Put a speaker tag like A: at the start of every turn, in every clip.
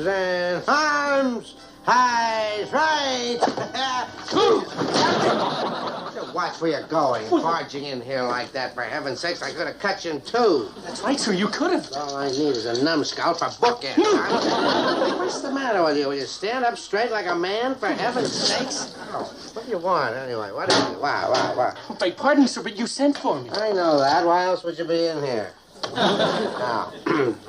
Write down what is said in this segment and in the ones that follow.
A: Present arms, highs, right. Watch where you're going. Barging in here like that, for heaven's sakes, I could have cut you in two.
B: That's right, sir, you could have.
A: All I need is a numbskull for bookends. What's the matter with you? Will you stand up straight like a man, for heaven's sakes? Oh, what do you want, anyway? What is it? Wow.
B: Oh, beg pardon, sir, but you sent for me.
A: I know that. Why else would you be in here? Now,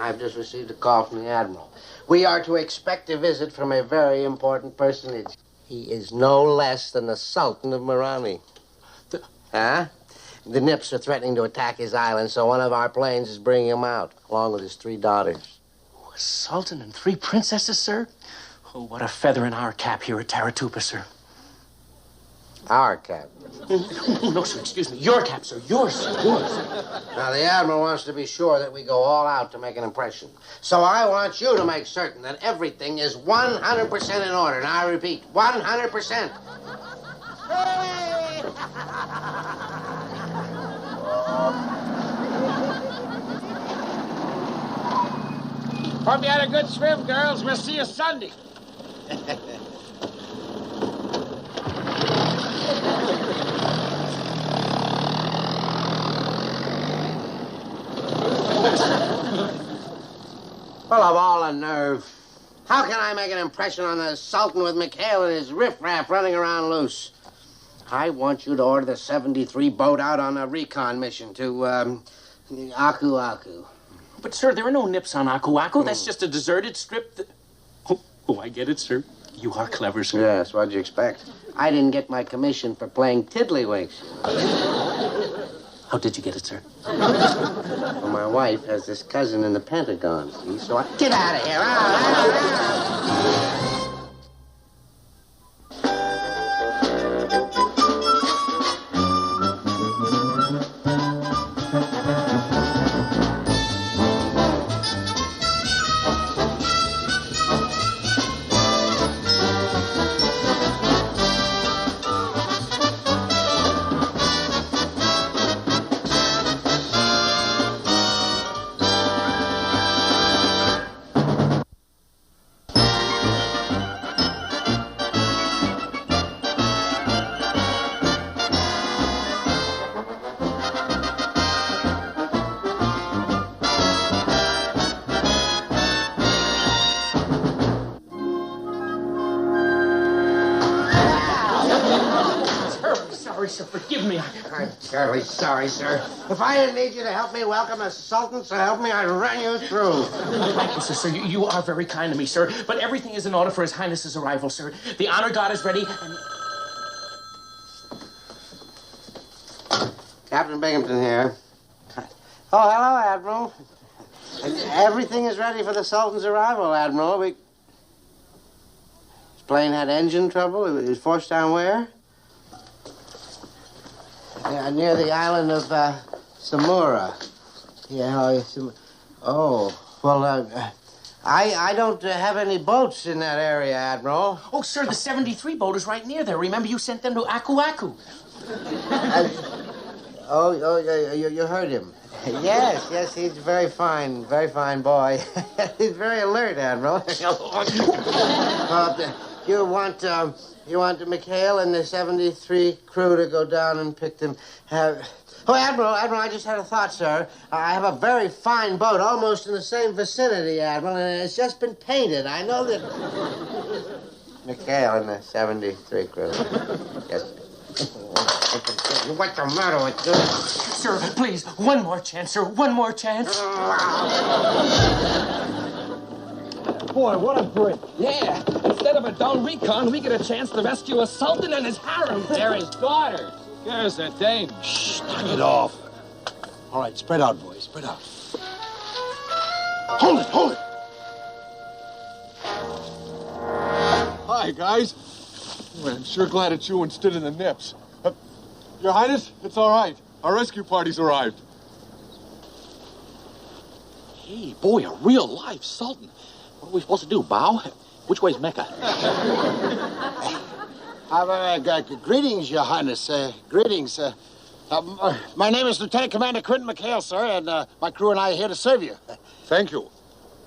A: I've just received a call from the Admiral. We are to expect a visit from a very important personage. He is no less than the Sultan of Morani. Huh? The Nips are threatening to attack his island, so one of our planes is bringing him out, along with his 3 daughters.
B: Oh, a sultan and 3 princesses, sir? Oh, what a feather in our cap here at Taratupa, sir.
A: Our cap.
B: No, sir, excuse me. Your cap, sir. Yours, sir. Yours.
A: Now, the Admiral wants to be sure that we go all out to make an impression. So I want you to make certain that everything is 100% in order. Now, I repeat, 100%.
C: Hope you had a good swim, girls. We'll see you Sunday.
A: Full of all the nerve. How can I make an impression on the Sultan with McHale and his riffraff running around loose? I want you to order the 73 boat out on a recon mission to, Aku Aku.
B: But, sir, there are no Nips on Aku Aku. That's just a deserted strip that... Oh, I get it, sir. You are clever, sir.
A: Yes, what'd you expect? I didn't get my commission for playing tiddlywinks.
B: How did you get it, sir?
A: Well, my wife has this cousin in the Pentagon, see? So I... Get out of here!
B: Sir, forgive me.
A: I'm terribly sorry, sir. If I didn't need you to help me welcome the Sultan, so help me, I'd run you through.
B: Thank you, sir. You are very kind to me, sir. But everything is in order for His Highness's arrival, sir. The honor guard is ready, and...
A: Captain Binghamton here. Oh, hello, Admiral. Everything is ready for the Sultan's arrival, Admiral. His plane had engine trouble. It was forced down where? Near the island of Samura. Yeah, I don't have any boats in that area, Admiral.
B: Oh, sir, the 73 boat is right near there. Remember, you sent them to Aku Aku.
A: You heard him. Yes, he's a very fine boy. He's very alert, Admiral. You want McHale and the 73 crew to go down and pick them. Admiral, I just had a thought, sir. I have a very fine boat almost in the same vicinity, Admiral, and it's just been painted. I know that... McHale and the 73 crew. Yes. What's the matter with you?
B: Sir, please, one more chance, sir. One more chance.
C: Boy, what a break. Yeah, instead of a dull recon, we get a chance to rescue a sultan and his harem. They're his daughters. Here's the dame.
D: Shh, knock it off. All right, spread out, boys, spread out. Hold it.
E: Hi, guys. Well, I'm sure glad it's you instead of the Nips. Your Highness, it's all right. Our rescue party's arrived.
D: Hey, boy, a real life sultan. What are we supposed to do, bow? Which way's Mecca?
F: Greetings, Your Highness. Greetings. My name is Lieutenant Commander Quentin McHale, sir, and my crew and I are here to serve you.
E: Thank you.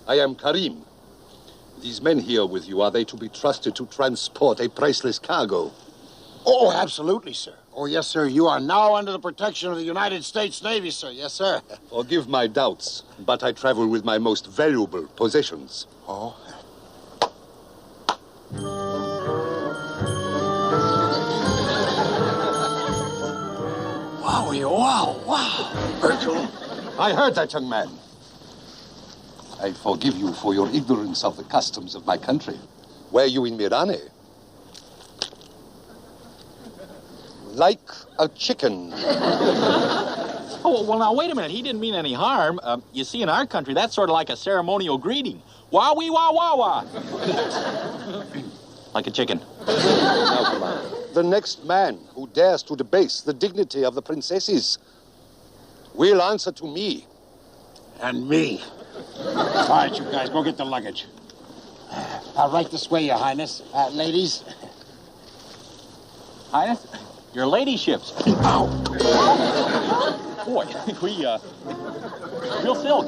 E: I am Karim.
G: These men here with you, are they to be trusted to transport a priceless cargo?
F: Oh, absolutely, sir. Oh, yes, sir. You are now under the protection of the United States Navy, sir. Yes, sir.
G: Forgive my doubts, but I travel with my most valuable possessions.
F: Oh.
G: Wow. Virgil, I heard that, young man. I forgive you for your ignorance of the customs of my country. Were you in Mirane? Like a chicken.
D: Oh, well, now, wait a minute. He didn't mean any harm. You see, in our country, that's sort of like a ceremonial greeting. Wah-wee, wah-wah-wah. Like a chicken.
G: Now, Commander, the next man who dares to debase the dignity of the princesses will answer to me.
F: And me. All right, you guys, go get the luggage. Right this way, Your Highness. Ladies.
D: Highness, your ladyships.
F: Ow!
D: Boy, real silk.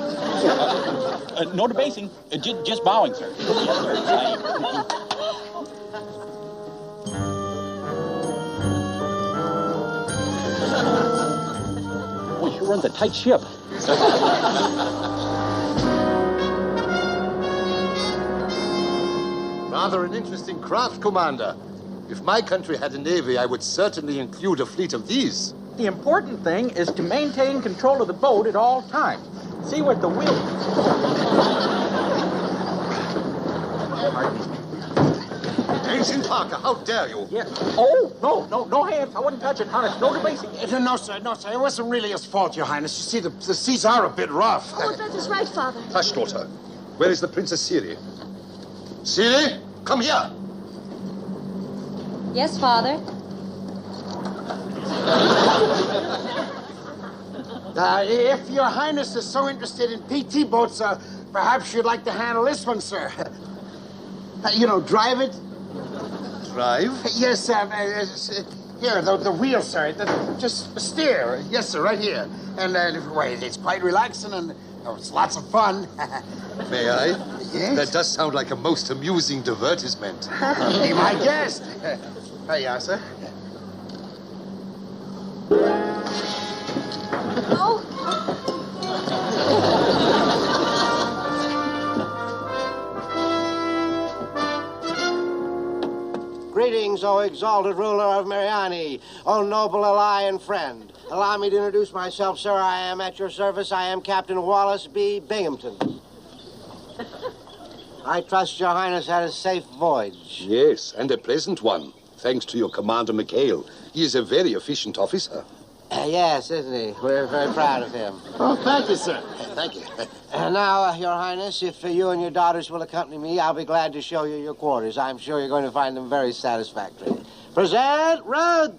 D: No debasing, just bowing, sir. Yes, sir. Boy, sure runs a tight ship.
G: Rather an interesting craft, Commander. If my country had a navy, I would certainly include a fleet of these.
H: The important thing is to maintain control of the boat at all times. See what the wheel...
G: Ensign Parker, how dare you?
H: Yeah. Oh, no hands. I wouldn't touch it, honest. No debasing.
F: No, sir. It wasn't really his fault, Your Highness. You see, the seas are a bit rough.
I: Oh, that is right, Father.
G: Hush, daughter. Where is the Princess Siri? Siri, come here.
I: Yes, Father.
F: If Your Highness is so interested in PT boats, perhaps you'd like to handle this one, sir. Drive it.
G: Drive?
F: Yes, here, the wheel, sir. Just steer. Yes, sir, right here. And, wait, it's quite relaxing and it's lots of fun.
G: May I?
F: Yes?
G: That does sound like a most amusing divertisement.
F: Be my guest. Here you are, sir.
I: Oh.
A: Greetings, O exalted ruler of Mariani, O noble ally and friend. Allow me to introduce myself, sir. I am at your service. I am Captain Wallace B. Binghamton. I trust Your Highness had a safe voyage.
G: Yes, and a pleasant one. Thanks to your Commander McHale. He is a very efficient officer.
A: Yes, isn't he? We're very proud of him.
F: Oh, thank you, sir. Thank you.
A: Now, Your Highness, if you and your daughters will accompany me, I'll be glad to show you your quarters. I'm sure you're going to find them very satisfactory. Present rug!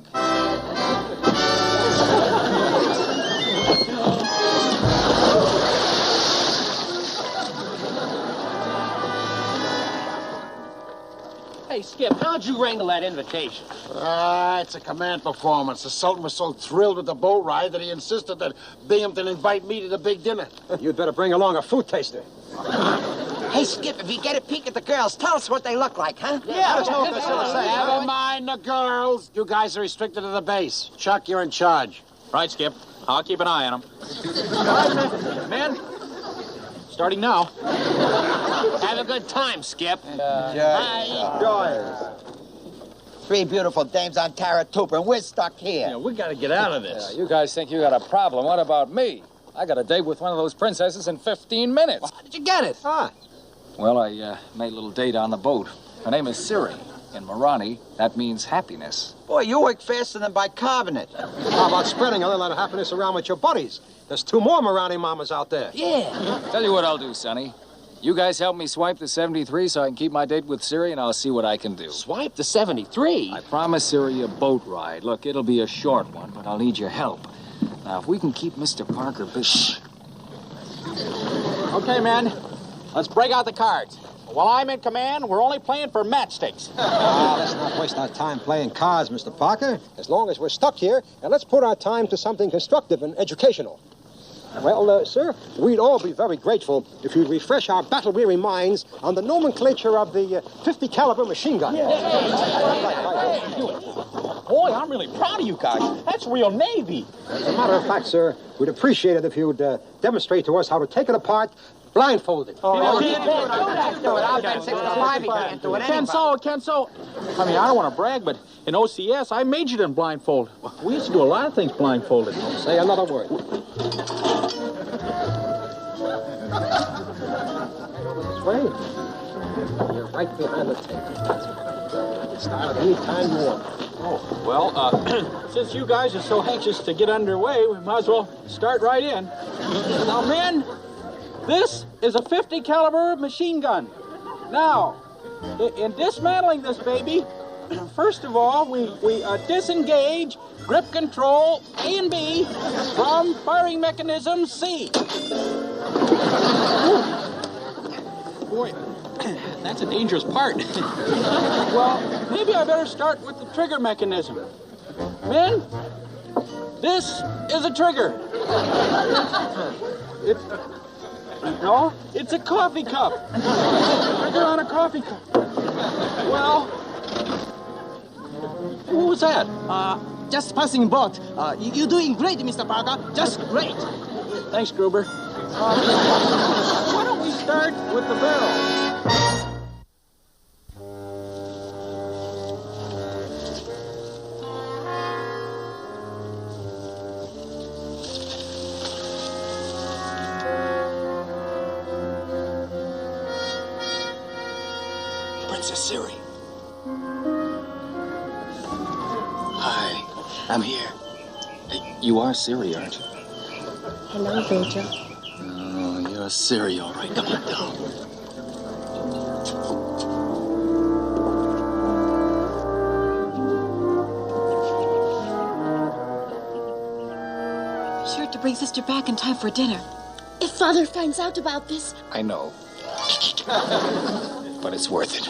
C: Hey, Skip, how'd you wrangle that invitation?
F: It's a command performance. The Sultan was so thrilled with the boat ride that he insisted that Binghamton invite me to the big dinner.
H: You'd better bring along a food taster.
J: Hey, Skip, if you get a peek at the girls, tell us what they look like, huh?
F: Yeah, never mind the girls. You guys are restricted to the base. Chuck, you're in charge.
D: Right, Skip. I'll keep an eye on them. Men, starting now.
C: Have a good time, Skip.
J: Three beautiful dames on Taratuba, and we're stuck here.
C: Yeah, we gotta get out of this.
H: You guys think you got a problem. What about me? I got a date with one of those princesses in 15 minutes.
C: How did you get it?
H: Well, I made a little date on the boat. Her name is Siri. In Morani, that means happiness.
J: Boy, you work faster than bicarbonate.
H: How about spreading a little happiness around with your buddies? There's 2 more Morani mamas out there.
C: Yeah.
H: Tell you what I'll do, Sonny. You guys help me swipe the 73 so I can keep my date with Siri, and I'll see what I can do.
C: Swipe the 73?
H: I promise Siri a boat ride. Look, it'll be a short one, but I'll need your help. Now, if we can keep Mr. Parker busy...
D: Okay, men. Let's break out the cards. While I'm in command, we're only playing for matchsticks.
K: Let's not waste our time playing cards, Mr. Parker. As long as we're stuck here, and let's put our time to something constructive and educational. Well, sir, we'd all be very grateful if you'd refresh our battle-weary minds on the nomenclature of the 50 caliber machine gun.
D: Boy, I'm really proud of you guys. That's real Navy.
K: As a matter of fact, sir, we'd appreciate it if you'd demonstrate to us how to take it apart blindfolded.
D: Kenso. I mean, I don't want to brag, but in OCS, I majored in blindfold. We used to do a lot of things blindfolded.
K: Don't say another word. This way. You're right behind the table. Start any time you want.
D: Oh, well, since you guys are so anxious to get underway, we might as well start right in. Now, men, this is a 50 caliber machine gun. Now, in dismantling this baby, first of all, we disengage grip control A and B from firing mechanism C. Boy, that's a dangerous part. Well, maybe I better start with the trigger mechanism. Men, this is a trigger. No, it's a coffee cup. Trigger on a coffee cup. Well, who was that?
I: Just passing boat. You're doing great, Mr. Parker. Just great.
D: Thanks, Gruber. Why don't we start with the barrel?
J: Princess Siri. Hi, I'm here.
H: You are Siri, aren't you?
L: Hello, Virgil.
J: Oh, you're Siri, all right. Come on down.
L: Be sure to bring Sister back in time for dinner.
M: If Father finds out about this...
H: I know. But it's worth it.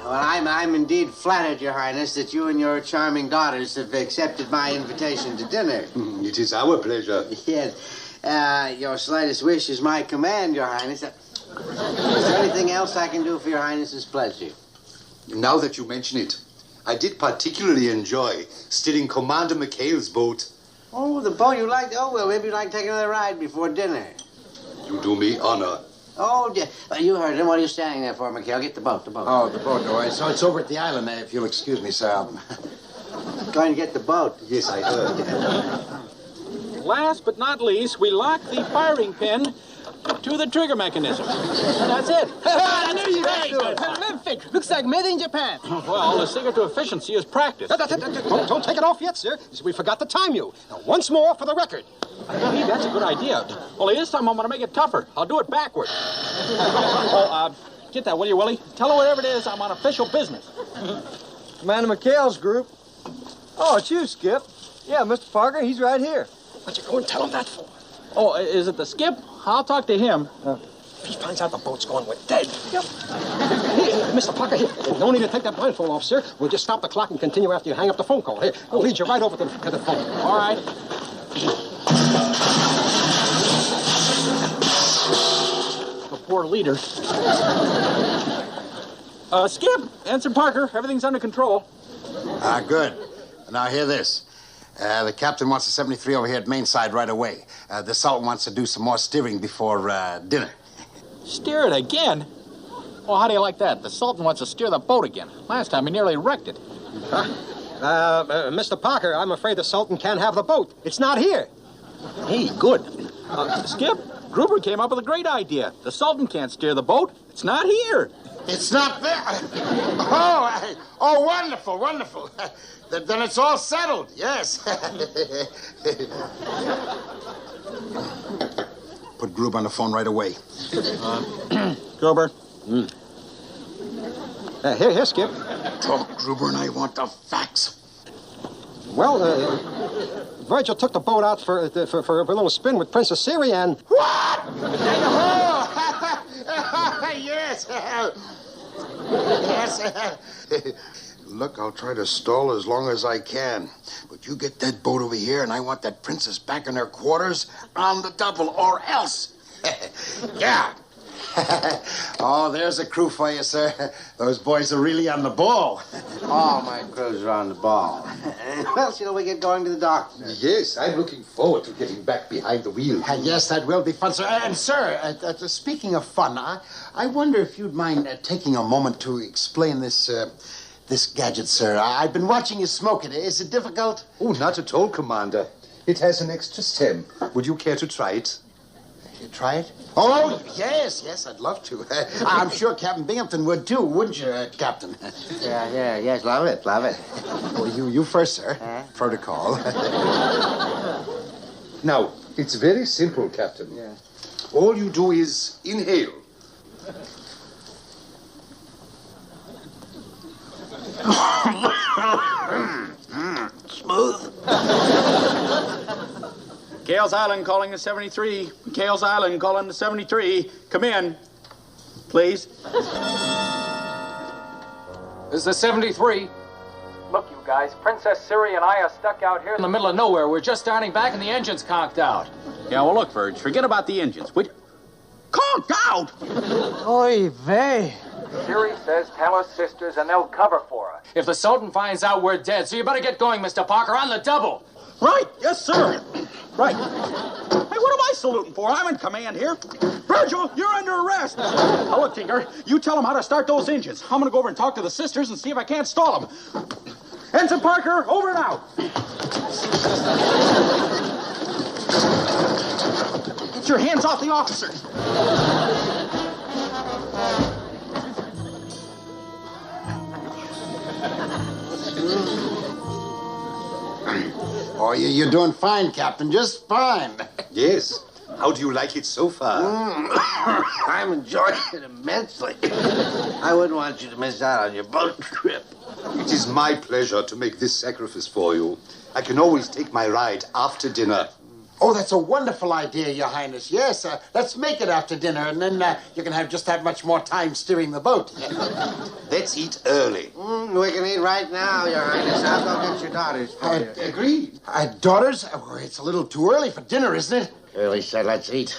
A: Well, I'm indeed flattered, Your Highness, that you and your charming daughters have accepted my invitation to dinner.
G: It is our pleasure.
A: Yes. Your slightest wish is my command, Your Highness. Is there anything else I can do for Your Highness's pleasure?
G: Now that you mention it, I did particularly enjoy steering Commander McHale's boat.
A: Oh, the boat you liked? Oh, well, maybe you'd like to take another ride before dinner.
G: You do me honor.
A: Oh, dear. You heard him. What are you standing there for, McHale? Get the boat, the boat.
F: Oh, the boat. Oh, so it's over at the island, if you'll excuse me, sir.
A: Going to get the boat.
G: Yes, I heard.
D: Last but not least, we lock the firing pin to the trigger mechanism. That's it.
I: I knew you could do it. Terrific. Looks like made in Japan.
D: Well, the secret to efficiency is practice.
K: Don't take it off yet, sir. We forgot to time you. Now, once more for the record.
D: Hey, that's a good idea. Only this time I'm going to make it tougher. I'll do it backward. Get that, will you, Willie? Tell her whatever it is, I'm on official business.
N: Commander McHale's group. Oh, it's you, Skip. Yeah, Mr. Parker, he's right here.
K: What'd you go and tell him that for?
D: Oh, is it the Skip? I'll talk to him.
K: If he finds out the boat's going, we're dead. Yep. Here, Mr. Parker, here. No need to take that blindfold off, sir. We'll just stop the clock and continue after you hang up the phone call. Here, I'll lead you right over to the phone.
D: All right. The poor leader. Skip, answer Parker. Everything's under control.
F: Good. Now, hear this. The captain wants a 73 over here at Mainside right away. The Sultan wants to do some more steering before dinner.
D: Steer it again? Well, how do you like that? The Sultan wants to steer the boat again. Last time he nearly wrecked it.
K: Mr. Parker, I'm afraid the Sultan can't have the boat. It's not here.
D: Hey, good. Skip, Gruber came up with a great idea. The Sultan can't steer the boat. It's not here.
F: It's not there. Oh, wonderful, wonderful. Then it's all settled, yes. Put Gruber on the phone right away.
D: Gruber.
K: Here, Skip.
F: Talk, Gruber, and I want the facts.
K: Well, Virgil took the boat out for a little spin with Princess Siri and...
F: What? Oh, yes. Yes. Look, I'll try to stall as long as I can. But you get that boat over here, and I want that princess back in her quarters on the double, or else. Yeah. Oh, there's a crew for you, sir. Those boys are really on the ball.
A: All my crews are on the ball. Well, shall we get going to the dock?
G: Yes, I'm looking forward to getting back behind the wheel.
F: Yes, that will be fun, sir. And, sir, speaking of fun, I wonder if you'd mind taking a moment to explain this gadget, sir. I've been watching you smoke it. Is it difficult?
G: Oh, not at all, Commander. It has an extra stem. Would you care to try it?
F: You try it? Oh, yes, I'd love to. I'm sure Captain Binghamton would too, wouldn't you, Captain?
A: Yes, love it.
F: Well, you first, sir. Protocol.
G: Now, it's very simple, Captain. Yeah. All you do is inhale.
F: Smooth.
D: McHale's Island calling to 73. McHale's Island calling to 73. Come in, please.
H: This is 73. Look, you guys, Princess Siri and I are stuck out here in the middle of nowhere. We're just starting back and the engine's conked out.
B: Yeah, well, look, Verge, forget about the engines. Conked out!
I: Oy vey.
H: Siri says tell her sisters and they'll cover for her. If the Sultan finds out we're dead, so you better get going, Mr. Parker, on the double.
B: Right, yes, sir. Right. Hey, what am I saluting for? I'm in command here. Virgil, you're under arrest. Now, look, Tinker, you tell them how to start those engines. I'm going to go over and talk to the sisters and see if I can't stall them. Ensign Parker, over and out. Get your hands off the officers.
F: Oh, you're doing fine, Captain, just fine.
G: Yes. How do you like it so far?
A: I'm enjoying it immensely. I wouldn't want you to miss out on your boat trip.
G: It is my pleasure to make this sacrifice for you. I can always take my ride after dinner.
F: Oh, that's a wonderful idea, Your Highness. Yes, let's make it after dinner, and then you can have just that much more time steering the boat.
G: Let's eat early.
A: We can eat right now, Your Highness. I'll go get your daughters for you.
F: Agreed. Daughters? Oh, it's a little too early for dinner, isn't it?
A: Early said, let's eat.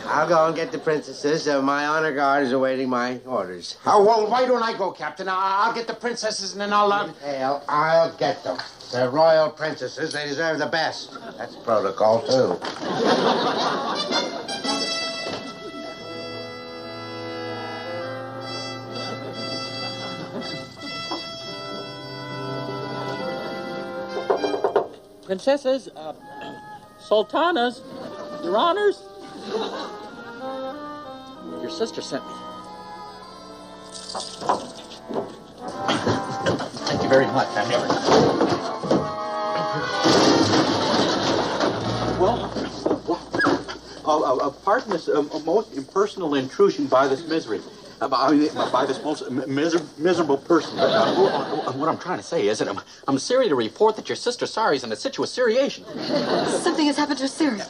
A: I'll go and get the princesses. My honor guard is awaiting my orders.
F: Oh, well, why don't I go, Captain? I'll get the princesses, and then I'll...
A: Hey, I'll get them. They're royal princesses. They deserve the best. That's protocol, too.
D: Princesses, sultanas, your honors. Your sister sent me.
B: Thank you very much. I never... Well, pardon this most impersonal intrusion by this misery. By this most miserable person. What I'm trying to say is that I'm sorry to report that your sister Sari's in a situ of seriation.
L: Something has happened to Siri.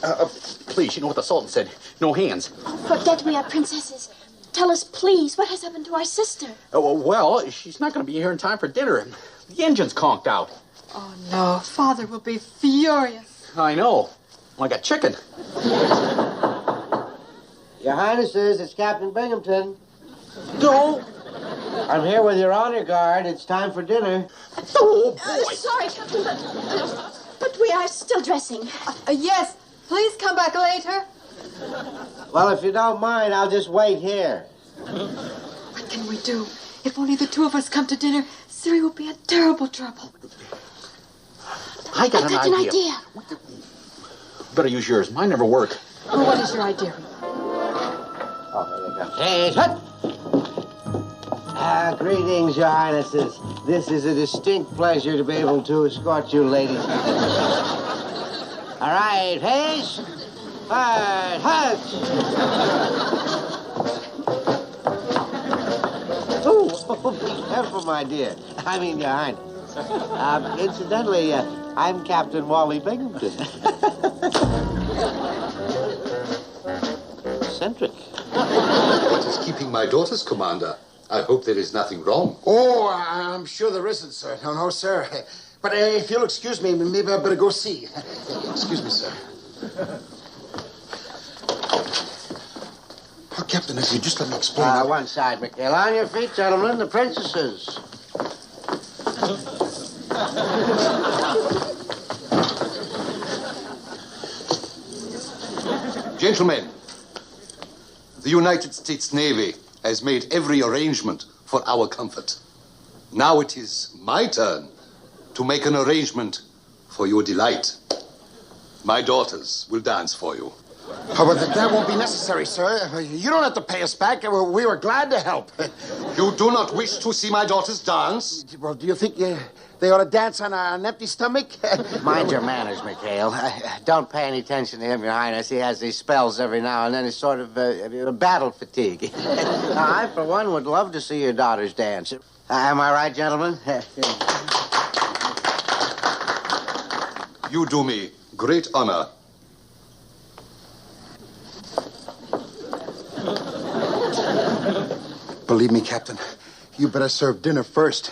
B: Please, you know what the Sultan said. No hands.
M: Forget we are princesses. Tell us, please, what has happened to our sister?
B: Well, she's not going to be here in time for dinner. The engine's conked out.
L: Oh, no. Father will be furious.
B: I know. Like a chicken.
A: Your Highnesses, it's Captain Binghamton.
B: No.
A: I'm here with your honor guard. It's time for dinner.
B: Oh, boy.
M: Sorry, Captain, but we are still dressing.
L: Yes. Please come back later.
A: Well, if you don't mind, I'll just wait here.
L: What can we do? If only the two of us come to dinner, Siri will be in terrible trouble.
B: I got an idea. Better use yours. Mine never work.
L: Well, what is your idea?
A: Oh, there you go. Hey, hut! Greetings, Your Highnesses. This is a distinct pleasure to be able to escort you ladies. All right, face. Hard, hut! Oh, be careful, my dear. I mean, Your Highness. Incidentally, I'm Captain Wally Binghamton. Eccentric.
G: What is keeping my daughters, Commander? I hope there is nothing wrong.
F: Oh, I'm sure there isn't, sir. No, sir. But if you'll excuse me, maybe I better go see. Excuse me, sir. Oh, Captain, if you just let me explain.
A: One side, McHale. On your feet, gentlemen. The princesses.
G: Gentlemen, the United States Navy has made every arrangement for our comfort. Now it is my turn to make an arrangement for your delight. My daughters will dance for you.
F: Oh, but that won't be necessary, sir. You don't have to pay us back. We were glad to help.
G: You do not wish to see my daughters dance?
F: Well, do you think they ought to dance on an empty stomach?
A: Mind your manners, McHale. Don't pay any attention to him, Your Highness. He has these spells every now and then. He's sort of battle fatigue. I, for one, would love to see your daughters dance. Am I right, gentlemen?
G: You do me great honor.
F: Believe me, Captain, you better serve dinner first.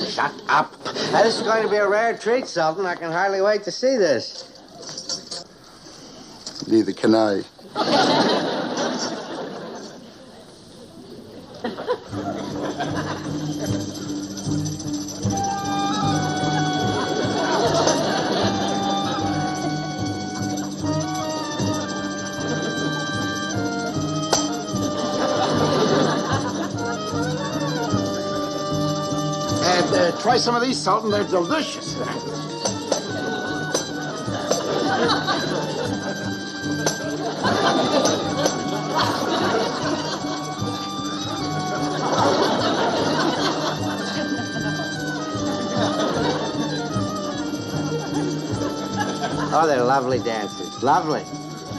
A: Shut up. This is going to be a rare treat, Sultan. I can hardly wait to see this.
F: Neither can I. Try some of these, Sultan. They're delicious.
A: Oh, they're lovely dances. Lovely.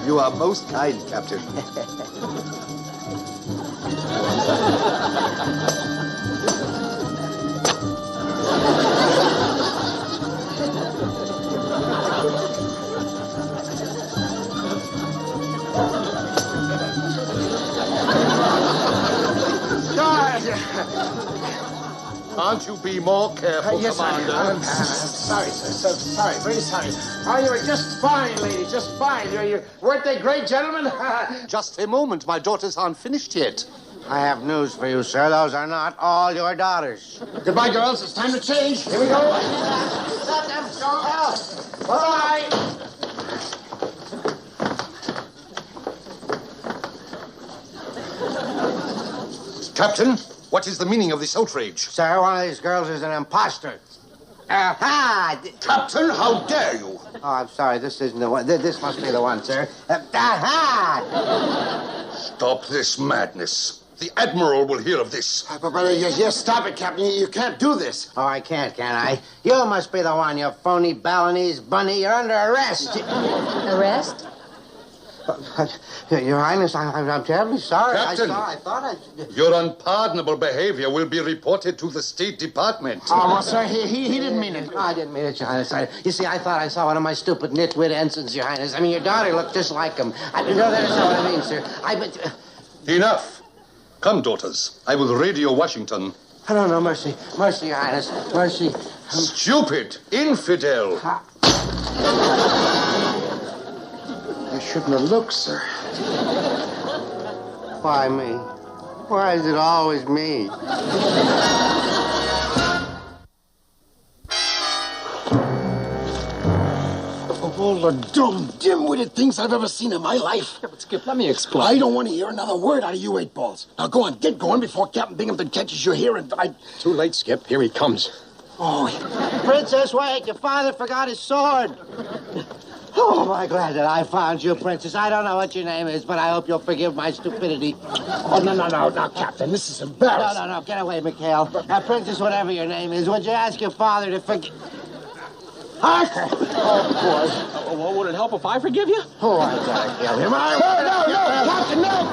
G: You are most kind, Captain. Can't you be more careful,
F: yes,
G: Commander?
F: I'm sorry, sir. Sorry, very sorry. Oh, you were just fine, lady, just fine. Weren't they great, gentlemen?
G: Just a moment. My daughters aren't finished yet.
A: I have news for you, sir. Those are not all your daughters.
F: Goodbye, girls. It's time to change. Here we go. Let them go out. Bye.
G: Captain, what is the meaning of this outrage?
A: Sir, one of these girls is an imposter. Aha!
G: Captain, how dare you?
A: Oh, I'm sorry. This isn't the one. This must be the one, sir. Aha!
G: Stop this madness. The Admiral will hear of this.
F: Yes, stop it, Captain. You can't do this.
A: Oh, I can't, can I? You must be the one, you phony Balinese bunny. You're under arrest.
L: Arrest?
A: Your Highness, I'm terribly sorry.
G: Captain,
A: I thought
G: your unpardonable behavior will be reported to the State Department.
F: Oh, well, sir, he didn't mean it.
A: No, I didn't mean it, Your Highness. You see, I thought I saw one of my stupid nitwit ensigns, Your Highness. I mean, your daughter looked just like him. No, that's not what I mean, sir.
G: Enough. Come, daughters. I will radio Washington.
A: I don't know, mercy. Mercy, Your Highness. Mercy.
G: Stupid. Infidel.
F: You shouldn't have looked, sir.
A: Why me? Why is it always me?
F: Of all the dumb, dim-witted things I've ever seen in my life.
C: Yeah, but Skip, let me explain.
F: I don't want to hear another word out of you 8-balls. Now go on, get going before Captain Binghamton catches you here and I...
K: Too late, Skip. Here he comes.
F: Oh,
A: Princess, wait. Your father forgot his sword. Oh, am I glad that I found you, Princess. I don't know what your name is, but I hope you'll forgive my stupidity.
F: oh, no, Captain. This is embarrassing.
A: No. Get away, McHale. Princess, whatever your name is, would you ask your father to forgive...
F: Oh, boy.
D: Well, would it help if I forgive you?
A: Oh, I gotta kill him.
F: No, Captain, no!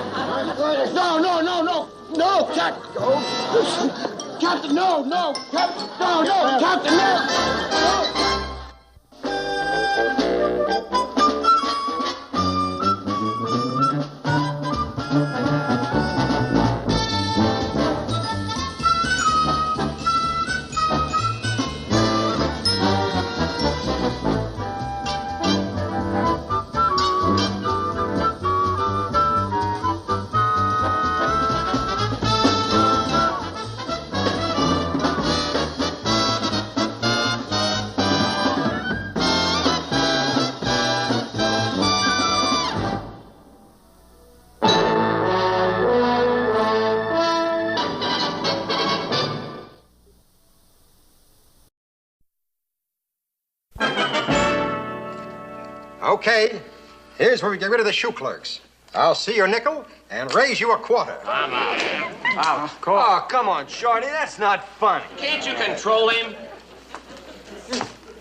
F: No, Captain! Oh. Captain, no! Captain, no! Captain, no!
K: Okay, here's where we get rid of the shoe clerks. I'll see your nickel and raise you a quarter.
C: I'm out.
N: Oh, come on, Shorty. That's not funny.
C: Can't you control him?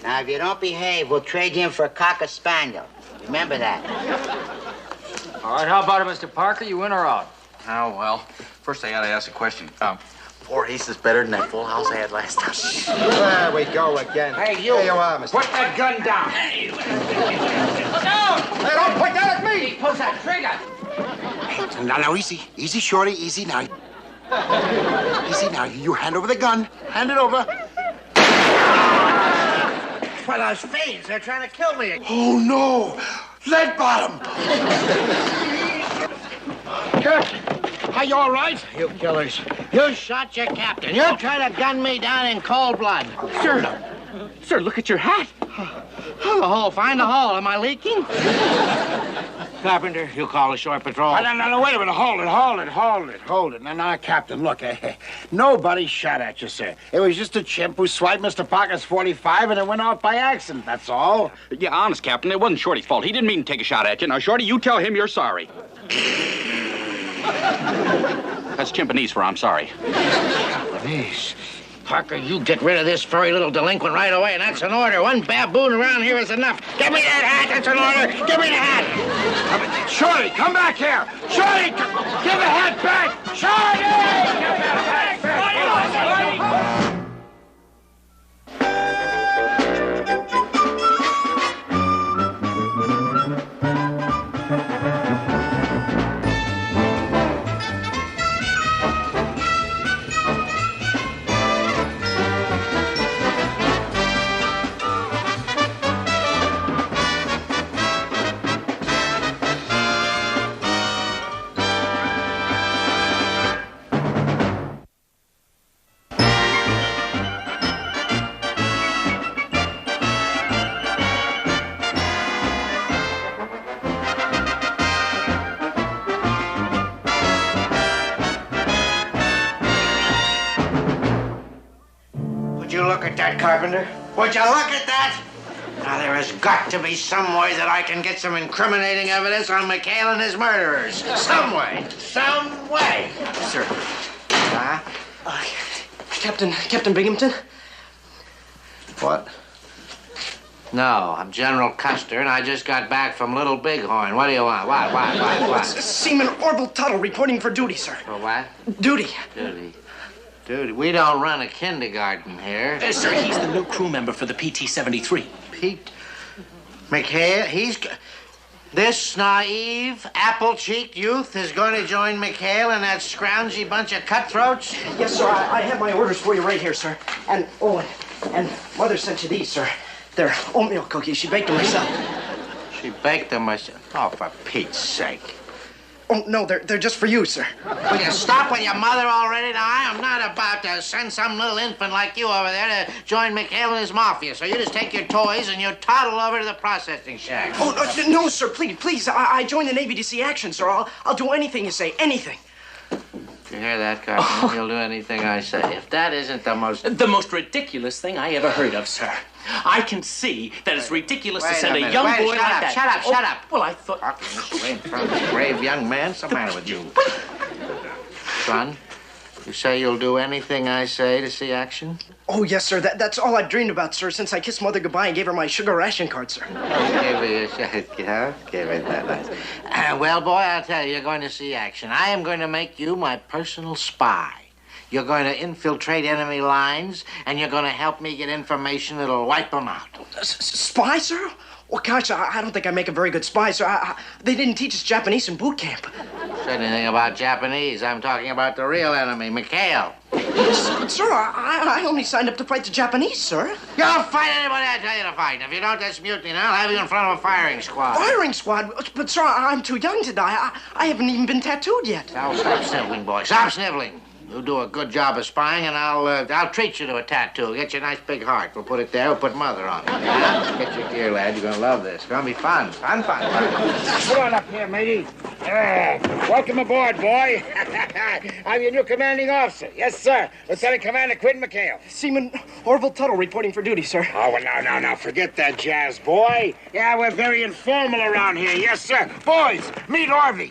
J: Now, if you don't behave, we'll trade you in for a cocker spaniel. Remember that.
H: All right, how about it, Mr. Parker? You in or out?
B: Oh, well, first I gotta ask a question. 4 aces better than that full house I had last time.
K: There we go again.
J: Hey, you.
K: There you are, Mr.
J: Put that gun down.
C: Look out!
K: Hey, don't point that at me!
J: He pulls that trigger.
F: Now, easy. Easy, Shorty, easy now. Easy now. You hand over the gun. Hand it over.
J: For those fiends, they're trying to kill me.
F: Oh, no. Lead bottom.
J: Captain, are you all right? You killers. You shot your captain. You're trying to gun me down in cold blood.
B: Sir, look at your hat.
J: Oh, the hole. Find the hole. Am I leaking? Carpenter, you call the shore patrol.
F: No, wait a minute. Hold it. Now, Captain, look. Nobody shot at you, sir. It was just a chimp who swiped Mr. Parker's .45 and it went off by accident, that's all.
B: Yeah, honest, Captain, it wasn't Shorty's fault. He didn't mean to take a shot at you. Now, Shorty, you tell him you're sorry. That's Chimpanese for I'm sorry.
J: Chimpanese? Parker, you get rid of this furry little delinquent right away, and that's an order. One baboon around here is enough. Give me that hat, that's an order. Give me the hat.
F: Shorty, come back here. Shorty, give the hat back. Shorty! Give the hat back.
J: Would you look at that, Carpenter? Would you look at that? Now, there has got to be some way that I can get some incriminating evidence on McHale and his murderers. Some way. Some way.
I: Sir.
J: Huh?
I: Captain Binghamton?
J: What? No, I'm General Custer, and I just got back from Little Bighorn. What do you want? What?
I: Seaman Orville Tuttle reporting for duty, sir.
J: For what?
I: Duty.
J: Duty. We don't run a kindergarten here.
I: Sir, he's the new crew member for the PT-73.
J: Pete McHale, this naive, apple-cheeked youth is going to join McHale and that scroungy bunch of cutthroats?
I: Yes, sir. I have my orders for you right here, sir. And Mother sent you these, sir. They're oatmeal cookies. She baked them herself.
J: She baked them herself? Oh, for Pete's sake.
I: Oh, no, they're just for you, sir.
J: Will you stop with your mother already? Now, I am not about to send some little infant like you over there to join McHale and his mafia. So you just take your toys and you toddle over to the processing shack.
I: Oh, no, sir, please. I joined the Navy to see action, sir. I'll do anything you say, anything.
J: You hear that, Carpenter? You'll do anything I say. If that isn't the most...
O: The most ridiculous thing I ever heard of, sir. I can see that it's ridiculous to send a young boy like that.
J: Shut up.
O: Well, I thought...
J: In front of a brave young man? What's the matter with you? Son, you say you'll do anything I say to see action?
I: Oh, yes, sir. That's all I've dreamed about, sir, since I kissed Mother goodbye and gave her my sugar ration card, sir.
J: Give it that nice. Well, boy, I'll tell you, you're going to see action. I am going to make you my personal spy. You're going to infiltrate enemy lines, and you're going to help me get information that'll wipe them out.
I: Spy, sir? Well, gosh, I don't think I make a very good spy, sir. They didn't teach us Japanese in boot camp.
J: Said anything about Japanese. I'm talking about the real enemy, McHale.
I: Sir, I only signed up to fight the Japanese, sir.
J: You'll fight anybody I tell you to fight. If you don't, that's mutiny, and I'll have you in front of a firing squad.
I: Firing squad? But, sir, I'm too young to die. I haven't even been tattooed yet.
J: Now, stop sniveling, boy. Stop sniveling. You do a good job of spying, and I'll treat you to a tattoo. Get you a nice big heart. We'll put it there. We'll put Mother on it. Get your gear, lad. You're gonna love this. It's gonna be fun. Fun.
F: Come on up here, matey.
J: Welcome aboard, boy. I'm your new commanding officer. Yes, sir. Lieutenant Commander Quentin McHale.
I: Seaman Orville Tuttle reporting for duty, sir.
J: Oh, well, now, forget that jazz, boy. Yeah, we're very informal around here. Yes, sir. Boys, meet Orvie.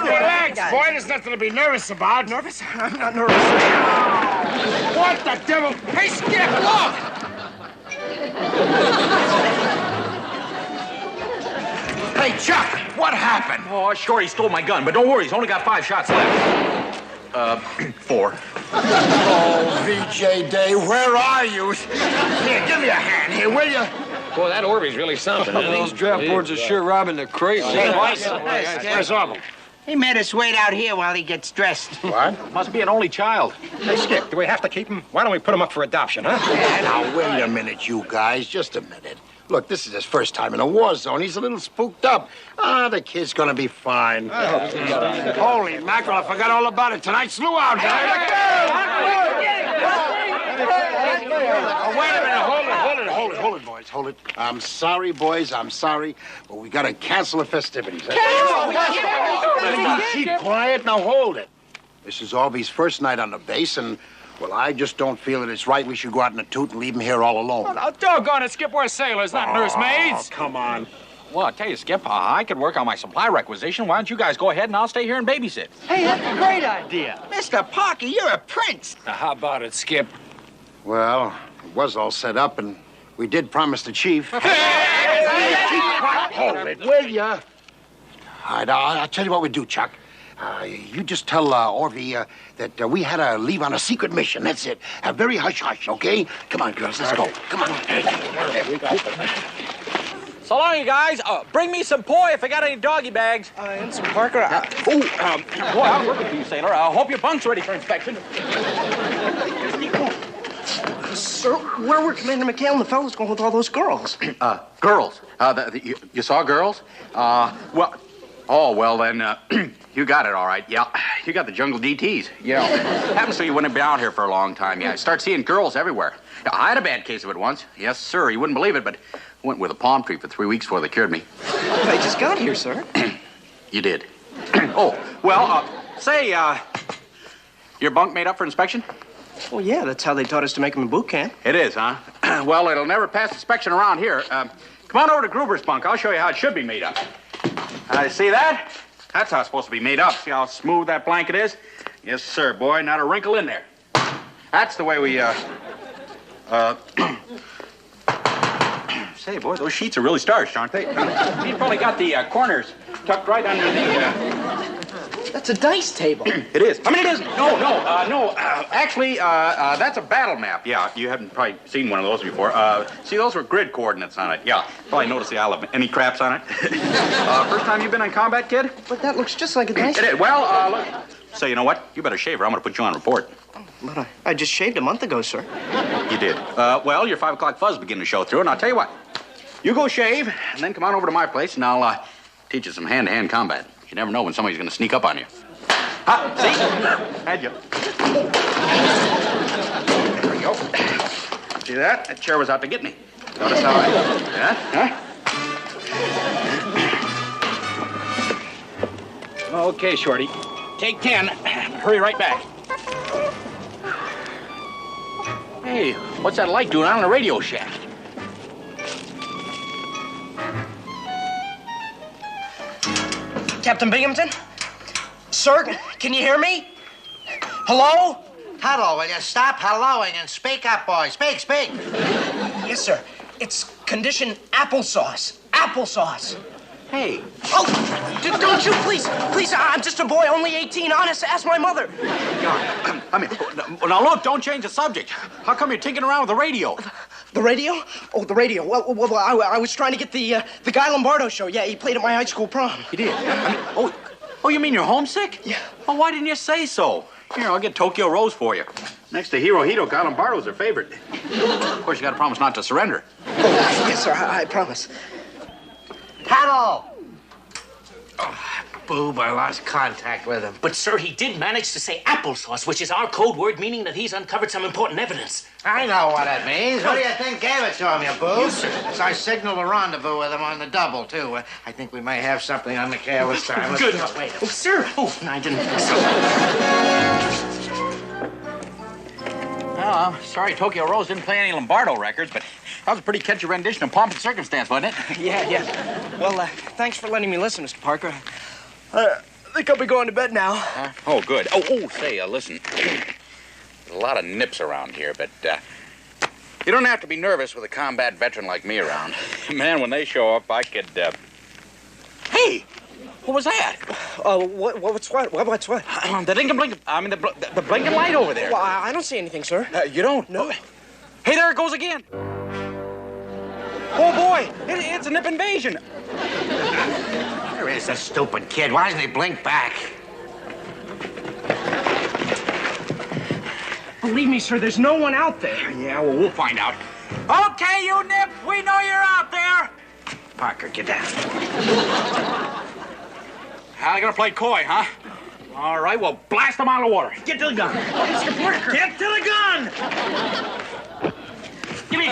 J: Relax, boy. There's nothing to be nervous about.
I: Nervous? I'm not nervous.
J: What the devil? Hey, Skip, look! Hey, Chuck, what happened?
B: Oh, Shorty stole my gun, but don't worry, he's only got 5 shots left. 4.
J: Oh, VJ Day, where are you? Here, give me a hand here, will you?
C: Boy, that Orvie's really something, isn't he?
N: Those draft boards are sure robbing the crate.
J: Hey, boys. Where's Orville?
P: He made us wait out here while he gets dressed.
B: What? Must be an only child.
K: Hey, Skip, do we have to keep him? Why don't we put him up for adoption, huh?
F: Yeah, now, wait a minute, you guys. Just a minute. Look, this is his first time in a war zone. He's a little spooked up. The kid's gonna be fine. Holy mackerel, I forgot all about it. Tonight's luau day. Wait a minute. Hold it, boys. Hold it. I'm sorry, boys. I'm sorry. But we gotta cancel the festivities. Keep quiet. Now hold it. This is Orvie's first night on the base, and well, I just don't feel that it's right we should go out in a toot and leave him here all alone.
H: Oh, doggone it, Skip. We're sailors, not nursemaids.
F: Come on.
H: Well, I'll tell you, Skip, I could work on my supply requisition. Why don't you guys go ahead and I'll stay here and babysit?
P: Hey, that's a great idea. Mr. Parker, you're a prince.
C: Now, how about it, Skip?
F: Well, it was all set up, and we did promise the chief. Hold it, will ya? All right, I'll tell you what we do, Chuck. You just tell Orvie that we had to leave on a secret mission. That's it. Very hush-hush, okay? Come on, girls, let's go. Come on.
H: So long, you guys. Bring me some poi if I got any doggy bags.
I: And some Parker.
H: Boy, I'm working for you, sailor. I hope your bunk's ready for inspection.
I: Sir, where were Commander McHale and the fellows going with all those girls?
H: Girls. You saw girls? Well then, you got it all right. Yeah, you got the jungle DTs. Yeah. Happens to you wouldn't have been out here for a long time. Yeah, I start seeing girls everywhere. I had a bad case of it once. Yes, sir. You wouldn't believe it, but I went with a palm tree for 3 weeks before they cured me.
I: I just got here, sir.
H: You did. Say, your bunk made up for inspection?
I: Well, yeah, that's how they taught us to make them in boot camp.
H: It is, huh? Well, it'll never pass inspection around here. Come on over to Gruber's bunk. I'll show you how it should be made up. See that? That's how it's supposed to be made up. See how smooth that blanket is? Yes, sir, boy. Not a wrinkle in there. That's the way we, Say, boy, those sheets are really starched, aren't they? He's probably got the corners tucked right under the,
I: That's a dice table.
H: It is. I mean, it isn't. No. Actually, that's a battle map. Yeah, you haven't probably seen one of those before. See, those were grid coordinates on it. Yeah, probably noticed the olive. Any craps on it? First time you've been in combat, kid?
I: But that looks just like a dice
H: table. It is. Well, look. So, you know what? You better shave or I'm going to put you on report.
I: But I just shaved a month ago, sir.
H: You did. Well, your 5 o'clock fuzz beginning to show through, and I'll tell you what. You go shave, and then come on over to my place, and I'll teach you some hand-to-hand combat. You never know when somebody's going to sneak up on you. See? Had you. There we go. See that? That chair was out to get me. Notice how I... Huh? Okay, Shorty. Take 10. Hurry right back. Hey, what's that light doing out in the radio shaft?
I: Captain Binghamton? Sir, can you hear me? Hello?
J: Hello, will you stop helloing and speak up, boy? Speak.
I: Yes, sir. It's condition applesauce. Applesauce.
H: Hey.
I: Oh, don't you, please, I'm just a boy, only 18, honest, ask my mother.
H: Now look, don't change the subject. How come you're tinkering around with the radio?
I: The radio? Oh, the radio. Well, I was trying to get the Guy Lombardo show. Yeah, he played at my high school prom.
H: He did? Oh, you mean you're homesick?
I: Yeah.
H: Oh, why didn't you say so? Here, I'll get Tokyo Rose for you. Next to Hirohito, Guy Lombardo's their favorite. Of course, you gotta promise not to surrender.
I: Oh, yes, sir, I promise.
J: Hello. boob. I lost contact with him.
O: But, sir, he did manage to say applesauce, which is our code word meaning that he's uncovered some important evidence.
J: I know what it means. Who do you think gave it to him, you boob?
O: You, sir.
J: It's our signal to rendezvous with him on the double, too. I think we may have something on McHale this time. Let's
O: Good.
J: go.
O: Wait. Oh, sir. Oh, no, I didn't think so.
H: Well, I'm sorry Tokyo Rose didn't play any Lombardo records, but that was a pretty catchy rendition of Pomp and Circumstance, wasn't it?
I: Yeah. Well, thanks for letting me listen, Mr. Parker. I think I'll be going to bed now.
H: Oh, good. Say, listen. There's a lot of nips around here, but you don't have to be nervous with a combat veteran like me around. Man, when they show up, I could, Hey! What was that?
I: What's what? What's what?
H: The blinking light over there.
I: Well, I don't see anything, sir.
H: You don't?
I: No.
H: Hey, there it goes again. Oh, boy. It's a nip invasion.
J: There is a stupid kid. Why doesn't he blink back?
I: Believe me, sir, there's no one out there.
H: Yeah, well, we'll find out. Okay, you nip. We know you're out there.
J: Parker, get down.
H: They're gonna play coy, huh? All right, well, blast them out of the water.
I: Get to the gun. Mr. Parker.
H: Get to the gun! Give me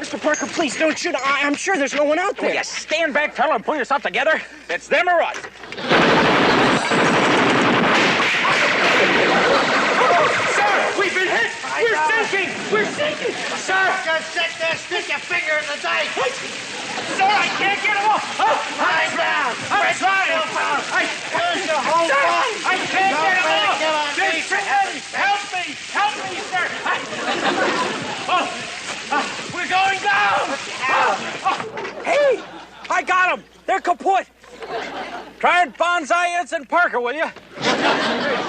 I: Mr. Parker, please don't shoot. I'm sure there's no one out there.
H: Will you stand back, fella, and pull yourself together? It's them or us.
J: Sir,
H: we've been hit! We're sinking!
J: Sir, just sit there, stick your finger in the dike.
H: Sir, I can't get him off!
J: Lie down.
H: I'm trying!
J: Here's the whole body.
H: I can't get him off!
J: Come on,
H: Just help me, sir! We're going down!
I: Hey, I got them. They're kaput.
H: Try and bonsai Ensign Parker, will you?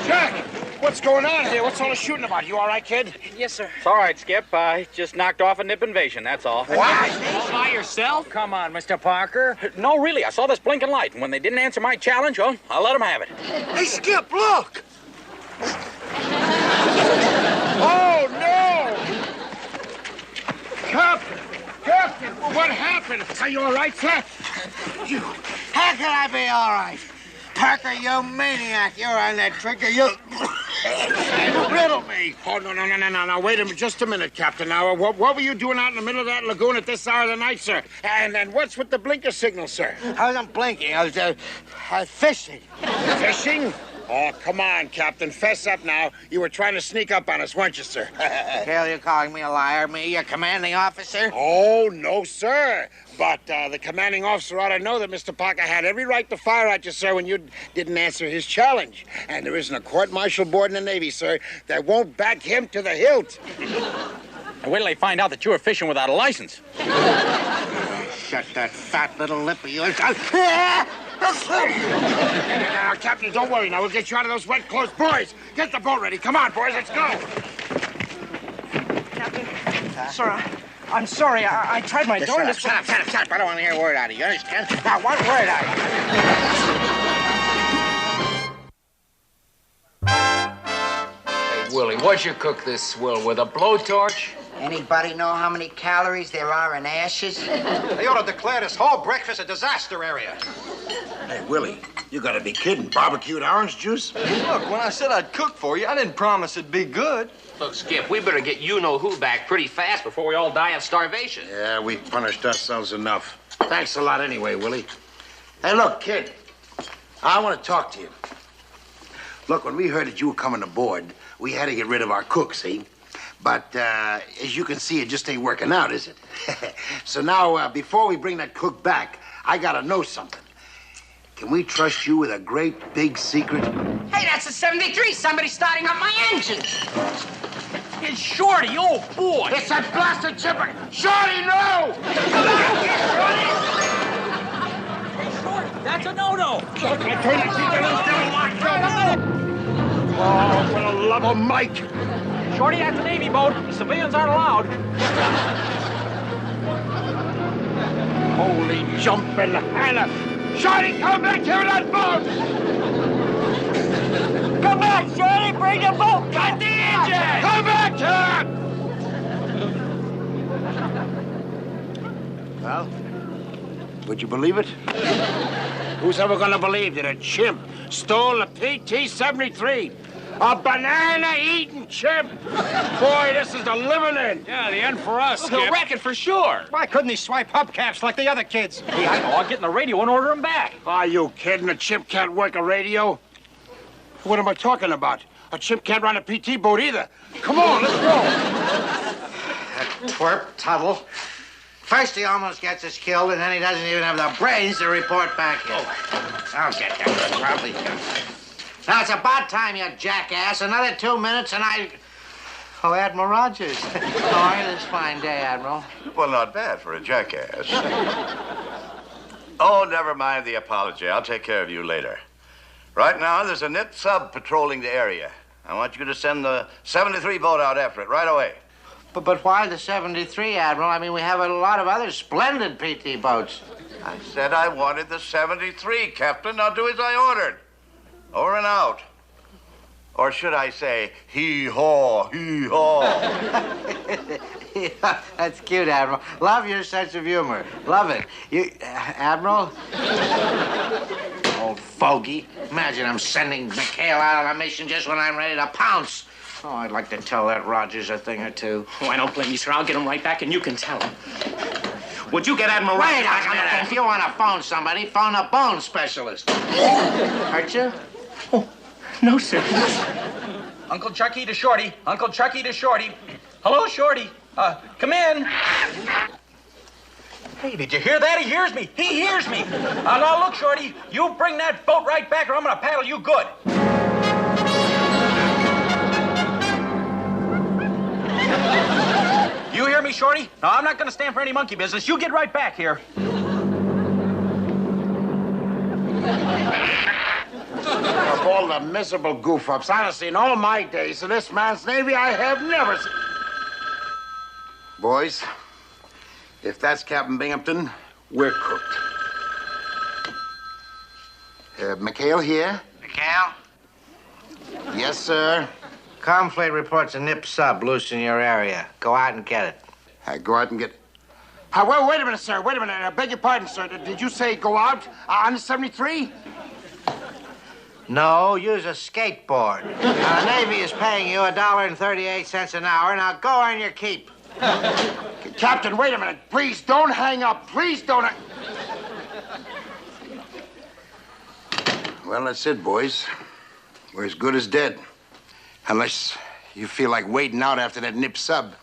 J: Jack, what's going on here? What's all the shooting about? You all right, kid?
I: Yes, sir.
H: It's all right, Skip. I just knocked off a nip invasion, that's all.
J: What?
H: All by yourself? Come on, Mr. Parker. No, really, I saw this blinking light, and when they didn't answer my challenge, well, I'll let them have it.
J: Hey, Skip, look! Oh, no! Captain, what happened? Are you all right, sir? You, how can I be all right? Parker, you maniac, you're on that trigger, you riddle me.
Q: Oh, no, wait just a minute, Captain. Now, what were you doing out in the middle of that lagoon at this hour of the night, sir? And what's with the blinker signal, sir?
J: I wasn't blinking, I was fishing.
Q: Fishing? Oh, come on, Captain, fess up now. You were trying to sneak up on us, weren't you, sir?
J: Hell, you're calling me a liar, me, your commanding officer?
Q: Oh, no, sir. But the commanding officer ought to know that Mr. Parker had every right to fire at you, sir, when you didn't answer his challenge. And there isn't a court-martial board in the Navy, sir, that won't back him to the hilt.
H: Wait till they find out that you were fishing without a license.
J: Shut that fat little lip of yours.
Q: Now, Captain, don't worry. Now, we'll get you out of those wet clothes. Boys, get the boat ready. Come on, boys, let's go.
I: Captain, sir, I'm sorry. I tried my darndest.
J: Shut up. I don't want to hear a word out of you. You understand? Not one word out of you.
C: Hey, Willie, what'd you cook this swill with, a blowtorch?
R: Anybody know how many calories there are in ashes?
K: They ought to declare this whole breakfast a disaster area.
F: Hey, Willie, you gotta be kidding. Barbecued orange juice?
N: Look, when I said I'd cook for you, I didn't promise it'd be good.
C: Look, Skip, we better get you-know-who back pretty fast before we all die of starvation.
F: Yeah, we punished ourselves enough. Thanks a lot anyway, Willie. Hey, look, kid, I want to talk to you. Look, when we heard that you were coming aboard, we had to get rid of our cook, see? But as you can see, it just ain't working out, is it? So now, before we bring that cook back, I gotta know something. Can we trust you with a great big secret?
R: Hey, that's a 73. Somebody's starting up my engine.
H: It's Shorty, oh boy.
Q: It's that blasted chipper. Shorty, no!
H: Come on, Hey, Shorty, that's a no-no.
Q: Shorty, I told you to keep the nose down. Oh, for the love of Mike.
H: Shorty, that's a Navy boat. The civilians aren't allowed.
Q: Holy jumping Hannah. Shorty, come back here in that boat!
H: Come back, Shorty! Bring the boat! Cut the engine!
Q: Come back here! Well, would you believe it? Who's ever gonna believe that a chimp stole a PT-73? A banana-eating chimp? Boy, this is the living end.
B: Yeah, the end for us,
C: He'll
B: Skip.
C: wreck it for sure.
K: Why couldn't he swipe hubcaps like the other kids?
B: Hey, I know. I'll get in the radio and order him back.
Q: Are you kidding? A chimp can't work a radio? What am I talking about? A chimp can't run a PT boat either. Come on, let's go.
J: That twerp Tuttle. First he almost gets us killed, and then he doesn't even have the brains to report back here. I'll get that. Probably. Now, it's about time, you jackass. Another 2 minutes, and I... Oh, Admiral Rogers. How are you this fine day, Admiral?
S: Well, not bad for a jackass. Oh, never mind the apology. I'll take care of you later. Right now, there's a NIP sub patrolling the area. I want you to send the 73 boat out after it right away.
J: But why the 73, Admiral? I mean, we have a lot of other splendid PT boats.
S: I said I wanted the 73, Captain. Now do as I ordered. Over and out. Or should I say, hee-haw, hee-haw.
J: That's cute, Admiral. Love your sense of humor. Love it. You, Admiral? Old fogey. Imagine I'm sending McHale out on a mission just when I'm ready to pounce. Oh, I'd like to tell that Rogers a thing or two.
O: Oh, I don't blame you, sir. I'll get him right back, and you can tell him. Would you get Admiral
J: Wait
O: Rogers?
J: a minute. If you want to phone somebody, phone a bone specialist. Aren't you?
O: Oh, no, sir.
C: Uncle Chucky to Shorty. Uncle Chucky to Shorty. Hello, Shorty. Come in. Hey, did you hear that? He hears me. He hears me. Now, look, Shorty. You bring that boat right back, or I'm going to paddle you good. You hear me, Shorty? No, I'm not going to stand for any monkey business. You get right back here.
Q: Of all the miserable goof-ups I've seen all my days in this man's Navy, I have never seen... Boys, if that's Captain Binghamton, we're cooked. McHale here?
J: McHale?
Q: Yes, sir.
J: Conflate reports a NIP sub loose in your area. Go out and get it.
Q: Go out and get... wait a minute, sir. Wait a minute. I beg your pardon, sir. Did you say go out on the 73?
J: No, use a skateboard. The Navy is paying you $1.38 an hour. Now go on your keep.
Q: Captain, wait a minute. Please don't hang up. Please don't... Well, that's it, boys. We're as good as dead. Unless you feel like waiting out after that NIP sub.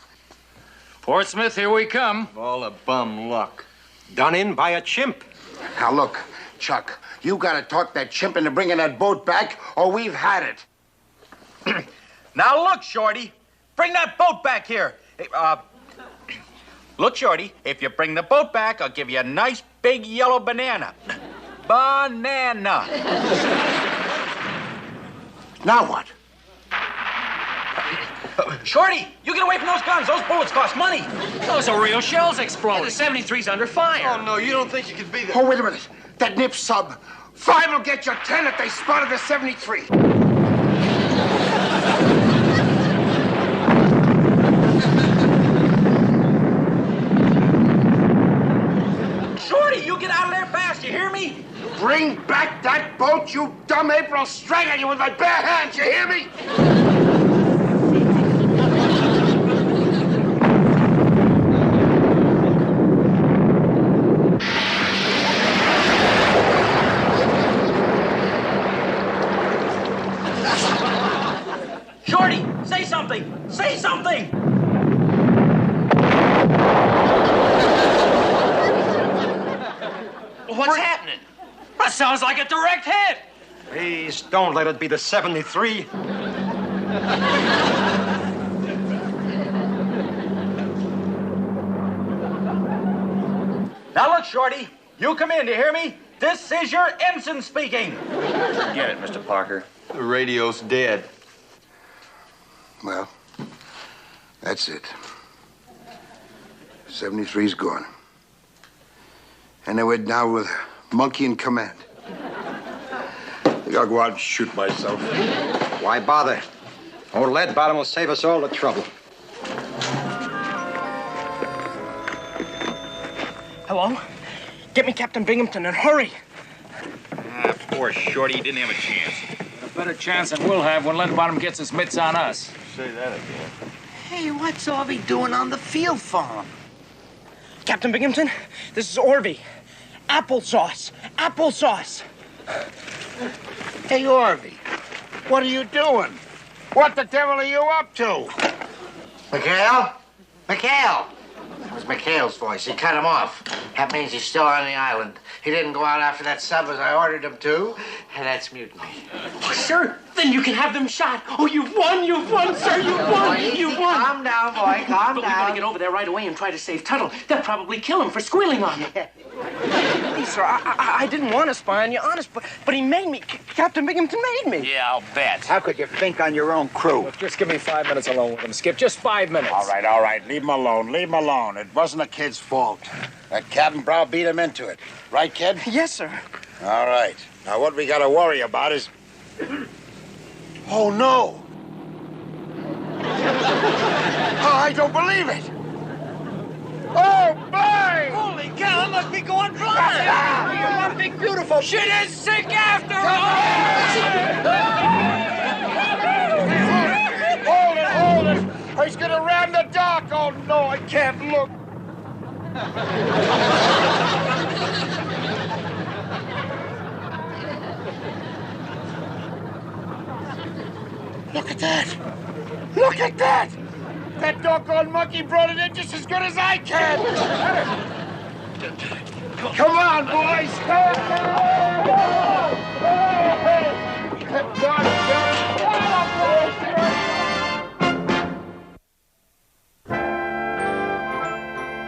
C: Portsmouth, here we come.
K: All the bum luck. Done in by a chimp.
Q: Now, look, Chuck, you gotta talk that chimp into bringing that boat back, or we've had it.
C: Now, look, Shorty. Bring that boat back here. Look, Shorty, if you bring the boat back, I'll give you a nice big yellow banana. Banana.
Q: Now what?
C: Shorty, you get away from those guns. Those bullets cost money.
O: Those are real shells exploding. The 73's under fire.
E: Oh, no, you don't think you could be there?
Q: Oh, wait a minute. That NIP sub. 5 will get you 10 if they spotted the 73.
C: Shorty, you get out of there fast. You hear me?
Q: Bring back that boat, you dumb ape, or I'll strangle you with my bare hands. You hear me?
C: Shorty, say something. Say something.
O: What's happening? That sounds like a direct hit.
K: Please don't let it be the 73.
C: Now look, Shorty. You come in, do you hear me? This is your ensign speaking.
E: Forget it, Mr. Parker. The radio's dead.
Q: Well, that's it. 73's gone. And I went down with a monkey in command. I think I'll go out and shoot myself.
K: Why bother? Old lead bottom will save us all the trouble.
I: Hello? Get me Captain Binghamton and hurry.
C: Poor Shorty, he didn't have a chance. A better chance than we'll have when Leadbottom gets his mitts on us.
S: Say that again.
I: Hey, what's Orvie doing on the field farm? Captain Binghamton, this is Orvie. Applesauce. Applesauce.
Q: Hey, Orvie, what are you doing? What the devil are you up to?
J: McHale? McHale! That was McHale's voice. He cut him off. That means he's still on the island. He didn't go out after that sub as I ordered him to, and that's mutiny.
O: Oh, sir, then you can have them shot. Oh, you've won, sir, you've won, you've won.
J: Calm down, boy, calm
O: But
J: down.
O: we gotta get over there right away and try to save Tuttle. They'll probably kill him for squealing on you.
I: Hey, sir, I didn't want to spy on you, honest, but he made me. Captain Binghamton made me.
C: Yeah, I'll bet.
Q: How could you think on your own crew?
C: Look, just give me 5 minutes alone with him, Skip. Just 5 minutes.
Q: All right. Leave him alone. Leave him alone. It wasn't the kid's fault. That Captain Brow beat him into it. Right, kid?
I: Yes, sir.
Q: All right. Now, what we got to worry about is... Oh, no. Oh, I don't believe it. Oh, boy!
I: Holy cow, I must be going blind. You must be beautiful.
C: Shit is sick after all!
Q: Hold it! He's gonna ram the dock! Oh, no, I can't look. Look at that! Look at that! That doggone monkey brought it in just as good as I can! Come on, boys!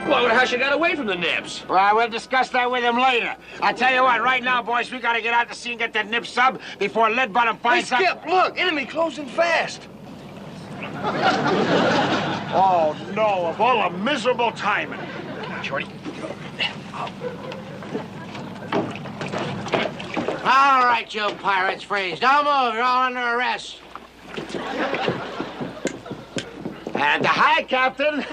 C: Well, how she got away from the nips?
Q: Well, we'll discuss that with him later. I tell you what, right now, boys, we gotta get out to sea and get that nip sub before Leadbottom finds out.
I: Hey, Skip, look, enemy closing fast.
Q: Oh, no, of all the miserable timing.
C: Shorty.
J: All right, you pirates, freeze. Don't move. You're all under arrest.
Q: And hi, Captain.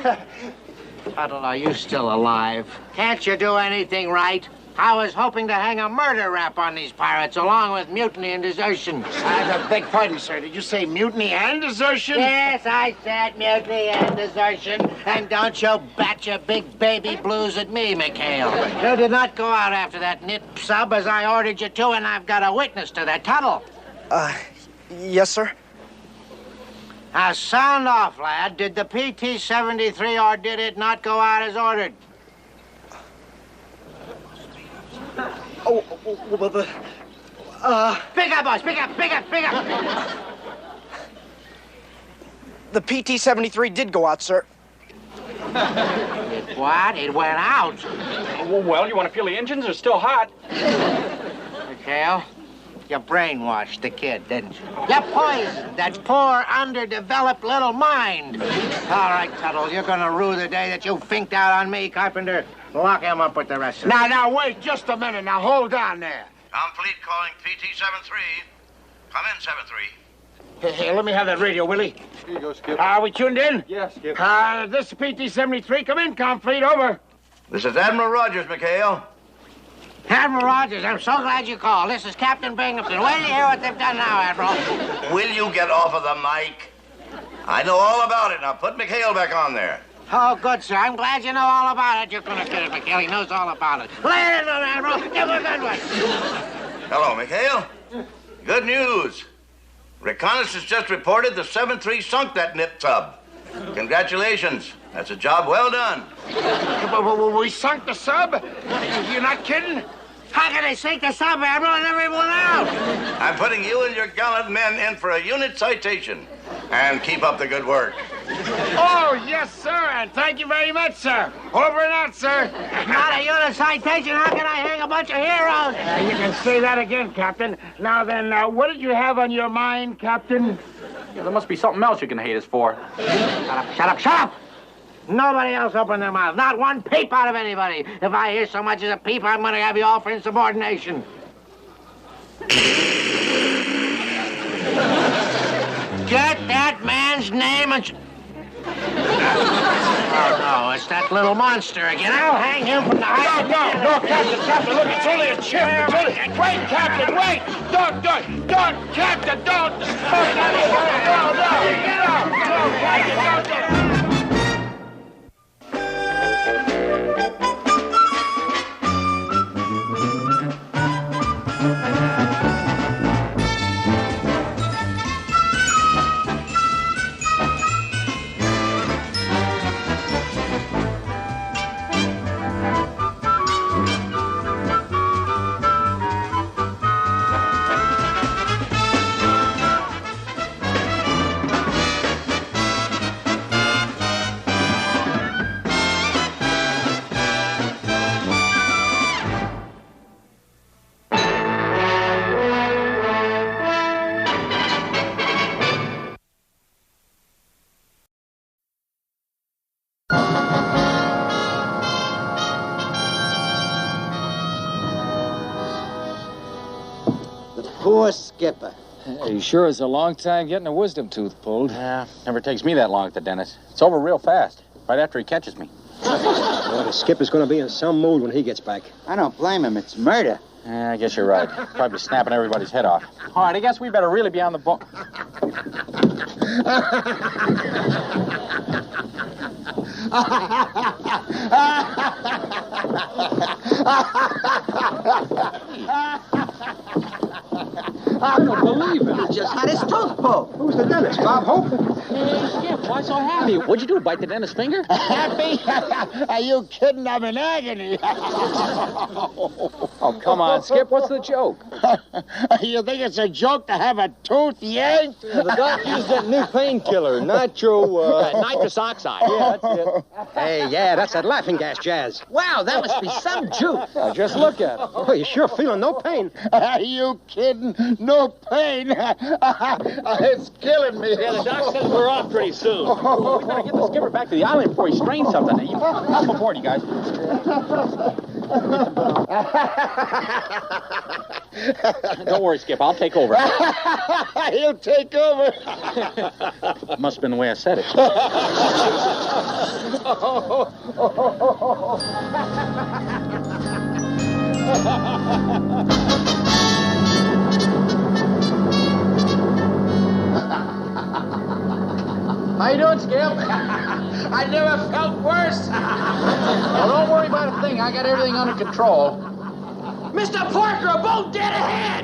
J: Tuttle, are you still alive? Can't you do anything right? I was hoping to hang a murder rap on these pirates along with mutiny and desertion.
Q: I beg pardon, sir. Did you say mutiny and desertion?
J: Yes, I said mutiny and desertion. And don't you bat your big baby blues at me, McHale. You did not go out after that nip sub as I ordered you to, and I've got a witness to that. Tuttle.
I: Yes, sir.
J: Now, sound off, lad. Did the PT-73 or did it not go out as ordered?
I: Oh, well, the...
J: Speak up, boys. Speak up.
I: The PT-73 did go out, sir.
J: What? It went out?
D: Well, you want to feel the engines are still hot.
J: McHale, you brainwashed the kid, didn't you? You poisoned that poor, underdeveloped little mind. All right, Tuttle, you're going to rue the day that you finked out on me, Carpenter. Lock him up with the rest of them.
Q: Now, wait just a minute. Now, hold on there.
S: Complete calling PT-73. Come in, 73.
Q: Hey, let me have that radio, Willie.
E: Here you go, Skip.
Q: Are we tuned in?
E: Yes, Skip.
Q: This is PT-73. Come in, complete. Over.
S: This is Admiral Rogers, McHale.
J: Admiral Rogers, I'm so glad you called. This is Captain Binghamton. Wait till you hear what they've done now, Admiral.
S: Will you get off of the mic? I know all about it. Now put McHale back on there.
J: Oh, good, sir. I'm glad you know all about it. You're going to get it, McHale. He knows all about it. Lay it on, Admiral. Give him a good one.
S: Hello, McHale. Good news. Reconnaissance just reported the 7-3 sunk that nip tub. Congratulations. That's a job well done.
Q: We sunk the sub? You're not kidding?
J: How can they sink the sub, Admiral, and everyone out?
S: I'm putting you and your gallant men in for a unit citation. And keep up the good work.
Q: Oh, yes, sir, and thank you very much, sir. Over and out, sir.
J: Not a unit citation. How can I hang a bunch of heroes?
Q: You can say that again, Captain. Now then, what did you have on your mind, Captain?
D: Yeah, there must be something else you can hate us for.
J: Shut up! Nobody else open their mouth. Not one peep out of anybody. If I hear so much as a peep, I'm going to have you all for insubordination. Get that man's name and... Oh, no, it's that little monster again. I'll hang him from the high.
Q: No, Captain, look, it's only a chip. Wait, Captain, wait. Don't, Captain, don't. No, get out. No, Captain, don't.
A: Poor skipper.
D: He sure is a long time getting a wisdom tooth pulled.
H: Yeah, never takes me that long at the dentist. It's over real fast, right after he catches me.
K: Well, the skipper's going to be in some mood when he gets back.
A: I don't blame him. It's murder.
H: Yeah, I guess you're right. Probably snapping everybody's head off. All right, I guess we better really be on the boat.
D: I don't believe it.
A: He just had his tooth pulled.
K: Who's the dentist, Bob Hope?
D: Hey, Skip, why so happy? What'd you do, bite the dentist's finger?
Q: Happy? Are you kidding? I'm in agony.
D: Oh, come on, Skip. What's the joke?
Q: You think it's a joke to have a tooth yanked?
N: Yeah, the doc used that new painkiller,
D: nitrous oxide.
N: Yeah, that's it.
K: Hey, yeah, that's that laughing gas jazz.
A: Wow, that must be some juice.
N: Yeah, just look at it.
K: Oh, you're sure feeling no pain.
Q: Are you kidding? No pain. It's killing me.
D: Yeah, the doc says we're off pretty soon. We better get the skipper back to the island before he strains something. Hop aboard, you guys. Don't worry, Skip. I'll take over.
Q: He'll take over.
H: Must have been the way I said it.
B: How you doing, Skip? I never felt worse. Well, don't worry about a thing. I got everything under control.
I: Mr. Parker, a boat dead ahead!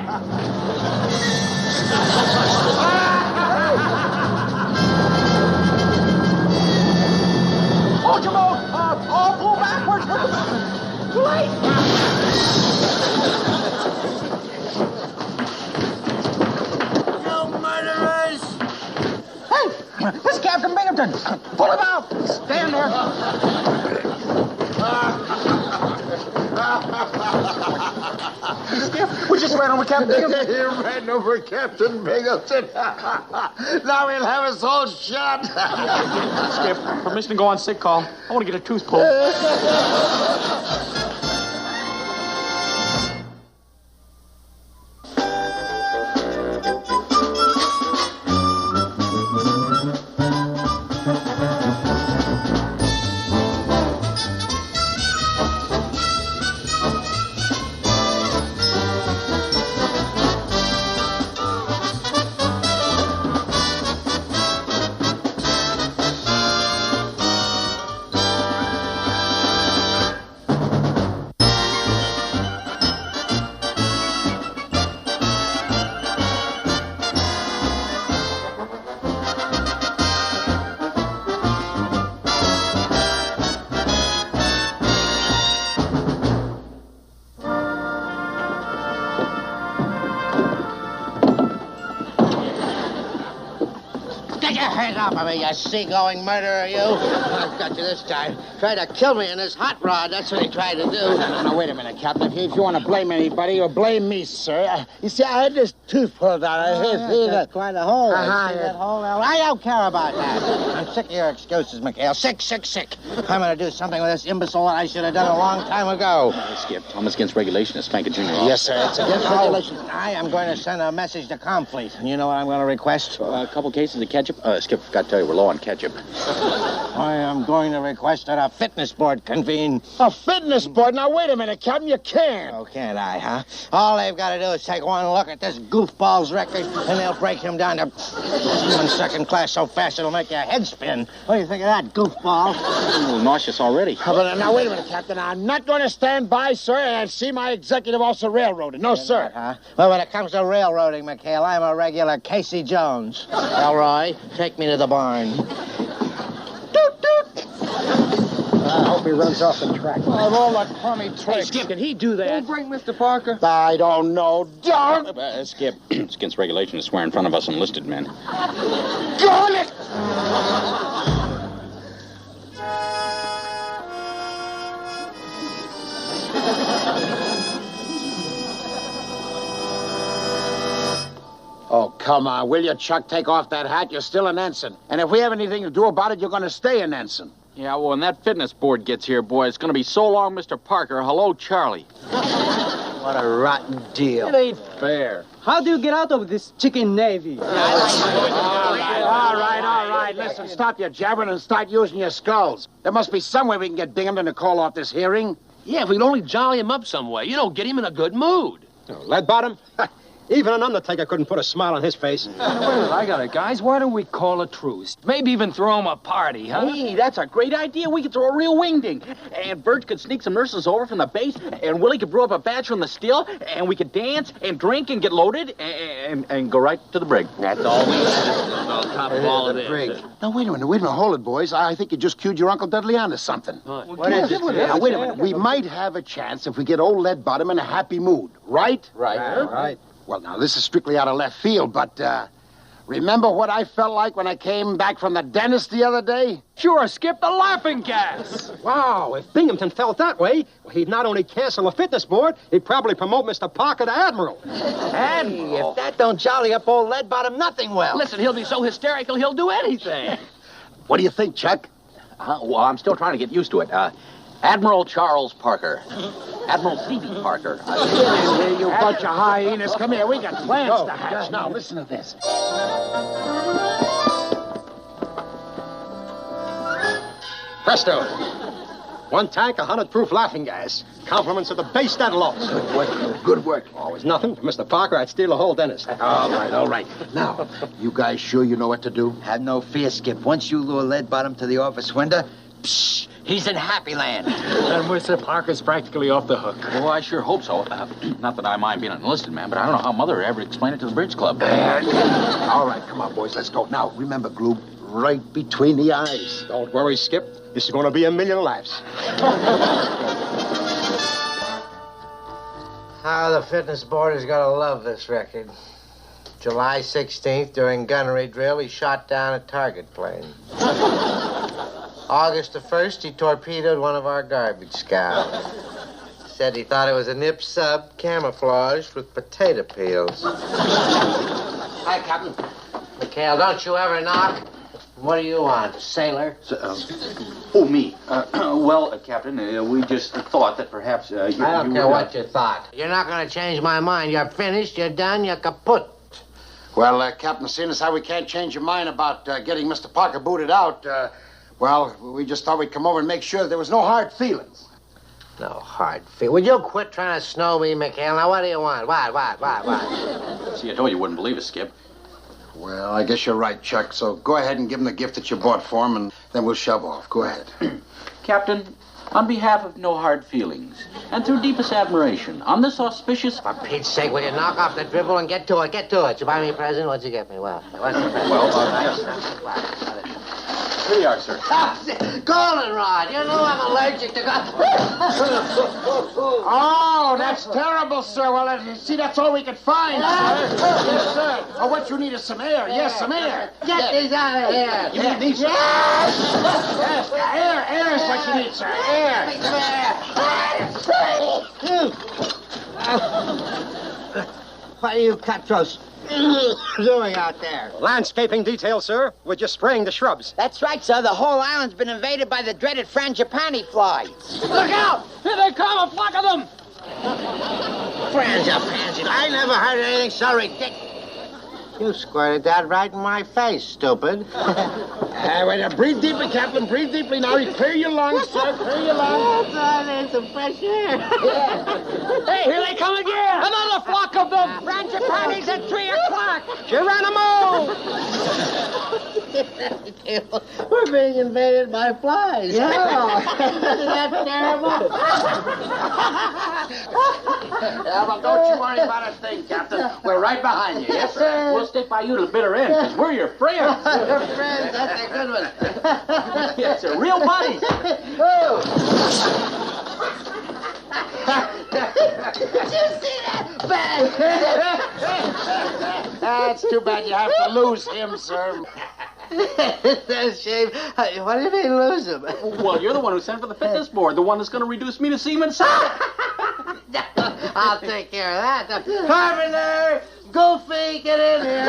B: Hold your boat! Pull backwards! Too late!
Q: You murderers!
B: Hey! This is Captain Binghamton! Pull him out! Stand there! Skip, we just ran over Captain Binghamton.
Q: You ran over Captain Binghamton. Now he'll have us all shot.
B: Skip, permission to go on sick call. I want to get a tooth pulled.
A: Hands off of me, you seagoing murderer, you. I've got you this time. Tried to kill me in his hot rod. That's what he tried to do.
Q: Now, wait a minute, Captain. If you want to blame anybody, or blame me, sir. You see, I had this tooth pulled out.
A: That's quite a hole.
Q: Uh-huh,
A: See that hole? Well, I don't care about that. I'm sick of your excuses, McHale. Sick. I'm going to do something with this imbecile that I should have done a long time ago.
H: Skip, Thomas against regulation to spank a junior officer.
Q: Yes, sir. It's against regulations.
A: I am going to send a message to Comfleet. And you know what I'm going to request?
H: A couple cases of ketchup. Skip,
K: Got to tell you, we're low on ketchup.
Q: I am going to request that a fitness board convene. A fitness board? Now, wait a minute, Captain. You can't.
J: Oh, can't I, huh? All they've got to do is take one look at this goofball's record, and they'll break him down to 1 second class so fast it'll make your head spin. What do you think of that, goofball?
K: I'm a little nauseous already.
Q: But now, wait a minute, Captain. I'm not going to stand by, sir, and see my executive officer railroaded. No, sir.
J: Not, huh? Well, when it comes to railroading, McHale, I'm a regular Casey Jones. Elroy, take me to the barn.
K: I hope he runs off the track.
B: Of all the crummy tricks.
C: Hey, Skip, can he do that?
N: Don't bring Mr. Parker.
Q: I don't know. Don't!
B: Skip, it's against regulation to swear in front of us enlisted men.
Q: Darn it! Oh, come on, will you, Chuck? Take off that hat. You're still an ensign. And if we have anything to do about it, you're going to stay an ensign.
D: Yeah, well, when that fitness board gets here, boy, it's going to be so long, Mr. Parker. Hello, Charlie.
J: What a rotten deal.
N: It ain't fair. How do you get out of this chicken navy?
Q: All right. Listen, stop your jabbering and start using your skulls. There must be some way we can get Binghamton to call off this hearing.
C: Yeah, if we could only jolly him up some way. You know, get him in a good mood.
K: Lead bottom? Even an undertaker couldn't put a smile on his face.
C: Wait a minute, I got it, guys. Why don't we call a truce? Maybe even throw him a party, huh?
D: Hey, that's a great idea. We could throw a real wingding. And Bert could sneak some nurses over from the base, and Willie could brew up a batch from the still, and we could dance and drink and get loaded and go right to the brig.
C: That's all we need. On top of all of this.
Q: Now, wait a minute. Hold it, boys. I think you just cued your Uncle Dudley onto something.
J: What is it?
Q: Now, wait a minute. We might have a chance if we get old Lead Bottom in a happy mood, right?
K: Right.
Q: Well, now, this is strictly out of left field, but, remember what I felt like when I came back from the dentist the other day?
D: Sure, Skip, the laughing gas.
K: Wow, if Binghamton felt that way, he'd not only cancel the fitness board, he'd probably promote Mr. Parker to Admiral.
J: Admiral? If that don't jolly up old Lead Bottom, nothing will.
C: Listen, he'll be so hysterical, he'll do anything.
Q: What do you think, Chuck?
D: Well, I'm still trying to get used to it. Admiral Charles Parker. Admiral C.B. Parker.
Q: Here, you bunch of hyenas. Come here. We got plans to hatch. Now, listen to this.
K: Presto. 1 tank, 100 proof laughing gas. Compliments of the base dental office.
Q: Good work.
K: Oh, it was nothing. For Mr. Parker, I'd steal a whole dentist.
Q: All right. Now, you guys sure you know what to do?
J: Have no fear, Skip. Once you lure Lead Bottom to the office window, psh, he's in Happy Land.
D: And Mr. Parker's practically off the hook. Well, I sure hope so. Not that I mind being an enlisted man, but I don't know how Mother ever explained it to the Bridge Club.
Q: All right, come on, boys. Let's go. Now, remember, Gloob, right between the eyes.
K: Don't worry, Skip. This is going to be a million laughs.
A: How the fitness board is going to love this record. July 16th, during gunnery drill, he shot down a target plane. August the 1st, he torpedoed one of our garbage scouts. Said he thought it was a nip sub camouflaged with potato peels. Hi, Captain. McHale, don't you ever knock? What do you want, sailor?
H: Me. Captain, we just thought that perhaps
A: I don't care what you thought. You're not going to change my mind. You're finished, you're done, you're kaput.
Q: Well, Captain, seeing as how we can't change your mind about getting Mr. Parker booted out, we just thought we'd come over and make sure there was no hard feelings.
A: No hard feelings. Would you quit trying to snow me, McHale? Now, what do you want? What?
D: See, I told you wouldn't believe it, Skip.
Q: Well, I guess you're right, Chuck. So go ahead and give him the gift that you bought for him, and then we'll shove off. Go ahead.
O: Captain, on behalf of No Hard Feelings, and through deepest admiration, on this auspicious...
A: For Pete's sake, will you knock off the dribble and get to it? Get to it. You buy me a present? What'd you get me? What's the present?
D: Yes. Here you are, sir.
A: Goldenrod. You know I'm allergic to...
Q: Oh, that's terrible, sir. Well, see, that's all we could find, sir. Yes, sir. Oh, what you need is some air. Yes, some air.
A: Get these out of here.
Q: You need these, sir? Yes, air is what you need, sir. Air.
J: What are you cutthroats doing out there?
K: Landscaping detail, sir. We're just spraying the shrubs.
R: That's right, sir. The whole island's been invaded by the dreaded frangipani flies.
C: Look out! Here they come, a flock of them!
J: Frangipani. I never heard anything so ridiculous.
A: You squirted that right in my face, stupid.
Q: Wait, breathe deeply, Captain. Breathe deeply now. Clear your lungs, sir. Clear your lungs.
A: There's some fresh air.
K: Hey, here they come again! Another flock of them! Frangipanis at 3 o'clock! Geronimo!
A: We're being invaded by flies.
K: Yeah.
A: Isn't that terrible?
B: Yeah, well, don't you worry about a thing, Captain. We're right behind you. Yes, sir. We'll stick by you to the bitter end, because we're your friends.
A: Your friends, that's a good one.
B: Yes, sir. Real buddies.
A: Oh. Did you see that?
Q: That's too bad you have to lose him, sir.
A: That's a shame. What do you mean lose him?
B: Well, you're the one who sent for the fitness board, the one that's going to reduce me to semen.
A: I'll take care of that. Carpenter, Goofy, get in here.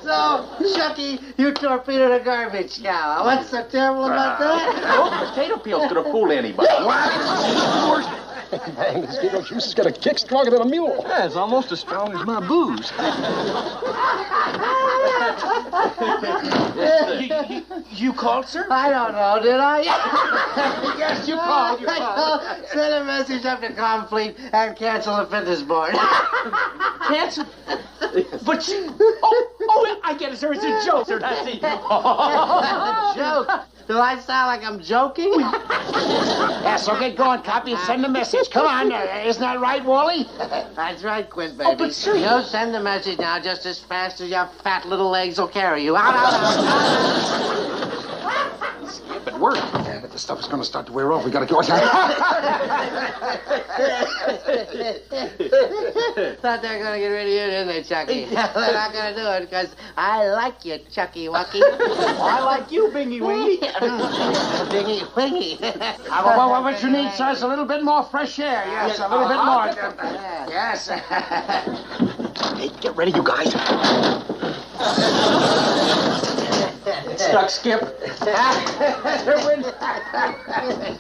A: So, Chucky, you torpedoed a garbage cow. What's so terrible about that?
B: Those potato peels could have fooled anybody.
K: What? Man, this Giggle juice has got a kick stronger than a mule.
N: Yeah, it's almost as strong as my booze.
B: You called, sir?
A: I don't know, did I?
B: Yes, you called. You called.
A: Send a message up to Complete and cancel the fitness board.
B: Cancel? But you... Oh, I get it, sir. It's a joke, sir. That's it.
A: A joke? Do I sound like I'm joking?
Q: Yeah, so get going, copy, and send a message. Come on, isn't that right, Wally?
A: That's right, Quint, baby.
B: Oh, but sir...
A: You send the message now just as fast as your fat little legs will carry you. Out, out, out.
B: Skip, it worked.
Q: Yeah, but the stuff is going to start to wear off. We got to go.
A: Thought they were going to get rid of you, didn't they, Chucky? They're not going to do it because I like you, Chucky Wucky.
B: I like you, Bingy Wingy.
A: Bingy Wingy.
Q: What you need, sir, is a little bit more fresh air. Yes, a little bit more. Yes.
K: Hey, get ready, you guys.
B: Stuck, Skip.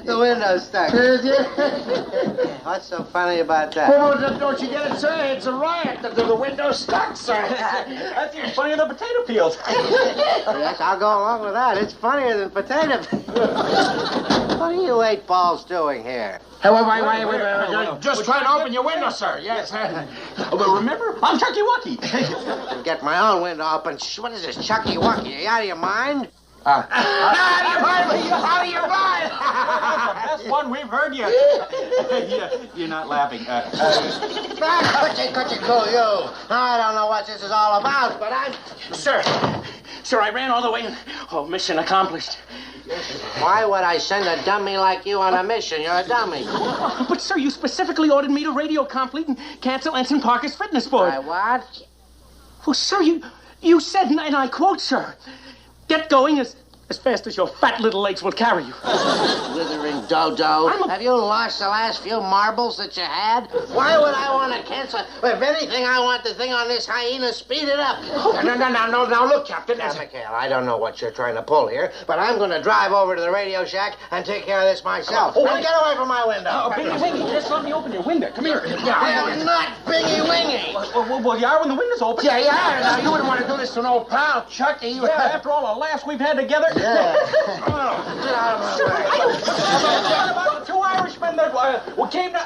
A: The window's stuck. What's so funny about that?
Q: Oh, don't you get it, sir? It's a riot. The window's stuck, sir.
B: That's even funnier than potato peels.
A: Yes, I'll go along with that. It's funnier than potato. What are you 8 balls doing here?
Q: Hey, wait. Just trying to open your window, sir. Yes, sir.
B: But remember, I'm Chucky Wucky.
A: Get my own window open. What is this, Chucky Wucky? Are you out of your mind?
Q: Out of your mind.
B: Best one we've heard yet. You're not laughing.
A: Cut you, cool, you. I don't know what this is all about, but I'm...
O: Sir, I ran all the way and... Oh, mission accomplished.
A: Why would I send a dummy like you on a mission? You're a dummy.
O: But, sir, you specifically ordered me to radio Complete and cancel Ensign Parker's fitness board.
A: I what?
O: Well, sir, you said, and I quote, sir, get going as fast as your fat little legs will carry you.
A: Withering dodo. Have you lost the last few marbles that you had? Why would I want to cancel? If anything, I want the thing on this hyena speed it up.
Q: No, look, Captain.
A: McHale, I don't know what you're trying to pull here, but I'm going to drive over to the radio shack and take care of this myself. Now get away from my window.
O: Bingy Wingy, just let me open your window. Come here.
A: I'm not Bingy Wingy.
O: Well, you are when the window's open.
Q: Yeah, you are. Now, you wouldn't want to do this to an old pal, Chucky.
O: Yeah, after all the laughs we've had together.
A: Yeah.
Q: Get out of my way.
O: What about the 2 Irishmen that came to...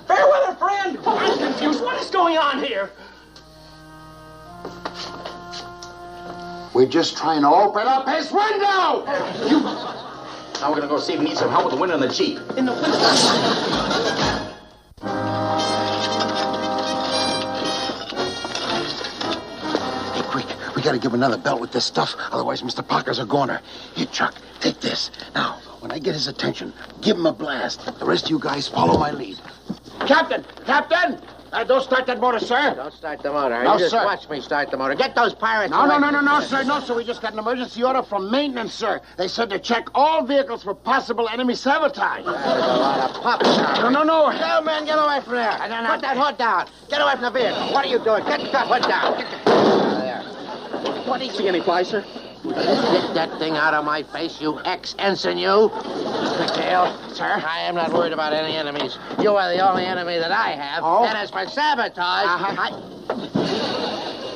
O: Fair weather friend! I'm confused. What is going on here?
Q: We're just trying to open up his window!
B: Now we're going to go see if we need some help with the window in the Jeep.
O: In the window.
Q: We gotta give another belt with this stuff, otherwise Mr. Parker's a goner. Here, Chuck, take this. Now, when I get his attention, give him a blast. The rest of you guys follow my lead. Captain! Don't start that motor, sir.
A: Don't start the motor.
Q: No,
A: you just
Q: sir.
A: watch me start the motor. Get those pirates
Q: No,
A: away.
Q: No, sir. We just got an emergency order from maintenance, sir. They said to check all vehicles for possible enemy sabotage.
A: There's a lot of pups out.
Q: No.
A: No, man, get away from there. Put that hood down. Get away from the vehicle. What are you doing? Get the hood down. There.
O: What do you see any fly, sir?
A: Get that thing out of my face, you ex-ensign, you. McHale, sir, I am not worried about any enemies. You are the only enemy that I have. And as for sabotage,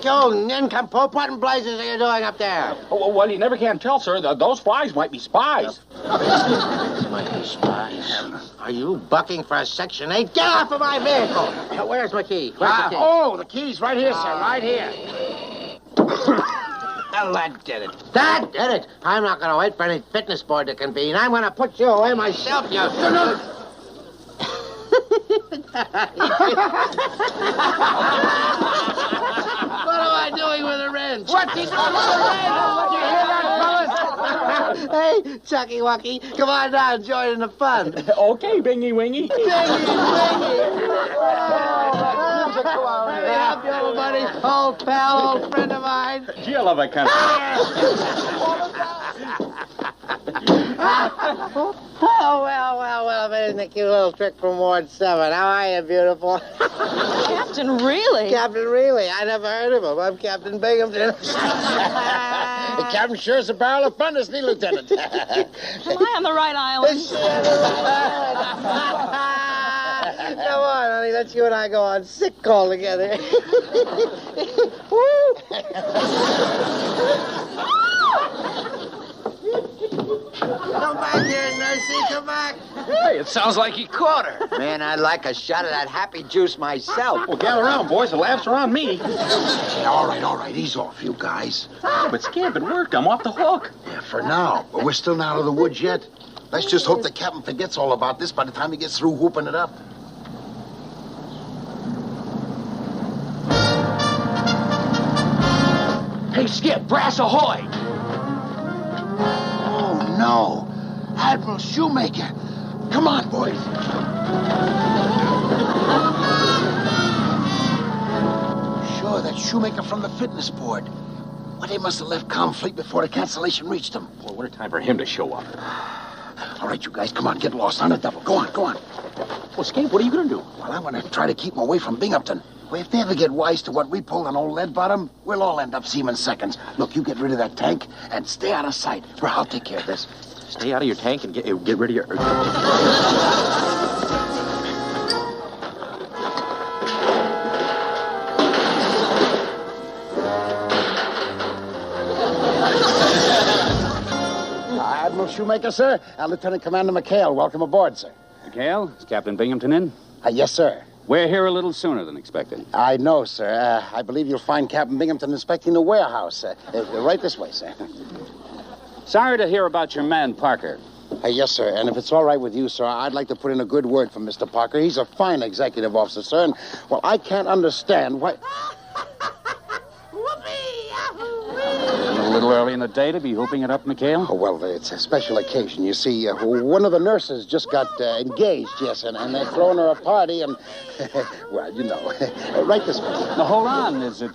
A: You old nincompoop. What in blazes are you doing up there?
B: Oh, well, you never can tell, sir. Those flies might be spies.
A: Might be spies. Are you bucking for a Section 8? Get off of my vehicle! Where's my key? Where's the key?
B: Oh, the key's right here, sir. Right here.
A: Well, that did it. That did it. I'm not going to wait for any fitness board to convene. I'm going to put you away myself, you... What am I doing with a wrench?
B: What's he doing with a wrench? Did you hear that, fellas?
A: Hey, Chucky Wucky, come on down, join in the fun.
B: Okay, Bingy Wingy.
A: Bingy Wingy. Hey, up, you old buddy, old pal, old friend of mine.
B: Jill of a country.
A: Oh, well, if it isn't a cute little trick from Ward 7. How are you, beautiful?
L: Captain Reilly?
A: Captain Reilly. I never heard of him. I'm Captain Binghamton.
Q: The captain sure is a barrel of fun, isn't he, Lieutenant?
L: Am I on the right island?
A: Come on, honey. Let's you and I go on sick call together. Woo! Come back here, Nursey. Come back.
B: Hey, it sounds like he caught her.
R: Man, I'd like a shot of that happy juice myself.
B: Well, gather around, boys. The laughs are on me.
F: All right. Ease off, you guys.
B: But Scamp, it worked. I'm off the hook.
F: Yeah, for now. But we're still not out of the woods yet. Let's just hope the captain forgets all about this by the time he gets through whooping it up.
B: Hey, Skip, brass ahoy!
F: Oh, no. Admiral Shoemaker. Come on, boys. Sure, that's Shoemaker from the fitness board. Well, they must have left Comfleet before the cancellation reached them.
B: Well, what a time for him to show up.
F: All right, you guys, come on, get lost on the double. Go on.
B: Well, Skip, what are you going to do?
F: Well, I'm going to try to keep them away from Binghamton. Well, if they ever get wise to what we pulled on old Lead Bottom, we'll all end up seaman seconds. Look, you get rid of that tank and stay out of sight, or I'll take care of this.
B: Stay out of your tank and get rid of your...
Q: Admiral Shoemaker, sir. Lieutenant Commander McHale, welcome aboard, sir.
T: McHale, is Captain Binghamton in?
Q: Yes, sir.
T: We're here a little sooner than expected.
Q: I know, sir. I believe you'll find Captain Binghamton inspecting the warehouse. Right this way, sir.
T: Sorry to hear about your man, Parker.
Q: Yes, sir. And if it's all right with you, sir, I'd like to put in a good word for Mr. Parker. He's a fine executive officer, sir, and, well, I can't understand why...
T: A little early in the day to be hooping it up, McHale?
Q: Oh, well, it's a special occasion. You see, one of the nurses just got engaged, yes, and they're throwing her a party, and, well, you know, right this way.
T: Now, hold on. Is it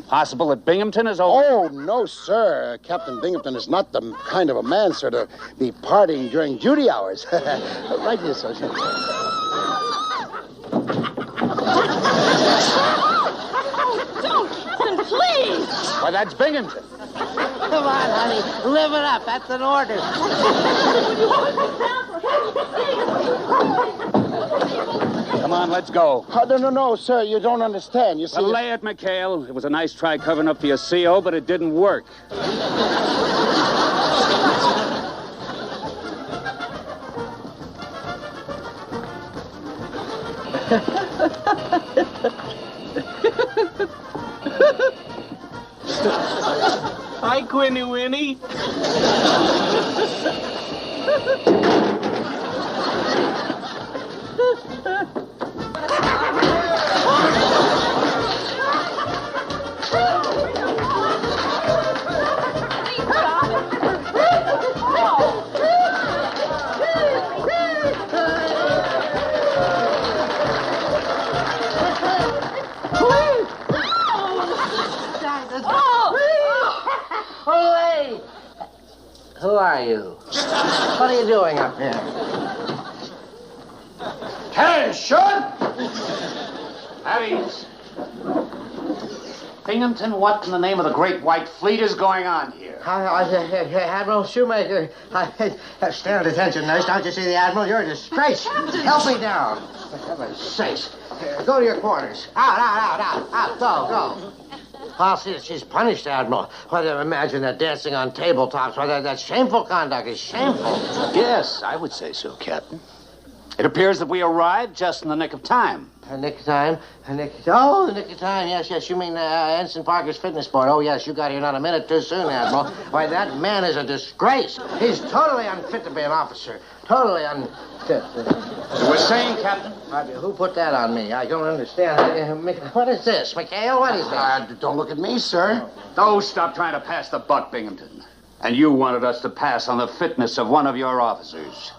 T: possible that Binghamton is over?
Q: Oh, no, sir. Captain Binghamton is not the kind of a man, sir, to be partying during duty hours. Right here, sir.
L: Don't, Captain, please!
T: Why, that's Binghamton.
A: Come on, honey. Live it up. That's an order.
T: Come on, let's go.
Q: No, sir. You don't understand. You see...
T: Well, lay it, McHale. It was a nice try covering up the CO, but it didn't work.
D: Hi, Quinny Winnie.
A: Who are you? What are you doing up here?
B: Attention! At ease. Binghamton, what in the name of the Great White Fleet is going on here?
A: Admiral Shoemaker. Stand at attention, nurse. Don't you see the Admiral? You're a disgrace. Help me down. For heaven's sakes. Go to your quarters. Out. Go. Well, she's punished, Admiral. Well, imagine that dancing on tabletops. Well, that's shameful conduct. It's shameful.
T: Yes, I would say so, Captain. It appears that we arrived just in the nick of time.
A: The nick of time? The nick of time. Yes. You mean Ensign Parker's fitness board. Oh, yes, you got here not a minute too soon, Admiral. Why, that man is a disgrace. He's totally unfit to be an officer. Totally unfit.
T: You were saying, Captain?
A: Who put that on me? I don't understand. What is this? McHale, what is this?
F: Don't look at me, sir.
T: Oh, stop trying to pass the buck, Binghamton. And you wanted us to pass on the fitness of one of your officers.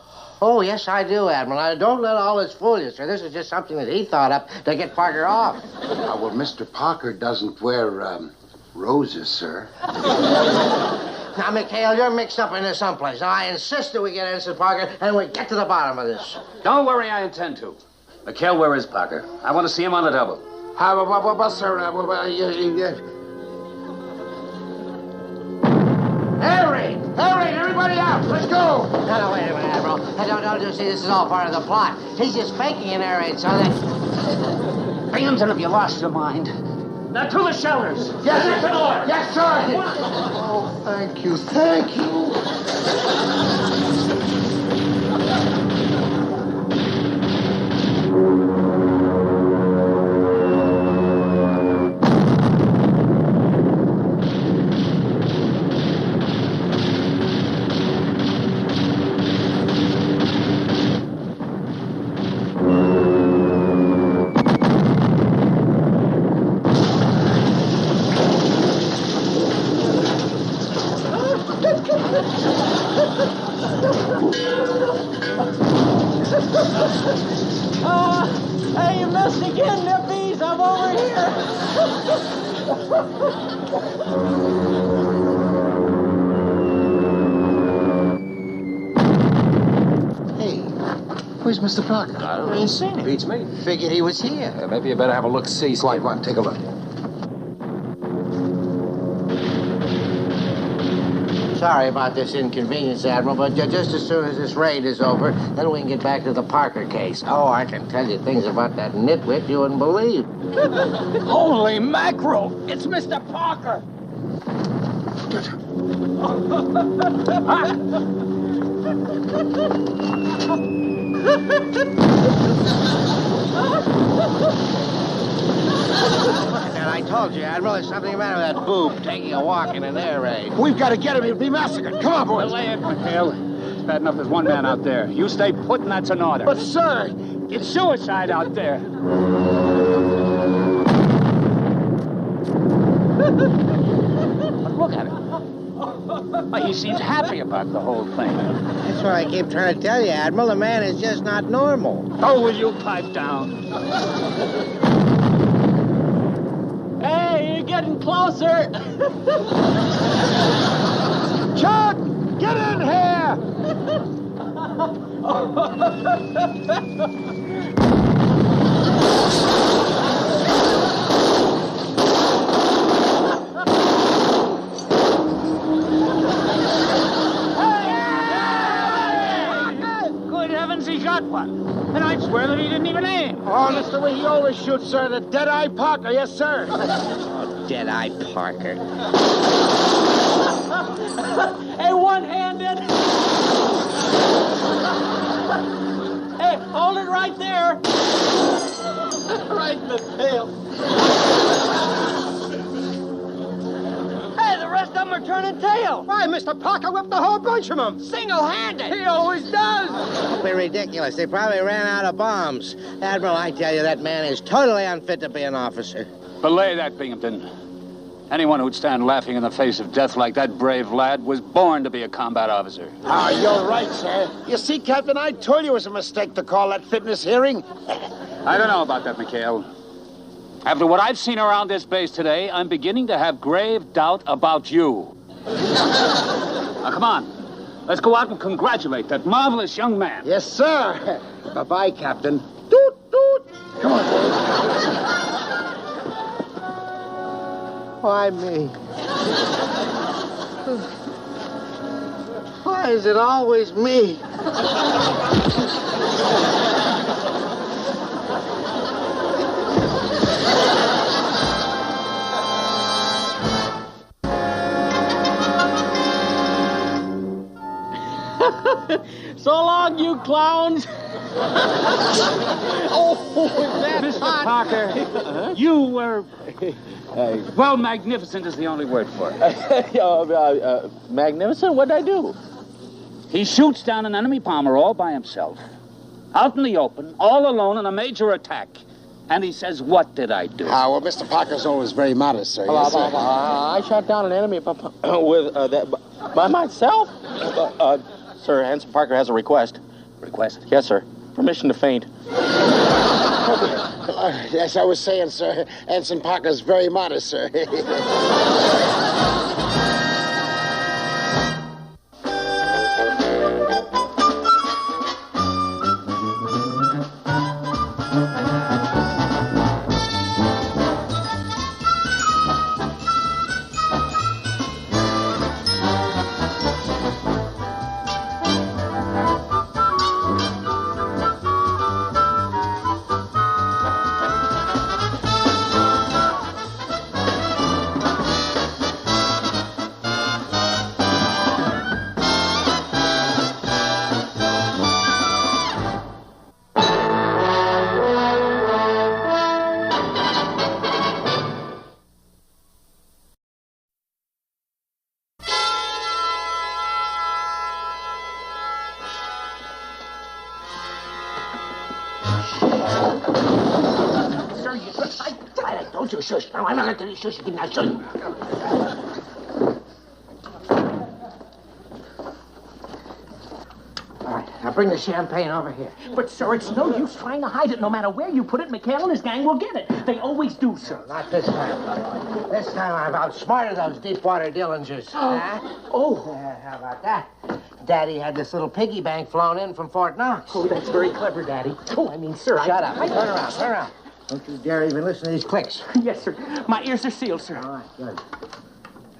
A: Oh, yes, I do, Admiral. Now, don't let all this fool you, sir. This is just something that he thought up to get Parker off.
F: Well, Mr. Parker doesn't wear roses, sir.
A: Now, McHale, you're mixed up in this someplace. Now, I insist that we get Ensign Parker and we get to the bottom of this.
T: Don't worry, I intend to. McHale, where is Parker? I want to see him on the double.
F: Sir,
A: Harry, everybody out. Let's go. No, wait a minute, Admiral. Don't you see, this is all part of the plot. He's just faking an air raid so that...
T: Binghamton, have you lost your mind?
O: Now, to the shelters.
F: Yes,
O: sir.
F: Yes, sir. Oh, thank you.
D: Hey, you missed again, Nippies. I'm over here.
F: Hey, where's Mr. Parker?
T: I ain't seen him.
K: Beats me.
A: Figured he was here.
T: Maybe you better have a look-see.
F: Go on, take a look.
A: Sorry about this inconvenience, Admiral, but just as soon as this raid is over, then we can get back to the Parker case. Oh, I can tell you things about that nitwit you wouldn't believe.
D: Holy mackerel! It's Mr. Parker!
A: Look at that. I told you, Admiral, there's something the matter with that boob taking a walk in an air raid.
F: We've got to get him. He'll be massacred. Come on, boys.
T: Delay it, McHale. It's bad enough there's one man out there. You stay put and that's an order.
O: But, sir, it's suicide out there.
T: But look at him. Well, he seems happy about the whole thing.
A: That's what I keep trying to tell you, Admiral. The man is just not normal.
T: Oh, will you pipe down?
D: Hey, you're getting closer.
O: Chuck, get in here!
T: Good heavens, he got one. And I'd swear that he didn't even aim.
O: Oh, that's the way he always shoots, sir. The Dead-Eye Parker, yes, sir.
A: Dead-Eye Parker.
D: Hey, one-handed. Hey, hold it right there. Right in the tail. Hey, the rest of them are turning tail.
K: Why, Mr. Parker whipped the whole bunch of them.
D: Single-handed.
K: He always does.
A: Don't be ridiculous. They probably ran out of bombs. Admiral, I tell you, that man is totally unfit to be an officer.
T: Belay that, Binghamton. Anyone who'd stand laughing in the face of death like that brave lad was born to be a combat officer.
Q: Ah, you're right, sir. You see, Captain, I told you it was a mistake to call that fitness hearing.
T: I don't know about that, McHale. After what I've seen around this base today, I'm beginning to have grave doubt about you. Now, come on. Let's go out and congratulate that marvelous young man.
Q: Yes, sir. Bye-bye, Captain. Toot, toot. Come on, boys.
A: Why me? Why is it always me?
D: So long, you clowns. Oh,
T: Mr. Parker, you were... well, magnificent is the only word for it.
D: Magnificent? What'd I do?
T: He shoots down an enemy bomber all by himself, out in the open, all alone in a major attack. And he says, what did I do?
Q: Well, Mr. Parker's always very modest, sir. Yes, sir.
I: I shot down an enemy by myself. Sir, Ensign Parker has a request.
T: Request?
I: Yes, sir. Permission to faint.
Q: As I was saying, sir, Ensign Parker's very modest, sir.
O: Don't you shush. No, I'm not going to tell you shush. Now, shush. All right, now bring the champagne over here. But, sir, it's no use trying to hide it. No matter where you put it, McHale and his gang will get it. They always do, sir.
A: Not this time. This time I've outsmarted those Deepwater Dillingers. Huh?
O: Oh.
A: How about that? Daddy had this little piggy bank flown in from Fort Knox.
O: Oh, that's very clever, Daddy. Oh, I mean, sir,
A: Shut up. Turn around. Don't you dare even listen to these clicks.
O: Yes, sir. My ears are sealed, sir.
A: All right, good.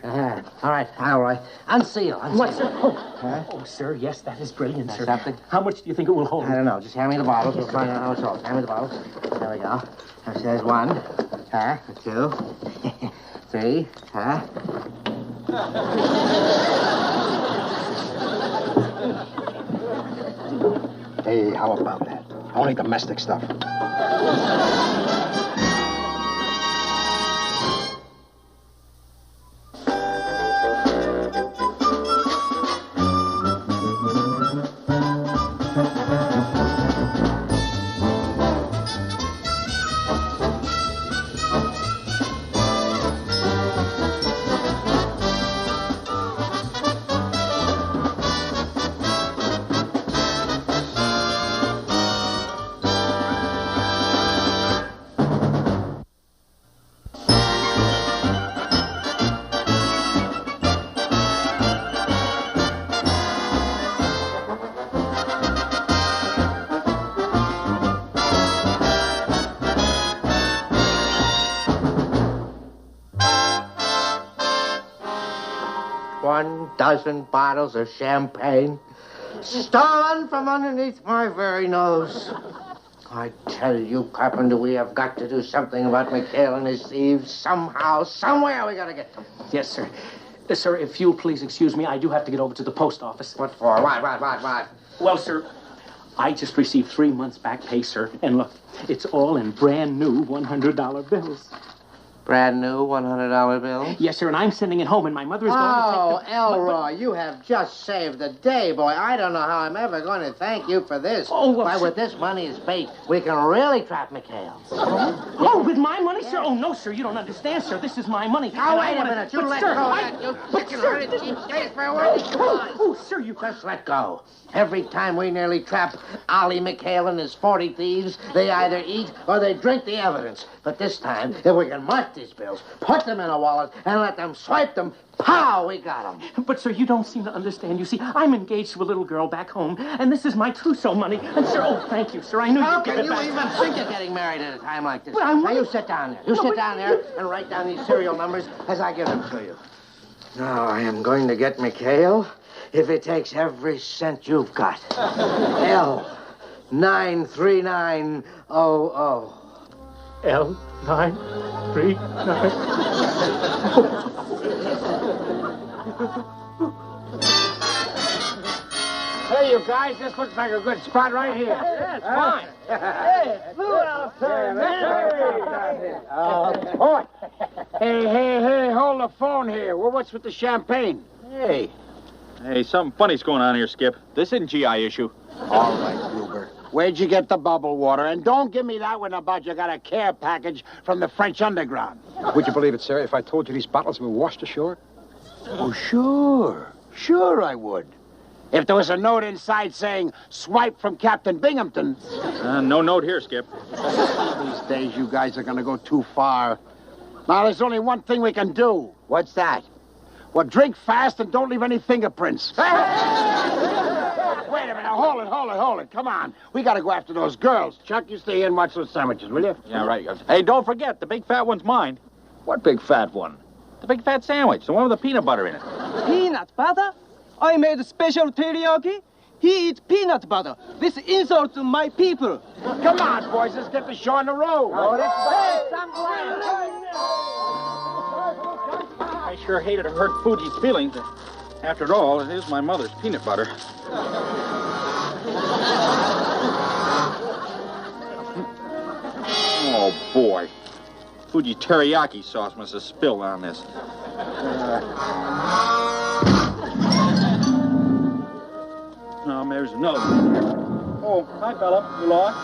A: All right. Unseal.
O: What, sir? Oh, sir, yes, that is brilliant, sir.
A: Something?
O: How much do you think it will hold?
A: I don't know. Just hand me the bottles. We'll find out how it's all. Hand me the bottles. There we go. There's 1, 2, 3,
K: Hey, how about that? Only domestic stuff.
A: dozen bottles of champagne stolen from underneath my very nose. I tell you, Carpenter, we have got to do something about McHale and his thieves. Somehow, somewhere, we got to get them.
O: Yes, sir. Sir, if you'll please excuse me, I do have to get over to the post office.
A: What for? What?
O: Well, sir, I just received 3 months back pay, sir. And look, it's all in brand new $100 bills.
A: Brand new $100 bill?
O: Yes, sir, and I'm sending it home, and my mother is going to take them.
A: Oh, Elroy, you have just saved the day, boy. I don't know how I'm ever going to thank you for this.
O: Oh, well,
A: Why, with this money as bait, we can really trap McHale.
O: Oh, with my money, sir? Oh, no, sir, you don't understand, sir. This is my money.
A: Oh, wait a minute. You let go of that. You freaking hurry to keep days for a word.
O: Oh, sir, you...
A: Just let go. Every time we nearly trap Ollie McHale and his 40 thieves, they either eat or they drink the evidence. But this time, if we can mark these bills, put them in a wallet, and let them swipe them, pow, we got them.
O: But, sir, you don't seem to understand. You see, I'm engaged to a little girl back home, and this is my trousseau money. And, sir, oh, thank you, sir. I knew you'd get it back.
A: How can you even think of getting married at a time like this?
O: Well,
A: now, you sit down there. You sit down there and write down these serial numbers as I give them to you. Now, I am going to get McHale if it takes every cent you've got. L93900.
O: L939.
C: Hey, you guys, this looks like a good spot right here.
O: Yeah, it's fine. Hey, it's luau time.
C: Boy. Hey, hold the phone here. Well, what's with the champagne?
H: Hey, something funny's going on here, Skip. This isn't GI issue.
C: All right, Gruber. Where'd you get the bubble water? And don't give me that one about you got a care package from the French underground.
K: Would you believe it, sir, if I told you these bottles were washed ashore?
C: Oh, sure. Sure I would. If there was a note inside saying, swipe from Captain Binghamton.
H: No note here, Skip.
C: These days, you guys are going to go too far. Now, there's only one thing we can do. What's that? Well, drink fast and don't leave any fingerprints. Wait a minute. Hold it. Come on. We got to go after those girls. Chuck, you stay here and watch those sandwiches, will you?
H: Yeah, right. Hey, don't forget, the big fat one's mine.
T: What big fat one?
H: The big fat sandwich, the one with the peanut butter in it.
N: Peanut butter? I made special teriyaki. He eats peanut butter. This insults my people.
C: Come on, boys. Let's get the show on the road.
H: I sure hated to hurt Fuji's feelings. After all, it is my mother's peanut butter. Oh, boy. Fuji teriyaki sauce must have spilled on this. Oh, there's another one. Oh, hi, fella. You lost?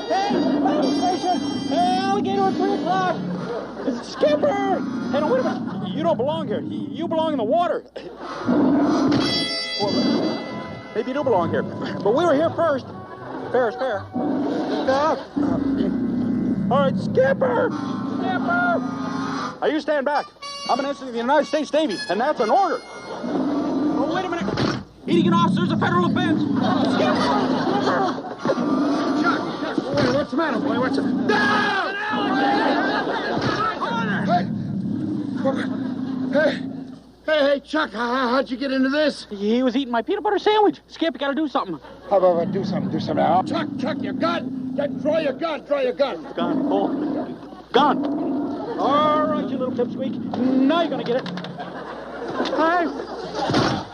O: Hey, fire station! Hey, alligator at 3 o'clock! Skipper!
H: Hey, no, wait a minute. You don't belong here. You belong in the water. Well, maybe you do belong here. But we were here first. Fair is fair. All right, Skipper! Skipper! Now, you stand back. I'm an ensign of the United States Navy, and that's an order. Oh, wait a minute. Eating an officer's a federal offense. Skipper!
K: Chuck, what's the matter, boy? What's the... Down! Hey, Chuck, how'd you get into this?
H: He was eating my peanut butter sandwich. Skip, you gotta do something.
K: How about do something now? Chuck, your gun! Draw your gun!
H: Gun, oh. Gun. All right, you little pipsqueak. Now you're gonna get it.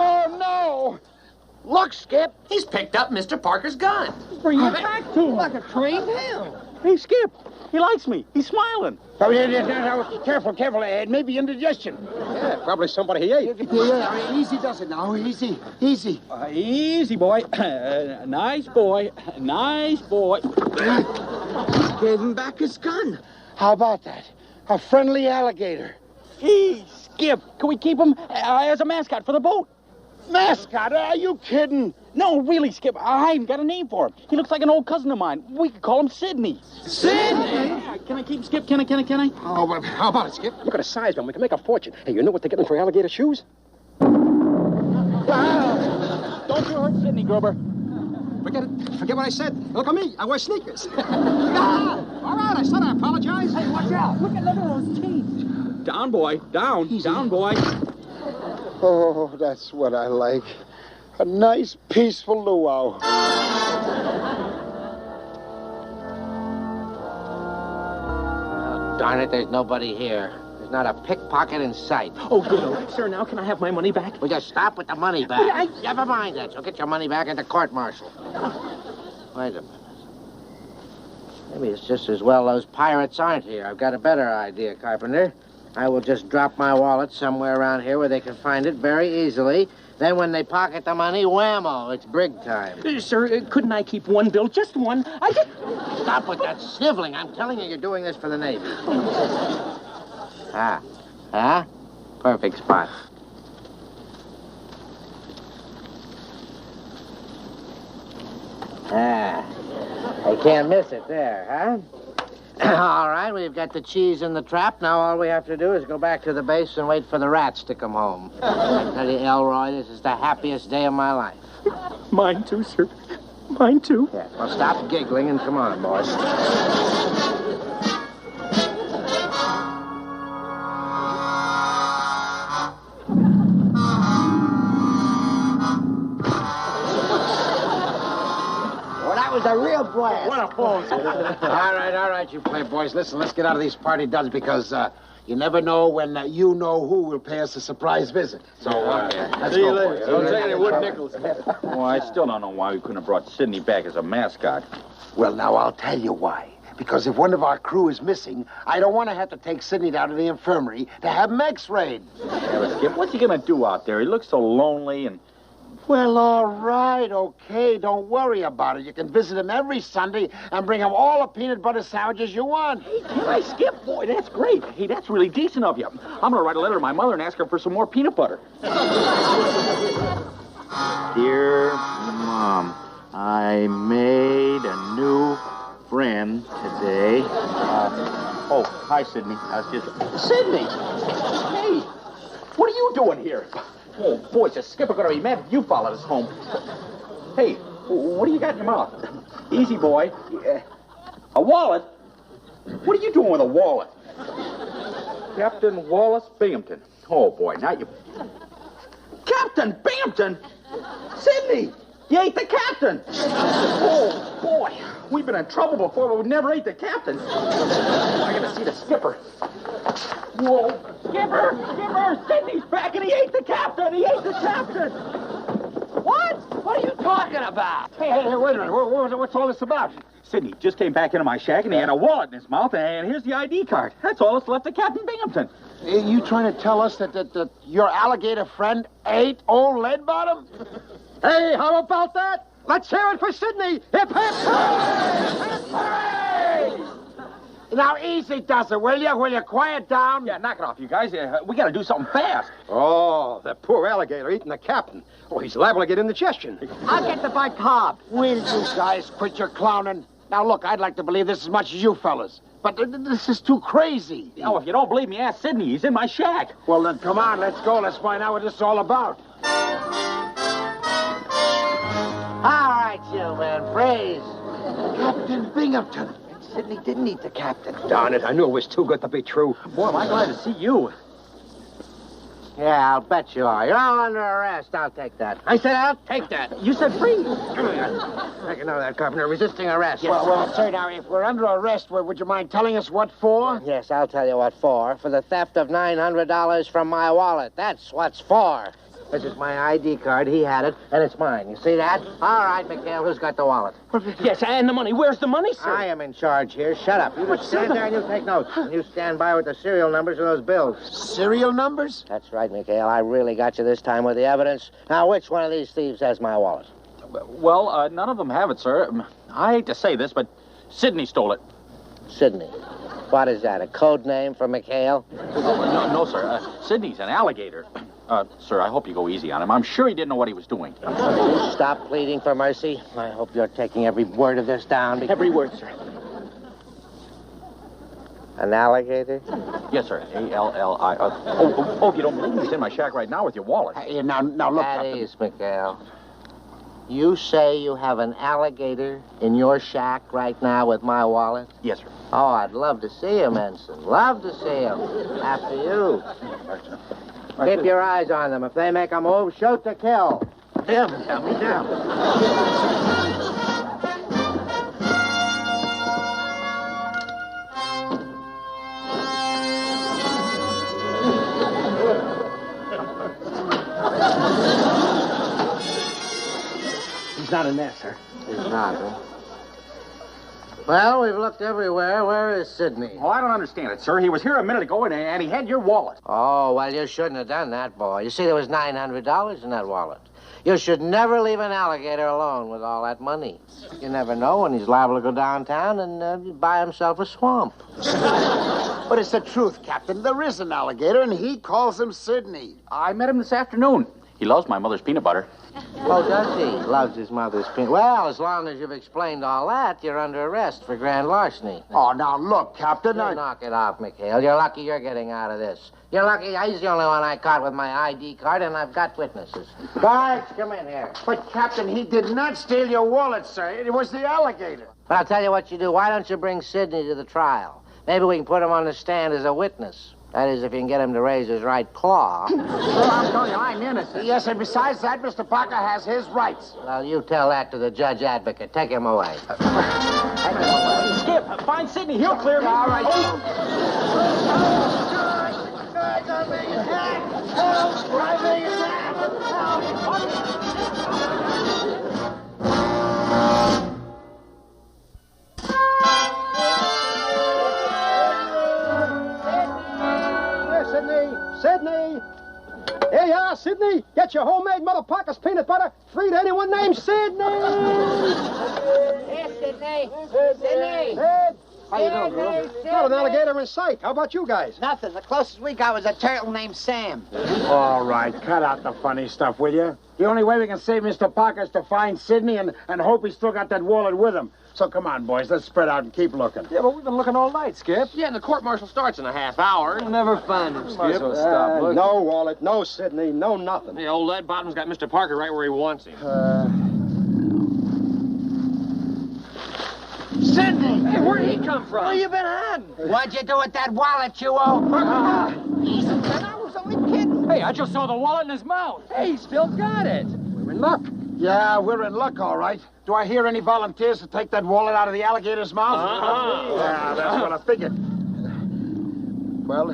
C: Oh, no! Look, Skip.
O: He's picked up Mr. Parker's gun.
C: Bring it back to him.
O: Like a trained hound.
H: Hey, Skip. He likes me. He's smiling.
C: Oh, yeah. Careful. It may be indigestion.
K: Yeah, probably somebody he ate.
C: Yeah. Easy does it now. Easy.
H: Easy, boy. Nice boy.
O: Gave him back his gun.
C: How about that? A friendly alligator.
H: Hey, Skip. Can we keep him as a mascot for the boat?
C: Mascot? Are you kidding?
H: No, really, Skip. I even got a name for him. He looks like an old cousin of mine. We could call him Sidney.
O: Sidney?
H: Yeah, can I keep him, Skip? Can I?
K: Oh, well, how about it, Skip? Look at the size of him. We can make a fortune. Hey, you know what they're getting for alligator shoes?
H: Don't you hurt Sidney, Gruber.
K: Forget it. Forget what I said. Look at me. I wear sneakers. All right, I said I apologize.
O: Hey, watch out. Look at those teeth.
H: Down, boy. Down, boy.
C: Oh, that's what I like. A nice, peaceful luau.
A: Oh, darn it, there's nobody here. There's not a pickpocket in sight.
O: Oh, good. Sir, now can I have my money back?
A: Well, just stop with the money back. Never mind that. You'll get your money back at the court-martial. Wait a minute. Maybe it's just as well those pirates aren't here. I've got a better idea, Carpenter. I will just drop my wallet somewhere around here where they can find it very easily. Then when they pocket the money, whammo, it's brig time.
O: Sir, couldn't I keep one bill? Just one.
A: Stop with that sniveling. I'm telling you, you're doing this for the Navy. Perfect spot. I can't miss it there, huh? All right, we've got the cheese in the trap. Now all we have to do is go back to the base and wait for the rats to come home. I tell you, Elroy, this is the happiest day of my life.
O: Mine too, sir. Mine too.
A: Yeah, well, stop giggling and come on, boys. Was a real blast.
C: What a pose. All right, you playboys. Listen, let's get out of these party duds because You never know when you know who will pay us a surprise visit. So, let's
D: See you
C: go
D: later.
C: for it.
D: Don't take any wood nickels. Well, I still don't know why we couldn't have brought Sidney back as a mascot.
C: Well, now, I'll tell you why. Because if one of our crew is missing, I don't want to have to take Sidney down to the infirmary to have him x-rayed.
D: Yeah, but Skip, what's he going to do out there? He looks so lonely and...
C: Well, all right, okay. Don't worry about it. You can visit him every Sunday and bring him all the peanut butter sandwiches you want.
D: Hey, Skip, boy, that's great. Hey, that's really decent of you. I'm going to write a letter to my mother and ask her for some more peanut butter. Dear Mom, I made a new friend today. Hi, Sidney. Sidney! Hey, what are you doing here? Oh, boy, is the skipper going to be mad if you followed us home. Hey, what do you got in your mouth? Easy, boy. A wallet? What are you doing with a wallet? Captain Wallace Binghamton. Oh, boy, now you... Captain Binghamton? Sidney! You ate the captain! Oh, boy. We've been in trouble before, but we never ate the captain. I gotta see the skipper. Whoa. Skipper! Skipper! Sidney's back and he ate the captain! He ate the captain!
C: What? What are you talking about? Hey, wait a minute. What's all this about?
D: Sidney just came back into my shack and he had a wallet in his mouth, and here's the ID card. That's all that's left of Captain Binghamton.
C: Are you trying to tell us that your alligator friend ate old lead bottom? Hey, how about that? Let's hear it for Sidney. Hip, hip, hooray! Now, easy does it, will you? Will you quiet down?
D: Yeah, knock it off, you guys. We gotta do something fast.
K: Oh, that poor alligator eating the captain. Oh, he's liable to get indigestion.
C: I'll get the bike cob. Will you guys quit your clowning? Now, look, I'd like to believe this as much as you fellas. But this is too crazy.
D: Oh, if you don't believe me, ask Sidney. He's in my shack.
C: Well, then, come on, let's go. Let's find out what this is all about.
A: All right, you man, praise.
C: Captain Binghamton.
A: Sidney didn't eat the captain.
K: Darn it, I knew it was too good to be true.
D: Boy, am I glad to see you.
A: Yeah, I'll bet you are. You're all under arrest. I'll take that. I said I'll take that.
D: You said free.
A: Make a note of that, Carpenter. Resisting arrest.
C: Yes. Well, sir, now, if we're under arrest, would you mind telling us what for?
A: Yes, I'll tell you what for. For the theft of $900 from my wallet. That's what's for. This is my ID card. He had it, and it's mine. You see that? All right, McHale, who's got the wallet?
O: Yes, and the money. Where's the money, sir?
A: I am in charge here. Shut up. You just stand there and you take notes. And you stand by with the serial numbers of those bills.
C: Serial numbers?
A: That's right, McHale. I really got you this time with the evidence. Now, which one of these thieves has my wallet?
D: Well, none of them have it, sir. I hate to say this, but Sidney stole it.
A: Sidney. What is that, a code name for McHale?
D: No, sir. Sidney's an alligator. Sir, I hope you go easy on him. I'm sure he didn't know what he was doing.
A: Will you stop pleading for mercy? I hope you're taking every word of this down.
O: Every word, sir.
A: An alligator?
D: Yes, sir. A-L-L-I. Oh, if you don't believe me, he's in my shack right now with your wallet.
C: Hey, now look.
A: At ease, McHale. You say you have an alligator in your shack right now with my wallet?
D: Yes, sir.
A: Oh, I'd love to see him, Ensign. Love to see him. After you. Keep your eyes on them. If they make a move, shoot to kill. Him. Tell me down.
O: He's not in there, sir.
A: He's not, huh? Well, we've looked everywhere. Where is Sidney?
D: Oh, I don't understand it, sir. He was here a minute ago, and he had your wallet.
A: Oh, well, you shouldn't have done that, boy. You see, there was $900 in that wallet. You should never leave an alligator alone with all that money. You never know when he's liable to go downtown and buy himself a swamp.
C: But it's the truth, Captain. There is an alligator, and he calls him Sidney.
D: I met him this afternoon. He loves my mother's peanut butter.
A: Oh, does he? Loves his mother's peanut. Well, as long as you've explained all that, you're under arrest for grand larceny.
C: Oh, now look, Captain.
A: Knock it off, McHale. You're lucky you're getting out of this. You're lucky he's the only one I caught with my ID card, and I've got witnesses. Guards, come in here.
C: But, Captain, he did not steal your wallet, sir. It was the alligator.
A: But I'll tell you what you do. Why don't you bring Sidney to the trial? Maybe we can put him on the stand as a witness. That is, if you can get him to raise his right claw.
C: Well, I'm telling you, I'm innocent. Yes, and besides that, Mr. Parker has his rights.
A: Well, you tell that to the judge advocate. Take him away.
O: Skip, find Sidney. He'll clear me.
C: All right. eyes on me! Help! Driving!
K: Sydney! Here you are, Sydney. Get your homemade Mother Parker's peanut butter free to anyone named Sydney.
R: Hey, Sydney. Sydney.
K: Sid. How you doing, girl? Not an alligator in sight. How about you guys?
R: Nothing. The closest we got was a turtle named Sam.
C: All right, cut out the funny stuff, will you? The only way we can save Mr. Parker is to find Sydney and hope he's still got that wallet with him. So come on, boys, let's spread out and keep looking.
K: Yeah, but we've been looking all night, Skip.
U: Yeah, and the court-martial starts in a half hour.
K: We'll never find him, Skip. No wallet, no Sydney, no nothing.
U: The old lead bottom's got Mr. Parker right where he wants him.
R: Sydney!
U: Hey, where'd he come from?
R: Where you been hiding? What'd you do with that wallet, you old... Easy, man, I was only kidding.
U: Hey, I just saw the wallet in his mouth. Hey, he still got it.
C: We're in luck. Yeah, we're in luck, all right. Do I hear any volunteers to take that wallet out of the alligator's mouth? Yeah, that's what I figured. Well,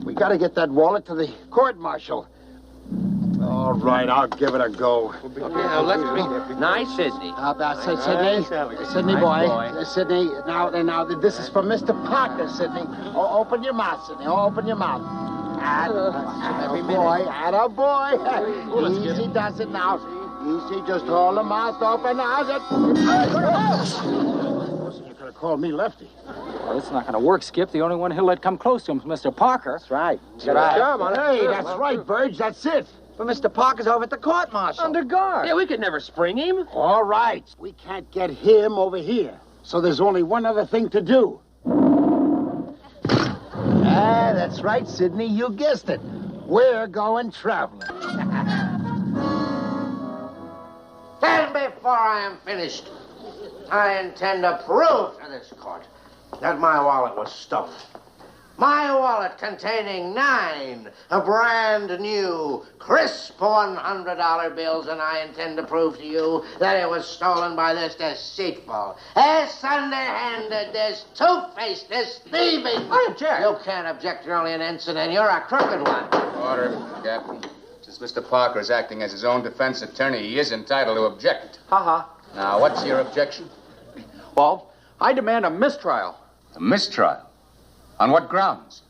C: we got to get that wallet to the court-martial. All right, I'll give it a go.
U: Okay, now let's be nice, Sydney.
C: Sydney boy. Sydney, now, this is for Mr. Parker, Sydney. Oh, open your mouth, Sydney. Oh, open your mouth. Atta boy. Easy does it now. Easy, just hold the mouth open. How's it? You could have called me Lefty.
D: Well, it's not going to work, Skip. The only one he'll let come close to him is Mr. Parker.
K: That's right.
C: Hey, that's right, Burge. That's it.
R: But Mr. Parker's over at the court-martial.
K: Under guard.
U: Yeah, we could never spring him.
C: All right. We can't get him over here. So there's only one other thing to do. Ah, that's right, Sydney. You guessed it. We're going traveling.
A: Then, before I am finished, I intend to prove to this court that my wallet was stolen. My wallet containing 9 brand new, crisp $100 bills, and I intend to prove to you that it was stolen by this deceitful, this underhanded, this two-faced, this thieving...
U: I object.
A: You can't object. You're only an ensign, and you're a crooked one.
H: Order, Captain. Since Mr. Parker is acting as his own defense attorney, he is entitled to object. Now, what's your objection?
B: Well, I demand a mistrial.
H: A mistrial? On what grounds?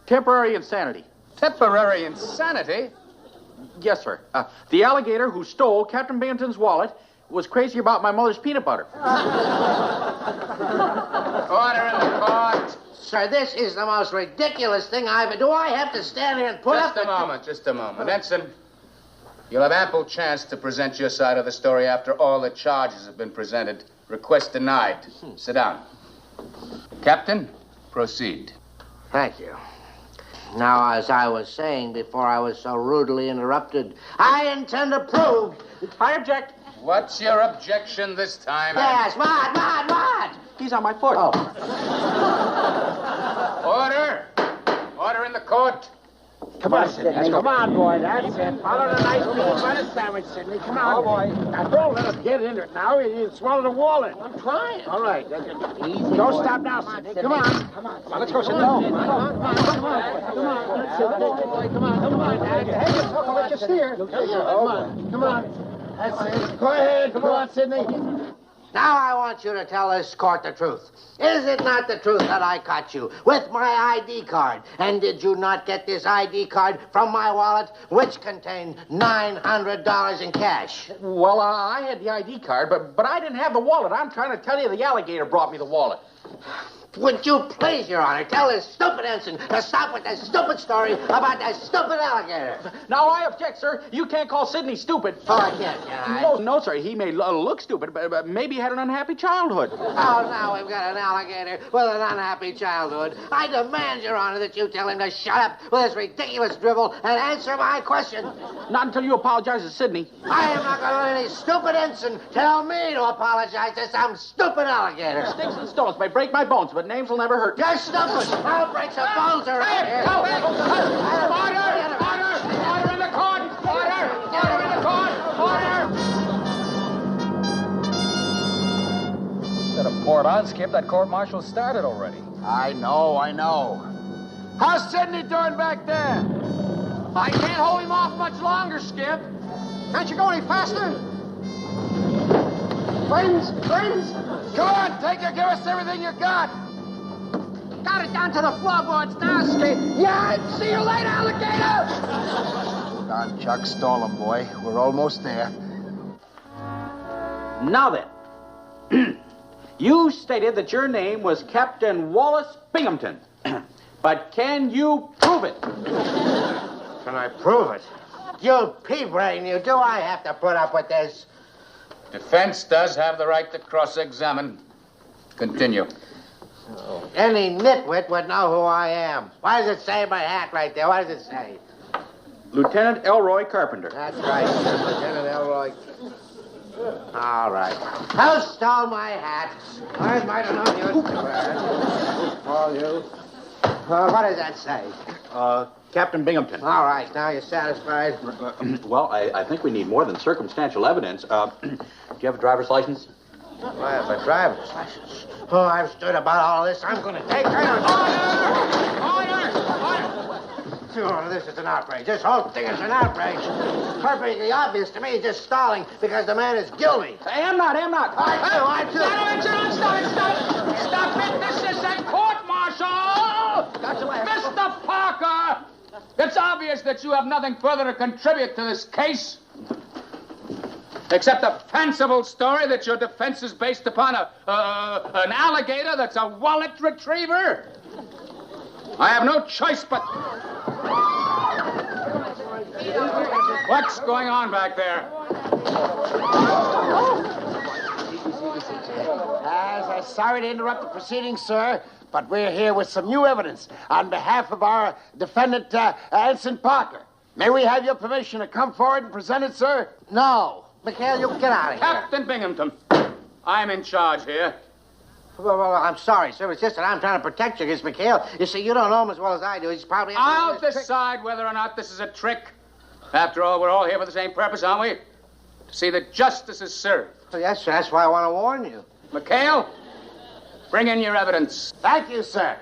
B: Temporary insanity.
H: Temporary insanity?
B: Yes, sir. The alligator who stole Captain Binghamton's wallet was crazy about my mother's peanut butter.
H: Order in the court.
A: Sir, this is the most ridiculous thing Do I have to stand here and put up...
H: Just a moment. Ensign, you'll have ample chance to present your side of the story after all the charges have been presented. Request denied. Sit down. Captain, proceed.
A: Thank you. Now, as I was saying before I was so rudely interrupted, I intend to prove...
B: I object.
H: What's your objection this time?
A: Yes, what?
B: He's on my foot.
A: Oh.
H: Order! Order in the court.
C: Come on, Sydney. Come on, boy. That's it. Follow the nice peanut butter sandwich, Sydney. Come on.
K: Oh, boy.
C: Now, don't let him get into it now. You swallow the wallet.
U: I'm trying.
C: All right. Easy. Don't stop now, Sydney. Come on. Come on.
K: Let's go, Sydney. Come on. Hey, let's talk about your steer.
C: Come on. That's it. Go ahead. Come on, Sydney.
A: Now I want you to tell this court the truth. Is it not the truth that I caught you with my ID card? And did you not get this ID card from my wallet, which contained $900 in cash?
B: Well, I had the ID card, but I didn't have the wallet. I'm trying to tell you the alligator brought me the wallet.
A: Would you please, Your Honor, tell this stupid ensign to stop with that stupid story about that stupid alligator?
B: Now, I object, sir. You can't call Sidney stupid.
A: Oh, I can't, can I?
B: No, sir. He may look stupid, but maybe he had an unhappy childhood.
A: Oh, now we've got an alligator with an unhappy childhood. I demand, Your Honor, that you tell him to shut up with his ridiculous drivel and answer my question.
B: Not until you apologize to Sidney.
A: I am not going to let any stupid ensign tell me to apologize to some stupid alligator.
B: Sticks and stones may break my bones, but names will never hurt.
A: You're stupid. I'll break some bones around here.
H: Order in the court. Order in the court.
D: Instead of port on, Skip, that court-martial started already.
C: I know. How's Sidney doing back there?
U: I can't hold him off much longer, Skip.
C: Can't you go any faster? Friends! Come on, take her. Give us everything you got.
R: Got it down to the floorboards now, Skip. Yeah, see you later, alligator!
C: Hold on, Chuck. Stall him, boy. We're almost there.
D: Now then, you stated that your name was Captain Wallace Binghamton. But can you prove it?
A: Can I prove it? You pea-brain, you. Do I have to put up with this?
T: Defense does have the right to cross-examine. Continue.
A: Oh, any nitwit would know who I am. Why does it say in my hat right there? What does it say?
D: Lieutenant Elroy Carpenter.
A: That's right, Lieutenant Elroy. All right. Who stole my hat? I might have known you. All you. What does that say?
D: Captain Binghamton.
A: All right, now you're satisfied?
D: Well, I think we need more than circumstantial evidence. Do you have a driver's license?
A: Well, I have a driver's license. Oh, I've stood about all this. I'm going to take her. Oh, this is an outrage. This whole thing is an outrage. Perfectly obvious to me he's just stalling because the man is guilty.
D: I am not.
A: I too.
U: Stop it! This is a court-martial! Mr. Parker! It's obvious that you have nothing further to contribute to this case. Except a fanciful story that your defense is based upon an alligator that's a wallet retriever. I have no choice but... What's going on back there?
C: Sorry to interrupt the proceedings, sir, but we're here with some new evidence on behalf of our defendant, Ensign Parker. May we have your permission to come forward and present it, sir?
A: No. McHale, you get out of here.
U: Captain Binghamton, I'm in charge here.
A: Well, I'm sorry, sir. It's just that I'm trying to protect you against McHale. You see, you don't know him as well as I do. He's probably...
U: I'll decide whether or not this is a trick. After all, we're all here for the same purpose, aren't we? To see that justice is served.
A: Well, yes, sir. That's why I want to warn you.
U: McHale, bring in your evidence.
C: Thank you, sir.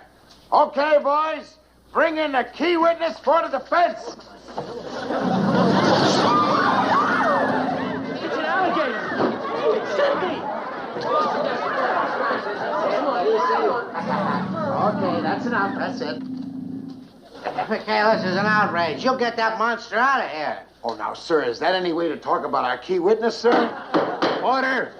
C: Okay, boys. Bring in the key witness for the defense.
O: It's an alligator. It's Sidney.
A: Okay, that's enough. That's it. McHale, this is an outrage. You'll get that monster out of here.
C: Oh, now, sir, is that any way to talk about our key witness, sir?
H: Order!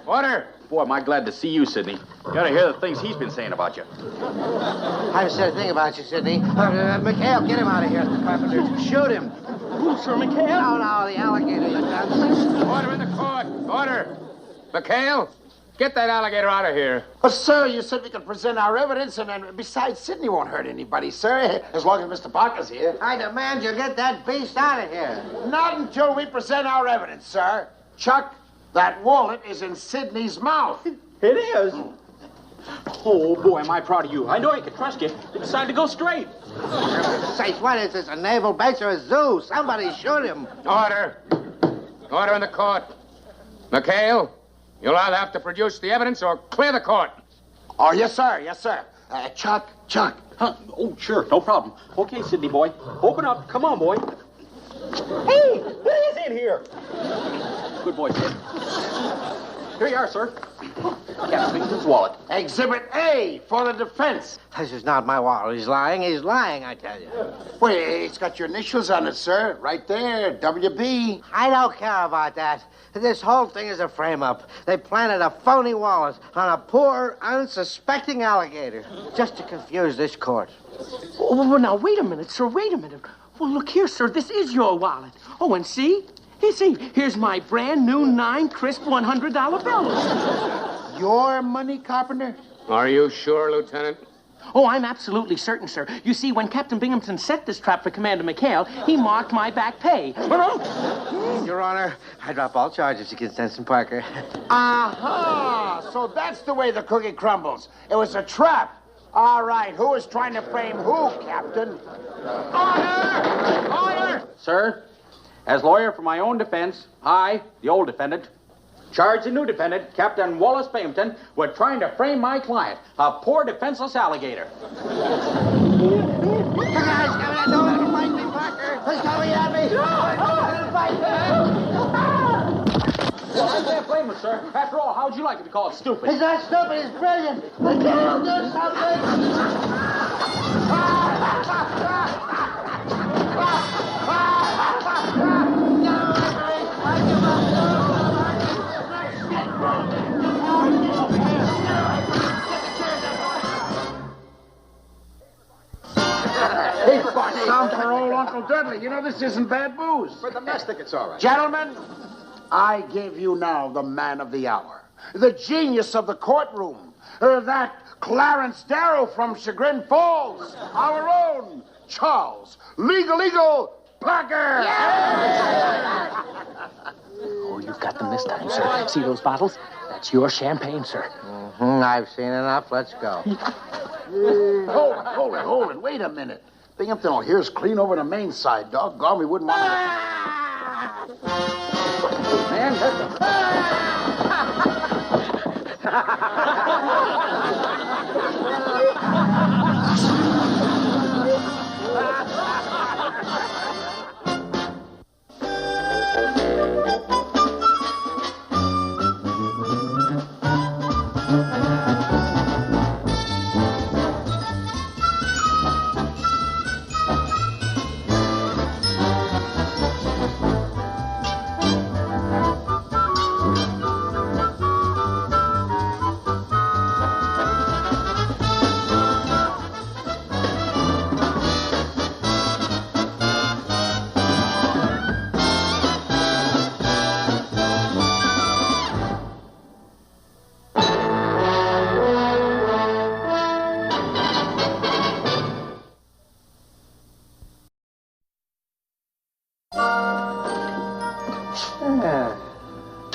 H: Boy, am I glad to see you, Sidney. You gotta hear the things he's been saying about you.
A: I haven't said a thing about you, Sidney. McHale, get him out of here. Carpenter, shoot him.
O: Who, Sir McHale?
A: No, the alligator, you dunce.
U: Order in the court. Order. McHale, get that alligator out of here.
C: Well, sir, you said we could present our evidence, and besides, Sidney won't hurt anybody, sir, as long as Mr. Parker's here.
A: I demand you get that beast out of here.
C: Not until we present our evidence, sir. Chuck, that wallet is in Sidney's mouth.
D: It is? Oh, boy, am I proud of you. I know I could trust you. You decided to go straight.
A: Sakes, what is this, a naval base or a zoo? Somebody shoot him.
U: Order. Order in the court. McHale, you'll either have to produce the evidence or clear the court.
C: Oh, yes, sir. Yes, sir. Chuck.
D: Huh? Oh, sure, no problem. Okay, Sidney boy. Open up. Come on, boy.
O: Hey, what is in here?
D: Good boy, Sid. Here you are, sir. Captain Binghamton's wallet.
C: Exhibit A for the defense.
A: This is not my wallet. He's lying, I tell you.
C: Wait, it's got your initials on it, sir. Right there, WB.
A: I don't care about that. This whole thing is a frame-up. They planted a phony wallet on a poor, unsuspecting alligator just to confuse this court.
O: Well, now, wait a minute, sir. Wait a minute. Well, look here, sir. This is your wallet. Oh, and see? Here's my brand new 9 crisp $100 bills.
C: Your money, Carpenter?
U: Are you sure, Lieutenant?
O: Oh, I'm absolutely certain, sir. You see, when Captain Binghamton set this trap for Commander McHale, he marked my back pay.
A: Your Honor, I drop all charges against Ensign Parker.
C: Aha! So that's the way the cookie crumbles. It was a trap. All right, who is trying to frame who, Captain?
U: Order!
D: Sir, as lawyer for my own defense, I, the old defendant, charge the new defendant, Captain Wallace Binghamton, with trying to frame my client, a poor defenseless alligator.
R: guy's coming at. Don't let him fight me, Parker. He's coming at me. Don't let him fight me.
U: Well, I can't blame him, sir. After all, how would you like to be called stupid?
R: He's not stupid. He's brilliant. McHale, do something.
C: Hey, Barney. Some for old Uncle Dudley. You know, this isn't bad booze.
K: For domestic, it's all right.
C: Gentlemen, I give you now the man of the hour, the genius of the courtroom, that Clarence Darrow from Chagrin Falls, our own Charles Legal Parker.
O: Oh, you've got them this time, sir. See those bottles? That's your champagne, sir.
A: I've seen enough. Let's go.
C: Hold it. Wait a minute. Binghamton will hear us clean over the main side, doggone. We wouldn't want to... Man,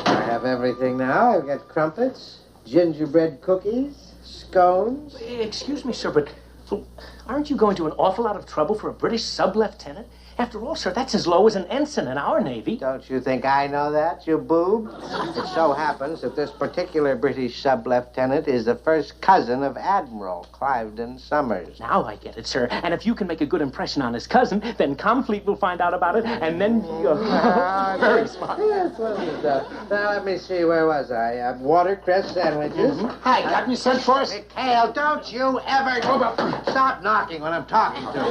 A: I have everything now. I've got crumpets, gingerbread cookies, scones.
O: Excuse me, sir, but aren't you going to an awful lot of trouble for a British sub-lieutenant? After all, sir, that's as low as an ensign in our Navy.
A: Don't you think I know that, you boob? It so happens that this particular British sub-lieutenant is the first cousin of Admiral Cliveden Summers.
O: Now I get it, sir. And if you can make a good impression on his cousin, then Comfleet will find out about it, and then... very smart.
A: Yes, well done. Now, let me see, where was I? Watercress sandwiches.
C: Hi, Captain, you sent for us?
A: McHale, don't you ever... Stop knocking when I'm talking to you.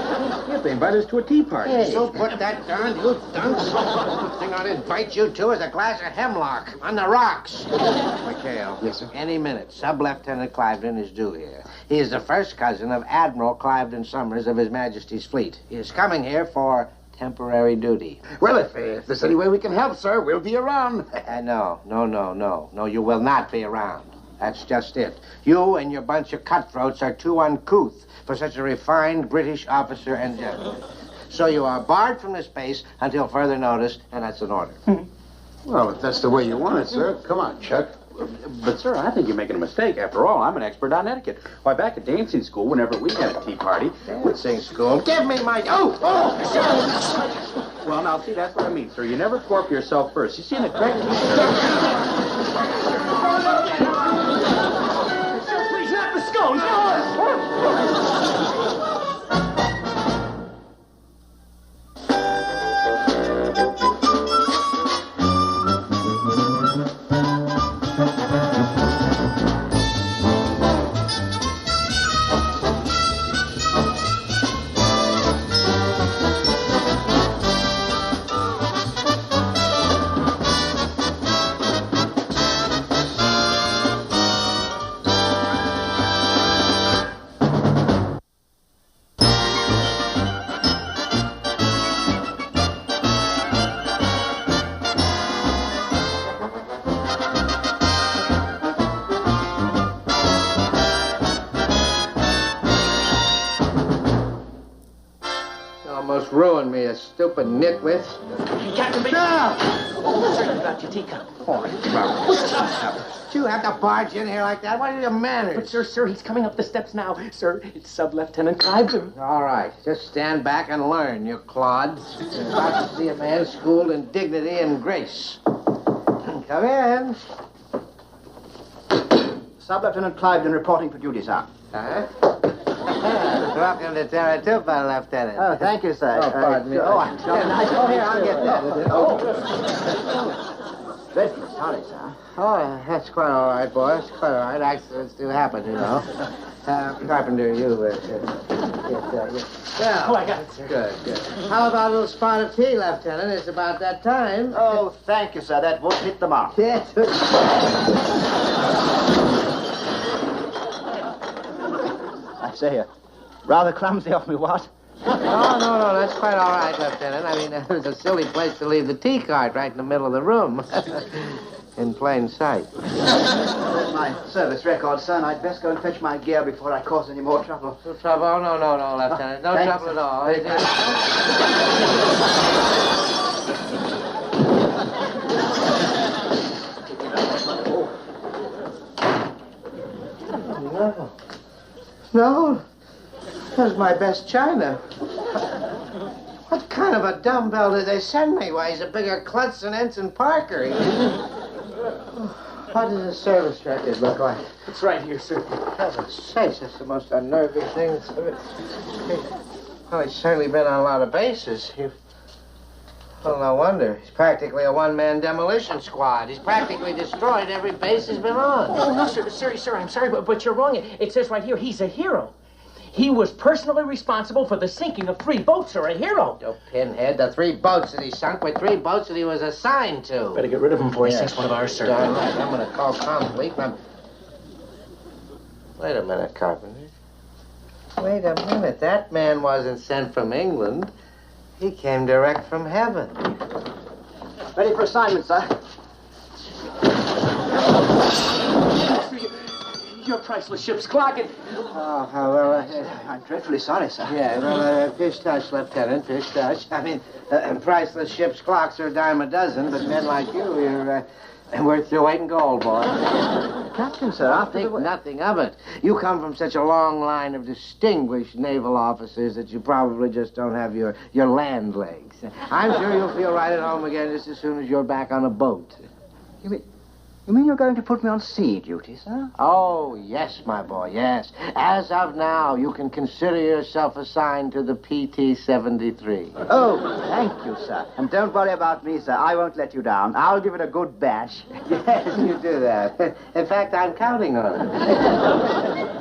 K: Yes, they invited us to a tea party.
A: Hey, so put that down, you dunce. The thing I'd invite you to is a glass of hemlock on the rocks. McHale.
K: Yes, sir.
A: Any minute, Sub-Lieutenant Cliveden is due here. He is the first cousin of Admiral Cliveden Summers of His Majesty's fleet. He is coming here for temporary duty.
C: Well, if there's any way we can help, sir, we'll be around.
A: No, you will not be around. That's just it. You and your bunch of cutthroats are too uncouth for such a refined British officer and gentleman. So you are barred from this base until further notice, and that's an order.
C: Well, if that's the way you want it, sir. Come on, Chuck.
B: But, sir, I think you're making a mistake. After all, I'm an expert on etiquette. Why, back at dancing school, whenever we had a tea party...
A: Dancing school? Give me my... Oh!
B: Well, now, see, that's what I mean, sir. You never cork yourself first. You see, in the correct...
O: Sir, please, not the scones.
A: Almost ruined me, a stupid nitwit.
O: Captain Big... No! Sir, you got your teacup.
A: All right, you have to barge in here like that? What are your manners?
O: But, sir, he's coming up the steps now. Sir, it's Sub-Lieutenant Cliveden.
A: All right, just stand back and learn, you clod. You're about to see a man schooled in dignity and grace. Come in.
K: Sub-Lieutenant Cliveden reporting for duty, sir.
A: Huh? Welcome to Terra Tupa, Lieutenant.
M: Oh, thank you, sir.
A: Oh, pardon me.
M: Here, I'll get that.
A: Dreadfully sorry, sir. Oh, that's quite all right, boys. Quite all right. Accidents do happen, you know. Carpenter, you... Yeah.
M: Oh, I got it, sir.
A: Good. How about a little spot of tea, Lieutenant? It's about that time.
M: Oh, thank you, sir. That won't hit the mark.
A: Yes.
M: I say, rather clumsy of me, what?
A: No, that's quite all right, Lieutenant. I mean, it was a silly place to leave the tea cart right in the middle of the room. In plain sight.
M: There's my service record, son. I'd best go and fetch my gear before I cause any more trouble.
A: No trouble? Oh, no, Lieutenant. No
M: Thanks,
A: trouble at all. No. That's my best china. What kind of a dumbbell did they send me? Why, he's a bigger klutz than Ensign Parker. What does the service record look like?
M: It's right here, sir.
A: Heaven's sakes, that's the most unnerving thing. Well, he's certainly been on a lot of bases. Well, no wonder. He's practically a one-man demolition squad. He's practically destroyed every base he's been on.
O: Oh, no, sir, I'm sorry, but you're wrong. It says right here he's a hero. He was personally responsible for the sinking of 3 boats, sir, a hero.
A: You pinhead, the 3 boats that he sunk were 3 boats that he was assigned to.
O: Better get rid of him before he sinks one of ours, sir.
A: Darn right. I'm going to call Confleet. Wait a minute, Carpenter. Wait a minute. That man wasn't sent from England. He came direct from heaven.
M: Ready for assignment, sir.
O: Your priceless ship's clocking.
A: Oh, well,
M: I'm dreadfully sorry, sir.
A: yeah, well, pish tush, Lieutenant, pish tush. I mean, priceless ship's clocks are a dime a dozen, but men like you, you're worth your weight in gold, boy.
M: Captain, sir,
A: I think nothing of it. You come from such a long line of distinguished naval officers that you probably just don't have your land legs. I'm sure you'll feel right at home again just as soon as you're back on a boat.
M: You mean you're going to put me on sea duty, sir?
A: Oh, yes, my boy, yes. As of now, you can consider yourself assigned to the PT-73.
M: Oh, thank you, sir. And don't worry about me, sir. I won't let you down. I'll give it a good bash.
A: Yes, you do that. In fact, I'm counting on it.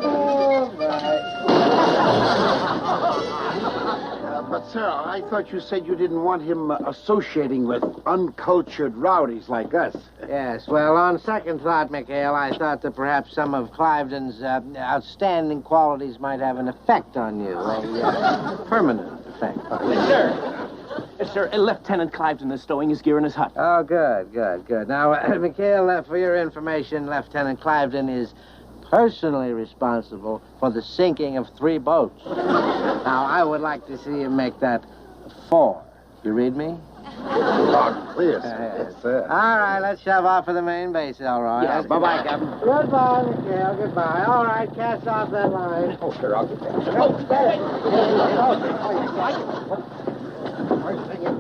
A: Oh, my.
C: But, sir, I thought you said you didn't want him associating with uncultured rowdies like us.
A: Yes, well, on second thought, McHale, I thought that perhaps some of Cliveden's outstanding qualities might have an effect on you, a permanent effect.
O: Sir, Lieutenant Cliveden is stowing his gear in his hut.
A: Oh, good. Now, McHale, for your information, Lieutenant Cliveden is personally responsible for the sinking of 3 boats. Now, I would like to see him make that 4. You read me?
C: Oh, clear, sir. Yes, sir.
A: All right, let's shove off for the main base, Elroy.
C: Yes, bye-bye, Captain.
A: Goodbye, McHale, goodbye. All right, cast off that line.
C: Oh, sure, I'll get that.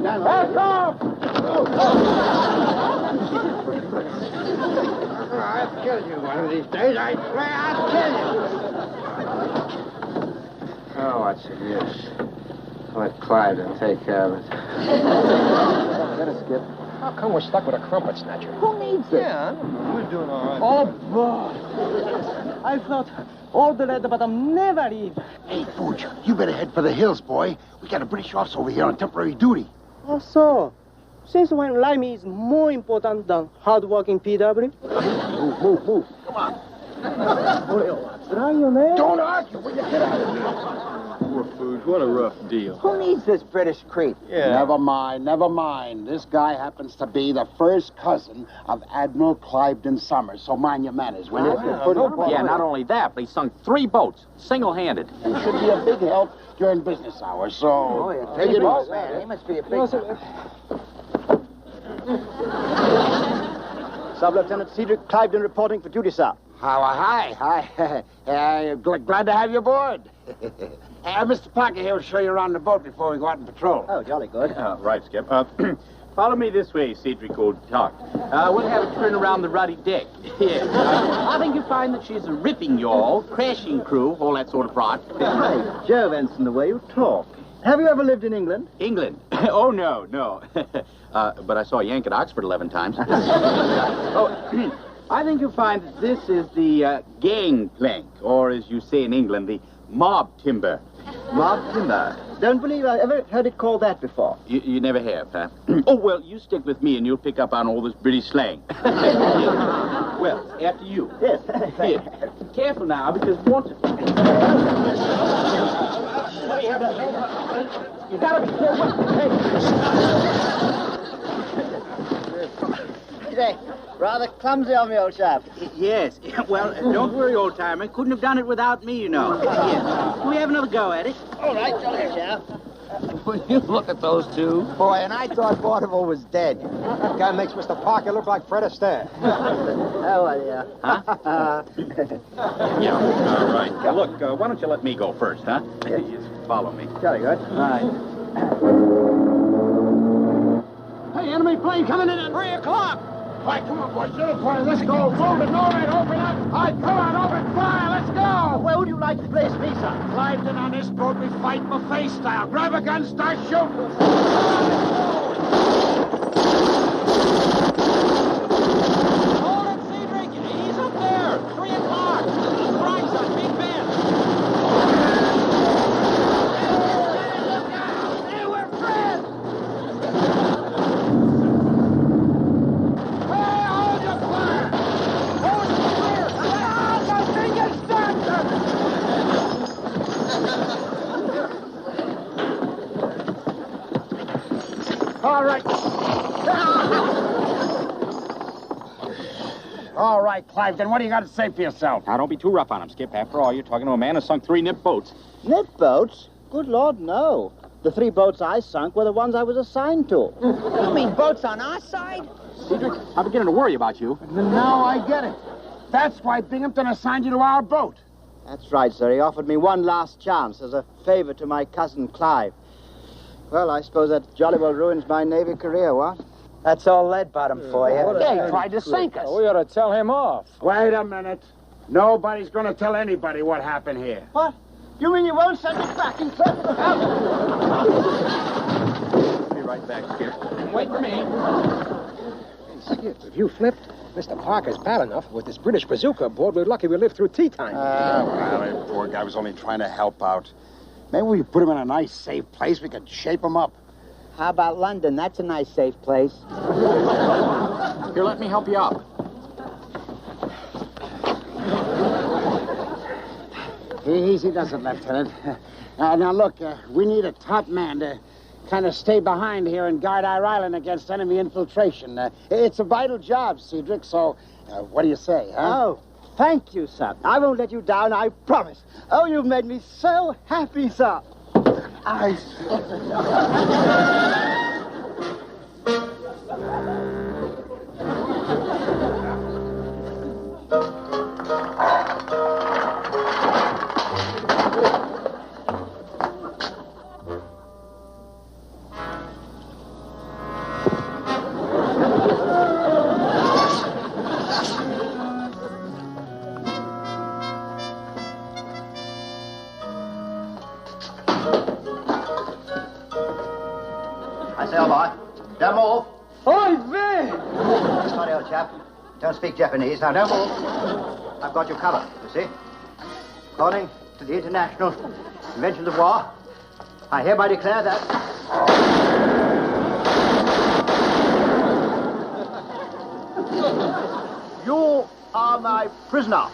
A: Back off! I'll kill you one of these days. I swear I'll kill you. Oh, what's the use? Let Cliveden take care of it.
K: Get it, Skip. How come we're stuck with a crumpet snatcher?
M: Who needs it?
K: Yeah, I don't know. We're doing all right.
N: Oh, boy. I thought all the red bottom never leave.
C: Hey, Fooch, you better head for the hills, boy. We got a British officer over here on temporary duty.
N: Oh, so? Since when Limey is more important than hard-working PW?
C: Move. Come on.
N: Try your man.
C: Don't argue. Will you get out of here?
K: Poor Fooge, what a rough deal.
M: Who needs this British creep?
K: Yeah.
C: Never mind. This guy happens to be the first cousin of Admiral Cliveden Summers, so mind your manners, will you?
T: Yeah, not only that, but he sunk 3 boats, single-handed.
C: He should be a big help during business hours, so take it easy.
M: Man, he must be a big...
N: Sub-Lieutenant Cedric Cliveden reporting for duty, sir.
C: Hi. Glad to have you aboard. Mr. Parker here will show you around the boat before we go out on patrol.
M: Oh, jolly good.
K: Right, Skip.
T: Follow me this way, Cedric, old tart. We'll have a turn around the ruddy deck. Yes. I think you'll find that she's a ripping yawl, crashing crew, all that sort of rot.
M: Hey, Joe Ensign, the way you talk. Have you ever lived in England?
T: England? Oh, no. But I saw Yank at Oxford 11 times. I think you'll find that this is the gangplank, or as you say in England, the mob timber.
M: Mob timber? Don't believe I ever heard it called that before.
T: You never have, huh? Oh, well, you stick with me and you'll pick up on all this British slang. Well, after you.
M: Yes.
T: Here. Careful now, because once... You gotta be careful.
M: Hey, rather clumsy of me, old chap.
T: Yes. Well, don't worry, old-timer. Couldn't have done it without me, you know. Yes. Can we have another go at it?
M: All right, jolly chap.
T: Will you look at those two?
K: Boy, and I thought Vaudeville was dead. That guy makes Mr. Parker look like Fred Astaire.
M: Oh, well, yeah.
T: Huh? Yeah, all right. Look, why don't you let me go first, huh?
M: Yes.
T: Just follow me.
M: Jolly good.
T: All right.
C: Hey, enemy plane coming in at 3 o'clock. All right, come on, boys. Let's go. Move it. All right, open up. All right, come on, open fire. Let's go.
M: Where would you like to place me, sir?
C: Cliveden, on this boat, we fight buffet style. Grab a gun, start shooting.
D: Hold it, Cedric! He's up there! 3 o'clock! Strikes on Big Ben!
C: Hey, we're friends! Hey, hold your fire! Hold your fire! Ah, my fingers stuck! All right. All right, Cliveden, what do you got to say for yourself?
T: Now, don't be too rough on him, Skip. After all, you're talking to a man who sunk 3 nip boats.
M: Nip boats? Good Lord, no. The 3 boats I sunk were the ones I was assigned to.
R: You mean boats on our side?
T: Cedric, I'm beginning to worry about you.
C: Now I get it. That's why Binghamton assigned you to our boat.
M: That's right, sir. He offered me one last chance as a favor to my cousin Clive. Well, I suppose that jolly well ruins my Navy career, what?
R: That's all lead bottom for you.
C: They tried to sink us.
K: We ought to tell him off.
C: Wait a minute. Nobody's going to tell anybody what happened here.
M: What? You mean you won't send me back in search of the house?
T: I'll be right back, Skip.
D: Wait for me.
K: Hey, Skip, if you flipped, Mr. Parker's bad enough. With this British bazooka aboard, we're lucky we lived through tea time.
Q: Well, that poor guy was only trying to help out. Maybe we put him in a nice, safe place. We could shape him up.
M: How about London? That's a nice, safe place.
T: Here, let me help you up.
C: Easy does it, Lieutenant. Now, look, we need a top man to kind of stay behind here and guard our island against enemy infiltration. It's a vital job, Cedric, so what do you say, huh?
M: Oh, thank you, sir. I won't let you down, I promise. Oh, you've made me so happy, sir. Boy. Don't move.
N: Oi, there!
M: Sorry, old chap. Don't speak Japanese. Now, don't move. I've got you covered, you see. According to the International Conventions of War, I hereby declare that... You are my prisoner.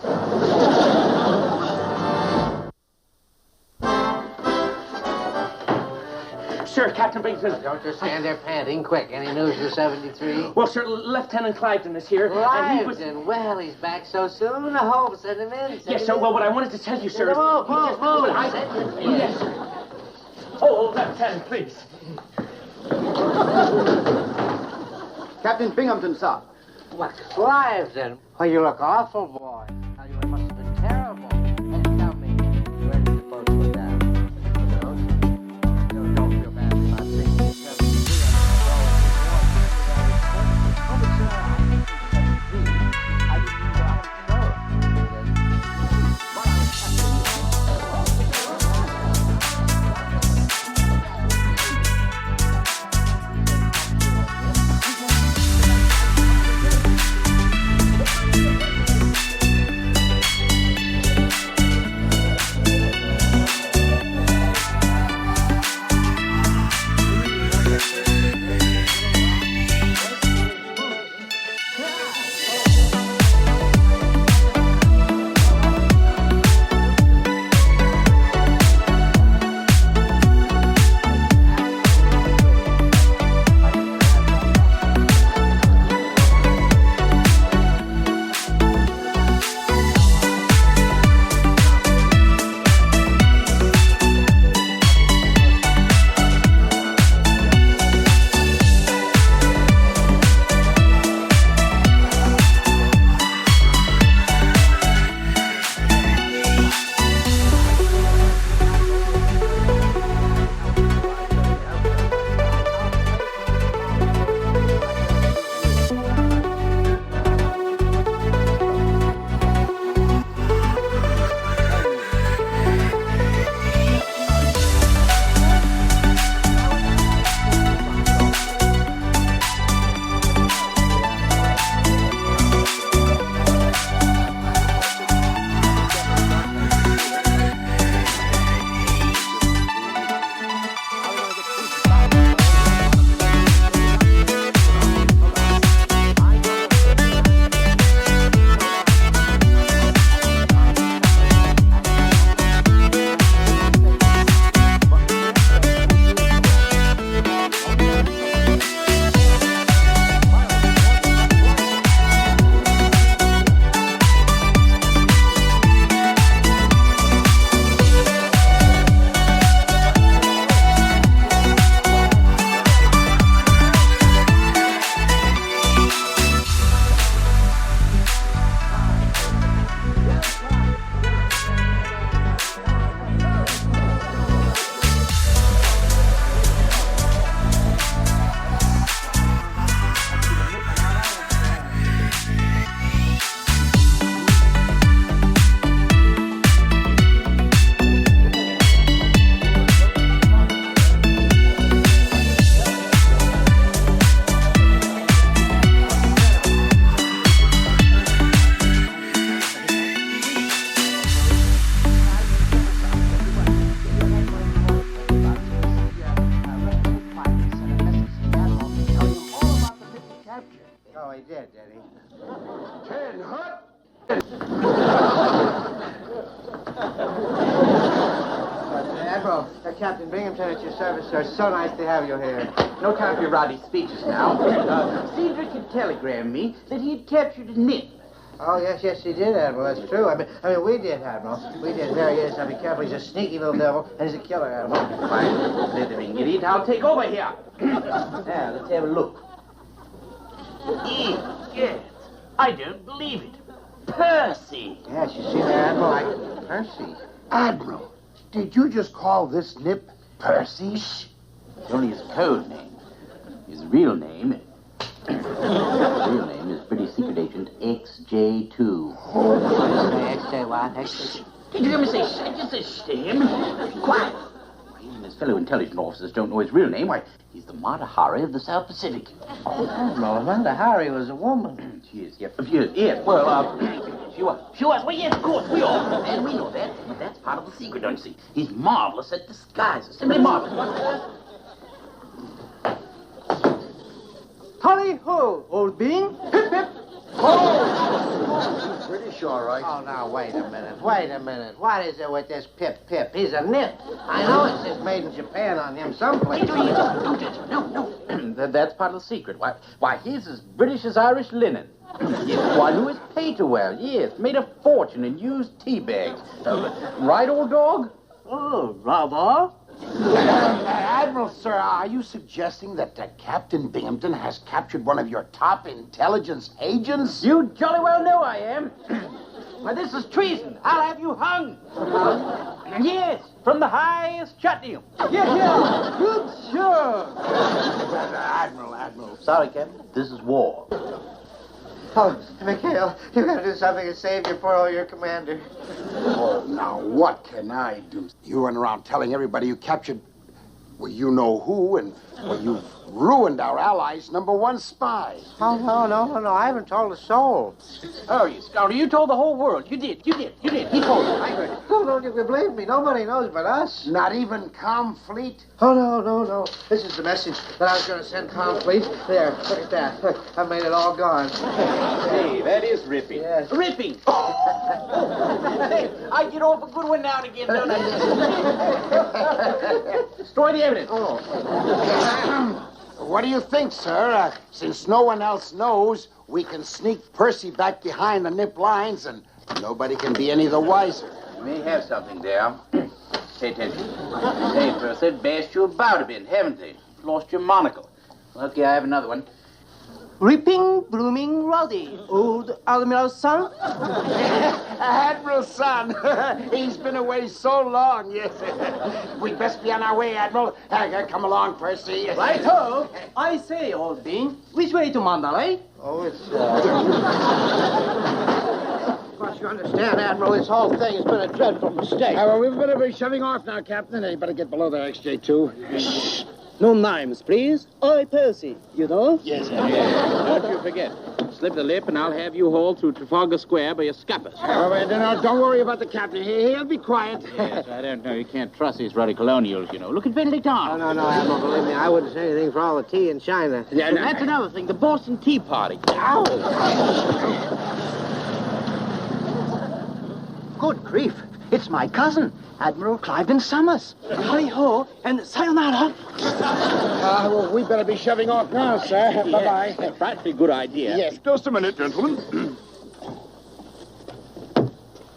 O: Sir, Captain Binghamton.
A: Don't just stand there panting. Quick, any news of 73?
O: Well, sir, Lieutenant Cliveden is here. And he was...
A: Well, he's back so soon. I hope. Send him in.
O: Yes, sir. Well, what I wanted to tell you, sir...
A: Move.
O: Yes, sir. Oh, Lieutenant, please.
M: Captain Binghamton, sir.
A: What, Cliveden? Well, you look awful, boy. It must have been terrible. And tell me, where did the boat go down? Don't feel bad about things.
C: 10 hut.
M: Admiral, Captain Binghamton at your service, sir. So nice to have you here.
R: No time for your rowdy speeches now. Cedric had telegrammed me that he had captured a nip.
M: Oh, yes, he did, Admiral. That's true. I mean, we did, Admiral. We did. There he is. Now, be careful. He's a sneaky little devil, and he's a killer, Admiral.
R: Fine, slithering idiot. I'll take over here. Now, let's have a look. Yes, I don't believe it. Percy.
M: Yes, you see there, Admiral? Percy.
C: Admiral, did you just call this nip Percy?
R: It's only his code name. His real name is British Secret Agent XJ2.
M: XJ what? XJ2?
R: Did you hear me say just a shame? Quiet. Even his fellow intelligence officers don't know his real name. Why, he's the Mata Hari of the South Pacific.
M: Oh, Admiral, Amanda Hari was a woman.
R: She is, yes. Well, she was. Well, yes, of course, we all know that. We know that. But that's part of the secret, don't you see? He's marvelous at disguises. Simply marvelous.
N: Tally ho, old bean. Hip hip.
M: Oh! British, all right. Oh, now, wait a minute. What is it with this Pip? He's a nip. I know it says made in Japan on him someplace.
R: Don't touch him. No. That's part of the secret. Why, he's as British as Irish linen. Yes, one who is paid to well, yes. Made a fortune in used tea bags. Right, old dog?
N: Oh, rather.
C: Admiral, sir, are you suggesting that Captain Binghamton has captured one of your top intelligence agents?
R: You jolly well know I am. Why, this is treason. I'll have you hung. Yes, from the highest tribunal.
N: Yeah. Good sure.
C: Admiral.
R: Sorry, Captain. This is war.
M: Oh, McHale, you gotta do something to save your poor old commander.
C: Oh, now what can I do? You run around telling everybody you captured, well, you know who, and well, you've ruined our allies' #1 spy.
M: Oh, no, I haven't told a soul.
R: Oh, you scoundrel, you told the whole world. You did. He told you. I heard it.
M: Oh, don't you believe me? Nobody knows but us.
C: Not even Comfleet?
M: Oh, no. This is the message that I was going to send Comfleet. There, look at that. Look, I made it all gone.
R: Hey, that is ripping.
M: Yes.
R: Ripping. Hey, I get off a good one now and again, don't I? Destroy the evidence.
M: Oh.
C: What do you think, sir? Since no one else knows, we can sneak Percy back behind the nip lines and nobody can be any the wiser.
R: You may have something there. Pay attention. Hey, Percy, bashed you about a bit, haven't they? Lost your monocle. Lucky I have another one.
N: Ripping, blooming, rowdy. Old Admiral's son?
C: Admiral's son. He's been away so long, yes. We'd best be on our way, Admiral. Come along, Percy.
N: Right-ho. I say, old bean, which way to Mandalay?
M: Oh, it's, Of course, you understand, Admiral, this whole thing has been a dreadful mistake.
C: Well, we better be shoving off now, Captain. You better get below there, XJ2.
N: Shh. No names, please. I, Percy, you know?
C: Yes, sir.
D: Don't you forget. Slip the lip, and I'll have you hauled through Trafalgar Square by your scuppers.
C: Don't worry about the captain. He'll be quiet.
D: Yes, I don't know. You can't trust these ruddy colonials, you know. Look at Benedict Arnold.
M: Oh, no, Admiral, believe me, I wouldn't say anything for all the tea in China.
D: Yeah, and that's another thing. The Boston Tea Party. Ow!
M: Good grief. It's my cousin, Admiral Cliven Summers.
N: Hi-ho, and sayonara.
C: Well, we better be shoving off now, sir. Bye-bye.
D: A frightfully good idea.
C: Yes.
E: Just a minute, gentlemen.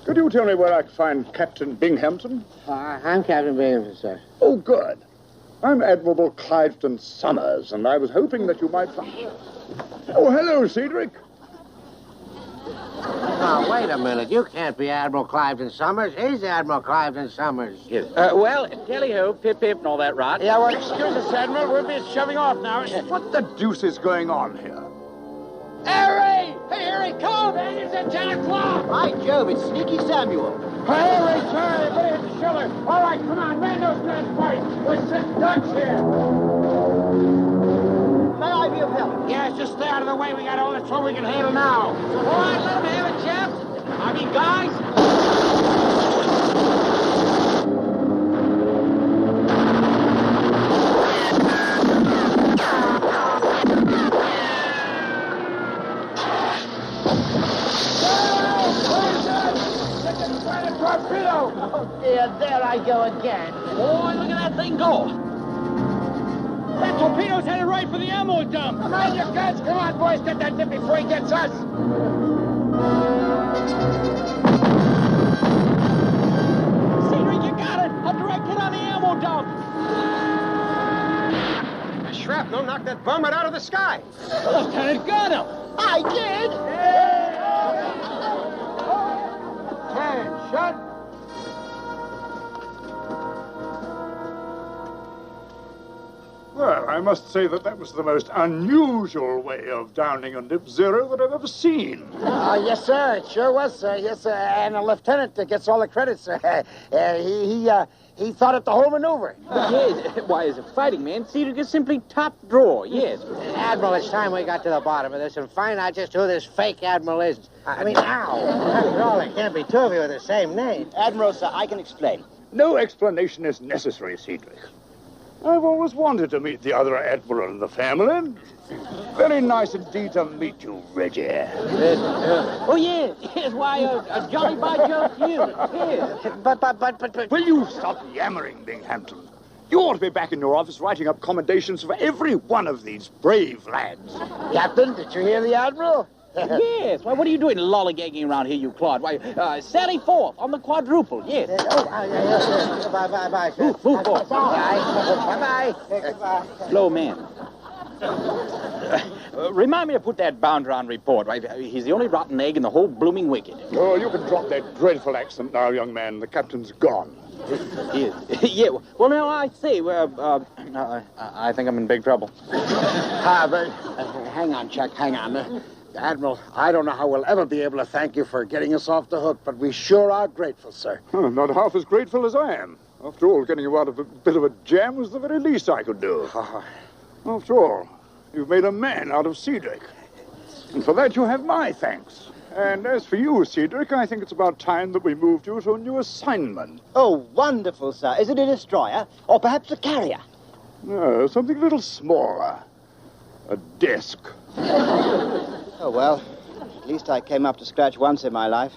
E: Could you tell me where I can find Captain Binghamton?
M: I'm Captain Binghamton, sir.
E: Oh, good. I'm Admiral Cliveston Summers, and I was hoping that you might find... Oh, hello, Cedric.
A: Now, wait a minute. You can't be Admiral Cliveston Summers. He's Admiral Cliveston Summers.
D: Yes. Well, tally-ho, pip-pip, and all that rot.
C: Yeah, well, excuse us, Admiral. We'll be shoving off now.
E: What the deuce is going on here?
C: Harry! Hey, Harry, come! It's at 10 o'clock!
N: By Jove, it's Sneaky Samuel.
C: Harry, sorry, better hit the shoulder. All right, come on, man those transports. We're sitting ducks here.
N: May I be of help?
C: Yeah, just stay out of the way. We got all the trouble we can handle now.
R: All right, let him have it, chaps. I mean, guys.
C: torpedo! Oh, dear, there I go again.
D: Boy, look at that thing go. That torpedo's headed right for the ammo dump.
C: Mind your guns. Come on, boys. Get that nip before he gets us.
D: Cedric, you got it. A direct hit on the ammo dump.
K: The shrapnel knocked that bum right out of the sky.
D: The lieutenant got him.
C: I did. Turn, shut.
B: Well, I must say that was the most unusual way of downing a nip zero that I've ever seen.
C: Yes, sir. It sure was, sir. Yes, sir. And the lieutenant gets all the credit, sir. He thought up the whole maneuver.
R: Yes. Why, as a fighting man, Cedric is simply top drawer, yes.
A: Admiral, it's time we got to the bottom of this and find out just who this fake Admiral is. I mean, ow. After all, there can't be two of you with the same name.
M: Admiral, sir, I can explain.
B: No explanation is necessary, Cedric. I've always wanted to meet the other Admiral in the family. Very nice indeed to meet you, Reggie.
D: Oh, yes. Yes, why, a jolly by Jove to you. Yes.
B: But... Will you stop yammering, Binghamton? You ought to be back in your office writing up commendations for every one of these brave lads.
C: Captain, did you hear the Admiral?
R: Yes. Why, what are you doing lollygagging around here, you clod? Why, Sally forth on the quadruple, yes.
A: Bye-bye.
R: Move forth.
A: Bye-bye.
C: Goodbye.
R: Slow man. Remind me to put that bounder on report, right? He's the only rotten egg in the whole blooming wicked.
B: Oh, you can drop that dreadful accent now, young man. The captain's gone.
R: Yes. Yeah. Well, now, I see. I think I'm in big trouble.
C: Hang on, Chuck. Hang on. Admiral, I don't know how we'll ever be able to thank you for getting us off the hook, but we sure are grateful, sir.
B: Not half as grateful as I am. After all, getting you out of a bit of a jam was the very least I could do. After all, you've made a man out of Cedric. And for that, you have my thanks. And as for you, Cedric, I think it's about time that we moved you to a new assignment.
M: Oh, wonderful, sir. Is it a destroyer? Or perhaps a carrier?
B: No, something a little smaller. A desk.
M: Oh, well, at least I came up to scratch once in my life.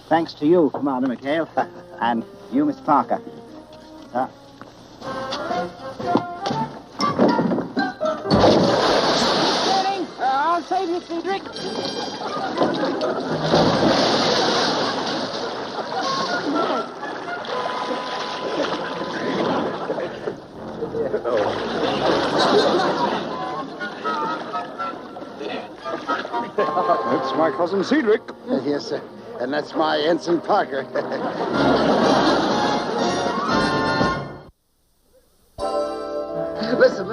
M: Thanks to you, Commander McHale. And you, Mr. Parker.
D: I'll save you, Cedric.
B: That's my cousin Cedric.
C: Yes, sir. And that's my Ensign Parker. Listen.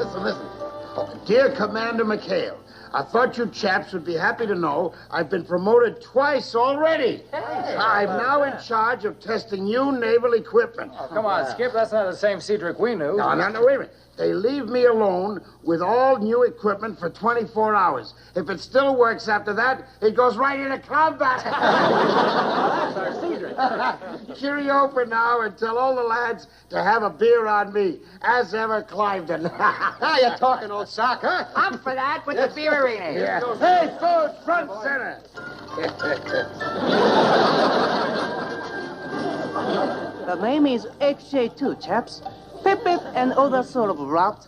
C: Oh, dear Commander McHale, I thought you chaps would be happy to know I've been promoted twice already. Hey. I'm now in charge of testing new naval equipment.
G: Oh, come on, Skip. That's not the same Cedric we knew.
C: No, wait a minute. They leave me alone with all new equipment for 24 hours. If it still works after that, it goes right into combat.
G: That's our Cedric.
C: Cheerio for now and tell all the lads to have a beer on me. As ever, Cliveden.
K: Now you're talking, old sock, huh?
I: I'm for that with the beer arena.
C: Yeah. Hey, folks, front center.
N: The name is XJ2, chaps. Pip Pip and other sort of rot.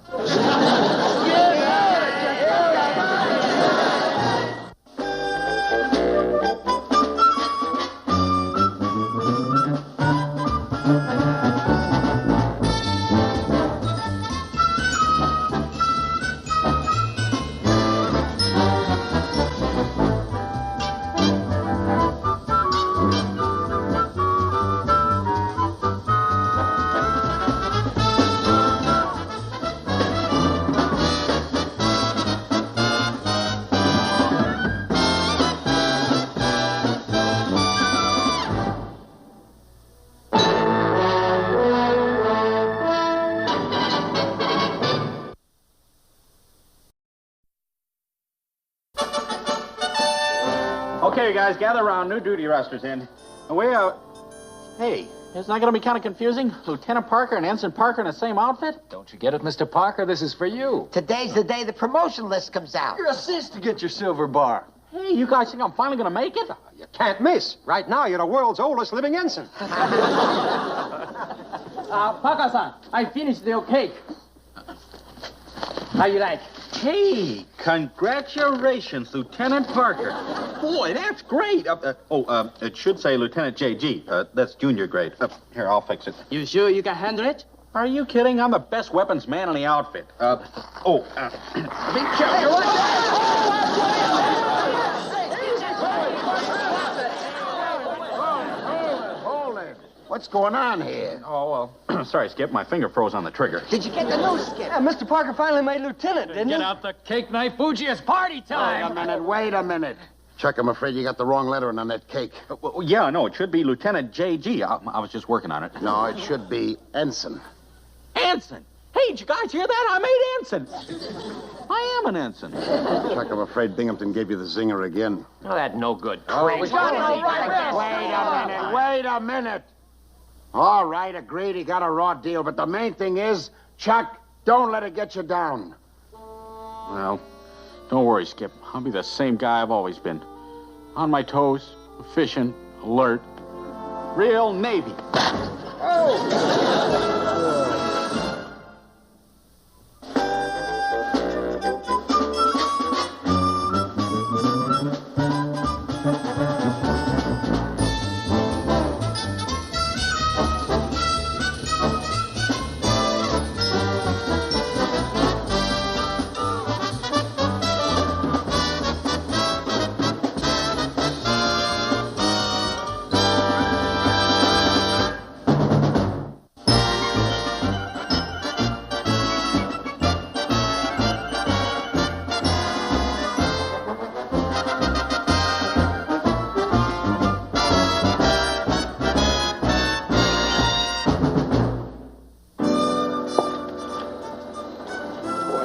H: Okay, guys, gather around. New duty roster's in. Hey, isn't that going to be kind of confusing? Lieutenant Parker and Ensign Parker in the same outfit?
G: Don't you get it, Mr. Parker? This is for you.
I: Today's the day the promotion list comes out.
K: You're a sis to get your silver bar.
B: Hey, you guys think I'm finally going to make it?
K: You can't miss. Right now, you're the world's oldest living ensign.
O: Parker-san, I finished your cake. How you like?
H: Hey, congratulations, Lieutenant Parker. Boy, that's great. It should say Lieutenant J.G. That's junior grade. Here, I'll fix it.
O: You sure you can handle it?
H: Are you kidding? I'm the best weapons man in the outfit. Be careful.
C: Hold it. What's going on here?
H: Oh, well, sorry, Skip. My finger froze on the trigger.
N: Did you get the news, Skip? Yeah, Mr. Parker finally made lieutenant, didn't he?
O: Get out the cake knife, Fuji. It's party time.
C: Wait a minute. Chuck, I'm afraid you got the wrong lettering on that cake.
H: Yeah, no, it should be Lieutenant J.G. I was just working on it.
C: No, it should be ensign.
B: Ensign? Hey, did you guys hear that? I made ensign. I am an ensign.
C: Chuck, I'm afraid Binghamton gave you the zinger again.
O: Oh, that's no good.
C: Wait a minute. All right, agreed, he got a raw deal, but the main thing is, Chuck, don't let it get you down.
H: Well, don't worry, Skip. I'll be the same guy I've always been. On my toes, fishing, alert. Real Navy.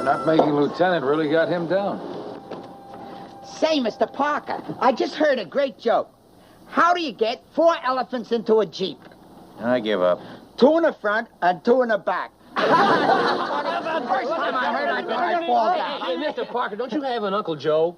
G: Not making lieutenant really got him down.
P: Say, Mr. Parker, I just heard a great joke. How do you get 4 elephants into a Jeep?
R: I give up.
P: 2 in the front and 2 in the back. First time I heard I thought I'd fall down.
O: Hey, Mr. Parker, don't you have an Uncle Joe?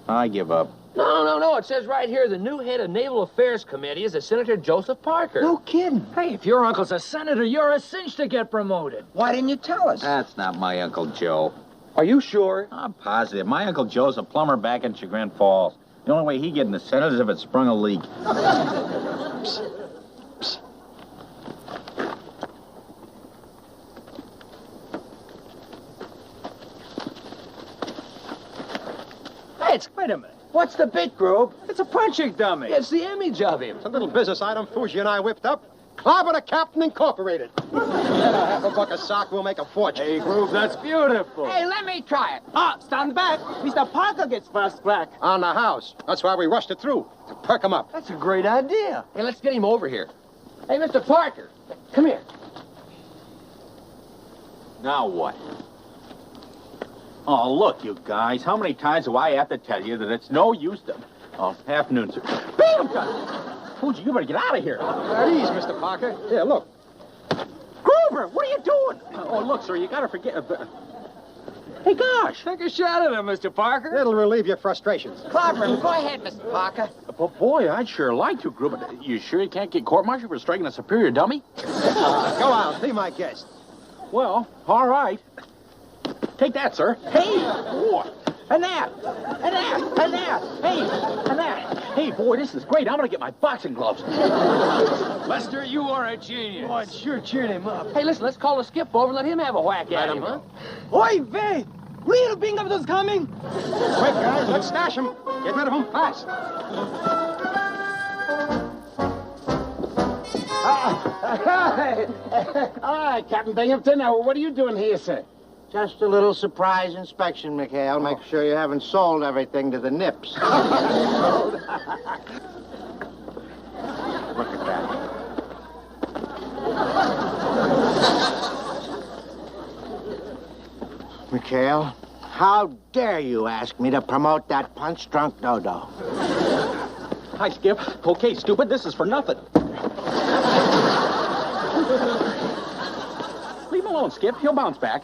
R: I give up.
O: No. It says right here the new head of Naval Affairs Committee is a Senator Joseph Parker.
P: No kidding.
O: Hey, if your uncle's a senator, you're a cinch to get promoted.
P: Why didn't you tell us?
R: That's not my Uncle Joe.
O: Are you sure?
R: I'm positive. My Uncle Joe's a plumber back in Chagrin Falls. The only way he'd get in the Senate is if it sprung a leak.
O: Wait a minute.
P: What's the bit, Grove?
O: It's a punching dummy. It's the image of him.
K: It's a little business item Fuji and I whipped up. Clobber the Captain Incorporated. Half a buck a sock, we'll make a fortune.
O: Hey, Groove, that's beautiful.
P: Hey, let me try it.
N: Stand back. Mr. Parker gets first crack.
K: On the house. That's why we rushed it through, to perk him up.
N: That's a great idea.
O: Hey, let's get him over here. Hey, Mr. Parker, come here.
H: Now what? Oh, look, you guys. How many times do I have to tell you that it's no use to... Oh, afternoon, sir. Bam! Fuji, you better get out of here.
K: At ease, Mr. Parker. Here, look.
B: Grover, what are you doing?
H: Oh, look, sir, you gotta forget... Hey, gosh.
O: Take a shot at him, Mr. Parker.
K: It'll relieve your frustrations.
P: Clobber him. Go ahead, Mr. Parker.
H: Well, boy, I'd sure like to, Groove, but you sure you can't get court-martialed for striking a superior dummy?
K: Go out. Be my guest.
H: Well, all right. Take that, sir. Hey! Boy. And that. And that. And that. Hey! And that. Hey, boy, this is great. I'm going to get my boxing gloves.
O: Lester, you are a genius.
N: Boy, it sure cheered him up.
O: Hey, listen, let's call the Skip over and let him have a whack at him, huh?
N: Oi, vey! Little Binghamton's coming.
K: Quick, guys, let's stash him. Get rid of him fast.
C: All right, Captain Binghamton. Now, what are you doing here, sir?
A: Just a little surprise inspection, McHale. Make sure you haven't sold everything to the nips.
C: Look at that.
A: McHale, how dare you ask me to promote that punch-drunk dodo?
H: Hi, Skip. Okay, stupid, this is for nothing. Leave him alone, Skip. He'll bounce back.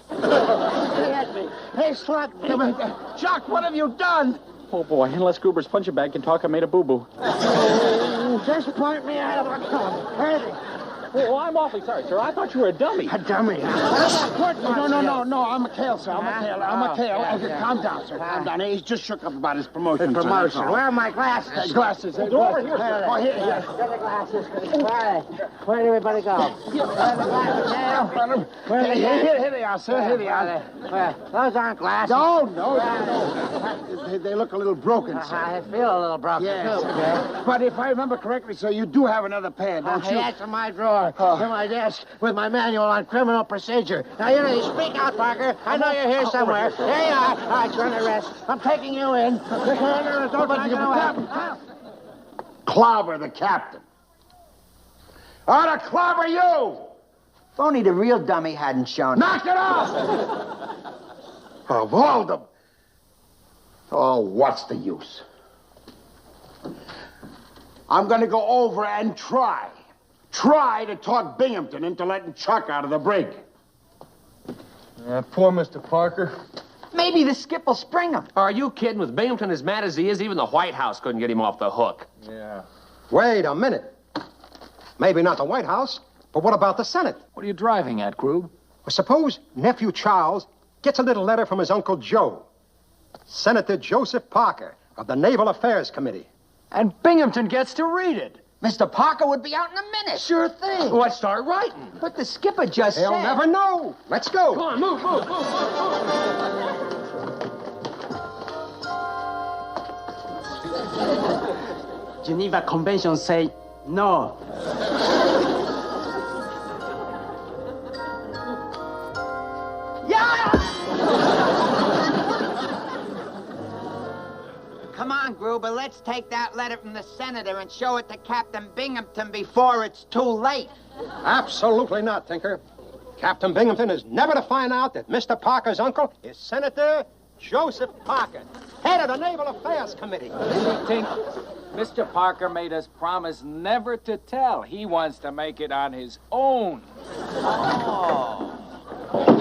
P: Hey, Slug.
B: Chuck, what have you done?
D: Oh, boy, unless Gruber's punching bag can talk, I made a boo-boo.
C: Just point me out of a column. Anything.
D: Oh, I'm awfully sorry, sir. I thought you were a dummy.
C: A dummy? No, I'm McHale, sir. I'm McHale. Calm down, sir. Calm down. He's just shook up about his promotion.
P: His promotion. Where are my glasses?
C: Glasses.
P: They're over here, sir.
C: Oh, here.
P: Get the glasses. Where did everybody go? Where are the glasses now?
C: Here they are, sir. Here they are.
P: Those aren't glasses.
C: No. They look a little broken, sir.
P: I feel a little broken, too.
C: But if I remember correctly, sir, you do have another pair, don't you?
P: That's in my drawer. To my desk with my manual on criminal procedure. Now, you speak out, Parker. I know you're here somewhere. There you are. All right, you're under arrest. I'm taking you in.
C: Clobber the captain. Ought to clobber you!
P: If only the real dummy hadn't shown
C: Knock it off! Of all the... Oh, what's the use? I'm going to go over and try to talk Binghamton into letting Chuck out of the brig.
E: Poor Mr. Parker.
P: Maybe the skip will spring him.
K: Are you kidding? With Binghamton as mad as he is, even the White House couldn't get him off the hook.
E: Yeah.
K: Wait a minute. Maybe not the White House, but what about the Senate?
T: What are you driving at, Grube?
K: Well, suppose nephew Charles gets a little letter from his Uncle Joe, Senator Joseph Parker of the Naval Affairs Committee.
O: And Binghamton gets to read it.
P: Mr. Parker would be out in a minute.
O: Sure thing.
K: Let's start writing.
P: But the skipper just
K: They'll
P: said...
K: never know. Let's go.
O: Come on, move. Geneva Convention say no.
P: Come on, Gruber, let's take that letter from the senator and show it to Captain Binghamton before it's too late.
K: Absolutely not, Tinker. Captain Binghamton is never to find out that Mr. Parker's uncle is Senator Joseph Parker, head of the Naval Affairs Committee.
T: Tink, Mr. Parker made us promise never to tell. He wants to make it on his own.
K: Oh.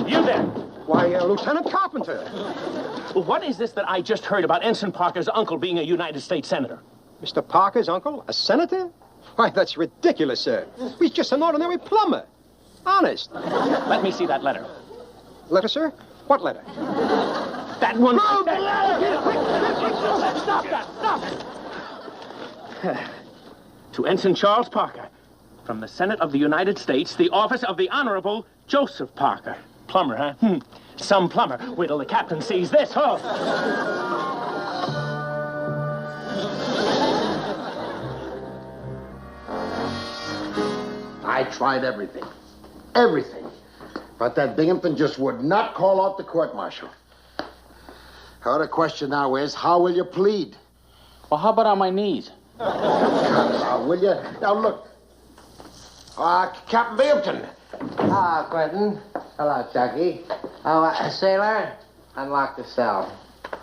K: You there? Why, Lieutenant Carpenter.
N: What is this that I just heard about Ensign Parker's uncle being a United States Senator?
K: Mr. Parker's uncle, a senator? Why, that's ridiculous, sir. He's just an ordinary plumber. Honest.
N: Let me see that letter.
K: Letter, sir? What letter?
N: That one.
O: Move the letter! Stop that! Stop!
N: To Ensign Charles Parker, from the Senate of the United States, the office of the Honorable Joseph Parker. Plumber, huh? Some plumber. Wait till the captain sees this, huh?
C: I tried everything. Everything. But that Binghamton just would not call out the court-martial. Now, the question now is, how will you plead?
T: Well, how about on my knees?
C: Now, will you? Now, look. Captain Binghamton.
A: Ah, Quentin. Hello, Chucky. Oh, sailor, unlock the cell.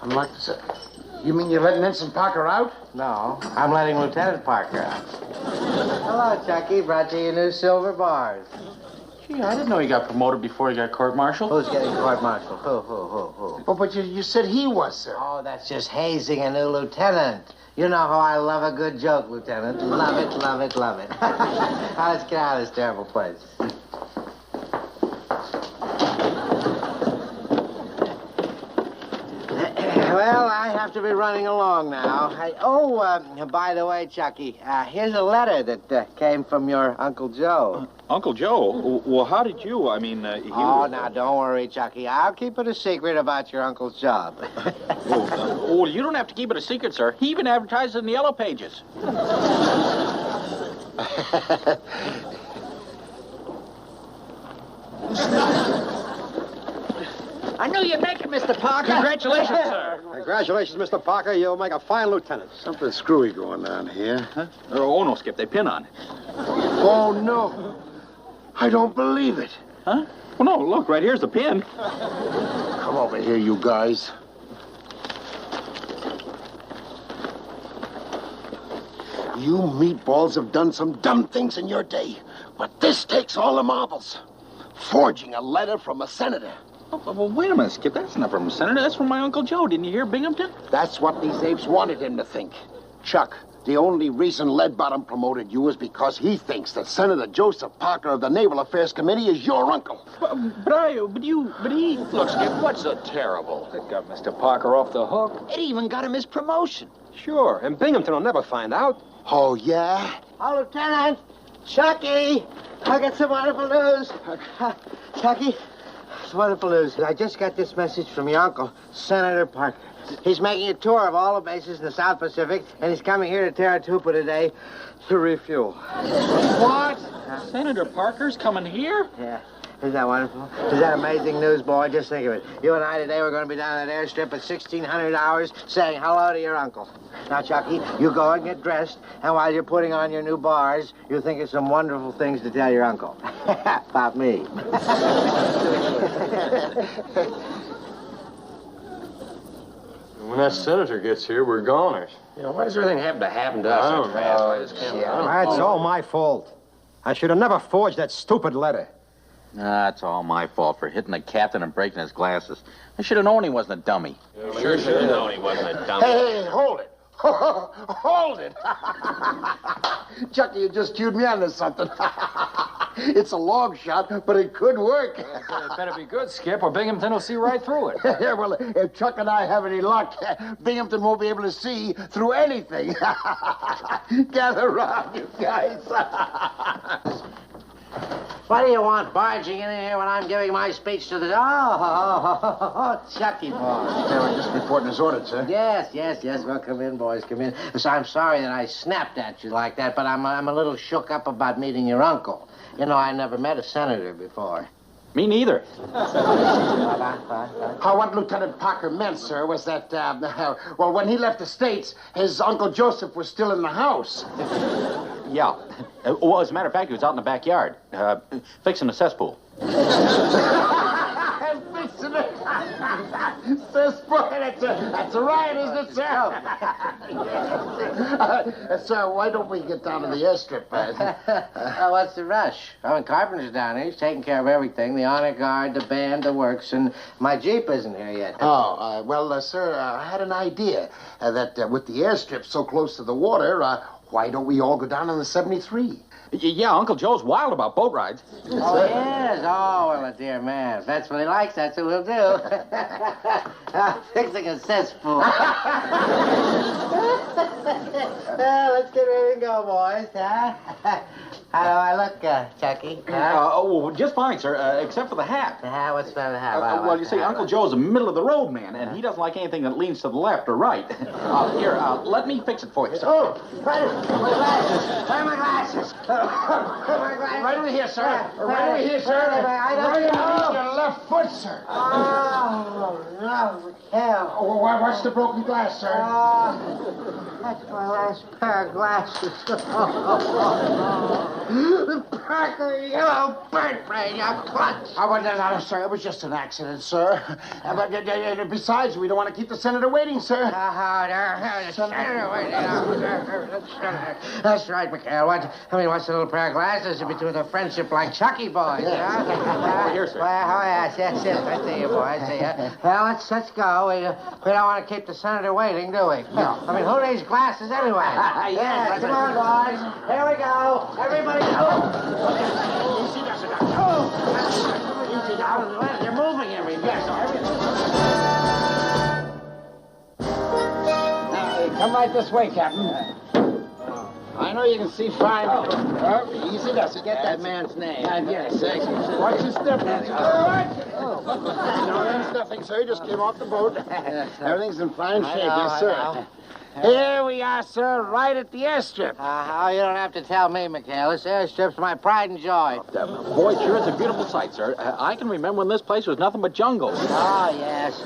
C: Unlock the cell? You mean you're letting Ensign Parker out?
A: No, I'm letting Lieutenant Parker out. Hello, Chucky. Brought you your new silver bars.
T: Gee, I didn't know he got promoted before he got court-martialed.
A: Who's getting court-martialed? Who?
C: Oh, but you said he was, sir.
A: Oh, that's just hazing a new lieutenant. You know how I love a good joke, Lieutenant. Love it, love it, love it. Now, let's get out of this terrible place. Well, I have to be running along now. By the way, Chucky, here's a letter that came from your Uncle Joe.
D: Uncle Joe? Well, how did you? I mean,
A: now, don't worry, Chucky. I'll keep it a secret about your uncle's job.
D: Well, you don't have to keep it a secret, sir. He even advertised in the Yellow Pages.
P: I knew you'd make it, Mr. Parker.
K: Congratulations, sir. Congratulations, Mr. Parker. You'll make a fine lieutenant.
C: Something screwy going on here.
D: Huh? Oh, no, Skip. They pin on.
C: Oh, no. I don't believe it.
D: Huh? Well, no, look, right here's the pin.
C: Come over here, you guys. You meatballs have done some dumb things in your day, but this takes all the marbles. Forging a letter from a senator.
D: Well, wait a minute, Skip. That's not from Senator. That's from my Uncle Joe. Didn't you hear, Binghamton?
C: That's what these apes wanted him to think. Chuck, the only reason Leadbottom promoted you is because he thinks that Senator Joseph Parker of the Naval Affairs Committee is your uncle.
D: But he...
G: Look, Skip, what's so terrible? It got Mr. Parker off the hook.
K: It even got him his promotion. Sure, and Binghamton will never find out.
C: Oh, yeah?
P: Oh, Lieutenant! Chucky! I got some wonderful news. Chucky, it's wonderful news. I just got this message from your uncle, Senator Parker. He's making a tour of all the bases in the South Pacific, and he's coming here to Terratupa today to refuel.
D: What? Senator Parker's coming here?
P: Yeah. Isn't that wonderful? Is that amazing news, boy? Just think of it. You and I today were going to be down at that airstrip at 1600 hours saying hello to your uncle. Now, Chucky, you go and get dressed, and while you're putting on your new bars, you think of some wonderful things to tell your uncle. About me.
E: When that senator gets here, we're goners.
K: You know, why does everything have to happen to us?
E: I don't know.
K: That's all my fault. I should have never forged that stupid letter.
R: It's all my fault for hitting the captain and breaking his glasses. I should have known he wasn't a dummy.
G: Sure should have known he wasn't a dummy.
C: Hey, hold it. Hold it. Chucky, you just cued me onto something. It's a long shot, but it could work.
G: It better be good, Skip, or Binghamton will see right through it.
C: Yeah, well, if Chuck and I have any luck, Binghamton won't be able to see through anything. Gather around, you guys.
A: What do you want barging in here when I'm giving my speech to the... Oh, Chucky, boy.
C: We're just reporting his orders, sir.
A: Yes. Well, come in, boys, come in. So I'm sorry that I snapped at you like that, but I'm a little shook up about meeting your uncle. You know, I never met a senator before.
D: Me neither.
C: What Lieutenant Parker meant, sir, was that, well, when he left the States, his Uncle Joseph was still in the house.
R: Yeah. Well, as a matter of fact, he was out in the backyard, fixing a cesspool.
C: Fixing it. Cesspool. That's a riot, isn't it, sir? Sir, why don't we get down to the airstrip?
A: What's the rush? Carpenter's down here. He's taking care of everything. The honor guard, the band, the works, and my Jeep isn't here yet.
C: Well, sir, I had an idea that with the airstrip so close to the water, why don't we all go down on the 73?
D: Yeah, Uncle Joe's wild about boat rides.
A: Oh, yes? Oh, well, a dear man. If that's what he likes, that's what we'll do. Fixing a cesspool. Let's get ready to go, boys, huh? How do I look, Chucky?
D: Well, just fine, sir, except for the hat.
A: The hat? What's the hat?
D: Well, you see, Uncle Joe's a middle-of-the-road man, and he doesn't like anything that leans to the left or right. Here, let me fix it for you, sir.
P: Oh, right. My glasses. Where are my glasses?
C: Right over here, sir. Right over here, sir.
P: I don't
C: Right
P: know.
C: underneath your left foot, sir.
P: Oh, no, hell.
C: Oh, what's the broken glass, sir?
P: That's my last pair of glasses. Parker, you bird brain, you klutz.
C: No, sir. It was just an accident, sir. But besides, we don't want to keep the senator waiting, sir.
A: The senator waiting. That's right, McHale. What's a little pair of glasses between a friendship like Chucky boys, huh?
D: Here, sir.
A: Well, yes. I see you, boy. I see you. Well, let's go. We don't want to keep the senator waiting, do we? No. Who needs glasses anyway? Yes, come on, boys. Here we go. Everybody go. You're moving everything.
C: Come right this way, Captain. I know you can see fine. Easy does it.
P: Get that man's name.
C: Yes, watch your step. No, there's nothing, sir. He just came off the boat. Everything's in fine shape. Yes, sir. Here we are, sir, right at the airstrip.
A: You don't have to tell me, McHale. This airstrip's my pride and joy.
D: Boy, sure is a beautiful sight, sir. I can remember when this place was nothing but jungle.
A: Oh, yes.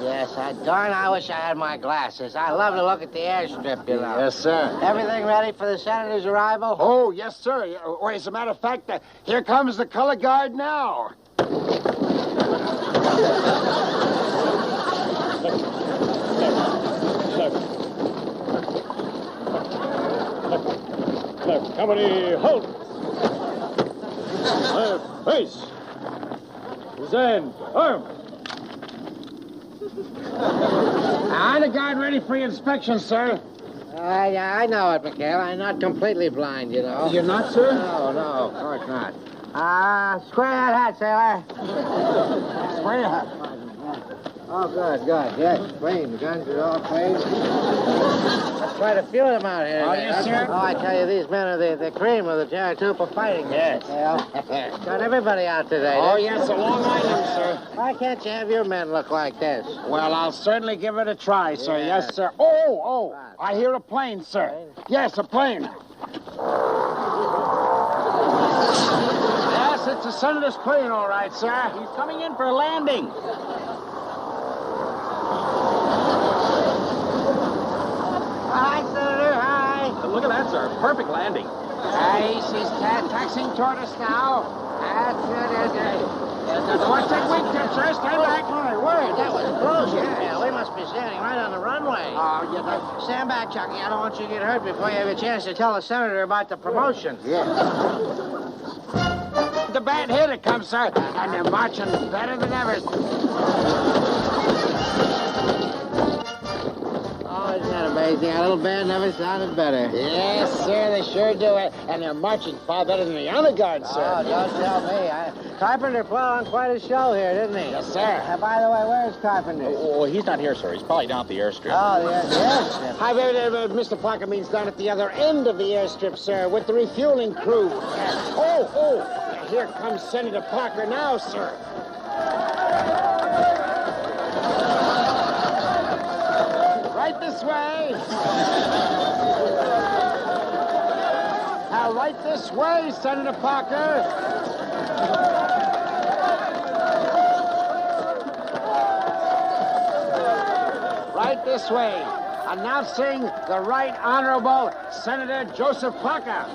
A: I wish I had my glasses. I love to look at the airstrip, you know.
C: Yes, sir.
A: Everything ready for the senator's arrival?
C: Oh, yes, sir. Or as a matter of fact, here comes the color guard now.
S: Left company, halt! Left face! Stand, arm!
C: Honor Guard ready for your inspection, sir.
P: I know it, McHale. I'm not completely blind, you know.
C: You're not, sir?
P: No, of course not. Square that hat, sailor.
C: Square your hat.
P: Oh, good. Yes, clean. The guns are all clean. There's quite a few of them out here.
C: Oh, yes, sir?
P: Oh, I tell you, these men are the cream of the Jaratupa fighting.
C: Yes.
P: Got everybody out today.
C: Oh, yes, a long line, sir.
P: Why can't you have your men look like this?
C: Well, I'll certainly give it a try, sir. Yes, sir. Oh, I hear a plane, sir. Yes, a plane. Yes, it's the Senator's plane, all right, sir.
D: He's coming in for a landing.
P: Hi, Senator. Hi.
D: Look at that, sir. Perfect landing.
C: He's taxiing toward us now.
P: That's it.
C: Watch that wingtip, sir. Stand back.
P: My word, that was close. Yeah, we must be standing right on the runway.
C: Oh, yeah.
P: Stand back, Chucky. I don't want you to get hurt before you have a chance to tell the senator about the promotion.
C: Yeah. The band here it comes, sir. And they're marching better than ever.
P: Oh, isn't that amazing? Our little band never sounded better.
C: Yes, sir, they sure do it. And they're marching far better than the honor guard, sir.
P: Oh, don't tell me. Carpenter put on quite a show here, didn't he?
C: Yes, sir.
P: By the way, where's Carpenter?
D: Oh, he's not here, sir. He's probably down at the airstrip.
P: Oh, the airstrip.
C: Hi, Mr. Parker means down at the other end of the airstrip, sir, with the refueling crew. Here comes Senator Parker now, sir. Right this way. Now, right this way, Senator Parker. Right this way. Announcing the Right Honorable Senator Joseph Parker.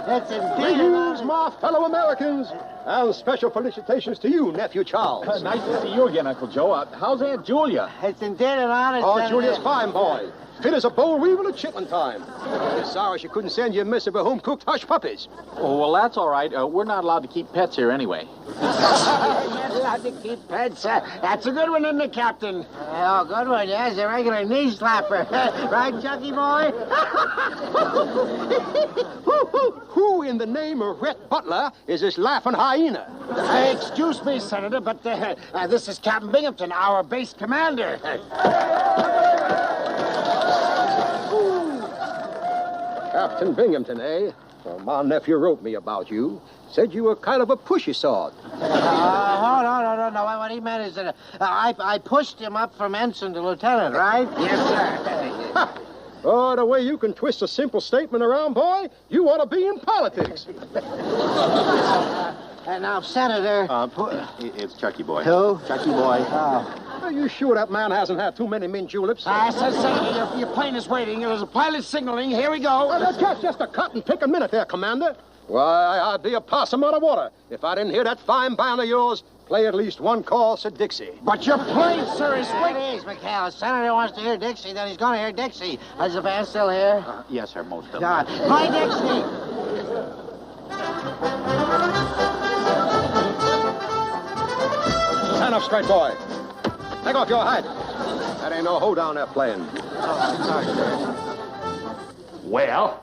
P: It's indeed
K: Greetings, my fellow Americans, and special felicitations to you, Nephew Charles.
D: Nice to see you again, Uncle Joe. How's Aunt Julia?
P: It's indeed an honor,
K: Oh,
P: Senator.
K: Julia's fine, boy. Fit as a boll weevil at chitlin time. Sorry she couldn't send you a missive of home-cooked hush puppies.
D: Oh, well, that's all right. We're not allowed to keep pets here anyway.
C: You're allowed to keep pets. That's a good one, isn't it, Captain?
P: Oh, good one, yes. A regular knee slapper. Right, Chucky boy?
K: Who in the name of Rhett Butler is this laughing hyena?
C: Excuse me, Senator, but this is Captain Binghamton, our base commander.
K: Captain Binghamton, eh? Well, my nephew wrote me about you. Said you were kind of a pushy sort.
P: No. What he meant is that I pushed him up from ensign to lieutenant, right?
C: Yes, sir.
K: Oh, the way you can twist a simple statement around, boy, you ought to be in politics.
P: And now, Senator...
D: It's Chucky boy.
P: Who?
D: Chucky boy.
K: Are you sure that man hasn't had too many mint juleps?
C: Senator, your plane is waiting. There's a pilot signaling. Here we go.
K: Just a cut-and-pick minute there, Commander. Why, I'd be a possum out of water if I didn't hear that fine band of yours play at least one call to Dixie.
C: But your plane, sir, is waiting.
P: It is, McHale's. Senator wants to hear Dixie, then he's going to hear Dixie. Is the band still here?
D: Yes, sir, most of them.
P: God. Play Dixie.
K: Stand up straight, boy. Take off your hat. That ain't no hoedown they're playing.
O: Well,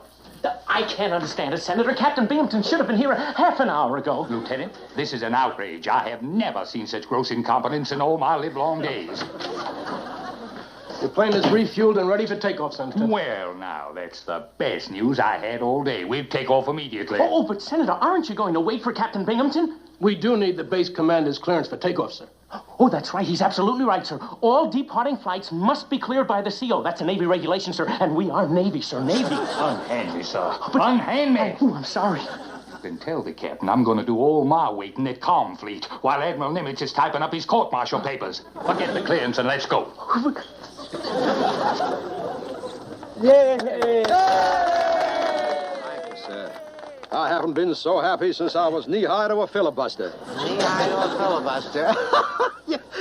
O: I can't understand it, Senator. Captain Binghamton should have been here half an hour ago.
T: Lieutenant, this is an outrage. I have never seen such gross incompetence in all my livelong days.
K: The plane is refueled and ready for takeoff, Senator.
T: Well, now, that's the best news I had all day. We'll take off immediately.
O: Oh, but Senator, aren't you going to wait for Captain Binghamton?
K: We do need the base commander's clearance for takeoff, sir.
O: Oh, that's right. He's absolutely right, sir. All departing flights must be cleared by the CO. That's a Navy regulation, sir. And we are Navy, sir. Navy.
T: Unhand me, sir. Unhand me.
O: Oh, I'm sorry.
T: Then tell the captain I'm going to do all my waiting at Comfleet while Admiral Nimitz is typing up his court-martial papers. Forget the clearance and let's go.
K: Thank you, sir. I haven't been so happy since I was knee-high to a filibuster.
P: Knee-high to a filibuster.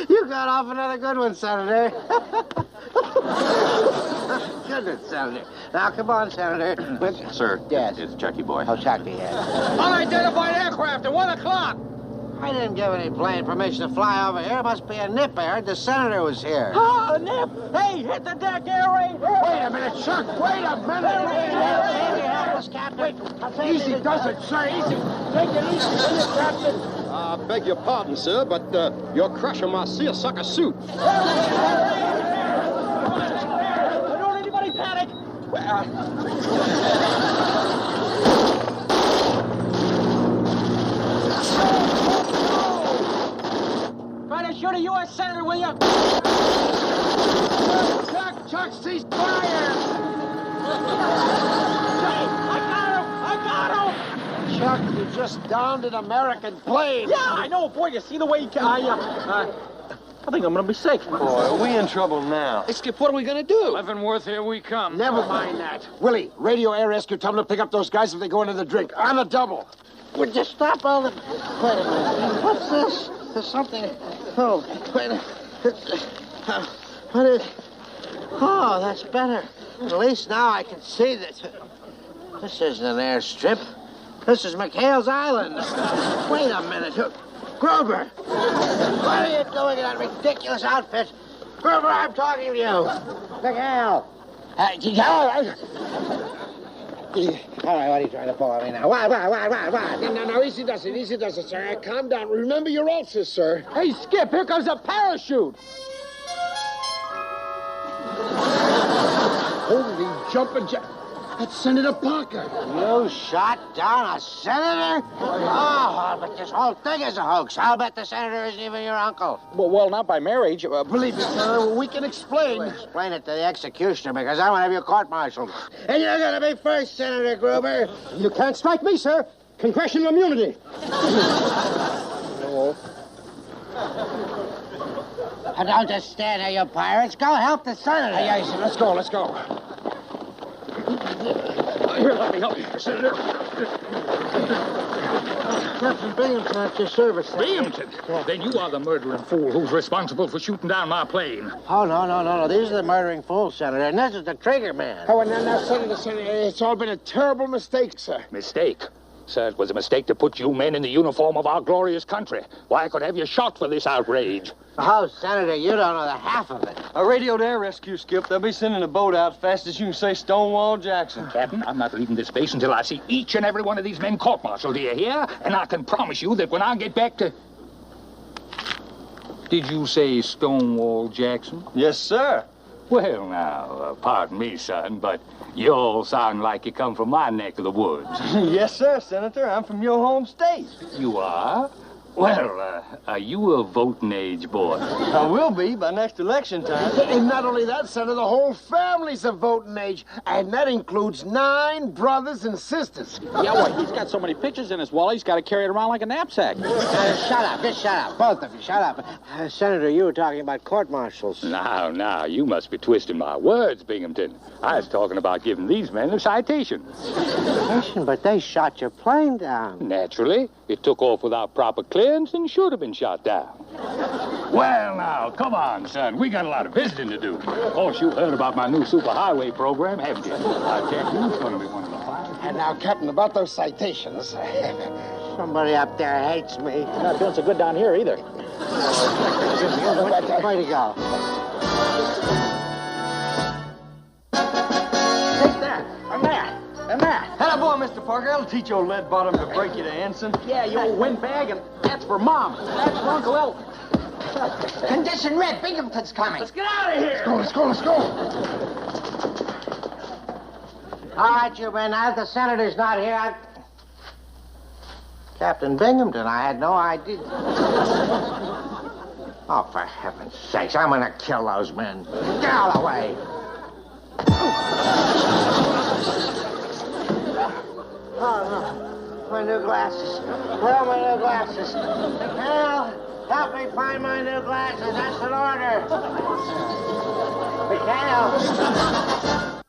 P: You got off another good one, Senator. Goodness, Senator. Now, come on, Senator.
D: Sir,
P: yes.
D: It's Chucky boy.
P: Oh, Chucky, yes.
C: Unidentified aircraft at 1 o'clock.
P: I didn't give any plane permission to fly over here. It must be a nip. I heard the senator was here.
O: Oh, Nip! Hey, hit the deck, Harry!
C: Wait a minute, Chuck. Wait a minute.
P: Captain.
C: Easy does it, sir. Easy.
K: Take it easy, will you, Captain? I beg your pardon, sir, but you're crushing my seersucker suit.
O: Don't anybody panic! Try to shoot a U.S. Senator, will you?
C: Chuck, cease fire!
O: I got him!
C: Chuck, you just downed an American plane.
O: Yeah, I know, boy. You see the way he I think I'm gonna be sick.
K: Boy, are we in trouble now?
T: Hey, Skip, what are we gonna do? Leavenworth, here we come.
C: Never mind that. Willie, radio air rescue, tell them to pick up those guys if they go into the drink. On a double.
P: Would you stop all the... Wait a minute. What's this? There's something... Oh, wait a... What is... Oh, that's better. At least now I can see that... This isn't an airstrip. This is McHale's Island. Wait a minute. Gruber! What are you doing in that ridiculous outfit? Gruber, I'm talking to you. McHale! All right, what are you trying to pull on me now? Why?
C: No, easy does it, sir. Calm down. Remember your ulcers, sir.
K: Hey, Skip, here comes a parachute.
C: Holy jumping jack. That's Senator Parker.
P: You shot down a senator? Oh, but this whole thing is a hoax. I'll bet the senator isn't even your uncle.
B: Well, not by marriage.
C: Believe me, sir, we can explain.
P: Well, explain it to the executioner, because I want to have you court-martialed. And you're going to be first, Senator Gruber.
K: You can't strike me, sir. Congressional immunity.
P: No. Don't just stand there, you pirates. Go help the senator.
C: Yes, let's go.
K: Here, let me help you, Senator.
P: Captain Binghamton at your service.
T: Binghamton? Then you are the murdering fool who's responsible for shooting down my plane.
P: Oh, no. These are the murdering fools, Senator, and this is the trigger man.
C: Oh, and now, Senator, it's all been a terrible mistake, sir.
T: Mistake? Sir, it was a mistake to put you men in the uniform of our glorious country. Why, I could have you shot for this outrage.
P: Oh, Senator, you don't know the half of it.
K: A radioed air rescue, Skip. They'll be sending a boat out fast as you can say Stonewall Jackson.
T: Captain, I'm not leaving this base until I see each and every one of these men court-martialed. Do you hear? And I can promise you that when I get back to... Did you say Stonewall Jackson?
K: Yes, sir.
T: Well, now, pardon me, son, but you all sound like you come from my neck of the woods.
K: Yes, sir, Senator. I'm from your home state.
T: You are? Well, are you a voting age boy?
K: I will be by next election time.
C: And not only that, Senator, the whole family's of voting age, and that includes 9 brothers and sisters.
B: Yeah, well, he's got so many pictures in his wallet, he's got to carry it around like a knapsack.
P: Shut up. Both of you, shut up. Senator, you were talking about court-martials.
T: Now, you must be twisting my words, Binghamton. I was talking about giving these men a citation.
P: Citation? But they shot your plane down.
T: Naturally. It took off without proper clearance and should have been shot down. Well, now, come on, son. We got a lot of visiting to do. Of course, you heard about my new superhighway program, haven't you? I tell you, it's going to be one of the finest.
C: And now, Captain, about those citations.
P: Somebody up there hates me.
B: You're not doing so good down here, either.
P: Way to go.
O: Take that. And that.
K: Hello, boy, Mr. Parker. I'll teach your lead bottom to break you to ensign.
B: Yeah, you old windbag, and that's for Mom. That's for Uncle Elton.
P: Condition red. Binghamton's coming.
O: Let's get out of here.
C: Let's go.
P: All right, you men. Now that the senator's not here, Captain Binghamton, I had no idea. Oh, for heaven's sakes, I'm gonna kill those men. Get out of the way. Oh, no. My new glasses. Where are my new glasses? Hal, help me find my new glasses. That's an order. Mikhail.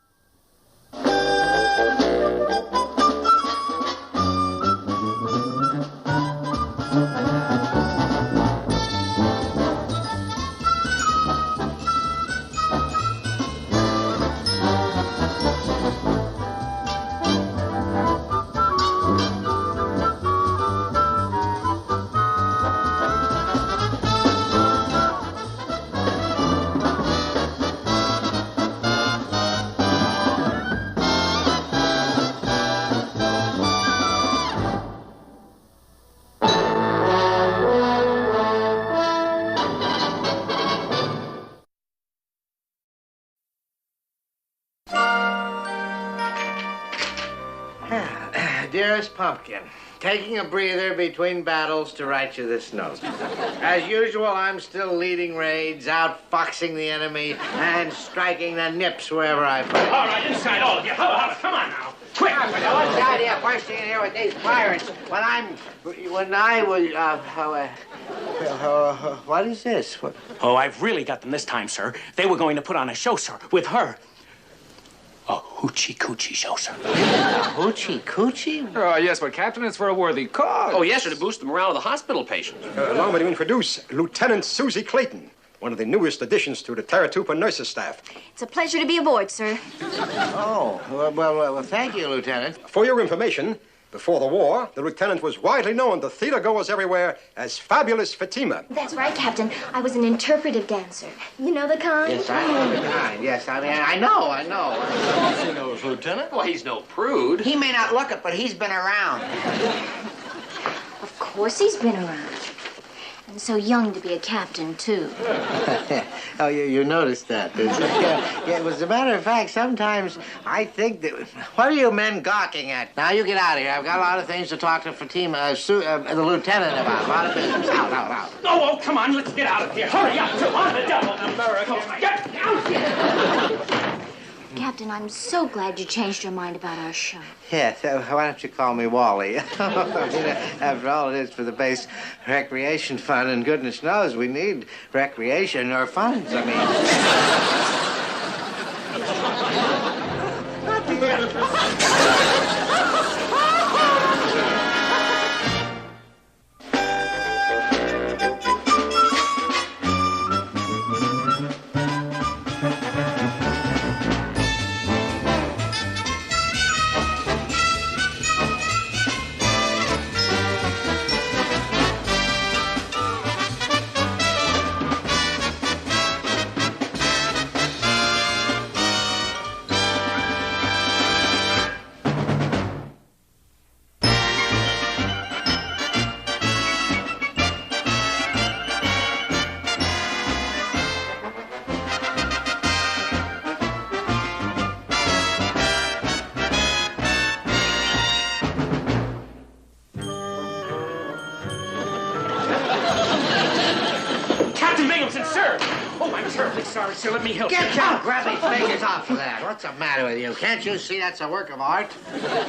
A: Dearest Pumpkin, taking a breather between battles to write you this note. As usual, I'm still leading raids, outfoxing the enemy, and striking the nips wherever I find.
N: All right, inside, all of you. Come on now. Quick!
A: What's the idea of bursting in here with these pirates when I was, what is this? What?
N: Oh, I've really got them this time, sir. They were going to put on a show, sir, with her. A hoochie-coochie show, sir.
A: Hoochie-coochie?
G: Yes, but Captain, it's for a worthy cause.
J: Oh, yes, sir, to boost the morale of the hospital patients.
K: Allow me to introduce Lieutenant Susie Clayton, one of the newest additions to the Taratupa nurses staff.
V: It's a pleasure to be aboard, sir.
A: Oh, well, thank you, Lieutenant.
K: For your information, before the war, the lieutenant was widely known to theater-goers everywhere as Fabulous Fatima.
V: That's right, Captain. I was an interpretive dancer. You know the kind?
A: Yes, I know the kind. Yes, I mean, I know.
J: He knows, Lieutenant. Well, he's no prude.
A: He may not look it, but he's been around.
V: Of course he's been around. And so young to be a captain, too.
A: Oh, you noticed that, didn't you? Yeah, as a matter of fact, sometimes I think that... What are you men gawking at? Now, you get out of here. I've got a lot of things to talk to Fatima, the lieutenant about. A lot of business. Out.
N: Oh, come on, let's get out of here. Hurry up, come on, the devil. America. Get out here.
V: Captain, I'm so glad you changed your mind about our show.
A: Yes, why don't you call me Wally? After all, it is for the base recreation fund, and goodness knows we need recreation or funds, I mean.
N: Sorry, sir, let me help you.
A: Get your grubby fingers off of that. What's the matter with you? Can't you see that's a work of art?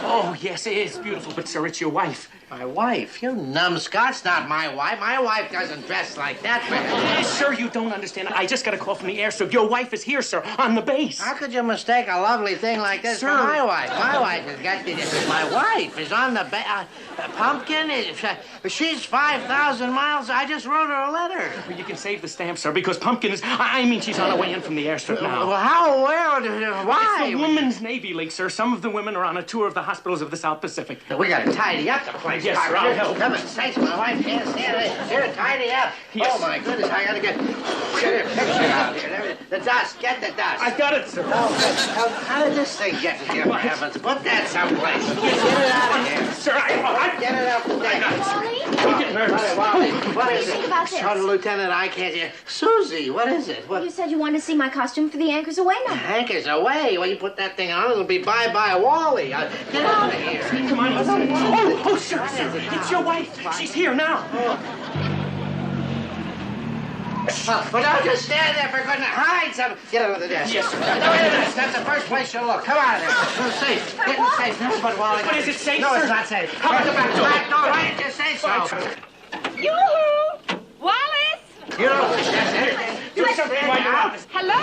N: Oh, yes, it is beautiful, but, sir, it's your wife.
A: My wife? You numbskull's not my wife. My wife doesn't dress like that.
N: Sir, you don't understand. I just got a call from the airstrip. Your wife is here, sir, on the base.
A: How could you mistake a lovely thing like this for my wife? My wife has got to... My wife is on the base. Pumpkin, she's 5,000 miles. I just wrote her a letter.
N: Well, you can save the stamp, sir, because Pumpkin is... I mean, she's on her way in from the airstrip now.
A: Well, how? Where? Why?
N: It's the Women's Navy League, sir. Some of the women are on a tour of the hospitals of the South Pacific.
A: We got to tidy up the place.
N: Yes, sir, I'll help.
A: Heaven's sakes, my wife can't stand it. Here, tidy up.
N: Yes.
A: Oh, my goodness, I got to get a picture out here. The dust, get the dust.
N: I got it, sir.
A: How did this thing get here, for heavens? Put that someplace. Get it out of here.
N: Sir, I
A: get it out the thing.
V: Wally?
N: Don't get nervous.
A: Wally,
V: What do you think about this?
A: Lieutenant, I can't hear. Susie, what is it? What?
V: You said you wanted to see my costume for the Anchors Away number.
A: Anchors Away? Well, you put that thing on, it'll be bye-bye Wally. Get out of here.
N: Come on. Oh, sir, it's your wife. She's here now.
A: Well, don't just stand there for goodness. Hide some. Get under the desk.
N: Yes, sir.
A: That's the first place you'll look. Come out of there. It's safe. Get in safe. That's what Wally.
N: But is it safe,
A: No,
N: sir?
A: it's not safe.
N: How about the back door?
A: Back door. Why didn't you say so?
W: Yoo-hoo! Wallace!
A: You don't think that's it.
N: Do something while you're out.
W: Hello?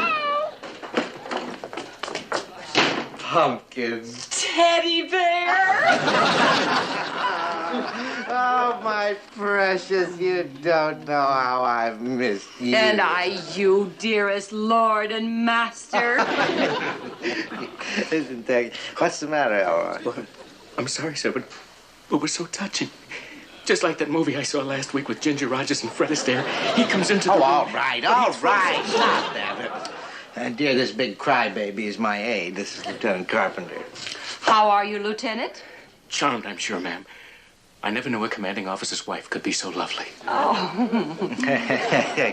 A: Pumpkin.
W: Teddy bear!
A: Oh, my precious, you don't know how I've missed you.
W: And I, you dearest lord and master.
A: Isn't that... What's the matter, Elroy?
N: Well, I'm sorry, sir, but it was so touching. Just like that movie I saw last week with Ginger Rogers and Fred Astaire. He comes into the room.
A: All right. Stop that. Dear, this big crybaby is my aide. This is Lieutenant Carpenter.
W: How are you, Lieutenant?
N: Charmed, I'm sure, ma'am.
J: I never knew a commanding officer's wife could be so lovely.
V: Oh.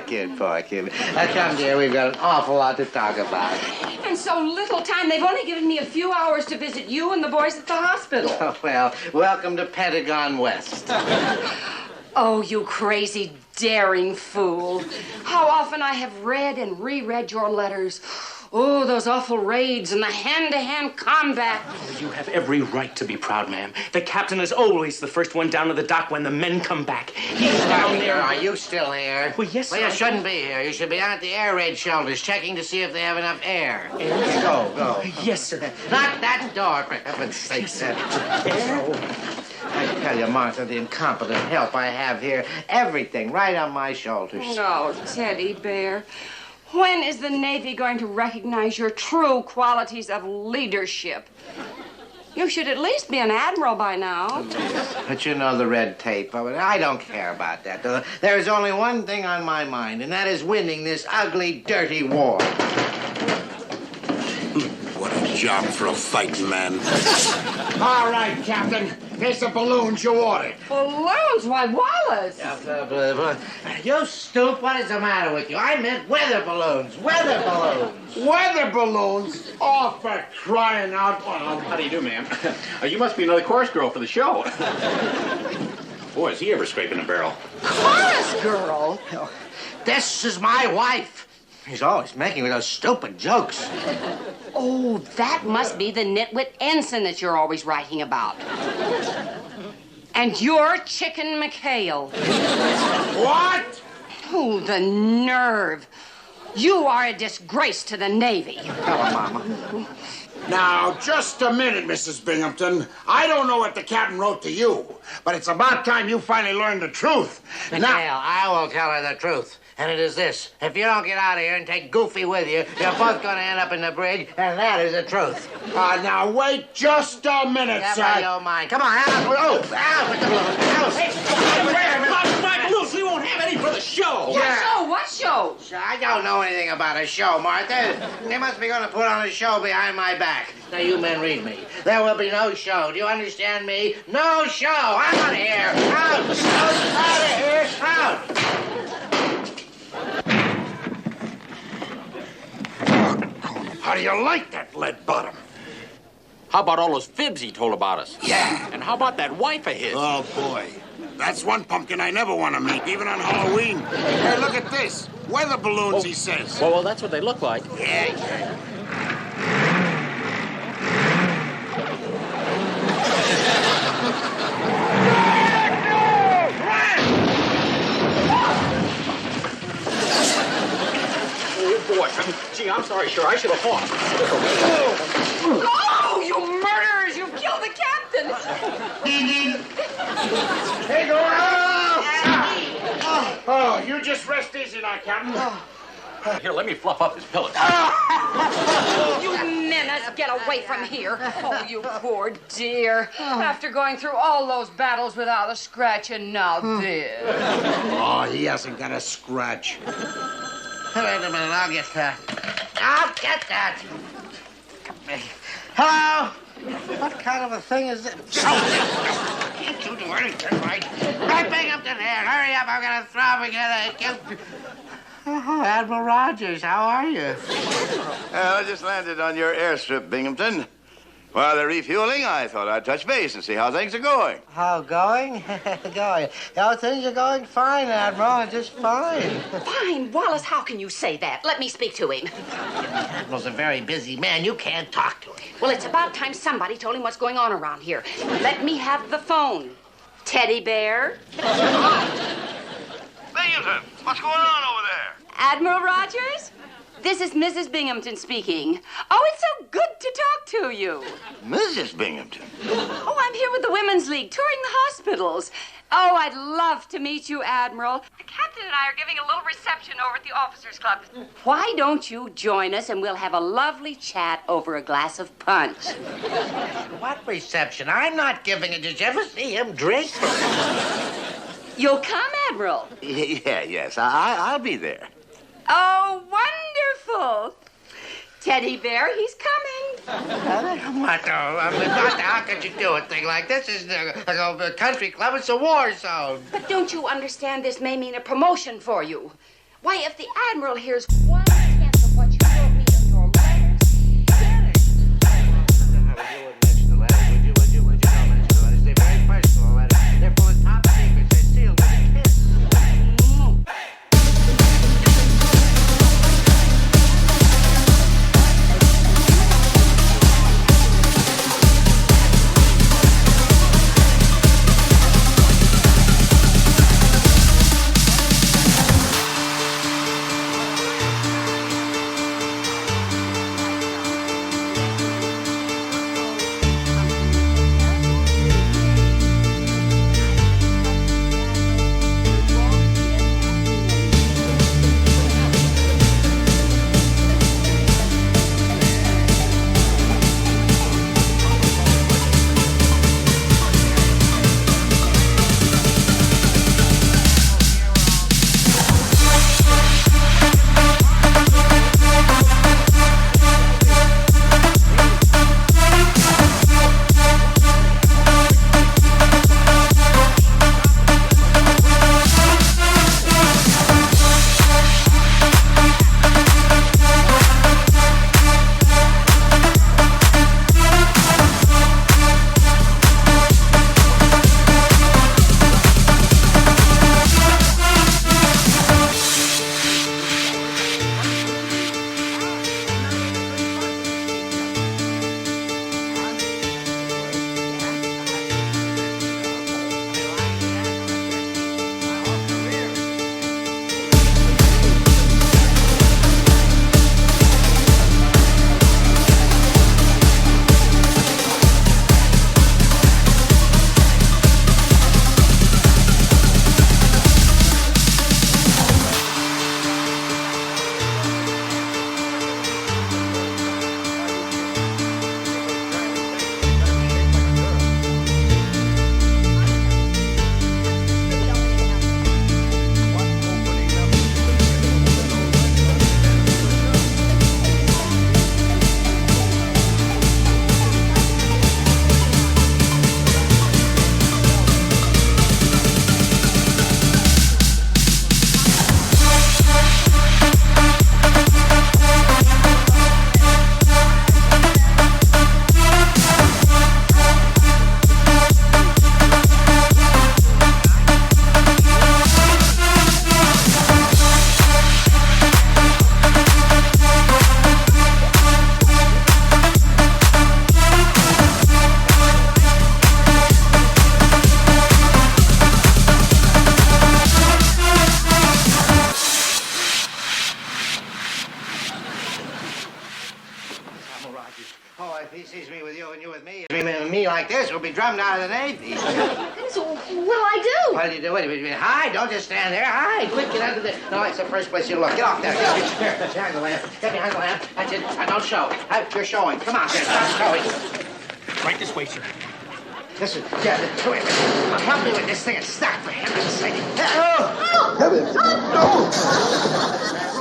A: Good boy, kid. Come, dear, we've got an awful lot to talk about.
W: And so little time. They've only given me a few hours to visit you and the boys at the hospital.
A: Oh, well, welcome to Pentagon West.
W: Oh, you crazy, daring fool. How often I have read and reread your letters. Oh, those awful raids and the hand-to-hand combat.
I: You have every right to be proud, ma'am. The captain is always the first one down to the dock when the men come back. He's down there.
A: Are you still here?
I: Well, yes,
A: Well,
I: sir.
A: you shouldn't be here. You should be out at the air raid shelters checking to see if they have enough air.
I: Air?
A: Go.
I: Yes, sir.
A: Not that door, for heaven's sake. I tell you, Martha, the incompetent help I have here, everything right on my shoulders.
W: No, Teddy Bear. When is the Navy going to recognize your true qualities of leadership? You should at least be an admiral by now.
A: But you know the red tape. I don't care about that. There's only one thing on my mind, and that is winning this ugly, dirty war.
Q: What a job for a fighting man.
C: All right, Captain. Here's the balloons you ordered.
W: Balloons? Why, Wallace?
A: You stoop, what is the matter with you? I meant weather balloons. Weather balloons.
C: Weather balloons? Oh, for crying out loud.
H: How do you do, ma'am? You must be another chorus girl for the show. Boy, is he ever scraping a barrel.
W: Chorus girl?
A: This is my wife. He's always making those stupid jokes.
W: Oh, that must be the nitwit ensign that you're always writing about. And you're Chicken McHale.
C: What?
W: Oh, the nerve. You are a disgrace to the Navy.
A: Tell her, Mama.
C: Now, just a minute, Mrs. Binghamton. I don't know what the captain wrote to you, but it's about time you finally learned the truth.
A: McHale, I will tell her the truth. And it is this. If you don't get out of here and take Goofy with you, you're both going to end up in the brig, and that is the truth.
C: Now, wait just a minute, sir.
A: Never you mind. Come on, out. Oh, out with the balloons. Out.
I: Hey, my balloons, we won't have any for the show.
W: What show?
A: I don't know anything about a show, Martha. They must be going to put on a show behind my back. Now, you men read me. There will be no show. Do you understand me? No show. I'm out of here. Out. Out of here. Out.
Q: How do you like that, lead bottom?
J: How about all those fibs he told about us?
Q: Yeah.
J: And how about that wife of his?
Q: Oh, boy. That's one pumpkin I never want to meet, even on Halloween. Hey, look at this. Weather balloons, he says.
J: Well, that's what they look like.
Q: Yeah.
H: Boy, gee, I'm sorry, sure. I should have fought.
W: Oh, you murderers! You killed the captain!
C: Hey, go on! Oh, you just rest easy now, Captain.
J: Here, let me fluff up his pillows.
W: You menace! Get away from here! Oh, you poor dear. After going through all those battles without a scratch, and now this.
C: Oh, he hasn't got a scratch.
A: Wait a minute, I'll get that. I'll get that. Hello? What kind of a thing is this? Can't you do anything right? Right, Binghamton here. Hurry up, I'm gonna throbbing headache. Oh, Admiral Rogers, how are you?
F: I just landed on your airstrip, Binghamton. While they're refueling, I thought I'd touch base and see how things are going.
A: How going? Going. Oh, things are going fine, Admiral. Just fine.
W: Fine, Wallace, how can you say that? Let me speak to him.
A: Admiral's a very busy man. You can't talk to him.
W: Well, it's about time somebody told him what's going on around here. Let me have the phone. Teddy Bear?
F: Binghamton, what's going on over there?
W: Admiral Rogers? This is Mrs. Binghamton speaking. Oh, it's so good to talk to you.
F: Mrs. Binghamton?
W: Oh, I'm here with the Women's League, touring the hospitals. Oh, I'd love to meet you, Admiral. The captain and I are giving a little reception over at the Officers Club. Why don't you join us and we'll have a lovely chat over a glass of punch?
A: What reception? I'm not giving it. Did you ever see him drink?
W: You'll come, Admiral?
F: Yes, I'll be there.
W: Oh, wonderful. Teddy Bear, he's coming.
P: Martha, how could you do a thing like this? This is a country club. It's a war zone.
W: But don't you understand this may mean a promotion for you? Why, if the Admiral hears 1/10 of what you wrote me in your letters...
P: Would you don't mention the letters? They're very personal letters. They're full of top secrets. They're sealed with a kiss. Me like this will be drummed out of the Navy.
V: So what do I do?
P: What do you do? What do you mean? Hide! Don't just stand there. Hide! Quick, get under there. No, it's the first place you look. Get off there. Get off. Here, behind the lamp. Get behind the lamp. That's it. Don't show. You're showing. Come on, there. Stop showing.
B: Right this way, sir.
P: Listen, wait. Help me with this thing. It's stuck, for heaven's sake.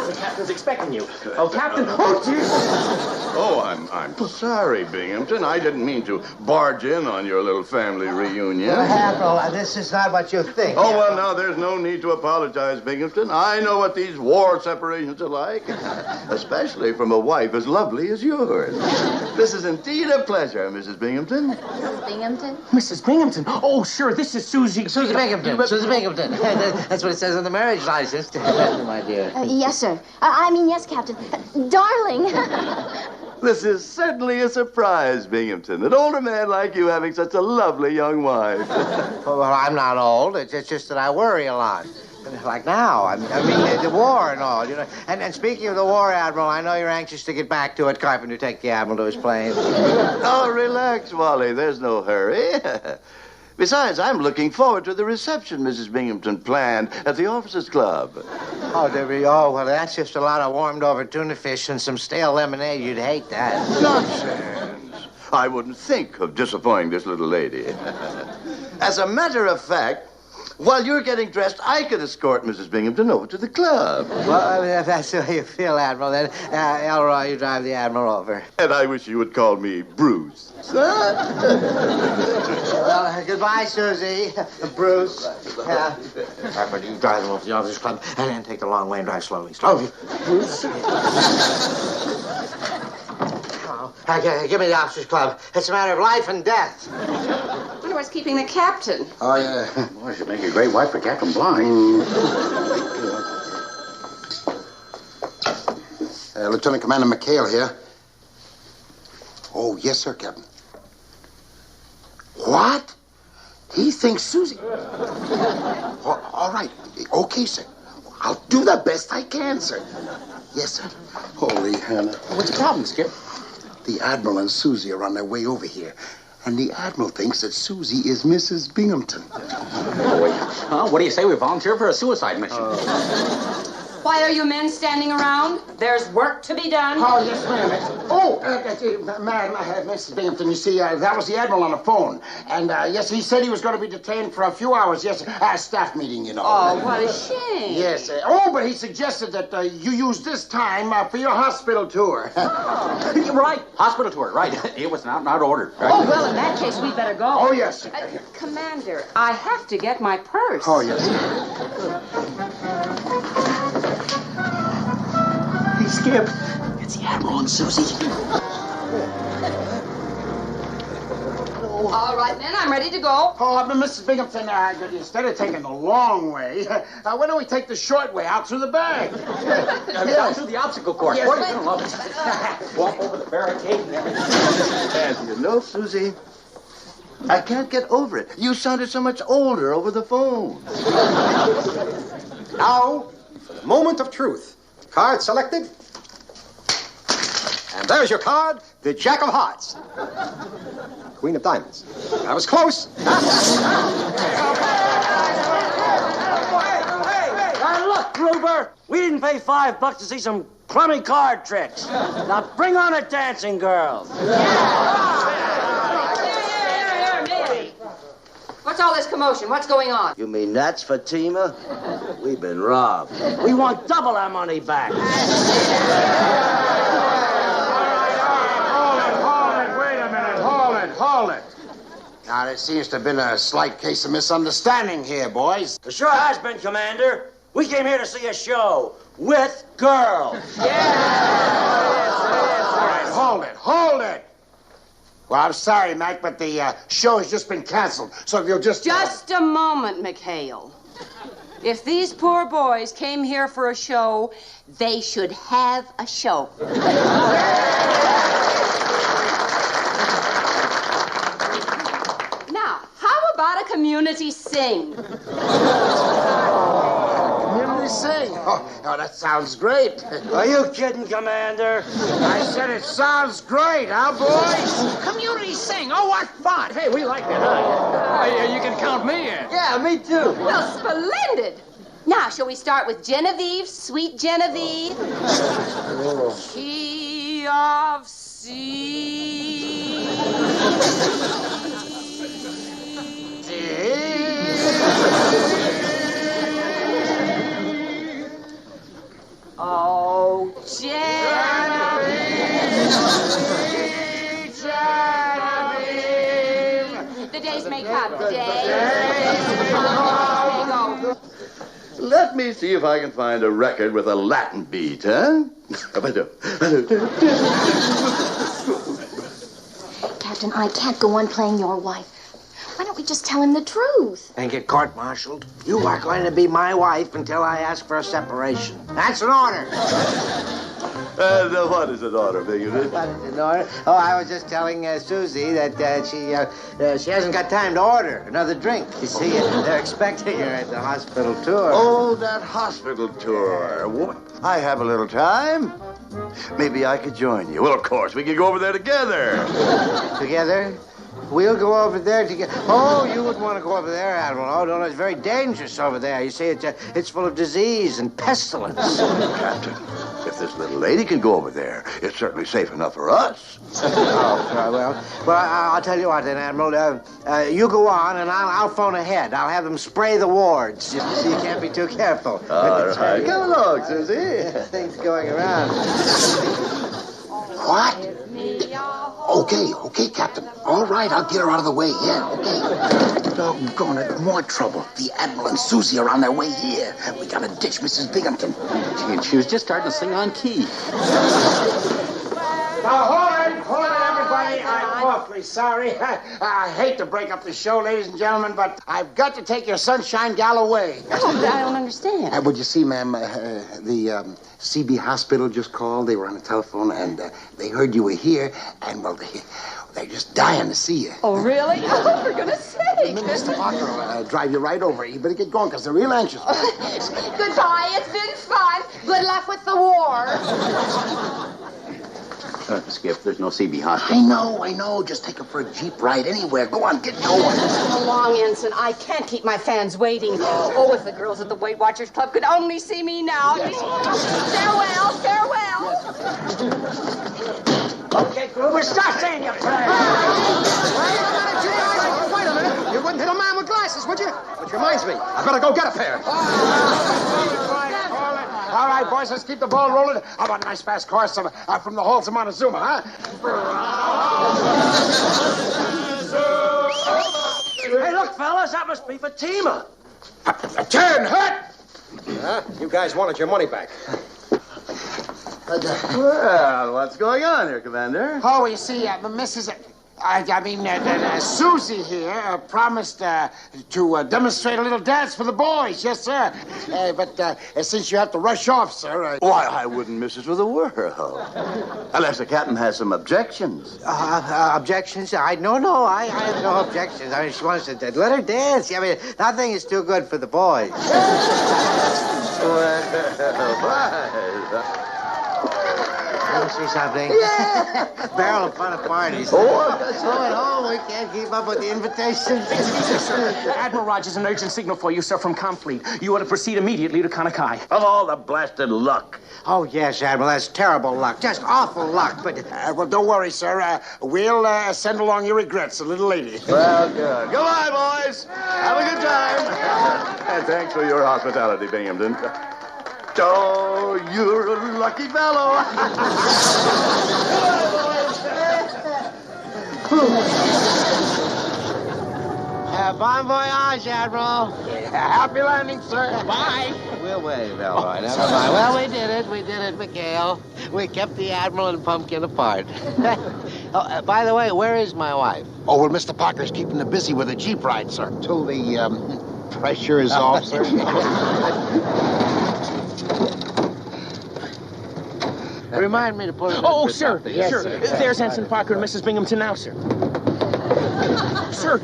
K: The captain's expecting you. Oh, Captain. Oh, Jesus.
F: Oh, I'm sorry, Binghamton. I didn't mean to barge in on your little family reunion.
P: Admiral, this is not what you think.
F: Oh, well, now, there's no need to apologize, Binghamton. I know what these war separations are like, especially from a wife as lovely as yours. This is indeed a pleasure, Mrs. Binghamton.
V: Mrs. Binghamton?
O: Mrs. Binghamton? Oh, sure, this is Susie.
P: Susie Binghamton. Susie Binghamton. That's what it says on the marriage license, my dear.
V: Yes, sir. I mean, yes, Captain. Darling.
F: This is certainly a surprise, Binghamton. An older man like you having such a lovely young wife.
P: Well, I'm not old. It's just that I worry a lot. Like now. I mean, the war and all, you know. And speaking of the war, Admiral, I know you're anxious to get back to it. Carpenter, take the Admiral to his plane.
F: Oh, relax, Wally. There's no hurry. Besides, I'm looking forward to the reception Mrs. Binghamton planned at the Officers Club.
P: Oh, well, that's just a lot of warmed-over tuna fish and some stale lemonade. You'd hate that.
F: Nonsense. I wouldn't think of disappointing this little lady. As a matter of fact, While you're getting dressed, I could escort Mrs. Binghamton over to the club.
A: Well, if that's the way you feel, Admiral, then Elroy, you drive the Admiral over.
F: And I wish you would call me Bruce.
A: Well, goodbye, Susie. Bruce. But you drive them over to the officers' club and then take the long way and drive slowly. Slowly. Bruce. Okay, give me the officers' club. It's a matter of life and death.
W: I wonder what's keeping the captain.
H: Oh, yeah. Boy, she'd make a great wife for Captain Blind.
C: Lieutenant Commander McHale here. Oh, yes, sir, Captain. What? He thinks Susie... Oh, all right. Okay, sir. I'll do the best I can, sir. Yes, sir. Holy Hannah.
H: What's the problem, Skip?
C: The Admiral and Susie are on their way over here. And the Admiral thinks that Susie is Mrs. Binghamton.
H: Well, what do you say we volunteer for a suicide mission?
W: Why are you men standing around? There's work to be done.
C: Oh, yes, ma'am. Ma'am, Mrs. Binghamton, you see, that was the Admiral on the phone. And, yes, he said he was going to be detained for a few hours. Yes, staff meeting, you know.
W: Oh, what a shame.
C: Yes. But he suggested that you use this time for your hospital tour.
H: Right. Hospital tour, right. It was not ordered. Right?
W: Oh, well, in that case, we'd better go.
C: Oh, yes.
W: Commander, I have to get my purse.
C: Oh, yes.
K: Hey, Skip. It's the Admiral and Susie.
W: All right, men, I'm ready to go.
C: Oh, but Mrs. Binghamton, instead of taking the long way, why don't we take the short way out through the bag?
H: Down through the obstacle course.
C: Yes.
H: Boy, you're gonna love it. Walk over the barricade and everything.
F: And you know, Susie, I can't get over it. You sounded so much older over the phone.
K: Now, for the moment of truth. Card selected. And there's your card, the Jack of Hearts. Queen of Diamonds. That was close.
I: Hey, look, Gruber. We didn't pay $5 to see some crummy card tricks. Now bring on a dancing girl.
W: What's all this commotion? What's going on?
A: You mean that's Fatima? We've been robbed.
I: We want double our money back.
C: Hold it. Now, there seems to have been a slight case of misunderstanding here, boys.
I: It sure has been, Commander. We came here to see a show with girls.
C: All right, hold it. Well, I'm sorry, Mac, but the show has just been canceled. So if you'll just...
W: Just a moment, McHale. If these poor boys came here for a show, they should have a show. Now, how about a community sing?
C: Community sing? Oh, that sounds great.
I: Are you kidding, Commander?
C: I said it sounds great, huh, boys?
K: Community sing. Oh, what fun. Hey, we like that,
T: You can count me in.
K: Yeah, me too.
W: Well, splendid. Now, shall we start with Genevieve, sweet Genevieve? Key of C. Oh, Genevieve. The days make up days.
F: Let me see if I can find a record with a Latin beat, huh?
V: Captain, I can't go on playing your wife. Why don't we just tell him the truth?
A: And get court-martialed. You are going to be my wife until I ask for a separation. That's an order.
F: What is an order, Binghamton?
A: What is an order? Oh, I was just telling Susie that she hasn't got time to order another drink. You see, they're expecting her at the hospital tour.
F: Oh, that hospital tour. What? I have a little time. Maybe I could join you. Well, of course, we could go over there together.
A: Together? We'll go over there together. Oh, you wouldn't want to go over there, Admiral. Oh, no, it's very dangerous over there. You see, it's full of disease and pestilence.
F: Captain, if this little lady can go over there, it's certainly safe enough for us.
A: Well, I'll tell you what then, Admiral. You go on, and I'll phone ahead. I'll have them spray the wards. You can't be too careful.
F: All right. Come along, Susie.
A: Things going around.
C: What? Okay, Captain. All right, I'll get her out of the way. Yeah, okay. Doggone it, more trouble. The Admiral and Susie are on their way here. We gotta ditch Mrs. Binghamton.
R: And she was just starting to sing on key.
C: Now, hold it, everybody. I'm awfully sorry. I hate to break up the show, ladies and gentlemen, but I've got to take your Sunshine Gal away.
W: Oh, but I don't understand.
C: Would you see, ma'am, the CB hospital just called. They were on the telephone, and they heard you were here, and, well, they're just dying to see you.
W: Oh, really? Oh, for goodness sake.
C: Mr. Parker will drive you right over. You better get going, because they're real anxious.
W: Goodbye. It's been fun. Good luck with the war.
R: Skip, there's no CB hospital.
C: I know. Just take her for a Jeep ride anywhere. Go on, get going.
W: Come along, Ensign. I can't keep my fans waiting. Oh, if the girls at the Weight Watchers Club could only see me now. Farewell, farewell.
C: Okay, Gruber, start saying your prayers.
K: Wait a minute. You wouldn't hit a man with glasses, would you? Which reminds me, I better go get a pair.
C: All right, boys, let's keep the ball rolling. How about a nice fast course from the halls of Montezuma, huh?
K: Hey, look, fellas, that must be Fatima.
C: Turn, Hurt!
K: You guys wanted your money back.
F: Well, what's going on here, Commander?
C: Oh, you see, Mrs. Susie here promised to demonstrate a little dance for the boys. Yes, sir. But since you have to rush off, sir...
F: Why, I wouldn't miss it for the world. Unless the captain has some objections.
A: Objections? No, I have no objections. I mean, she wants to let her dance. I mean, nothing is too good for the boys. You see something?
C: Yeah.
A: Barrel of fun at parties.
F: Oh,
A: at home, we can't keep up with the invitations.
N: Admiral Rogers, an urgent signal for you, sir, from Comfleet. You ought to proceed immediately to Kanakai.
F: Of all the blasted luck.
A: Oh, yes, Admiral, that's terrible luck. Just awful luck, but...
C: well, don't worry, sir. We'll send along your regrets a little later.
F: Well, good. Goodbye, boys. Have a good time. And thanks for your hospitality, Binghamton. Oh, you're a lucky fellow.
A: Bon voyage, Admiral.
C: Happy landing, sir.
A: Bye. We'll wave, Elroy. Never mind. Well, we did it, McHale. We kept the Admiral and Pumpkin apart. By the way, where is my wife?
C: Oh, well, Mr. Parker's keeping her busy with a Jeep ride, sir. Till the pressure is off, sir.
A: Remind me to put it
N: Oh,
A: in
N: sir.
A: yes,
N: Sure. There's Ensign Parker and Mrs. Binghamton now, sir. Sir,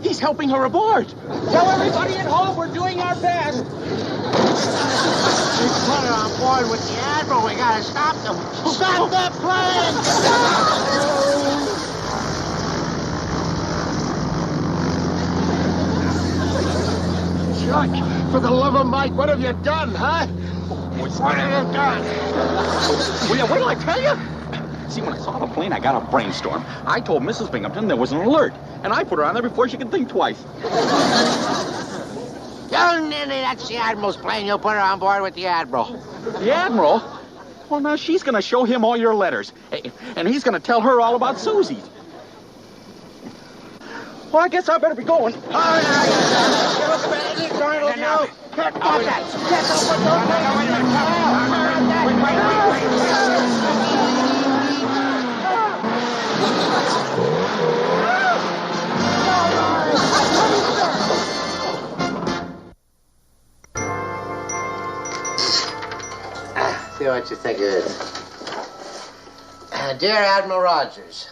N: he's helping her aboard.
O: Tell everybody at home we're doing our best.
A: We put her on board with the Admiral. We gotta stop them. Stop that plane!
C: Chuck, for the love of Mike, what have you done, huh? What have you done?
B: Well, yeah, what did I tell you? See, when I saw the plane, I got a brainstorm. I told Mrs. Binghamton there was an alert, and I put her on there before she could think twice.
A: Oh, Ninny, that's the Admiral's plane. You'll put her on board with the Admiral.
B: The Admiral? Well, now she's going to show him all your letters, and he's going to tell her all about Susie's. Well, I guess I better be going.
A: See what you think of this. Dear Admiral Rogers,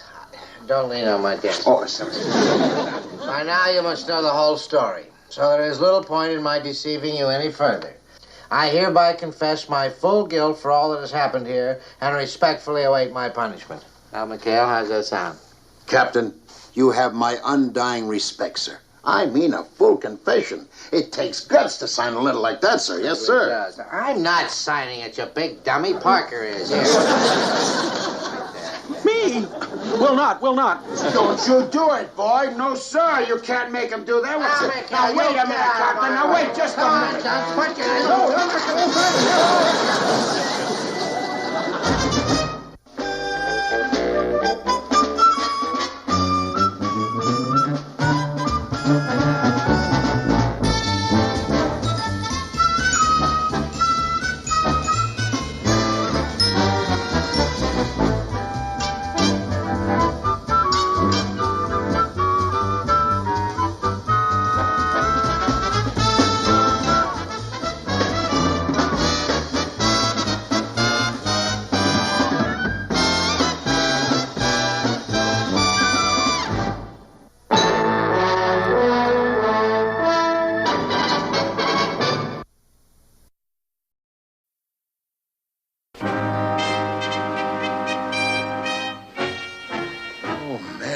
A: don't lean on my desk.
C: Oh, sorry.
A: By now you must know the whole story, so there is little point in my deceiving you any further. I hereby confess my full guilt for all that has happened here and respectfully await my punishment. Now, McHale, how's that sound?
C: Captain, you have my undying respect, sir.
Q: I mean a full confession. It takes guts to sign a letter like that, sir. Yes, sir.
A: I'm not signing it, you big dummy. Parker is. Here.
B: Me? Will not.
C: Don't you do it, boy. No, sir. You can't make him do that. Now, wait a minute, Captain. Now, wait just a minute.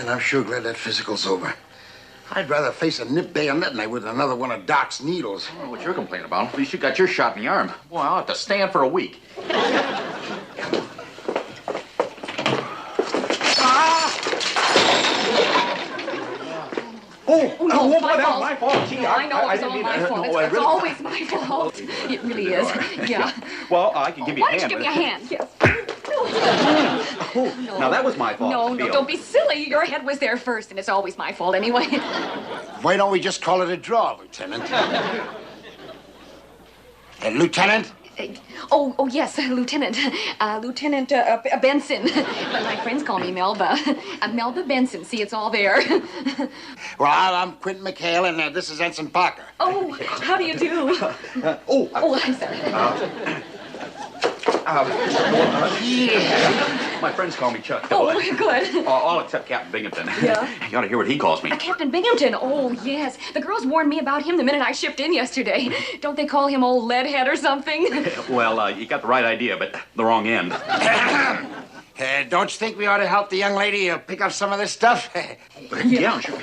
Q: I'm sure glad that physical's over. I'd rather face a nip bayonet than I would another one of Doc's needles.
R: I don't know what you're complaining about. At least you got your shot in the arm. Boy, I'll have to stand for a week.
W: No,
B: my
W: my fault.
B: My fault. Gee,
W: I know it's all my fault. It's always my fault. It really is. Yeah.
H: Well, I can give you a hand.
W: Why don't you give me a hand? Yes.
H: No. Now, that was my fault.
W: No, don't be silly. Your head was there first, and it's always my fault anyway.
Q: Why don't we just call it a draw, Lieutenant? Lieutenant?
W: Oh, yes, Lieutenant. Lieutenant Benson. But my friends call me Melba. Melba Benson. See, it's all there.
Q: Well, I'm Quentin McHale, and this is Ensign Parker.
W: Oh, how do you do? I'm sorry.
H: My friends call me Chuck.
W: Oh, good.
H: All except Captain Binghamton.
W: Yeah?
H: You ought to hear what he calls me.
W: Captain Binghamton. Oh, yes. The girls warned me about him the minute I shipped in yesterday. Don't they call him old leadhead or something?
H: Well, you got the right idea, but the wrong end.
Q: Don't you think we ought to help the young lady pick up some of this stuff?
H: Yeah, sure.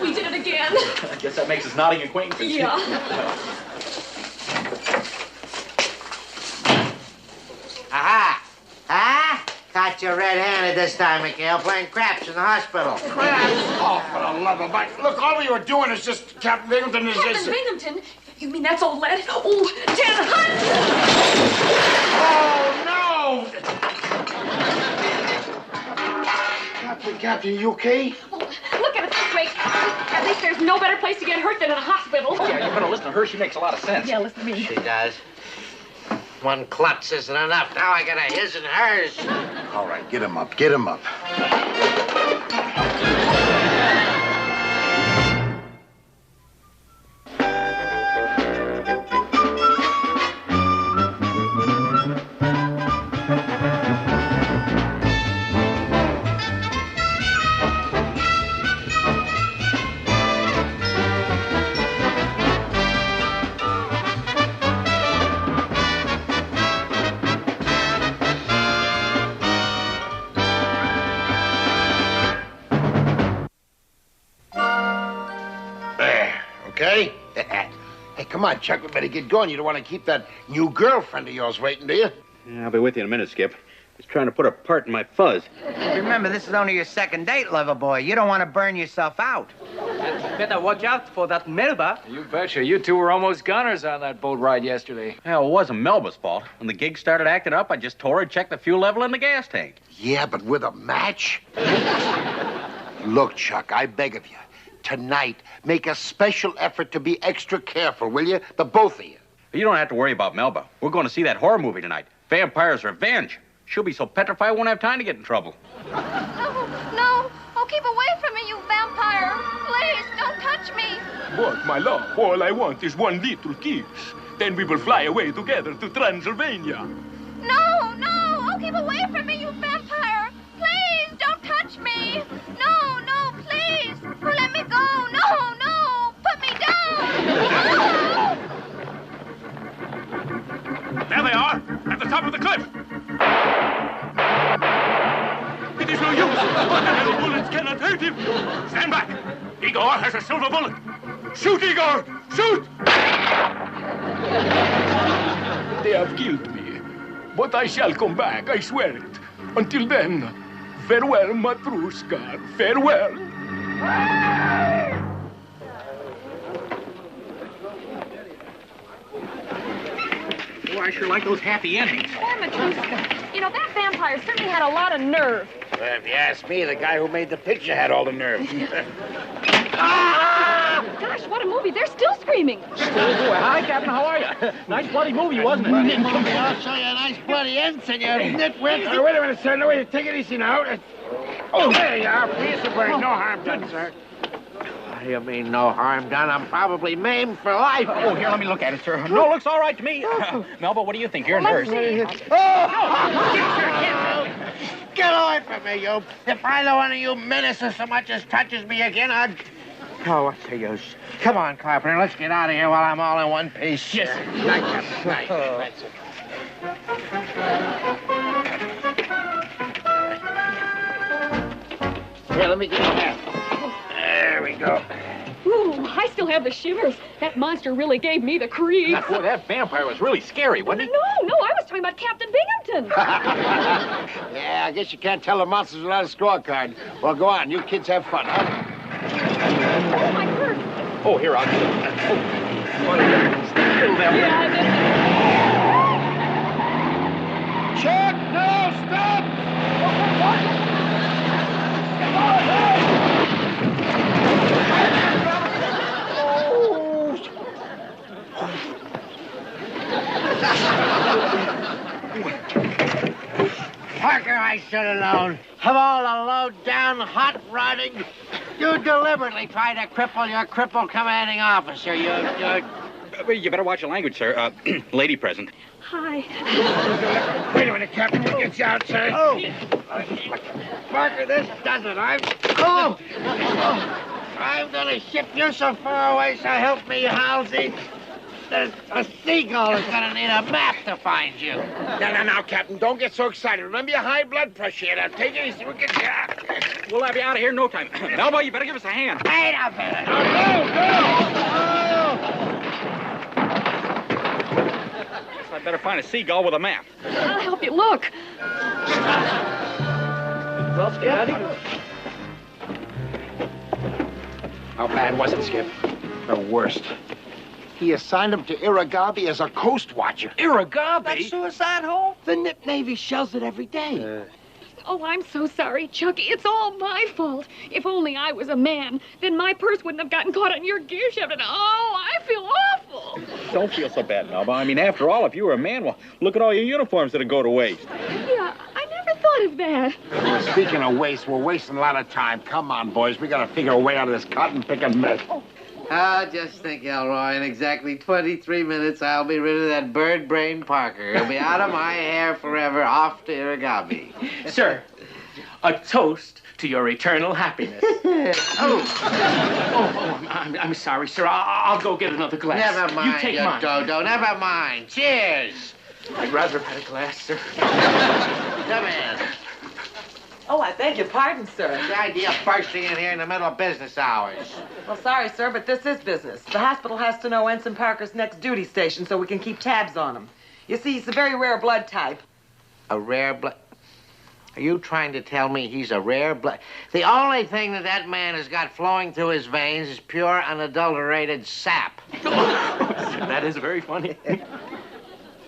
W: We did it again.
H: I guess that makes us nodding acquaintances.
W: Yeah.
A: Aha! Caught you red-handed this time, McHale, playing craps in the hospital.
Q: Oh, for the love of Mike. Look, all you were doing is just Captain Binghamton is just...
W: Captain Binghamton? You mean that's old lead? Oh, Jan Hunt!
Q: Oh, no! Captain, you okay?
W: Oh, look at it this way. At least there's no better place to get hurt than in a hospital.
H: Oh, yeah, you better listen to her. She makes a lot of sense.
W: Yeah, listen to me.
A: She does. One klutz isn't enough. Now I got a his and hers.
Q: All right, get him up. Get him up. Okay? Hey, come on, Chuck. We better get going. You don't want to keep that new girlfriend of yours waiting, do you?
H: Yeah, I'll be with you in a minute, Skip. Just trying to put a part in my fuzz.
P: Remember, this is only your second date, lover boy. You don't want to burn yourself out.
G: Better watch out for that Melba. You betcha. You two were almost gunners on that boat ride yesterday.
H: Well, it wasn't Melba's fault. When the gig started acting up, I just tore her and checked the fuel level in the gas tank.
Q: Yeah, but with a match? Look, Chuck, I beg of you. Tonight, make a special effort to be extra careful, will you? The both of you.
H: You don't have to worry about Melba. We're going to see that horror movie tonight, Vampire's Revenge. She'll be so petrified I won't have time to get in trouble.
V: No. Oh, keep away from me, you vampire. Please, don't touch me.
S: But, my love, all I want is one little kiss. Then we will fly away together to Transylvania.
V: No. Oh, keep away from me, you vampire. Please, don't touch me. No, please. Let me go. No. Put me down.
S: There they are, at the top of the cliff. It is no use. Ordinary bullets cannot hurt Affirmative. Stand back. Igor has a silver bullet. Shoot, Igor! Shoot! They have killed me. But I shall come back, I swear it. Until then, farewell, Matrushka. Farewell.
B: Oh, I sure like those happy endings.
L: Poor Matrushka. You know, that vampire certainly had a lot of nerve.
Q: Well, if you ask me, the guy who made the picture had all the nerve.
L: Gosh, what a movie. They're still screaming.
D: Hi, Captain. How are you? Nice bloody movie, wasn't it?
P: Bloody movie. I'll show you a nice bloody end, senor nitwit.
Q: Wait a minute, sir. No, wait. Take it easy now. Oh, there you are. Please, no harm done, sir.
P: What do you mean, no harm done? I'm probably maimed for life.
B: Oh, here, let me look at it, sir. No, looks all right to me. Melba, what do you think? You're a nurse.
P: Get away from me, you. If either one of you menaces so much as touches me again, I'd... Oh, what's the use? Come on, Carpenter, let's get out of here while I'm all in one piece.
B: Yes, sir.
P: Night, Captain. Night. That's it. Here, let me get your hat. There we go.
L: Ooh, I still have the shivers. That monster really gave me the creeps.
B: Boy, that vampire was really scary, wasn't he?
L: No, I was talking about Captain Binghamton.
C: Yeah, I guess you can't tell the monsters without a scorecard. Well, go on. You kids have fun, huh?
L: Oh, my purse.
B: Oh, here, I'll get it. Still there.
C: Chuck, no, stop!
P: Parker, I should have known. Of all the low-down, hot-rodding, you deliberately tried to cripple your crippled commanding officer.
B: You better watch your language, sir. Lady present.
L: Hi.
P: Wait a minute, Captain. We'll get you out, sir. Oh! Parker, this does it. I'm gonna ship you so far away, so help me, Halsey. A seagull is gonna need a map to find you.
Q: Now, Captain, don't get so excited. Remember your high blood pressure here. Now, take it easy. We'll get you out.
B: We'll have you out of here in no time. Melba, you better give us a hand.
P: Wait a minute.
B: I better find a seagull with a map.
L: I'll help you look.
B: Well, Skip.
C: How bad was it, Skip? The worst. He assigned him to Iragabi as a coast watcher.
B: Iragabi?
P: That suicide hole? The Navy shells it every day.
L: Oh, I'm so sorry, Chucky. It's all my fault. If only I was a man, then my purse wouldn't have gotten caught on your gear shift. And oh, I feel awful.
B: Don't feel so bad, Melba. I mean, after all, if you were a man, well, look at all your uniforms that'd go to waste.
L: Yeah, I never thought of that.
C: Speaking of waste, we're wasting a lot of time. Come on, boys. We gotta figure a way out of this cotton-picking mess.
A: Just think, Elroy, in exactly 23 minutes, I'll be rid of that bird-brained Parker. He'll be out of my hair forever, off to Iragabi.
N: Sir, a toast to your eternal happiness. I'm sorry, sir. I'll go get another glass.
A: Never mind,
N: you take mine.
A: Dodo. Never mind. Cheers.
N: I'd rather have had a glass, sir.
A: Come in.
M: Oh, I beg your pardon, sir.
A: The idea of bursting in here in the middle of business hours.
M: Well, sorry, sir, but this is business. The hospital has to know Ensign Parker's next duty station so we can keep tabs on him. You see, he's a very rare blood type.
A: A rare blood... Are you trying to tell me he's a rare blood... The only thing that man has got flowing through his veins is pure, unadulterated sap.
N: That is very funny.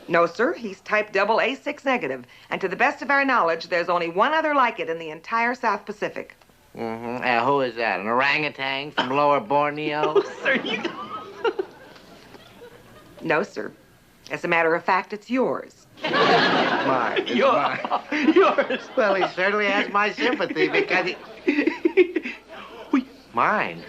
M: No, sir, he's type AA6 negative. And to the best of our knowledge, there's only one other like it in the entire South Pacific.
A: Mm-hmm. Who is that? An orangutan from Lower Borneo?
M: Sir, you... No, sir. As a matter of fact, it's yours.
A: Mine.
N: Yours.
A: Well, he certainly has my sympathy because he... Mine.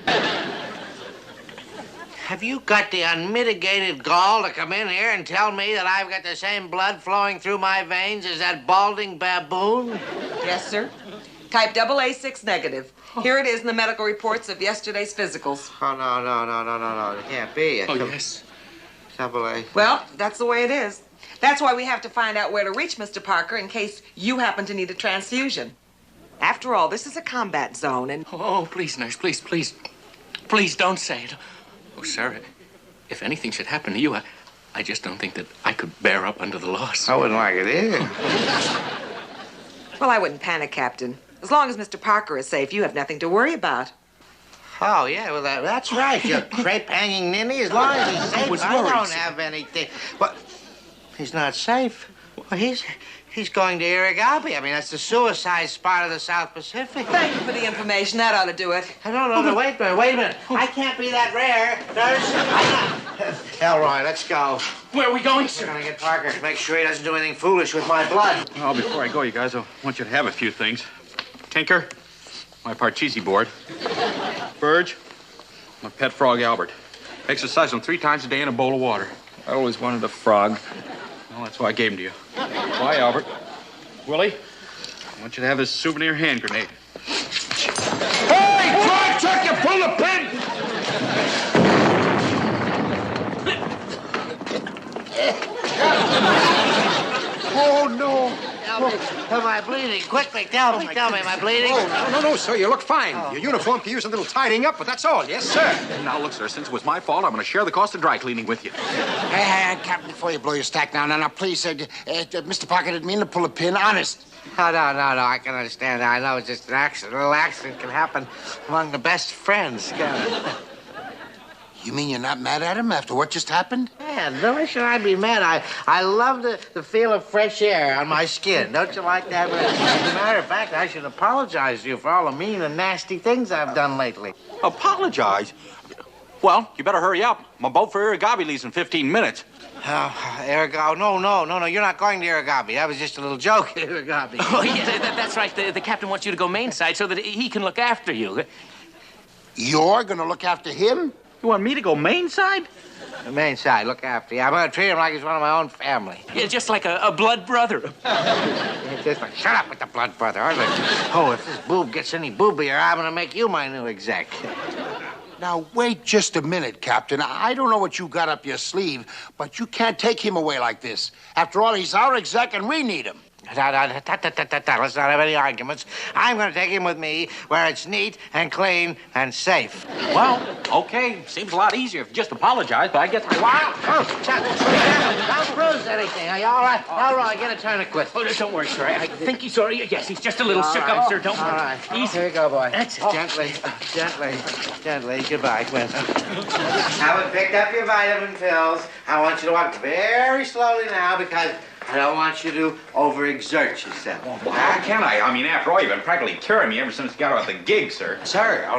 A: Have you got the unmitigated gall to come in here and tell me that I've got the same blood flowing through my veins as that balding baboon?
M: Yes, sir. Type AA6 negative. Here it is in the medical reports of yesterday's physicals.
A: Oh, no. It can't be.
N: Oh, yes.
A: AA.
M: Well, that's the way it is. That's why we have to find out where to reach Mr. Parker in case you happen to need a transfusion. After all, this is a combat zone, and...
S: Oh, please, nurse, please, please. Please don't say it. Oh, sir, if anything should happen to you, I just don't think that I could bear up under the loss.
F: I wouldn't like it either.
M: Well, I wouldn't panic, Captain. As long as Mr. Parker is safe, you have nothing to worry about.
P: Oh, yeah, well, that's right. You crepe-hanging ninny. As long as he's safe, I don't have anything. But he's not safe. Well, he's going to Irrigabi. I mean, that's the suicide spot of the South Pacific.
M: Thank you for the information. That ought to do it.
P: No, wait a minute. I can't be that rare, nurse. Elroy, let's go.
H: Where are we going, sir?
P: We're going to get Parker. Make sure he doesn't do anything foolish with my blood.
H: Oh, before I go, you guys, I want you to have a few things. Tinker, my Parcheesi board. Burge, my pet frog, Albert. Exercise him 3 times a day in a bowl of water. I always wanted a frog. Well, that's why I gave him to you. Bye, Albert. Willie, I want you to have this souvenir hand grenade.
C: Hey, Clark, Chuck, you pull the pin!
P: Oh, no. Am I bleeding? Quickly, tell me, am I bleeding?
K: Oh, no, sir, you look fine. Your uniform could use a little tidying up, but that's all. Yes, sir.
H: Now, look, sir, since it was my fault, I'm going to share the cost of dry cleaning with you.
Q: Hey, Captain, before you blow your stack now, please, Mr. Parker didn't mean to pull a pin, honest.
P: No, I can understand that. I know it's just an accident. A little accident can happen among the best friends.
Q: You mean you're not mad at him after what just happened?
P: Man, why should I be mad? I love the feel of fresh air on my skin. Don't you like that? As a matter of fact, I should apologize to you for all the mean and nasty things I've done lately.
H: Apologize? Well, you better hurry up. My boat for Irrigabi leaves in 15 minutes.
P: Irrigabi? No, you're not going to Irrigabi. That was just a little joke, Irrigabi.
I: Oh, yeah, that's right. The captain wants you to go main side so that he can look after you.
Q: You're going to look after him?
H: You want me to go main side?
P: The main side, look after you. I'm going to treat him like he's one of my own family.
I: Yeah, just like a blood brother.
P: Shut up with the blood brother. Oh, if this boob gets any boobier, I'm going to make you my new exec.
Q: Now, wait just a minute, Captain. I don't know what you got up your sleeve, but you can't take him away like this. After all, he's our exec and we need him.
P: Let's not have any arguments. I'm going to take him with me where it's neat and clean and safe.
H: Well, okay. Seems a lot easier if you just apologize, but I guess...
P: Wow! Oh, Chuck, don't bruise anything. Are you all right? All right, get a tourniquet.
I: Oh, don't worry, sir. I think he's sorry. Yes, he's just a little shook up, sir. Don't worry.
P: All right.
I: Easy.
P: Here you go, boy.
I: That's it.
P: Gently. Goodbye, Quinn. Haven't picked up your vitamin pills. I want you to walk very slowly now because I don't want you to overexert yourself.
H: Well, how can I? I mean, after all, you've been practically carrying me ever since you got out of the gig, sir.
P: Sir, no.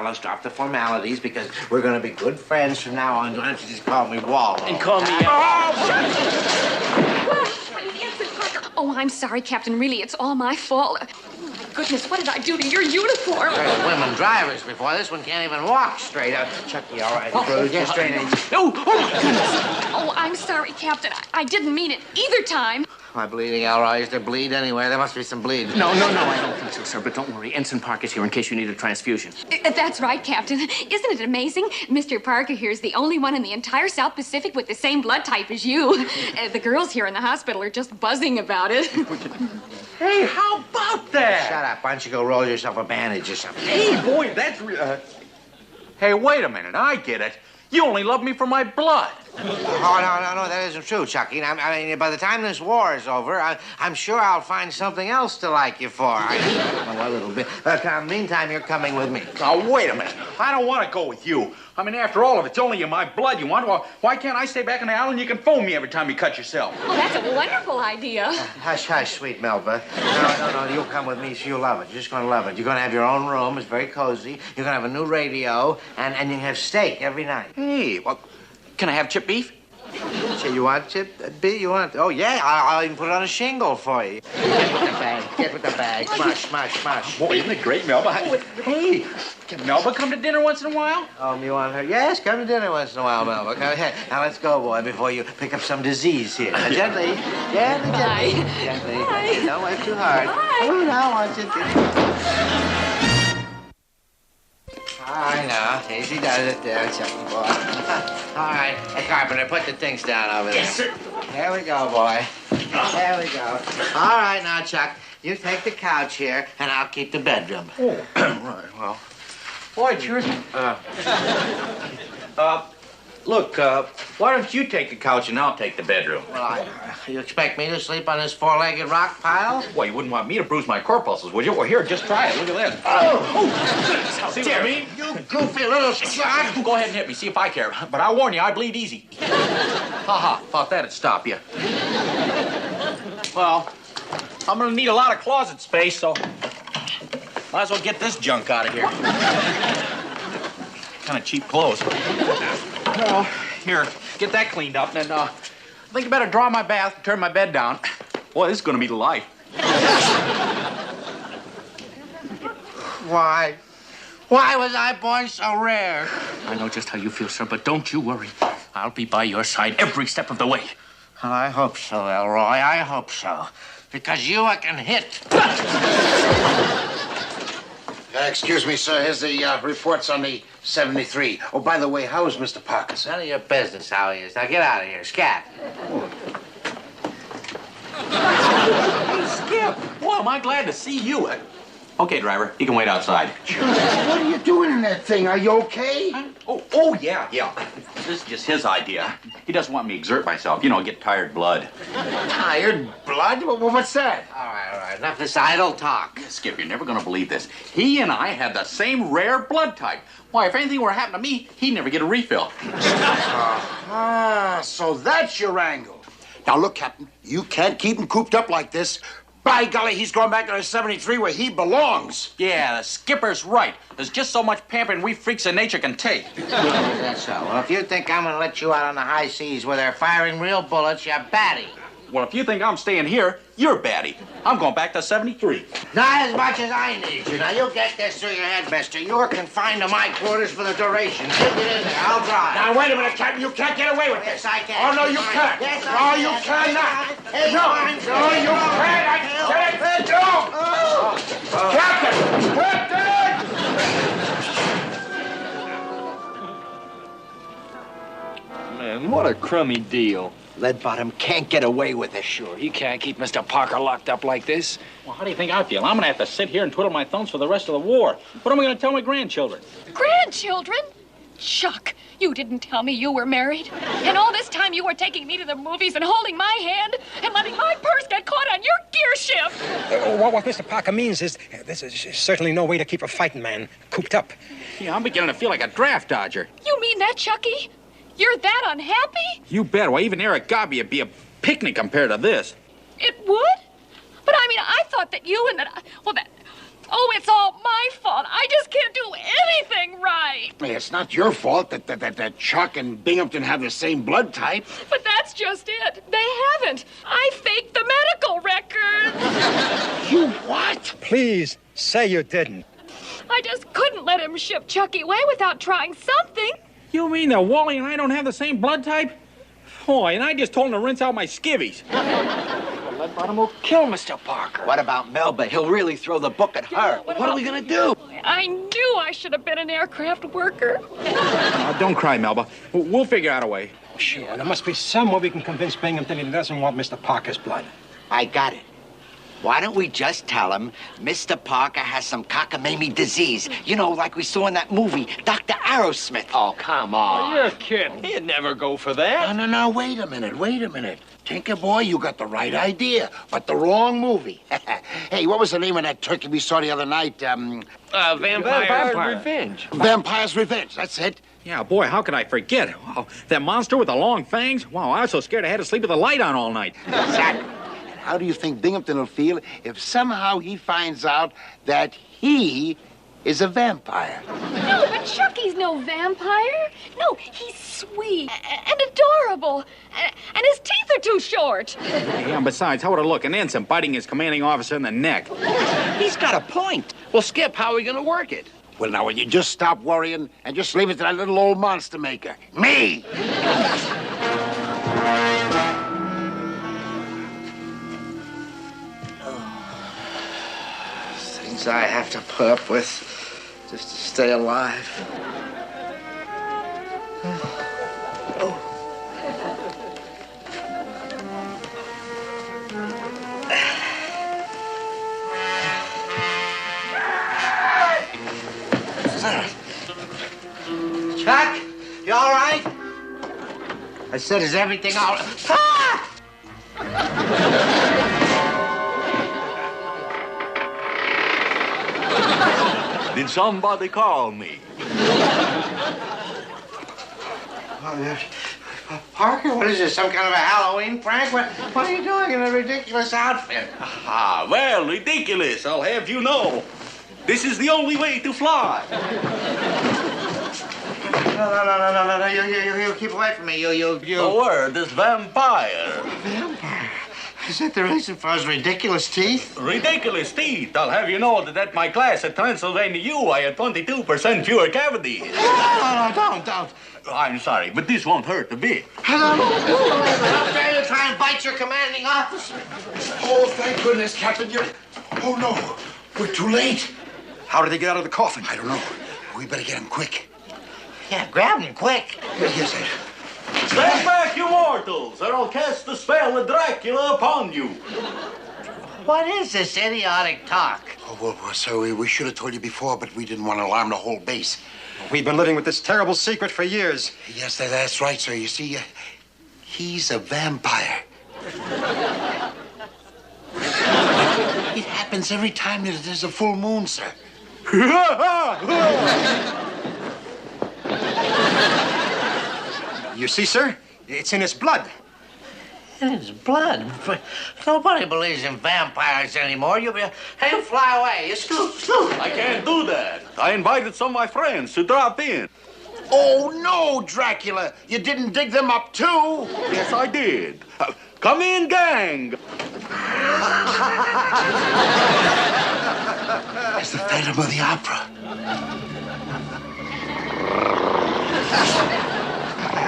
P: Let's drop the formalities because we're going to be good friends from now on. Why don't you just call me Waldo?
I: And call me...
L: Oh, I'm sorry, Captain. Really, it's all my fault. Oh, my goodness, what did I do to your uniform?
P: There were women drivers before. This one can't even walk straight up. Chucky, all right, Bruce, get straight in.
I: Oh, my goodness.
L: Oh, I'm sorry, Captain. I didn't mean it either time.
P: Am I bleeding, Elroy? Is there bleed anywhere? There must be some bleed.
I: No, I don't think so, sir. But don't worry. Ensign Parker's here in case you need a transfusion.
L: That's right, Captain. Isn't it amazing? Mr. Parker here is the only one in the entire South Pacific with the same blood type as you. The girls here in the hospital are just buzzing about it.
H: Hey, how about that?
P: Shut up. Why don't you go roll yourself a bandage or something?
H: Hey, boy, that's... Hey, wait a minute. I get it. You only love me for my blood.
P: Oh, no, that isn't true, Chucky. I mean, by the time this war is over, I'm sure I'll find something else to like you for. I know a little bit. But meantime, you're coming with me.
H: Now, wait a minute. I don't want to go with you. I mean, after all, if it's only in my blood you want, well, why can't I stay back in the island? You can phone me every time you cut yourself.
L: Oh, that's a wonderful idea.
P: Hush, sweet Melba. No, you'll come with me, so you'll love it. You're just going to love it. You're going to have your own room. It's very cozy. You're going to have a new radio, and you can have steak every night.
H: Hey, well, can I have chip beef?
P: So you want chip beef? You want... Oh, yeah, I'll even put it on a shingle for you. Get with the bag. Mush.
H: Boy, isn't it great, Melba? Hey, can Melba come to dinner once in a while?
P: You want her? Yes, come to dinner once in a while, Melba. Come ahead. Now, let's go, boy, before you pick up some disease here. Now, gently.
L: Bye.
P: Gently. Don't work too hard. Bye. Oh, now, I want you to... I know. Easy does it there, Chucky boy. All right. Hey, Carpenter, put the things down over there.
I: Yes, sir.
P: There we go, boy. There we go. All right, now, Chuck. you take the couch here, and I'll keep the bedroom.
H: Oh, right, well. Boy, it sure look, why don't you take the couch and I'll take the bedroom?
P: Well, you expect me to sleep on this four-legged rock pile?
H: Well, you wouldn't want me to bruise my corpuscles, would you? Well, here, just try it. Look at this.
P: Oh!
H: See what I mean?
P: You goofy little slut!
H: Go ahead and hit me, see if I care. But I warn you, I bleed easy. Ha-ha, thought that'd stop you. Well, I'm gonna need a lot of closet space, so might as well get this junk out of here. Kind of cheap clothes. Well, here, get that cleaned up, and then I think you better draw my bath and turn my bed down. Boy, this is gonna be the life.
P: Why? Why was I born so rare?
H: I know just how you feel, sir, but don't you worry. I'll be by your side every step of the way.
P: Well, I hope so, Elroy. I hope so. Because you I can hit.
C: Excuse me, sir. Here's the reports on the 73. Oh, by the way, how is Mr. Parker, sir?
P: None of your business how he is. Now get out of here, scat.
H: Hey, Skip. Boy, am I glad to see you. Okay, driver, you can wait outside.
C: What are you doing in that thing? Are you okay?
H: Oh, yeah. This is just his idea. He doesn't want me to exert myself, get tired blood.
C: Tired blood? What's that?
P: All right. Enough of this idle talk.
H: Skip, you're never going to believe this. He and I had the same rare blood type. Why, if anything were to happen to me, he'd never get a refill.
C: So that's your angle. Now, look, Captain, you can't keep him cooped up like this. By golly, he's going back to the 73 where he belongs.
H: Yeah, the skipper's right. There's just so much pampering we freaks of nature can take.
P: That's so. Well, if you think I'm going to let you out on the high seas where they're firing real bullets, you're batty.
H: Well, if you think I'm staying here, you're batty. I'm going back to 73.
P: Not as much as I need you. Now, you get this through your head, mister. You're confined to my quarters for the duration. Get in there. I'll drive.
C: Now, wait a minute, Captain. You can't get away with this.
P: Yes, I can.
C: Oh, no, you can't.
P: Yes,
C: no,
P: I
C: you
P: can.
C: cannot.
P: Hey,
C: No, you can't. I said it. No. Captain! Captain!
G: Man, what a crummy deal.
E: Leadbottom can't get away with it. Sure, he can't keep Mr. Parker locked up like this.
D: Well, how do you think I feel? I'm going to have to sit here and twiddle my thumbs for the rest of the war. What am I going to tell my grandchildren?
L: Grandchildren? Chuck, you didn't tell me you were married. And all this time you were taking me to the movies and holding my hand and letting my purse get caught on your gear shift.
K: What Mr. Parker means is this is certainly no way to keep a fighting man cooped up.
H: Yeah, I'm beginning to feel like a draft dodger.
L: You mean that, Chucky? You're that unhappy?
H: You bet. Well, even Eric Gobby would be a picnic compared to this.
L: It would? But I mean, I thought that you and that... Oh, it's all my fault. I just can't do anything right.
C: Hey, it's not your fault that Chuck and Binghamton have the same blood type.
L: But that's just it. They haven't. I faked the medical records.
C: You what?
K: Please, say you didn't.
L: I just couldn't let him ship Chucky away without trying something.
D: You mean that Wally and I don't have the same blood type? Boy, and I just told him to rinse out my skivvies.
E: Leadbottom will kill Mr. Parker. What about Melba? He'll really throw the book at her. What are we going to do?
L: I knew I should have been an aircraft worker.
H: Don't cry, Melba. We'll figure out a way.
K: Sure, there must be some way we can convince Binghamton he doesn't want Mr. Parker's blood.
E: I got it. Why don't we just tell him Mr. Parker has some cockamamie disease? You know, like we saw in that movie, Dr. Aerosmith. Oh, come on.
G: You're kidding. He'd never go for that.
C: No, wait a minute. Tinker boy, you got the right idea, but the wrong movie. Hey, what was the name of that turkey we saw the other night?
G: Vampire's Revenge.
C: Vampire's Revenge, that's it.
H: Yeah, boy, how could I forget? Wow, that monster with the long fangs? Wow, I was so scared I had to sleep with the light on all night.
C: Exactly. And how do you think Binghamton will feel if somehow he finds out that he is a vampire?
L: No, but Chucky's no vampire. No, he's sweet and adorable. And his teeth are too short.
H: Yeah, and besides, how would it look? An ensign biting his commanding officer in the neck.
E: He's got a point. Well, Skip, how are we going to work it?
C: Well, now, will you just stop worrying and just leave it to that little old monster maker? Me!
P: Things I have to put up with just to stay alive. Chuck, you all right? I said, is everything all right? Ah!
S: Did somebody call me?
P: Parker, what is this, some kind of a Halloween prank? What are you doing in a ridiculous outfit?
S: Ah, well, ridiculous, I'll have you know. This is the only way to fly.
P: No, you keep away from me, you.
S: The word is vampire.
P: Vampire? Is that the reason for his ridiculous teeth?
S: Ridiculous teeth. I'll have you know that at my class at Transylvania U, I had 22% fewer cavities.
P: No, don't.
S: I'm sorry, but this won't hurt a bit.
P: How dare you try and bite your commanding officer?
Q: Oh, thank goodness, Captain. Oh, no. We're too late.
B: How did they get out of the coffin?
Q: I don't know. We better get him quick.
P: Yeah, grab him quick.
Q: Yes, sir.
S: Stand back, you mortals, or I'll cast the spell of Dracula upon you.
P: What is this idiotic talk?
Q: Oh, well, sir, we should have told you before, but we didn't want to alarm the whole base.
B: We've been living with this terrible secret for years.
Q: Yes, that's right, sir. You see, he's a vampire. It happens every time there's a full moon, sir.
B: You see, sir? It's in his blood.
P: In his blood? Nobody believes in vampires anymore. Hey, you fly away. You scoot.
S: I can't do that. I invited some of my friends to drop in.
Q: Oh, no, Dracula. You didn't dig them up, too?
S: Yes, I did. Come in, gang.
Q: It's the Phantom of the Opera.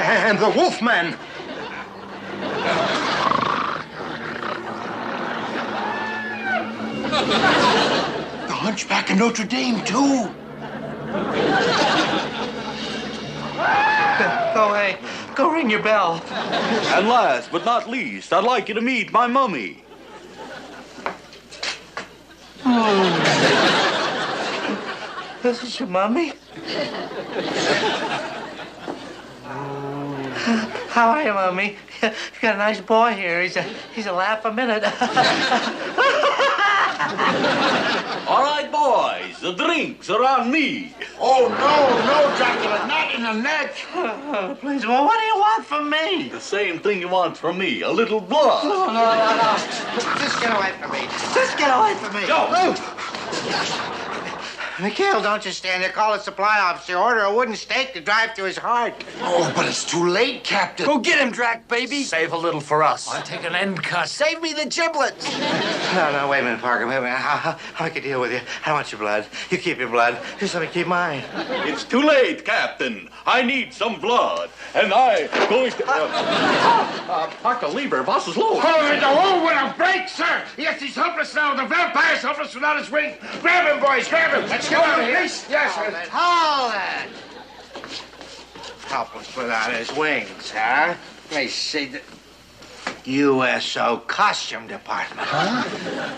B: And the Wolfman.
Q: The Hunchback of Notre Dame, too.
P: Go away. Go ring your bell.
S: And last but not least, I'd like you to meet my mummy.
P: This is your mummy? How are you, Mummy? You got a nice boy here. He's a laugh a minute.
S: All right, boys, the drinks are on me.
Q: Oh, no, Dracula, not in the neck.
P: Please, well, what do you want from me?
S: The same thing you want from me, a little blood.
P: No. Just get away from me. Just get away from me.
S: Go.
P: McHale, don't you stand there. Call the supply officer. Order a wooden stake to drive through his heart.
Q: Oh, but it's too late, Captain.
K: Go get him, Drac, baby.
G: Save a little for us.
K: I'll take an end cut.
P: Save me the giblets. No, wait a minute, Parker. Wait a minute. I can deal with you. I don't want your blood. You keep your blood. Just let me keep mine.
S: It's too late, Captain. I need some blood, and I'm going to... Parker, leave her. Boss is low.
Q: Oh, with a break, sir. Yes, he's helpless now. The vampire's helpless without his ring. Grab him, boys. Grab him. Let's get out of here. Yes, sir.
P: Hold it. Helpless without his wings, huh? Let me see. USO Costume Department. Huh?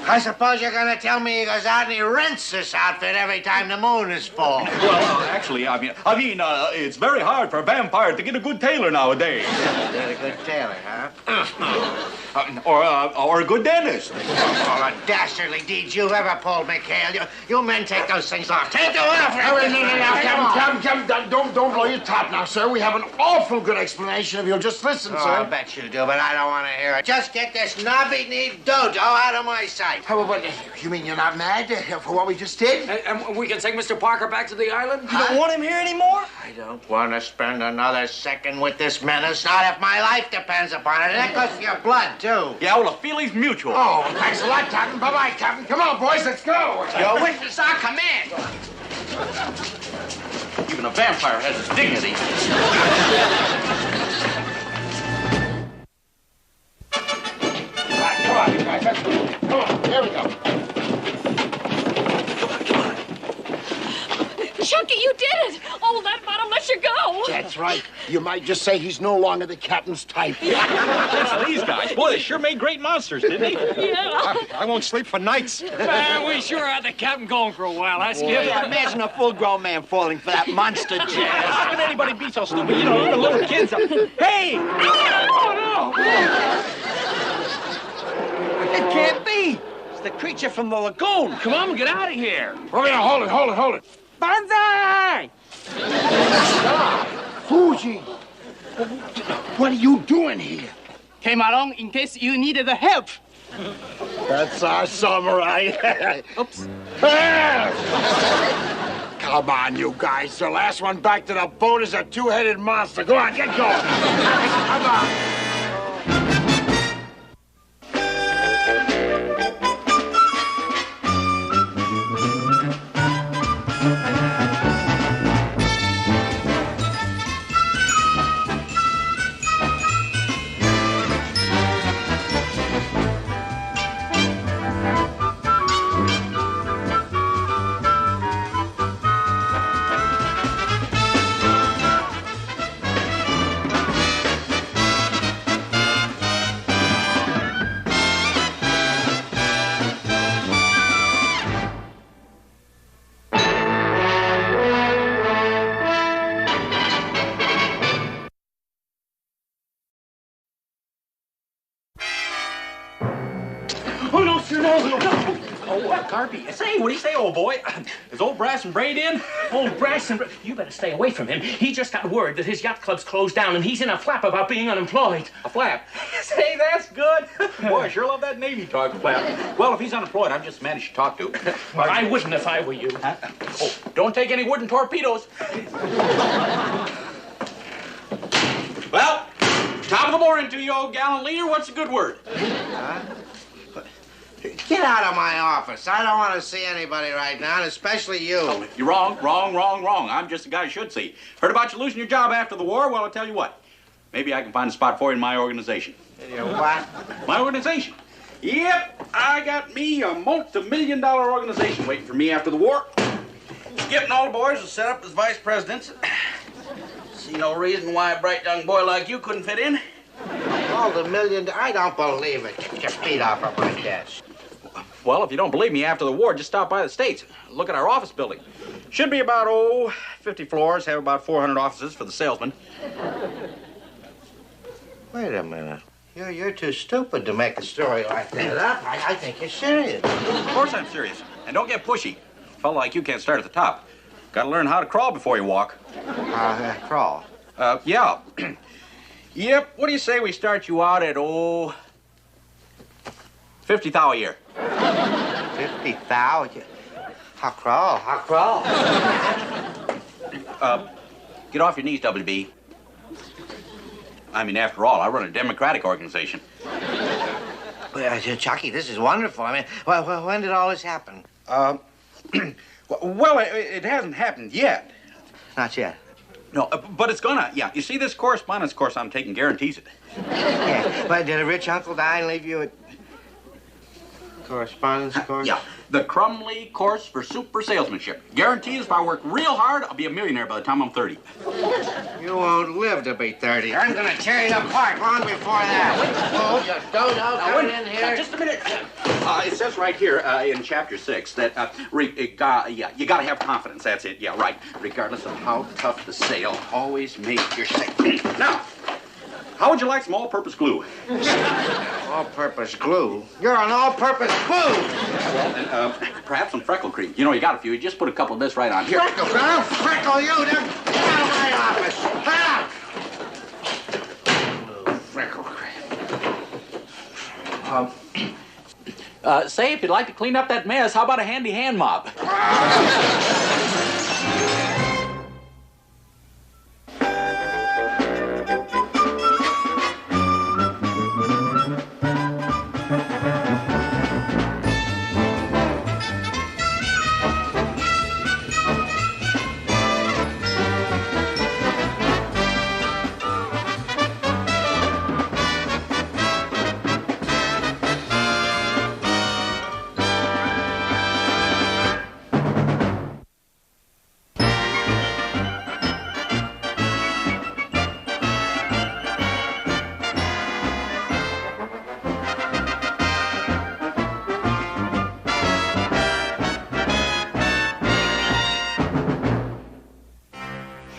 P: I suppose you're going to tell me he goes out and he rents this outfit every time the moon is full.
S: Well, actually, I mean, it's very hard for a vampire to get a good tailor nowadays.
P: Get a good tailor, huh?
S: Or a good dentist.
P: All the dastardly deeds you've ever pulled, McHale. You men take those things off. Take them off.
Q: No, Captain, don't blow your top now, sir. We have an awful good explanation if you'll just listen, sir.
P: I bet you do, but I don't want to hear it. Just get this knobby-kneed dodo out of my sight.
Q: What, you mean you're not mad for what we just did?
K: And we can take Mr. Parker back to the island?
P: You don't want him here anymore? I don't want to spend another second with this menace, not if my life depends upon it. And that goes for your blood, too.
S: Yeah, well, the feeling's mutual.
Q: Oh, thanks a lot, Captain. Bye-bye, Captain. Come on, boys, let's go.
P: Your wish is our command.
S: Even a vampire has his dignity.
Q: Come on, you guys. Come on, here we go.
L: Chucky, you did it! Oh, that bottom lets you go!
Q: That's right. You might just say he's no longer the captain's type.
B: Listen, these guys, boy, they sure made great monsters, didn't they?
K: Yeah. I won't sleep for nights.
G: Man, we sure had the captain going for a while, huh, Skip?
E: Yeah, imagine a full-grown man falling for that monster jazz.
B: How can anybody be so stupid? You know, even little kids. Hey! Oh, no!
E: It can't be. It's the creature from the lagoon.
G: Come on, get out of here.
Q: Oh, yeah, hold it.
G: Banzai!
Q: Fuji, what are you doing here?
G: Came along in case you needed the help.
Q: That's our samurai.
G: Oops.
Q: Come on, you guys. The last one back to the boat is a two-headed monster. Go on, get going. Come on.
B: Oh, what, Carpy? Say, what do you say, old boy? Is old Brass and Braid in?
N: Old Brass and Braid? You better stay away from him. He just got word that his yacht club's closed down, and he's in a flap about being unemployed.
B: A flap? Say, that's good. Boy, I sure love that Navy talk, flap. Well, if he's unemployed, I'm just managed to talk to.
N: Well, I wouldn't if I were you.
B: Oh, don't take any wooden torpedoes. Well, top of the morning to you, old gallant leader. What's a good word?
A: Get out of my office. I don't want to see anybody right now, and especially you.
B: Oh, you're wrong. I'm just the guy you should see. Heard about you losing your job after the war? Well, I'll tell you what. Maybe I can find a spot for you in my organization.
A: Your what?
B: My organization. Yep, I got me a multi-million-dollar organization waiting for me after the war. Skip and all the boys will set up as vice presidents. See no reason why a bright young boy like you couldn't fit in.
A: $1 I don't believe it. Get your feet off of my desk.
B: Well, if you don't believe me after the war, just stop by the States. Look at our office building. Should be about, 50 floors, have about 400 offices for the salesmen.
A: Wait a minute. You're too stupid to make a story like that up. I think you're serious.
B: Of course I'm serious. And don't get pushy. A fellow like you can't start at the top. Got to learn how to crawl before you walk.
A: Crawl?
B: Yeah. Yep, what do you say we start you out at, $50,000 a year.
A: $50,000? I'll crawl.
B: Get off your knees, WB. I mean, after all, I run a Democratic organization.
A: Chucky, this is wonderful. I mean, when did all this happen?
B: Well, it hasn't happened yet.
A: Not yet.
B: No, but it's gonna. Yeah, you see, this correspondence course I'm taking guarantees it.
A: Yeah, but did a rich uncle die and leave you a correspondence course?
B: Yeah, the Crumley course for super salesmanship. Guarantees if I work real hard, I'll be a millionaire by the time I'm 30.
A: You won't live to be 30. I'm gonna tear you apart long before that. Oh, you don't in here.
B: Just a minute. It says right here in Chapter 6 that you gotta have confidence. That's it. Yeah, right. Regardless of how tough the sale, always make your sale. Now, how would you like some all-purpose glue?
A: All-purpose glue? You're an all-purpose glue!
B: Well, and perhaps some freckle cream. You know, you got a few. You just put a couple of this right on here.
A: Freckle? I'll freckle you. Then get out of my office. Out!
B: Freckle cream. Say, if you'd like to clean up that mess, how about a handy hand mop?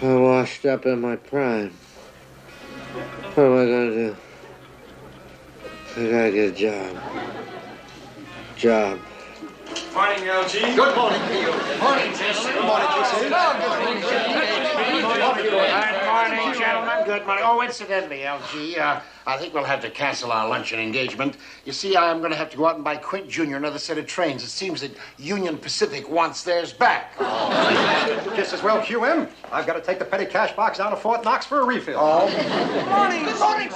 P: I'm washed up in my prime. What am I gonna do? I gotta get a job.
B: Morning, LG. Good morning to you. Morning, gentlemen. Good morning,
Q: Good morning, gentlemen. Good morning. Oh, incidentally, LG, I think we'll have to cancel our luncheon engagement. You see, I'm going to have to go out and buy Quint Jr. another set of trains. It seems that Union Pacific wants theirs back.
K: Just as well, QM. I've got to take the petty cash box down to Fort Knox for a refill.
H: Good morning. Good morning.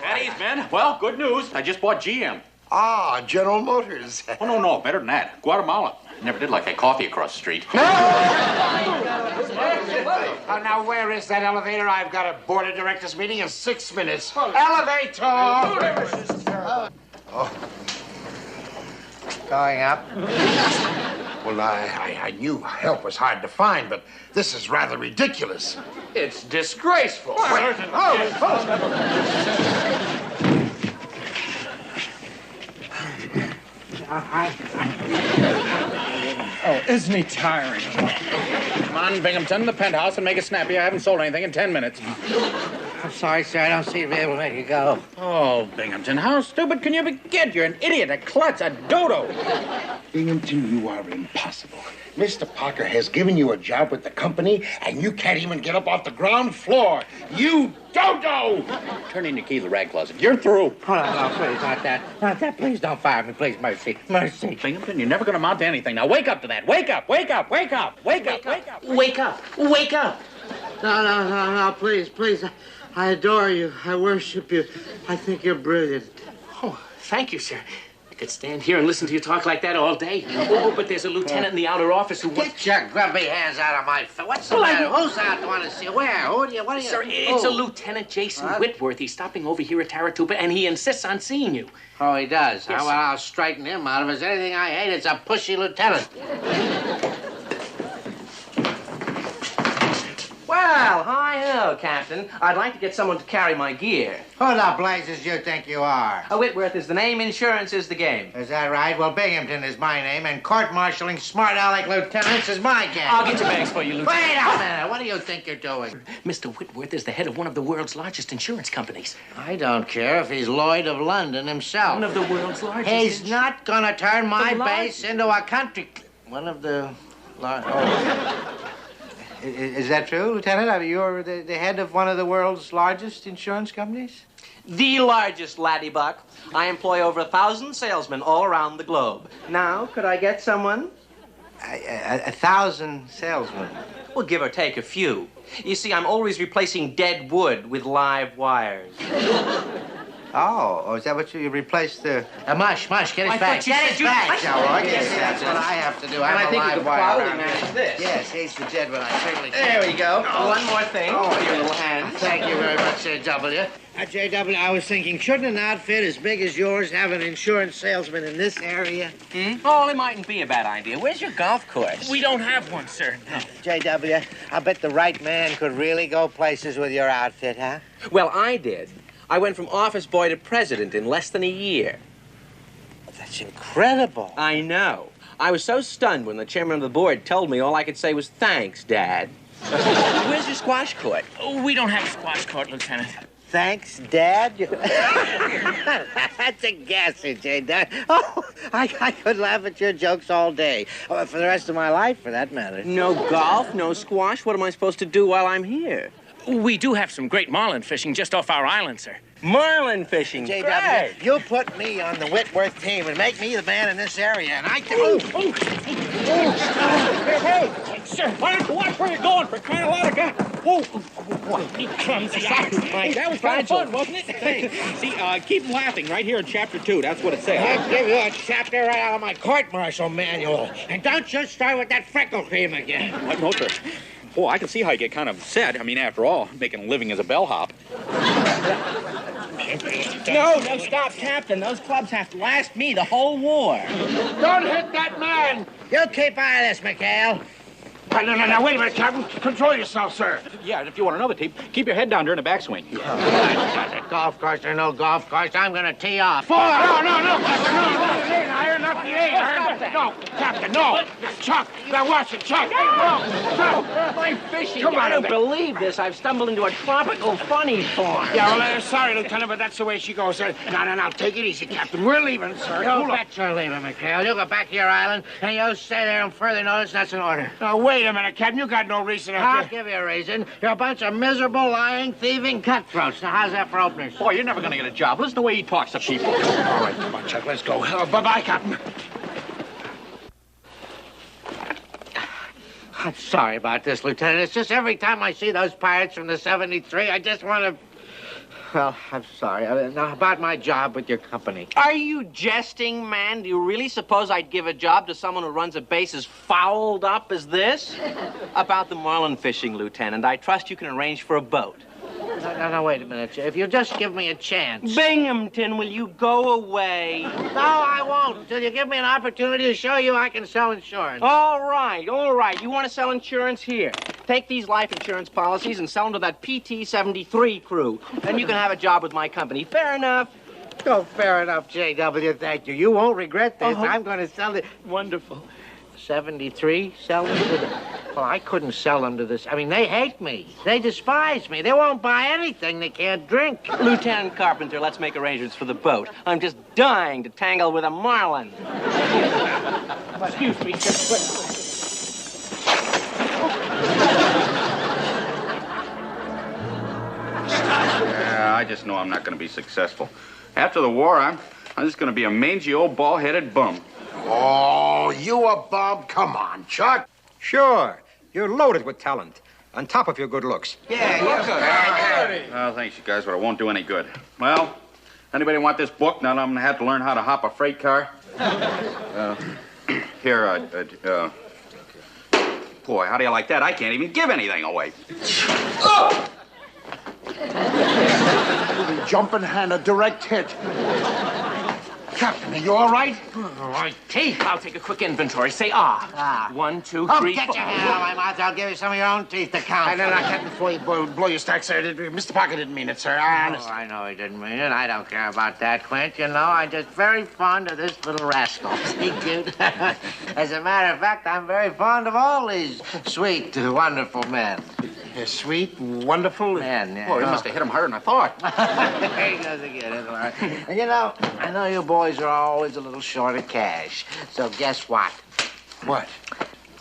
H: At ease, men. Well, good news. I just bought GM.
Q: Ah, General Motors.
H: Oh, no. Better than that. Guatemala. Never did like that coffee across the street.
Q: Now, where is that elevator? I've got a board of directors meeting in 6 minutes. Elevator!
P: Oh. Going up.
Q: Well, I knew help was hard to find, but this is rather ridiculous.
H: It's disgraceful.
B: Oh, isn't he tiring?
H: Come on, Binghamton, the penthouse, and make it snappy. I haven't sold anything in 10 minutes.
A: I'm sorry, sir. I don't seem to be able to make it go.
H: Oh, Binghamton, how stupid can you be? Kid, you're an idiot, a klutz, a dodo.
Q: Binghamton, you are impossible. Mr. Parker has given you a job with the company, and you can't even get up off the ground floor. You dodo!
H: Turn in your key to the rag closet. You're through.
A: Oh, no, please, not that. Not that. Please don't fire me. Please, mercy. Mercy.
H: Binghamton, you're never going to amount to anything. Now, wake up to that. Wake up. Wake up. Wake up. Wake up. Wake up.
P: Wake up. Wake up. No, please. I adore you. I worship you. I think you're brilliant.
O: Oh, thank you, sir. I could stand here and listen to you talk like that all day. Oh, but there's a lieutenant in the outer office who wants...
A: Get your grubby hands out of my face. What's the matter? Who's out to want to see? Where? What are you?
O: Sir, it's a Lieutenant Jason Whitworth. He's stopping over here at Taratuba, and he insists on seeing you.
A: Oh, he does?
O: Yes,
A: well, I'll straighten him out. If there's anything I hate, it's a pushy lieutenant.
I: Well, hi-ho, Captain. I'd like to get someone to carry my gear.
A: Who the blazes you think you are?
I: Whitworth is the name, insurance is the game.
A: Is that right? Well, Binghamton is my name, and court-martialing smart-aleck lieutenants is my game.
O: I'll get your bags for you, Lieutenant.
A: Wait a minute. What do you think you're doing?
O: Mr. Whitworth is the head of one of the world's largest insurance companies.
A: I don't care if he's Lloyd of London himself.
O: One of the world's largest...
A: He's not gonna turn my base into a country... One of the... Is that true, Lieutenant? I mean, you're the head of one of the world's largest insurance companies?
I: The largest, Laddiebuck. I employ over 1,000 salesmen all around the globe. Now, could I get someone?
A: 1,000 salesmen?
I: Well, give or take a few. You see, I'm always replacing dead wood with live wires.
A: Oh, is that what you replaced the... Mush, get his bags. Get his bags, Elroy. Yes, that's what I have to do.
I: And I think you could probably manage this.
A: Yes, he's the dead one. I certainly can.
I: There we go. One more thing for your little hand.
A: Thank you very much, J.W. J.W., I was thinking, shouldn't an outfit as big as yours have an insurance salesman in this area?
I: Oh, it mightn't be a bad idea. Where's your golf course?
O: We don't have one, sir. No.
A: J.W., I bet the right man could really go places with your outfit, huh?
I: Well, I did. I went from office boy to president in less than a year.
A: That's incredible.
I: I know. I was so stunned when the chairman of the board told me all I could say was, thanks, Dad. Where's your squash court?
O: Oh, we don't have a squash court, Lieutenant.
A: Thanks, Dad. That's a gasser, J.W. Oh, I could laugh at your jokes all day. For the rest of my life, for that matter.
I: No golf, no squash. What am I supposed to do while I'm here?
O: We do have some great marlin fishing just off our island, sir.
I: Marlin fishing.
A: J.W.,
I: great.
A: you put me on the Whitworth team and make me the man in this area, and I can...
O: Hey, sir, why don't you watch where you're going, for crying out loud? What? You clumsy
B: That was kind of fun, wasn't it? Thanks. See, keep laughing right here in Chapter 2. That's what it says.
P: I'll give you a chapter right out of my court-martial manual. And don't you start with that freckle cream again.
B: What, no, sir? Oh, I can see how you get kind of upset. I mean, after all, making a living as a bellhop.
O: No, stop, Captain. Those clubs have to last me the whole war.
Q: Don't hit that man!
P: You keep eye of this, McHale.
Q: No, wait a minute, Captain. Control yourself, sir.
B: Yeah, if you want another tee, keep your head down during the backswing.
A: Golf course or no golf course, I'm going to tee off.
Q: No, Captain, no. It ain't iron, not the eight iron. No, Captain, no. Chuck, now watch it, Chuck. No.
N: fly fishing.
K: Come on,
N: I don't
K: Emmett.
N: believe this. I've stumbled into a tropical funny farm.
Q: Yeah, well, sorry, Lieutenant, but that's the way she goes, sir. No, take it easy, Captain. We're leaving, sir.
P: You
Q: Hold on.
P: bet you're leaving, McHale. You go back to your island, and you stay there on further notice. That's an order.
Q: Now, wait a minute, Captain. You got no reason
P: I'll
Q: to...
P: give you a reason. You're a bunch of miserable, lying, thieving cutthroats. Now, how's that for openers?
H: Boy, you're never going to get a job. Listen to the way he talks to people.
Q: All right, come on, Chuck. Let's go. Bye-bye, Captain.
P: I'm sorry about this, Lieutenant. It's just every time I see those pirates from the 73, I just want to... Well, I'm sorry. Now, about my job with your company.
J: Are you jesting, man? Do you really suppose I'd give a job to someone who runs a base as fouled up as this? About the marlin fishing, Lieutenant, I trust you can arrange for a boat.
P: No, wait a minute. If you'll just give me a chance.
J: Binghamton, will you go away?
P: No, I won't until you give me an opportunity to show you I can sell insurance.
J: All right. You want to sell insurance here? Take these life insurance policies and sell them to that PT-73 crew. Then you can have a job with my company. Fair enough?
P: Oh, fair enough, J.W. Thank you. You won't regret this. I'm going to sell it.
J: Wonderful.
P: 73? Sell them to the... Well, I couldn't sell them to this. I mean, they hate me. They despise me. They won't buy anything they can't drink.
J: Lieutenant Carpenter, let's make arrangements for the boat. I'm just dying to tangle with a marlin.
N: Excuse me.
H: Yeah, I just know I'm not going to be successful. After the war, I'm just going to be a mangy old bald-headed bum.
C: Oh, you a bum? Come on, Chuck.
K: Sure. You're loaded with talent, on top of your good looks.
H: Oh, thanks, you guys, but it won't do any good. Well, anybody want this book? Now I'm going to have to learn how to hop a freight car. Boy, how do you like that? I can't even give anything away.
C: Jumping hand, a direct hit. Captain, are you all right?
N: All right, teeth. I'll take a quick inventory. Say ah. 1, 2, 3,
P: Get
N: 4.
P: your hand out of my mouth. I'll give you some of your own teeth to count.
Q: No, Captain, before you blow your stack, sir. Mr. Parker didn't mean it, sir. Honest.
P: Oh, I know he didn't mean it. I don't care about that, Quint. You know, I'm just very fond of this little rascal. He cute. As a matter of fact, I'm very fond of all these sweet, wonderful men.
Q: Sweet, wonderful
P: men, yeah.
H: Boy, he must have hit him harder than I thought.
P: There he goes again, isn't it? And you know, I know you boys are always a little short of cash. So guess what?
Q: What?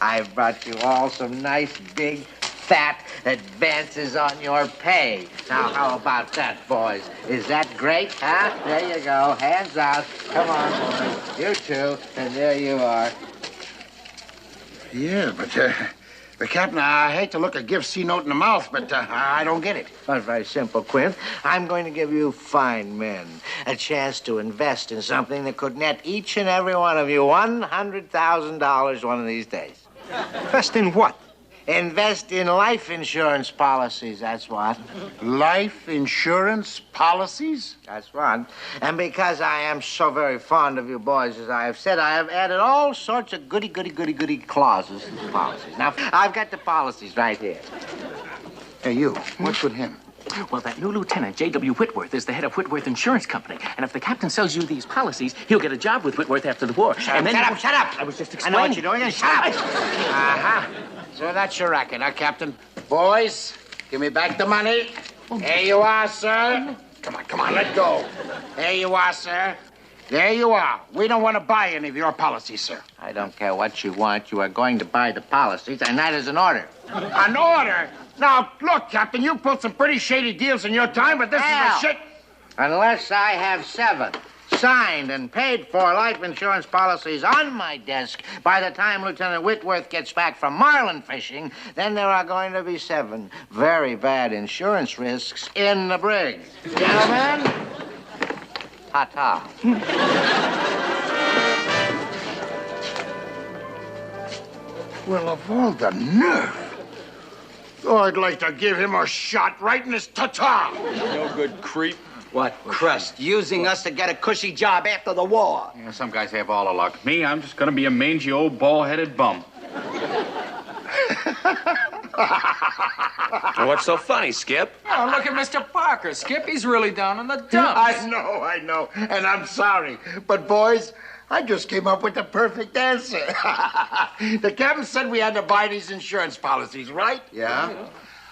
P: I've brought you all some nice, big, fat advances on your pay. Now, how about that, boys? Is that great, huh? There you go. Hands out. Come on, boys. You too. And there you are.
Q: Yeah, but Captain, I hate to look a gift C note in the mouth, but I don't get it.
P: Well, it's very simple, Quint. I'm going to give you fine men a chance to invest in something that could net each and every one of you $100,000 one of these days.
K: Invest in what?
P: Invest in life insurance policies, that's what.
Q: Life insurance policies?
P: That's what. And because I am so very fond of you boys, as I have said, I have added all sorts of goody clauses to the policies. Now, I've got the policies right here.
Q: Hey, you, what's with him?
N: Well, that new lieutenant, J.W. Whitworth, is the head of Whitworth Insurance Company. And if the captain sells you these policies, he'll get a job with Whitworth after the war.
P: Shut up.
N: I was just
P: I
N: explaining.
P: know what you're doing, and shut up.
Q: Uh-huh. So that's your racket, huh, Captain? Boys, give me back the money. Here you are, sir. Come on, let go. There you are, sir. There you are. We don't want to buy any of your policies, sir.
P: I don't care what you want. You are going to buy the policies, and that is an order.
Q: An order? Now, look, Captain, you pulled some pretty shady deals in your time, but this is a shit...
P: Unless I have 7 signed and paid for life insurance policies on my desk by the time Lieutenant Whitworth gets back from marlin fishing, then there are going to be 7 very bad insurance risks in the brig. Gentlemen, ta-ta.
Q: Well, of all the nerve. Oh, I'd like to give him a shot right in his ta-ta.
H: No good creep.
J: What crust? Using us to get a cushy job after the war.
H: Yeah, some guys have all the luck. Me, I'm just going to be a mangy old bald-headed bum.
T: What's so funny, Skip?
G: Oh, look at Mr. Parker. Skip, he's really down in the dumps.
Q: I know. And I'm sorry. But, boys, I just came up with the perfect answer. The captain said we had to buy these insurance policies, right?
A: Yeah.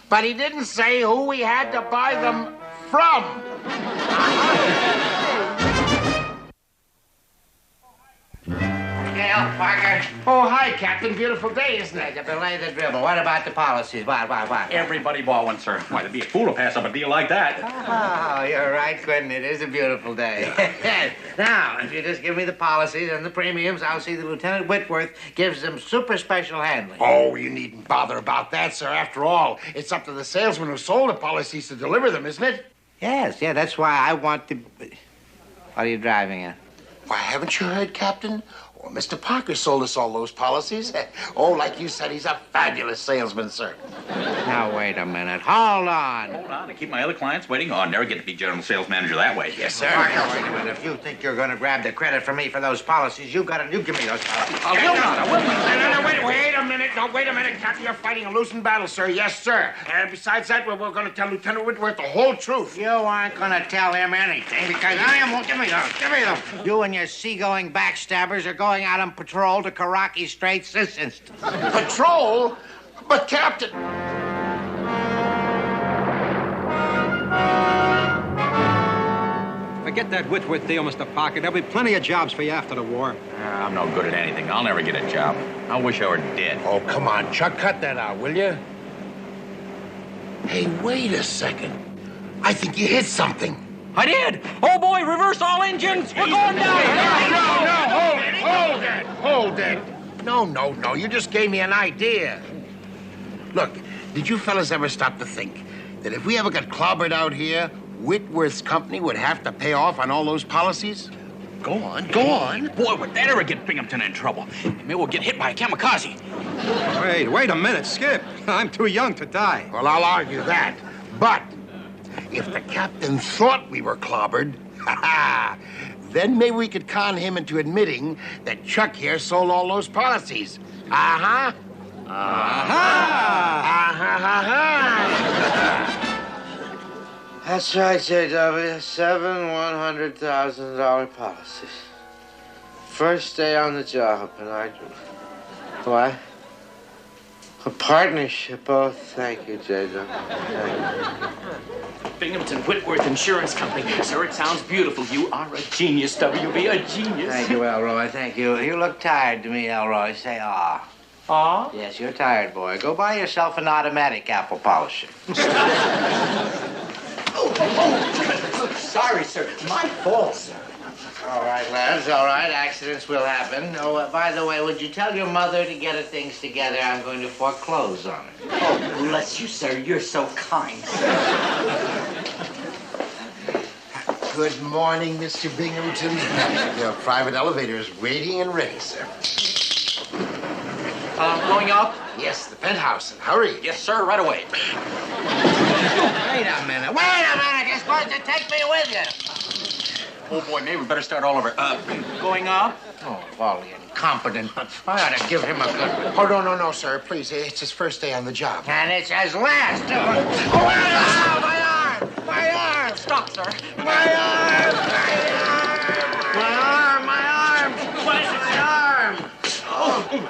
Q: But he didn't say who we had to buy them from.
A: Gail, Parker.
Q: Oh, hi, Captain. Beautiful day, isn't it?
A: To belay the dribble. What about the policies? What?
H: Everybody bought one, sir. Why, they'd be a fool to pass up a deal like that.
A: Oh, you're right, Quentin. It is a beautiful day. Now, if you just give me the policies and the premiums, I'll see that Lieutenant Whitworth gives them super special handling.
Q: Oh, you needn't bother about that, sir. After all, it's up to the salesman who sold the policies to deliver them, isn't it?
A: Yes, that's why I want to... What are you driving at?
Q: Why, haven't you heard, Captain? Oh, Mr. Parker sold us all those policies. Oh, like you said, he's a fabulous salesman, sir.
A: Now, wait a minute. Hold on.
H: Hold on, to keep my other clients waiting? Oh, I'll never get to be general sales manager that way.
Q: Yes, sir.
A: Wait a minute. If you think you're going to grab the credit from me for those policies, you give me those policies.
H: I will not.
Q: No, wait a minute. No, wait a minute, Captain. You're fighting a losing battle, sir. Yes, sir. And besides that, we're going to tell Lieutenant Whitworth the whole truth.
A: You aren't going to tell him anything because I am... Give me those. You and your seagoing backstabbers are going out on patrol to Karaki Straits this instant.
Q: Patrol? But, Captain...
K: Forget that Whitworth deal, Mr. Parker. There'll be plenty of jobs for you after the war.
H: I'm no good at anything. I'll never get a job. I wish I were dead.
Q: Oh, come on, Chuck. Cut that out, will you? Hey, wait a second. I think you hit something.
D: I did! Oh, boy, reverse all engines! We're going down!
Q: No, hold it! No, you just gave me an idea. Look, did you fellas ever stop to think that if we ever got clobbered out here, Whitworth's company would have to pay off on all those policies?
H: Go on. Boy, would that ever get Binghamton in trouble. Maybe we'll get hit by a kamikaze.
K: Wait a minute, Skip. I'm too young to die.
Q: Well, I'll argue that. But if the captain thought we were clobbered, then maybe we could con him into admitting that Chuck here sold all those policies. Uh-huh.
A: That's right, J.W. 7 $100,000 policies. First day on the job, and What? A partnership. Oh, thank you, J.W. Thank you.
N: Binghamton Whitworth Insurance Company. Sir, it sounds beautiful. You are a genius, W.B., a genius.
A: Thank you, Elroy. Thank you. You look tired to me, Elroy. Say, ah.
N: Ah?
A: Yes, you're tired, boy. Go buy yourself an automatic apple polisher.
N: Sorry, sir. My fault, sir.
A: All right, lads, all right. Accidents will happen. Oh, by the way, would you tell your mother to get her things together? I'm going to foreclose on her.
N: Oh, bless you, sir. You're so kind.
Q: Good morning, Mr. Binghamton. Your private elevator is waiting and ready, sir.
N: Going up?
Q: Yes, the penthouse. Hurry.
N: Yes, sir. Right away.
A: Wait a minute. You're supposed to take me with you.
H: Oh, boy, maybe we better start all over. Going up?
A: Oh, Wally, incompetent. I ought to give him a good...
Q: Oh, no, sir. Please, it's his first day on the job.
A: And it's his last. Oh, my arm! My arm!
N: Stop, sir.
A: My arm!
N: What is it, sir?
A: My arm!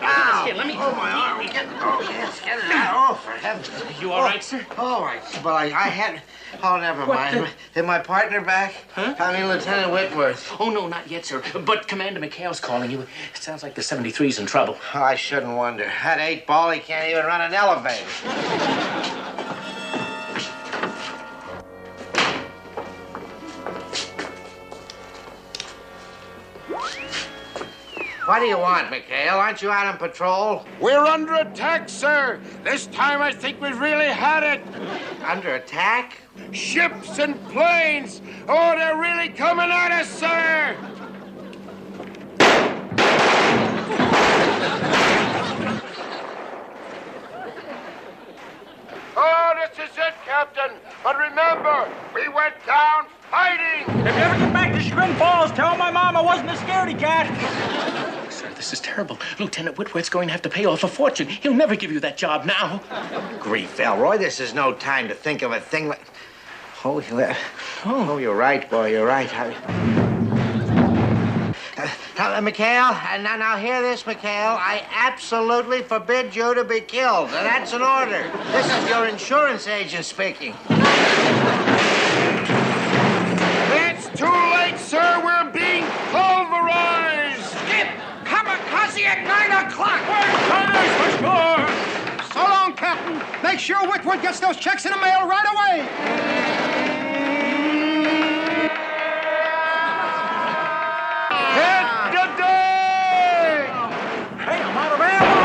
A: Ow!
N: Here, let me...
A: Oh, my arm! Get it out! Oh, for heaven's sake!
N: You all right, sir?
A: All right. Well, I had... Oh, never mind. Is my partner back?
N: Huh?
A: I mean, Lieutenant Whitworth.
N: Oh, no, not yet, sir. But Commander McHale's calling you. It sounds like the 73's in trouble.
A: Oh, I shouldn't wonder. That 8-ball, he can't even run an elevator. What do you want, McHale? Aren't you out on patrol?
Q: We're under attack, sir. This time I think we've really had it.
A: Under attack?
Q: Ships and planes. Oh, they're really coming at us, sir. Oh, this is it, Captain. But remember, we went down fighting.
D: If you ever get back to Chagrin Falls, tell my mom I wasn't a scaredy cat.
N: Sir, this is terrible. Lieutenant Whitworth's going to have to pay off a fortune. He'll never give you that job now.
A: Grief, Elroy, this is no time to think of a thing like... Oh, you're right, boy, you're right. McHale, and now hear this, McHale. I absolutely forbid you to be killed. And that's an order. This is your insurance agent speaking.
Q: It's too late, sir. We're being pulverized.
I: Skip! Kamikaze at 9 o'clock!
K: So long, Captain. Make sure Whitwood gets those checks in the mail right away.
Q: Hit the day!
I: Hey, I'm out of ammo!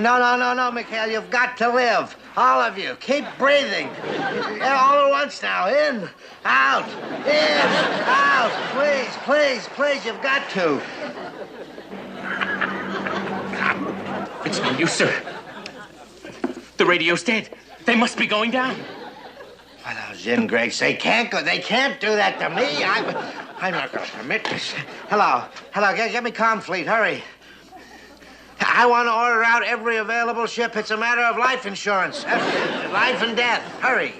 A: No, McHale. You've got to live. All of you. Keep breathing. All at once now. In, out, Please. You've got to.
N: It's no use, sir. The radio's dead. They must be going down.
A: Well, those ingrates, they can't do that to me. I'm not going to permit this. Hello, get me Comfleet, hurry. I want to order out every available ship. It's a matter of life insurance. Life and death. Hurry.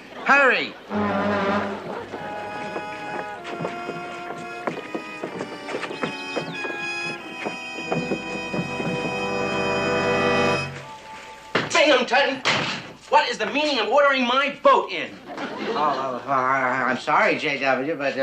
J: Binghamton! What is the meaning of ordering my boat in?
A: I'm sorry, J.W., but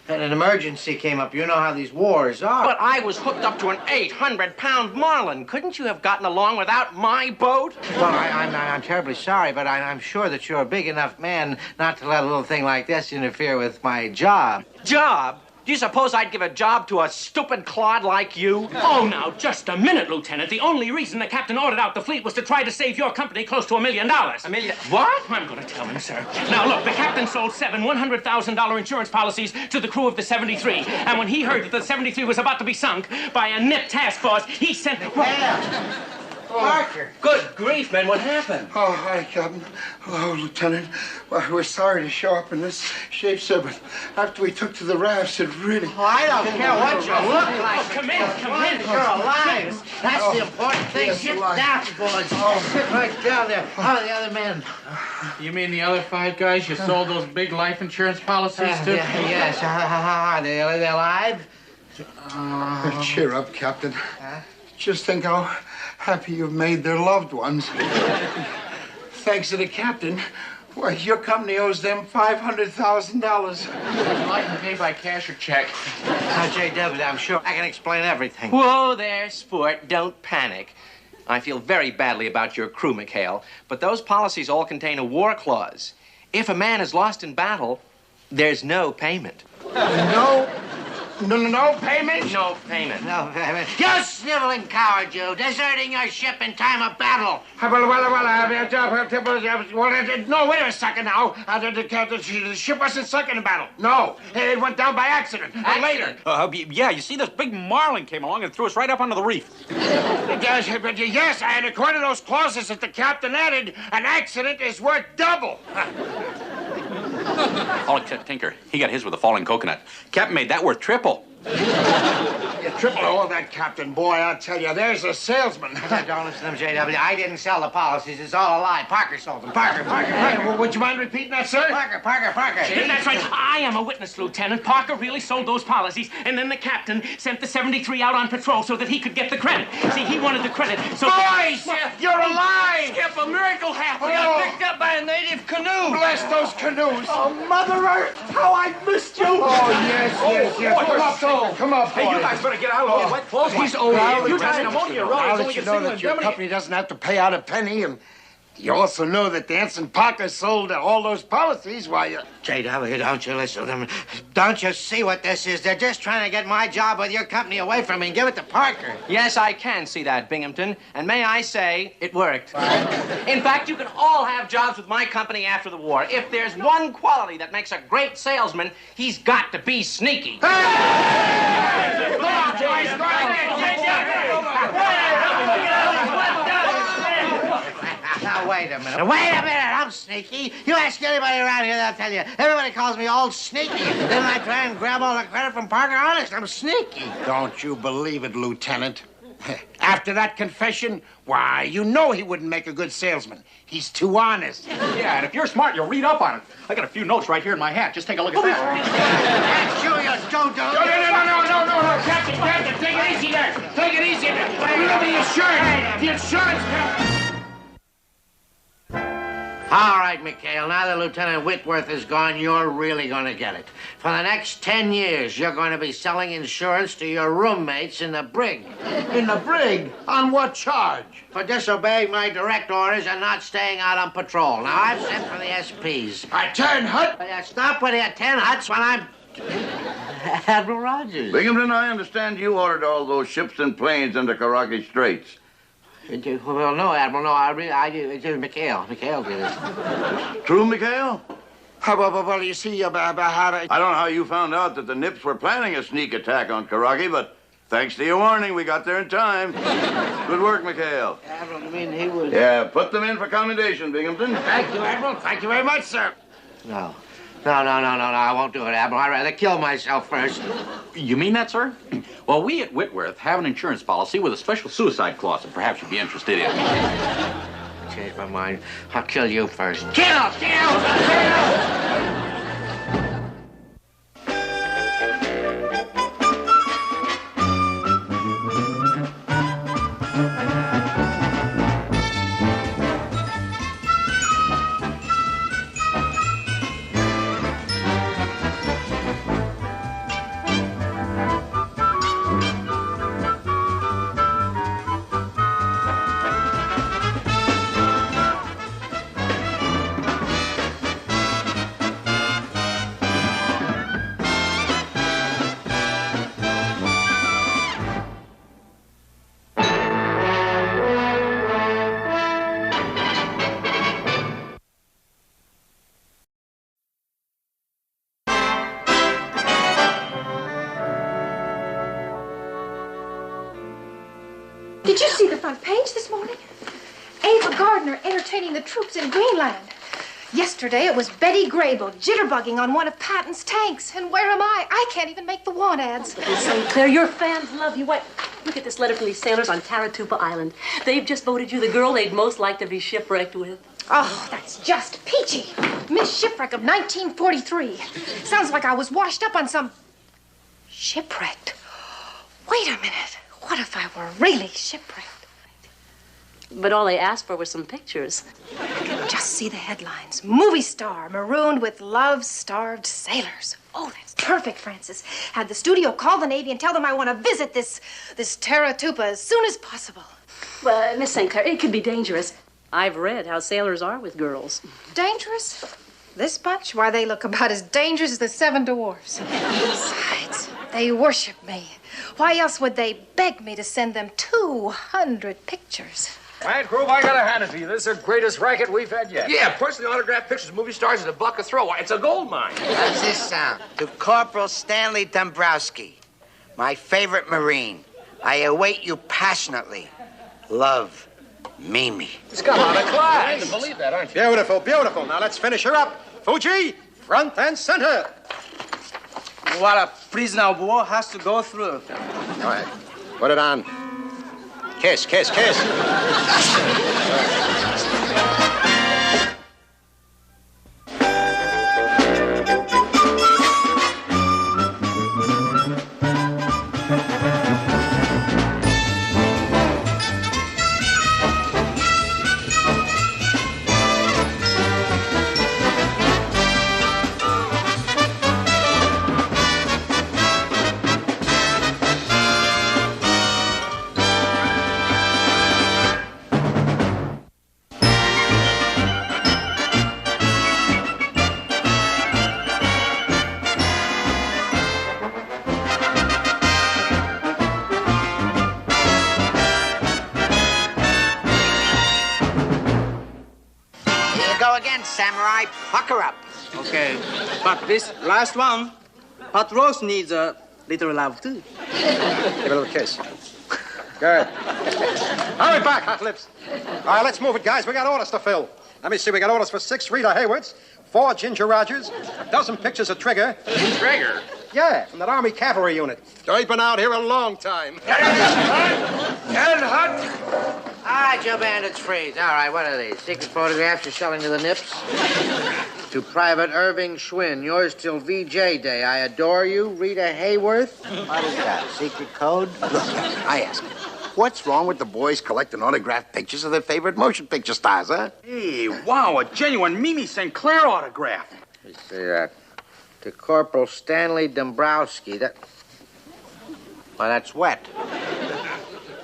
A: an emergency came up. You know how these wars are.
J: But I was hooked up to an 800-pound marlin. Couldn't you have gotten along without my boat?
A: Well, I'm terribly sorry, but I'm sure that you're a big enough man not to let a little thing like this interfere with my job.
J: Job? Do you suppose I'd give a job to a stupid clod like you?
N: Oh, now, just a minute, Lieutenant. The only reason the captain ordered out the fleet was to try to save your company close to $1 million.
J: $1 million? What?
N: I'm going to tell him, sir. Now, look, the captain sold 7 $100,000 insurance policies to the crew of the 73. And when he heard that the 73 was about to be sunk by a NIP task force, he sent...
A: Parker.
J: Good grief, man. What happened?
Q: Oh, hi, Captain. Hello, Lieutenant. Well, we're sorry to show up in this shape, sir, but after we took to the rafts, it really...
A: Oh, I don't care what you look like.
N: Oh, come in.
A: You're alive. That's the important thing.
Q: Yes,
A: Sit
Q: alive.
A: down, boys. Sit right down there. How are the other men?
G: You mean the other 5 guys you sold those big life insurance policies to?
A: Yes. How are they? Are they alive?
Q: Cheer up, Captain. Just think how happy you've made their loved ones. Thanks to the captain, why, your company owes them $500,000.
G: Would you like to pay by cash or check?
A: Now, J.W., I'm sure I can explain everything.
J: Whoa there, sport. Don't panic. I feel very badly about your crew, McHale, but those policies all contain a war clause. If a man is lost in battle, there's no payment.
Q: No payment?
J: No payment.
A: No, you sniveling coward, you, deserting your ship in time of battle.
Q: No, wait a second now. The ship wasn't sunk in battle. No, it went down by accident. Later.
B: Yeah, you see, this big marlin came along and threw us right up onto the reef.
Q: Yes, and according to those clauses that the captain added, an accident is worth double.
B: All except Tinker. He got his with a falling coconut. Captain made that worth triple.
Q: You triple all that, Captain. Boy, I'll tell you, there's a salesman.
A: Don't listen to them, J.W. I didn't sell the policies. It's all a lie. Parker sold them. Parker.
Q: Well, would you mind repeating that, sir?
A: Parker.
N: That's right. I am a witness, Lieutenant. Parker really sold those policies, and then the captain sent the 73 out on patrol so that he could get the credit. See, he wanted the credit, so...
Q: Boys, you're alive!
I: Skip, a miracle happened. We got picked up by a native canoe.
Q: Bless those canoes.
K: Oh, Mother Earth, how I missed you.
Q: Oh, yes. Come up, boys.
B: Hey, you guys better get out of here. Wet clothes.
Q: He's
B: over.
Q: You
B: guys pneumonia.
Q: Now that you know that your company doesn't have to pay out a penny, and you also know that the Ensign Parker sold all those policies, why you...
A: J.W., don't you listen to them. Don't you see what this is? They're just trying to get my job with your company away from me and give it to Parker.
J: Yes, I can see that, Binghamton. And may I say, it worked. In fact, you can all have jobs with my company after the war. If there's one quality that makes a great salesman, he's got to be sneaky.
A: Now, wait a minute. I'm sneaky. You ask anybody around here, they'll tell you. Everybody calls me old sneaky. Then I try and grab all the credit from Parker. Honest, I'm sneaky.
Q: Don't you believe it, Lieutenant. After that confession, why, you know he wouldn't make a good salesman. He's too honest.
H: Yeah, and if you're smart, you'll read up on it. I got a few notes right here in my hat. Just take a look at that.
Q: Julius, don't. No, Captain, take it easy there. Take it easy there. Remember the insurance. The insurance company.
A: All right, McHale, now that Lieutenant Whitworth is gone, you're really going to get it. For the next 10 years, you're going to be selling insurance to your roommates in the brig.
C: In the brig? On what charge?
A: For disobeying my direct orders and not staying out on patrol. Now, I've sent for the SPs.
C: 10 hut?
A: Stop with your 10 huts when I'm... Admiral Rogers.
F: Binghamton, I understand you ordered all those ships and planes into Karaki Straits.
A: Well, no, Admiral, no, I did. McHale. McHale did it.
F: True, McHale?
Q: Well, you see,
F: I don't know how you found out that the Nips were planning a sneak attack on Karaki, but thanks to your warning, we got there in time. Good work, McHale.
A: Admiral, you mean he was...
F: Yeah, put them in for commendation, Binghamton.
Q: Thank you, Admiral. Thank you very much, sir.
A: No, I won't do it, Admiral. I'd rather kill myself first.
H: You mean that, sir? Well, we at Whitworth have an insurance policy with a special suicide clause that perhaps you'd be interested in.
A: Change my mind. I'll kill you first.
Q: Kill!
V: Did you see the front page this morning? Ava Gardner entertaining the troops in Greenland. Yesterday it was Betty Grable jitterbugging on one of Patton's tanks. And where am I? I can't even make the want ads.
R: St. Clair, your fans love you. Why, look at this letter from these sailors on Taratupa Island. They've just voted you the girl they'd most like to be shipwrecked with.
V: Oh, that's just peachy. Miss Shipwreck of 1943. Sounds like I was washed up on some... Shipwrecked? Wait a minute. What if I were really shipwrecked?
R: But all they asked for were some pictures.
V: I could just see the headlines. Movie star marooned with love-starved sailors. Oh, that's perfect, Francis. Have the studio call the Navy and tell them I want to visit this Taratupa as soon as possible.
R: Well, Miss St. Clair, it could be dangerous. I've read how sailors are with girls.
V: Dangerous? This bunch? Why, they look about as dangerous as the Seven Dwarfs. Besides, they worship me. Why else would they beg me to send them 200 pictures?
G: Right, Grove, I gotta hand it to you. This is the greatest racket we've had yet.
E: Yeah, personally autographed pictures of movie stars is a buck a throw. It's a gold mine.
T: How's this sound? To Corporal Stanley Dombrowski, my favorite Marine. I await you passionately. Love, Mimi.
G: It's come out of class.
K: You're going to believe that, aren't you? Beautiful, beautiful. Now let's finish her up. Fuji, front and center.
I: What a prisoner of war has to go through.
K: All right, put it on. Kiss, kiss, kiss.
T: Samurai, pucker up.
I: Okay, but this last one, Hot Rose needs a little love, too.
K: Give a little kiss. Good. Hurry back, Hot Lips. All right, let's move it, guys. We got orders to fill. Let me see. We got orders for 6 Rita Haywards, 4 Ginger Rogers, a dozen pictures of Trigger.
H: Trigger?
K: Yeah, from that Army Cavalry unit. I've been out here a long time.
A: All right, you bandits, freeze. All right, what are these? Secret photographs you're selling to the Nips? To Private Irving Schwinn, yours till VJ Day. I adore you, Rita Hayworth. What is that, a secret code?
C: Look, I ask you, what's wrong with the boys collecting autographed pictures of their favorite motion picture stars, huh?
B: Hey, wow, a genuine Mimi St. Clair autograph.
A: Let me see that. To Corporal Stanley Dombrowski. Well, that's wet.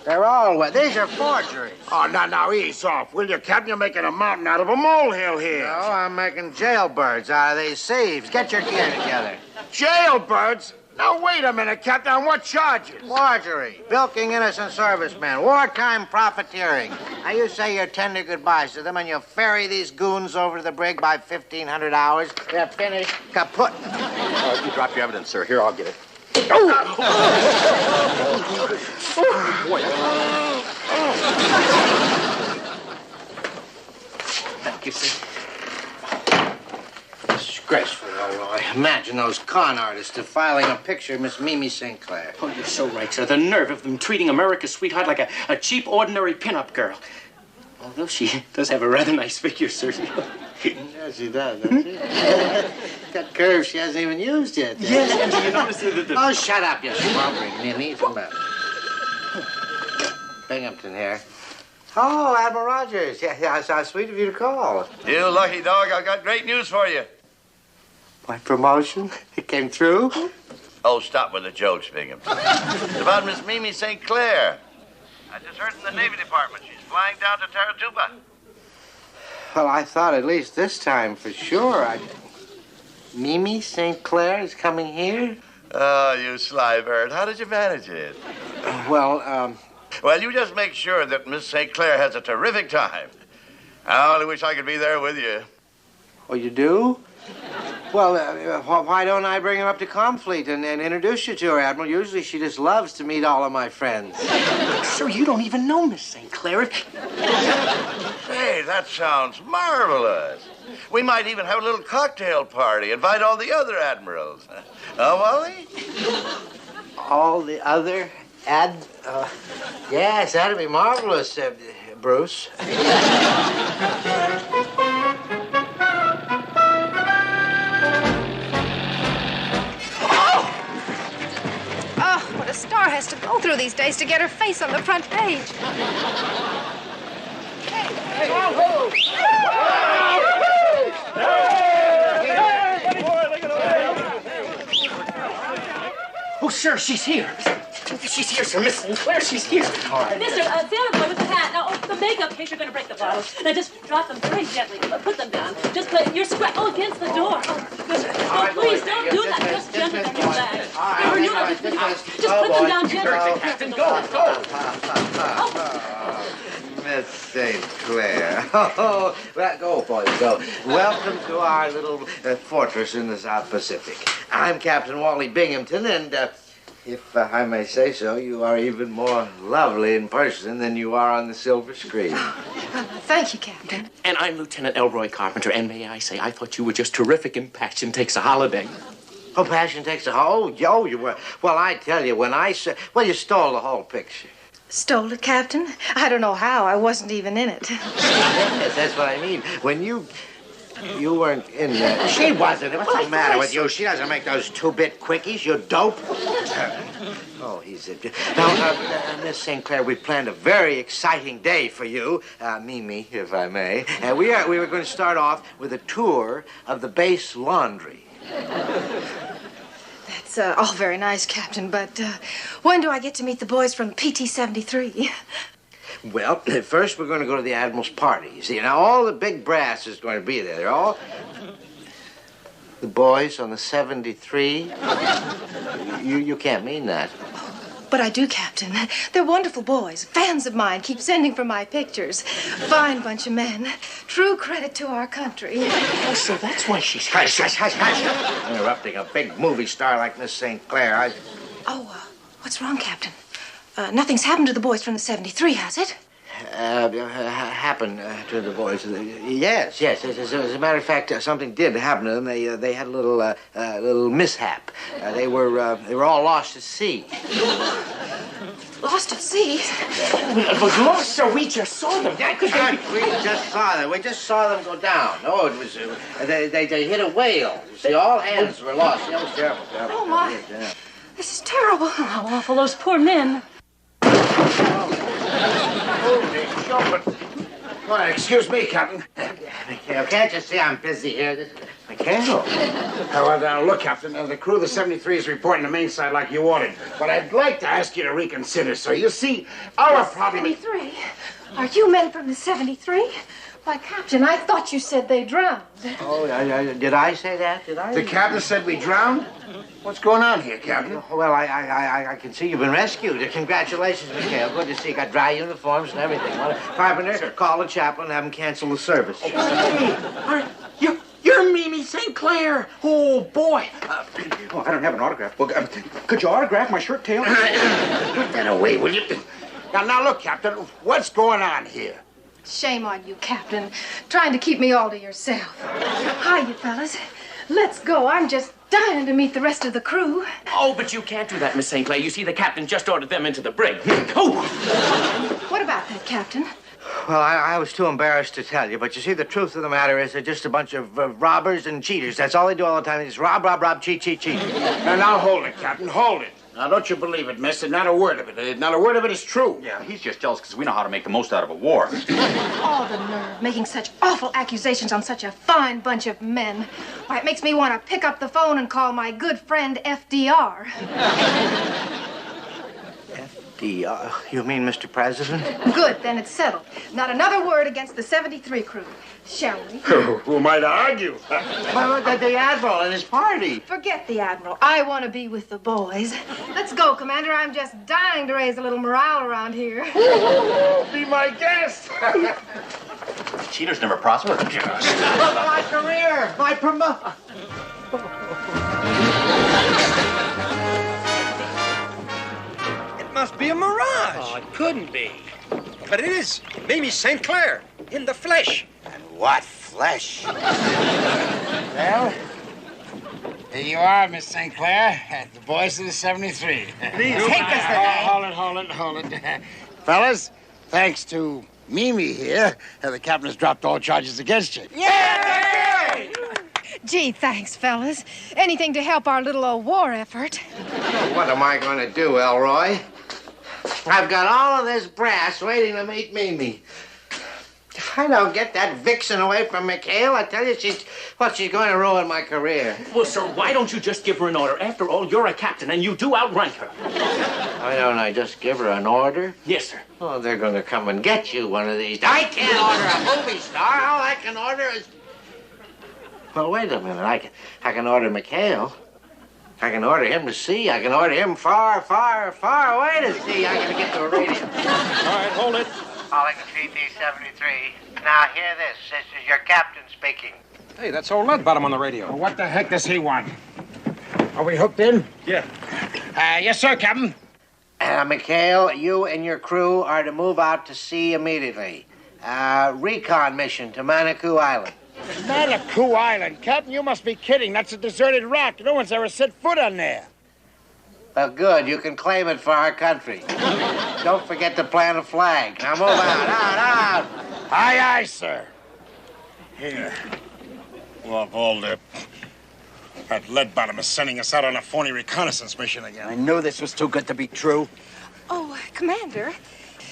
A: They're all wet. These are forgeries.
C: Oh, now, ease off, will you, Captain? You're making a mountain out of a molehill here.
A: No, I'm making jailbirds out of these thieves. Get your gear together.
C: Jailbirds? Now, wait a minute, Captain. On what charges?
A: Forgery, bilking innocent servicemen, wartime profiteering. Now, you say your tender goodbyes to them, and you ferry these goons over to the brig by 1,500 hours. They're finished, kaput.
K: You drop your evidence, sir. Here, I'll get it.
A: Boy.
J: Thank you, sir.
A: Disgraceful, Elroy. Imagine those con artists defiling a picture of Miss Mimi St. Clair.
N: Oh, you're so right, sir. The nerve of them treating America's sweetheart like a cheap, ordinary pin-up girl. Although she does have a rather nice figure, sir.
A: Yes, she does, doesn't she? Got curves she hasn't even used yet.
N: Yes, and you notice that...
A: Oh, shut up, you slumbering ninny. Binghamton here. Oh, Admiral Rogers. Yeah, how sweet of you to call.
F: You lucky dog, I've got great news for you.
A: My promotion? It came through?
F: Oh, stop with the jokes, Binghamton. It's about Miss Mimi St. Clair. I just heard from the Navy Department. She's flying down to Taratuba.
A: Well, I thought at least this time for sure. Mimi St. Clair is coming here?
F: Oh, you sly bird. How did you manage it?
A: Well,
F: you just make sure that Miss St. Clair has a terrific time. I only wish I could be there with you.
A: Oh, you do? Well, why don't I bring her up to Comfleet and introduce you to her, Admiral? Usually she just loves to meet all of my friends.
N: Sir, you don't even know Miss St. Clair.
F: Hey, that sounds marvelous. We might even have a little cocktail party. Invite all the other admirals. Wally?
A: All the other yes, that'd be marvelous, Bruce.
V: Oh, what a star has to go through these days to get her face on the front page.
N: Oh, sir, she's here. She's here, sir. Miss St. Clair, she's here.
R: All right. Mister, Santa boy with the hat. Now, the makeup case, you're going to break the bottles. Now, just drop them very gently. Put them down. Just put your against the door. Oh, goodness. Oh, please, don't do that. Just gently on your bag. Just put them down gently.
N: Captain, go.
A: Miss St. Clair. Oh, well, go, boys, go. Welcome to our little fortress in the South Pacific. I'm Captain Wally Binghamton, and if I may say so, you are even more lovely in person than you are on the silver screen.
V: Thank you, Captain.
N: And I'm Lieutenant Elroy Carpenter, and may I say, I thought you were just terrific in Passion Takes a Holiday.
A: Oh, Passion Takes a Holiday? Oh, you were. Well, I tell you, when I said... Well, you stole the whole picture.
V: Stole it, Captain? I don't know how. I wasn't even in it.
A: Yes, that's what I mean. When you weren't in there. She wasn't. What's the matter with you? She doesn't make those 2-bit quickies, you dope. Oh, he's... Now, Miss St. Clair, we planned a very exciting day for you. Mimi, if I may. We were going to start off with a tour of the base laundry.
V: That's all very nice, Captain, but when do I get to meet the boys from PT-73?
A: Well, first we're going to go to the Admiral's party. You see, now all the big brass is going to be there. They're all... The boys on the 73? You can't mean that.
V: But I do, Captain. They're wonderful boys. Fans of mine keep sending for my pictures. Fine bunch of men. True credit to our country.
N: Oh, so that's why she's...
A: Hush. Interrupting a big movie star like Miss St. Clair.
V: Oh, what's wrong, Captain? Nothing's happened to the boys from the 73, has it?
A: happen to the boys? Yes. As a matter of fact, something did happen to them. They had a little mishap. They were all lost at sea.
V: Lost at sea?
O: But lost, sir. We just saw them.
A: We just saw them go down. No, it was they hit a whale. You see, all hands were lost. That was terrible.
V: Oh my! This is terrible.
R: How awful, those poor men.
C: Well, excuse me, Captain.
A: McHale, can't you see I'm busy here? McHale.
C: Well, now, look, Captain. The crew of the 73 is reporting the main side like you ordered. But I'd like to ask you to reconsider, sir. You see, our problem...
V: 73? Are you men from the 73? Why, Captain, I thought you said they drowned.
A: Oh, did I say that? Did I?
C: The captain said we drowned? What's going on here, Captain?
A: Well, I can see you've been rescued. Congratulations, McHale. Good to see you got dry uniforms and everything. Well, Carpenter, call the chaplain and have him cancel the service.
O: You're Mimi St. Clair. Oh, boy.
B: I don't have an autograph book. Could you autograph my shirt tail?
C: Put that away, will you? Now, look, Captain, what's going on here?
V: Shame on you, Captain. Trying to keep me all to yourself. Hi, you fellas. Let's go. I'm just dying to meet the rest of the crew.
N: Oh, but you can't do that, Miss St. Clair. You see, the captain just ordered them into the brig. Oh!
V: What about that, Captain?
A: Well, I was too embarrassed to tell you, but you see, the truth of the matter is they're just a bunch of robbers and cheaters. That's all they do all the time. They just rob, cheat.
C: Now, hold it, Captain, hold it. Now, don't you believe it, mister? Not a word of it. Not a word of it is true.
B: Yeah, he's just jealous because we know how to make the most out of a war.
V: Oh, the nerve, making such awful accusations on such a fine bunch of men. Why, it makes me want to pick up the phone and call my good friend FDR.
A: FDR? You mean Mr. President?
V: Good, then it's settled. Not another word against the 73 crew. Shall we?
C: Who am I to argue?
A: Well, the Admiral and his party.
V: Forget the Admiral. I want to be with the boys. Let's go, Commander. I'm just dying to raise a little morale around here.
C: Be my guest.
B: Cheaters never prosper.
A: My career, my promotion.
K: It must be a mirage. Oh, it couldn't be. But it is. Mimi St. Clair, in the flesh.
T: And what flesh?
C: Well, here you are, Miss St. Clair, the boys of the 73.
T: Please, take us the
C: Hold it. Fellas, thanks to Mimi here, the captain has dropped all charges against you.
V: Yay! Gee, thanks, fellas. Anything to help our little old war effort.
A: What am I going to do, Elroy? I've got all of this brass waiting to meet Mimi. If I don't get that vixen away from McHale, I tell you, she's going to ruin my career.
N: Well, sir, why don't you just give her an order? After all, you're a captain, and you do outrank her.
A: Why don't I just give her an order?
N: Yes, sir.
A: Oh, they're going to come and get you one of these. I can't order a movie star. All I can order is... Well, wait a minute. I can order McHale. I can order him to sea. I can order him far, far, far away to sea. I gotta get to a radio.
K: All right, hold it.
A: Calling CT-73. Now, hear this. This is your captain speaking.
K: Hey, that's old Leadbottom on the radio.
C: Well, what the heck does he want? Are we hooked in?
K: Yeah.
C: Yes, sir, Captain.
A: McHale, you and your crew are to move out to sea immediately. Recon mission to Manitou Island.
C: Manitou Island? Captain, you must be kidding. That's a deserted rock. No one's ever set foot on there.
A: Well, good. You can claim it for our country. Don't forget to plant a flag. Now move out.
C: Aye, aye, sir. Here. Well, all that Leadbottom is sending us out on a phony reconnaissance mission again.
K: I knew this was too good to be true.
V: Oh, Commander,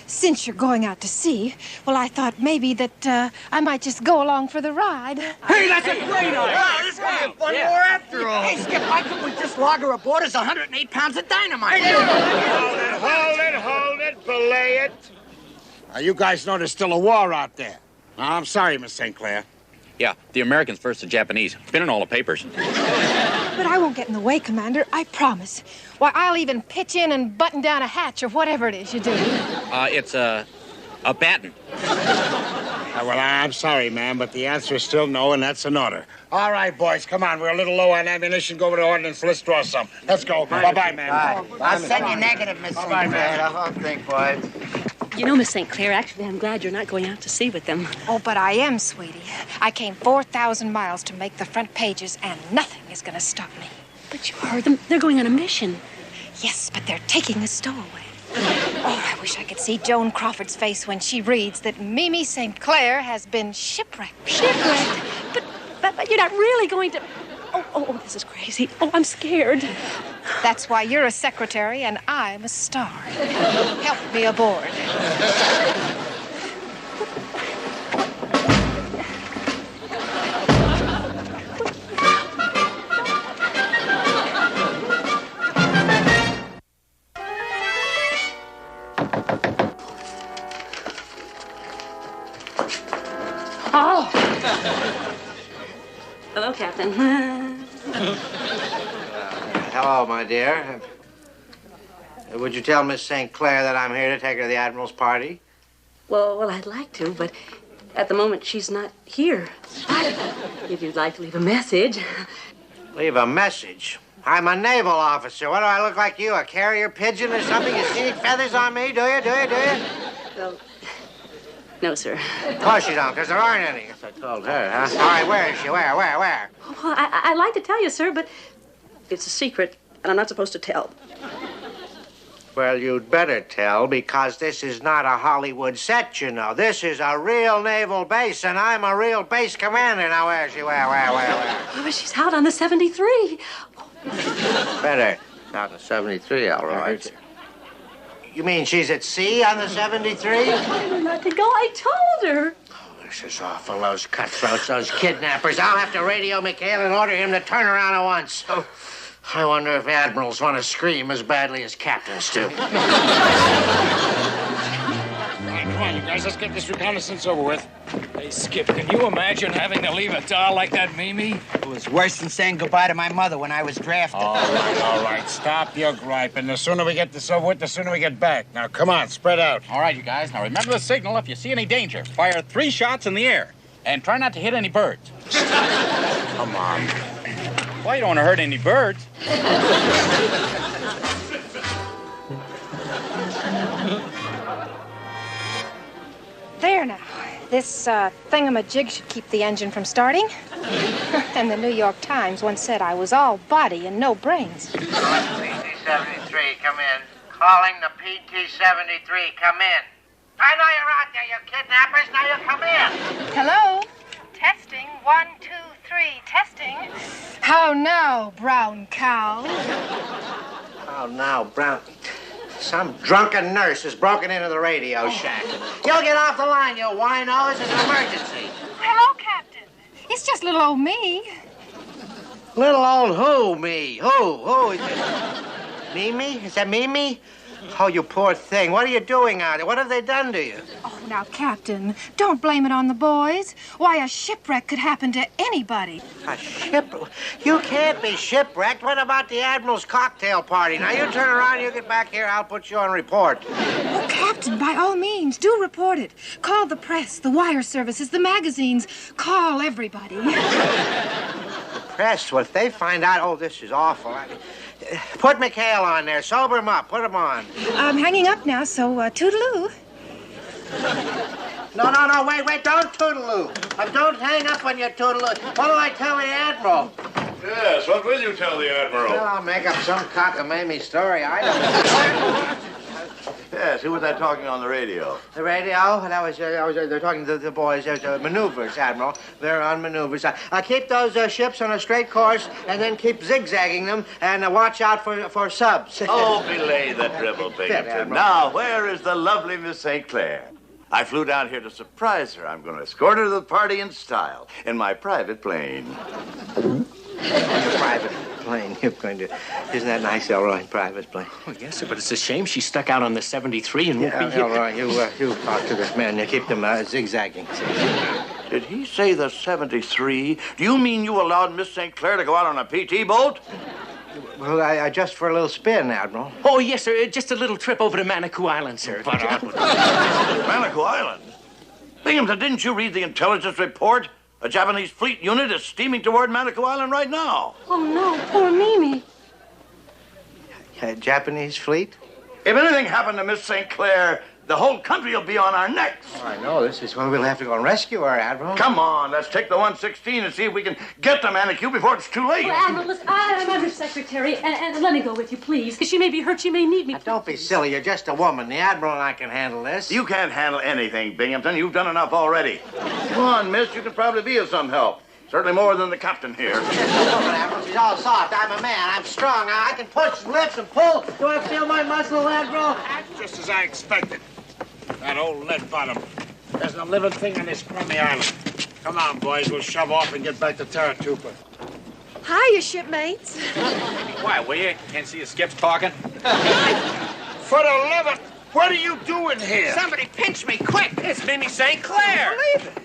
V: since you're going out to sea, well, I thought maybe that I might just go along for the ride.
K: Hey, that's a great idea!
T: Wow, this might be fun war after all.
K: Hey, Skip, why couldn't we just log her aboard as 108 pounds of dynamite?
C: Hold it, belay it. Now, you guys know there's still a war out there. Now, I'm sorry, Miss St. Clair.
H: Yeah, the Americans versus the Japanese. It's been in all the papers.
V: But I won't get in the way, Commander. I promise. Why, I'll even pitch in and button down a hatch or whatever it is you do.
H: It's a batten.
C: Well, I'm sorry, ma'am, but the answer is still no, and that's an order. All right, boys, come on. We're a little low on ammunition. Go over to ordnance. Let's draw some. Let's go. Bye-bye, ma'am.
T: I'll send you negative, Miss St.
A: Bye, man. I'll think, boys.
R: You know, Miss St. Clair, actually, I'm glad you're not going out to sea with them.
V: Oh, but I am, sweetie. I came 4,000 miles to make the front pages, and nothing is going to stop me.
R: But you heard them. They're going on a mission.
V: Yes, but they're taking a stowaway. Oh, I wish I could see Joan Crawford's face when she reads that Mimi St. Clair has been shipwrecked.
R: Shipwrecked? But you're not really going to... Oh, this is crazy. Oh, I'm scared.
V: That's why you're a secretary and I'm a star. Help me aboard.
R: Oh! Hello, Captain.
A: Hello, my dear. Would you tell Miss St. Clair that I'm here to take her to the Admiral's party?
R: Well, I'd like to, but at the moment she's not here. If you'd like to leave a message.
A: Leave a message? I'm a naval officer. What do I look like you, a carrier pigeon or something? You see any feathers on me, do you?
R: Well, no, sir.
A: Of course you don't, because there aren't any. Yes, I told her, huh? All right, where is she? Where?
R: Well, I'd like to tell you, sir, but it's a secret, and I'm not supposed to tell.
A: Well, you'd better tell, because this is not a Hollywood set, you know. This is a real naval base, and I'm a real base commander. Now, where is she? Where?
R: Oh, but she's out on the 73.
A: Better. Out on the 73, all right. You mean she's at sea on the 73?
R: I told her not to go. I told her.
A: Oh, this is awful. Those cutthroats, those kidnappers. I'll have to radio McHale and order him to turn around at once. Oh, I wonder if admirals want to scream as badly as captains do.
Q: Come on, you guys. Let's get this reconnaissance over with.
G: Hey, Skip, can you imagine having to leave a doll like that, Mimi?
T: It was worse than saying goodbye to my mother when I was drafted.
Q: All right. Stop your griping. The sooner we get this over with, the sooner we get back. Now, come on, spread out.
H: All right, you guys. Now, remember the signal. If you see any danger, fire 3 shots in the air. And try not to hit any birds.
Q: Come on.
H: Well, you don't want to hurt any birds.
V: There now. This thingamajig should keep the engine from starting. And the New York Times once said I was all body and no brains.
A: PT-73, come in. Calling the PT-73, come in. I know you're out there, you kidnappers. Now you come in.
V: Hello? Testing. 1, 2, 3. Testing. How now, brown cow?
A: Oh, now, Brown. Some drunken nurse has broken into the radio shack. You'll get off the line, you wino. This is an emergency.
V: Hello, Captain. It's just little old me.
A: Little old who, me? Who? Mimi? Is that Mimi? Oh, you poor thing. What are you doing out there? What have they done to you?
V: Oh, now, Captain, don't blame it on the boys. Why, a shipwreck could happen to anybody.
A: A shipwreck? You can't be shipwrecked. What about the Admiral's cocktail party? Now, you turn around, you get back here, I'll put you on report.
V: Oh, Captain, by all means, do report it. Call the press, the wire services, the magazines. Call everybody.
A: The press? Well, if they find out, oh, this is awful. Put McHale on there. Sober him up. Put him on.
V: I'm hanging up now, so toodaloo.
A: No, wait, don't toodaloo. Don't hang up on your toodaloo. What do I tell the Admiral?
F: Yes, what will you tell the Admiral?
A: Well, I'll make up some cockamamie story. I don't know.
F: Yes, who was that talking on the radio?
A: The radio? They're talking to the boys. There's maneuvers, Admiral. They're on maneuvers. Keep those ships on a straight course and then keep zigzagging them and watch out for subs.
F: Oh, belay the dribble, Binghamton. Now, where is the lovely Miss St. Clair? I flew down here to surprise her. I'm going to escort her to the party in style in my private plane.
A: Private plane you're going to... Isn't that nice, Elroy? Private plane.
N: Oh, yes, sir, but it's a shame she's stuck out on the 73 and won't be here.
A: Elroy, you talk to this man. You keep them zigzagging.
F: Did he say the 73? Do you mean you allowed Miss St. Clair to go out on a PT boat?
A: Well, I just for a little spin, Admiral.
N: Oh, yes, sir. Just a little trip over to Manitou Island, sir.
F: Manitou Island? Binghamton, didn't you read the intelligence report? A Japanese fleet unit is steaming toward Manitou Island right now.
R: Oh, no. Poor Mimi.
A: Japanese fleet?
F: If anything happened to Miss St. Clair, The whole country will be on our necks.
P: Oh, I know. This is when we'll have to go and rescue our Admiral.
F: Come on, let's take the 116 and see if we can get the Manicure before it's too late.
R: Well, Admiral, listen, I'm under secretary, and let me go with you, please, because she may be hurt. She may need me.
P: Now, don't be silly. You're just a woman. The Admiral and I can handle this.
F: You can't handle anything, Binghamton. You've done enough already. Come on, miss. You can probably be of some help. Certainly more than the captain here.
P: Woman, Admiral. She's all soft. I'm a man. I'm strong. I can push and lift and pull. Do I feel my muscle, Admiral?
Q: Just as I expected. That old lead bottom. There's a living thing on this crummy island. Come on, boys. We'll shove off and get back to Taratupa.
V: Hiya, shipmates.
H: Quiet, will you? Can't see the skips talking.
Q: For the love of... What are you doing here?
J: Somebody pinch me, quick! It's Mimi St. Clair!
V: Believe it.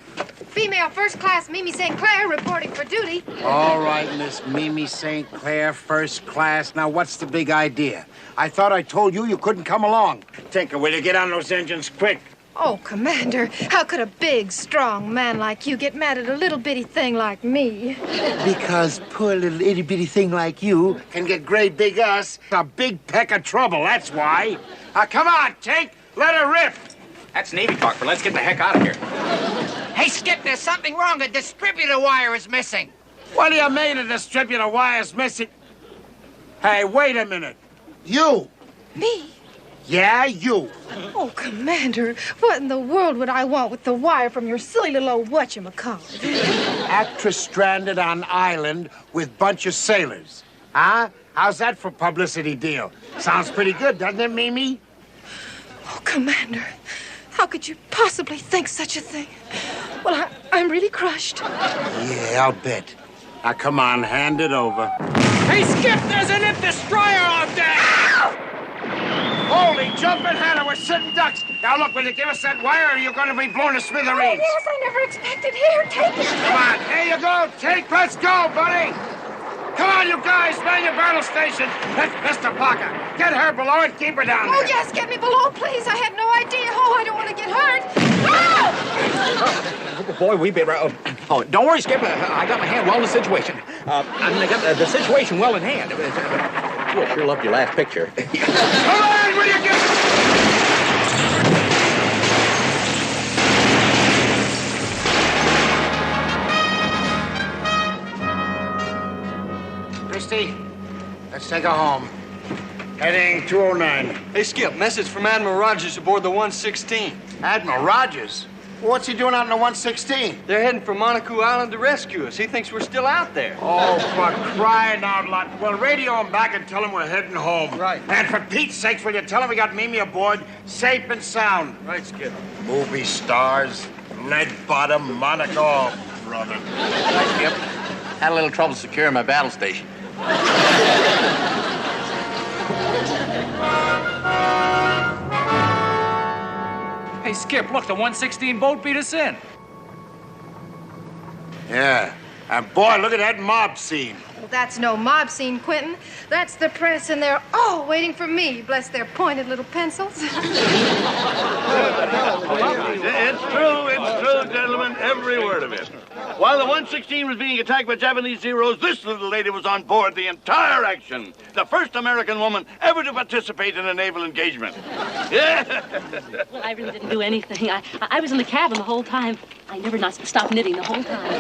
V: Female first class Mimi St. Clair reporting for duty.
C: All right, Miss Mimi St. Clair, first class. Now, what's the big idea? I thought I told you couldn't come along.
Q: Tinker, will you get on those engines quick?
V: Oh, Commander, how could a big, strong man like you get mad at a little bitty thing like me?
C: Because poor little itty-bitty thing like you
Q: Can get great big us a big peck of trouble, that's why. Come on, Tink, let her rip.
H: That's Navy talk, but let's get the heck out of here.
T: Hey, Skip, there's something wrong. The distributor wire is missing.
Q: What do you mean a distributor wire's missing? Hey, wait a minute. You.
V: Me?
Q: Yeah, you.
V: Oh, Commander, what in the world would I want with the wire from your silly little old whatchamacallit?
C: actress stranded on island with bunch of sailors. Huh? How's that for publicity deal? Sounds pretty good, doesn't it, Mimi?
V: Oh, Commander, how could you possibly think such a thing? Well, I'm really crushed.
C: Yeah, I'll bet. Now, come on, hand it over.
Q: Hey, Skip, there's an imp destroyer out there! Holy jumping Hannah, we're sitting ducks. Now, look, will you give us that wire or you're going to be blown to smithereens?
V: Oh, yes, I never expected. Here, take it.
Q: Come on, here you go. Take, let's go, buddy. Come on, you guys, man your battle station. That's Mr. Parker. Get her below and keep her down there.
V: Oh, yes, get me below, please. I had no idea. Oh, I don't want to get hurt.
B: Oh, boy, we better... oh, don't worry, Skip. I got my hand well in the situation. I got the situation well in hand. You sure loved your last picture.
Q: Come on, will you get...
C: Christy, let's take her home.
Q: Heading 209.
M: Hey, Skip, message from Admiral Rogers aboard the 116.
C: Admiral Rogers? What's he doing out in the 116?
M: They're heading for Monaco Island to rescue us. He thinks we're still out there.
Q: Oh, for crying out loud. Well, radio him back and tell him we're heading home.
M: Right.
Q: And for Pete's sakes, will you tell him we got Mimi aboard, safe and sound?
M: Right, Skip.
Q: Movie stars, lead bottom, Monaco, oh, brother.
G: Right, Skip. Had a little trouble securing my battle station. Hey, Skip, look, the 116 boat beat us in.
Q: Yeah. And boy, look at that mob scene.
V: Well, that's no mob scene, Quentin. That's the press, and they're all waiting for me. Bless their pointed little pencils.
F: It's true, gentlemen, every word of it. While the 116 was being attacked by Japanese Zeros, this little lady was on board the entire action. The first American woman ever to participate in a naval engagement. Yeah.
R: Well, I really didn't do anything. I was in the cabin the whole time. I never stopped knitting the whole time.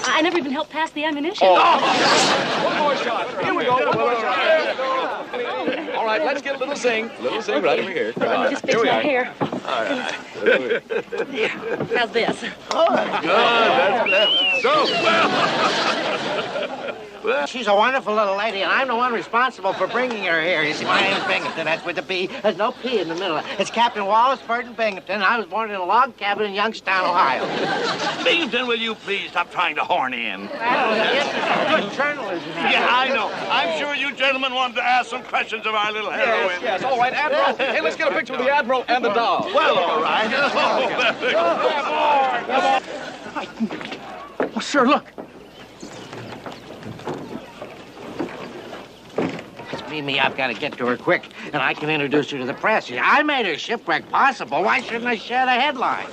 R: I never even helped pass the ammunition.
G: One more shot. Here we go. One more shot. All right, let's get a little zing. A little zing right over here.
R: Let me just fix my hair.
G: All right.
R: How's this?
F: That's so well.
P: She's a wonderful little lady, and I'm the one responsible for bringing her here. You see, my name's Binghamton. That's with a B. There's no P in the middle. It's Captain Wallace Burton Binghamton. I was born in a log cabin in Youngstown, Ohio.
F: Binghamton, will you please stop trying to horn in?
P: Well, this is good journalism.
F: Yeah, I know. I'm sure you gentlemen wanted to ask some questions of our little heroine.
G: Yes, all right, Admiral. Hey, let's get a picture of the Admiral and the doll.
F: Well, all right.
O: Oh, sir, look.
P: It's Mimi. I've got to get to her quick, and I can introduce her to the press. I made her shipwreck possible. Why shouldn't I share the headlines?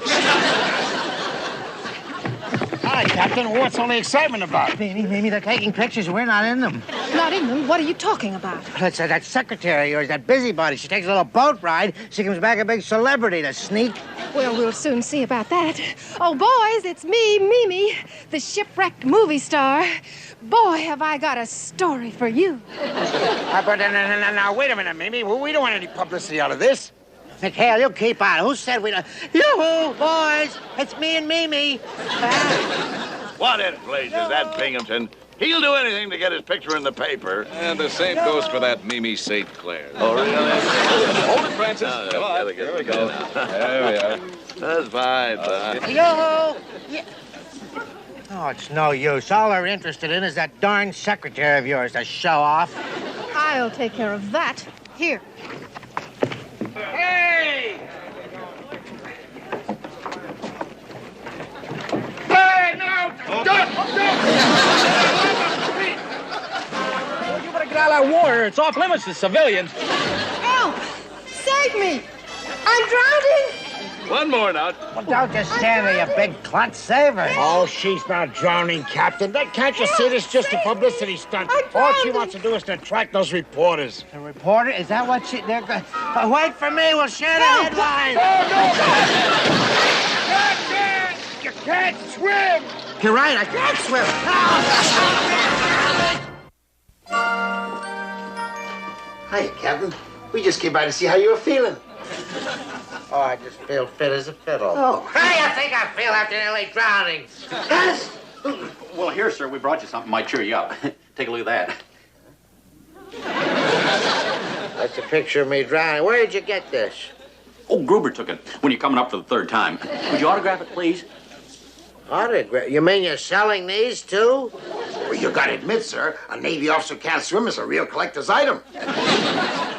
Q: right, Captain. What's all the excitement about?
P: Mimi, they're taking pictures and we're not in them.
V: Not in them? What are you talking about?
P: That's that secretary of yours, that busybody. She takes a little boat ride. She comes back a big celebrity, to sneak.
V: Well, we'll soon see about that. Oh, boys, it's me, Mimi, the shipwrecked movie star. Boy, have I got a story for you.
Q: But now, wait a minute, Mimi. We don't want any publicity out of this.
P: McHale, you keep on. Who said we don't? Yoo-hoo, boys. It's me and Mimi.
F: What in blazes, that Binghamton? He'll do anything to get his picture in the paper.
G: And the same goes for that Mimi St. Clair.
F: Oh, really?
G: Hold it, Francis.
F: Come on. There we go.
G: There we are.
F: That's fine, son.
P: Yoo-hoo. Yeah. Oh, it's no use. All they're interested in is that darn secretary of yours to show off.
V: I'll take care of that. Here.
Q: Hey! Hey, no! Don't!
D: You better get out of that water. It's off limits to civilians.
V: Help! Save me! I'm drowning!
F: One more now.
P: Well, don't just stand there, you big klutz. Save her.
Q: Oh, she's not drowning, Captain. Can't you see this is just a publicity stunt? All she wants to do is to attract those reporters.
P: A reporter? Is that what she... They're going... wait for me. We'll share the headline.
Q: No! You can't swim!
P: You're right. I can't swim.
C: Hi, Captain. We just came by to see how you were feeling.
A: Oh, I just feel fit as a fiddle.
C: Oh.
P: How do you think I feel after nearly drowning?
H: Well, here, sir, we brought you something might cheer you up. Take a look at that.
A: That's a picture of me drowning. Where did you get this?
H: Oh, Gruber took it when you're coming up for the third time. Would you autograph it, please?
A: Autograph? You mean you're selling these, too?
Q: Well, you gotta admit, sir, a Navy officer can't swim is a real collector's item.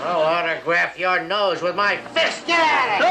A: I'll autograph your nose with my fist. Get at it!
Q: No!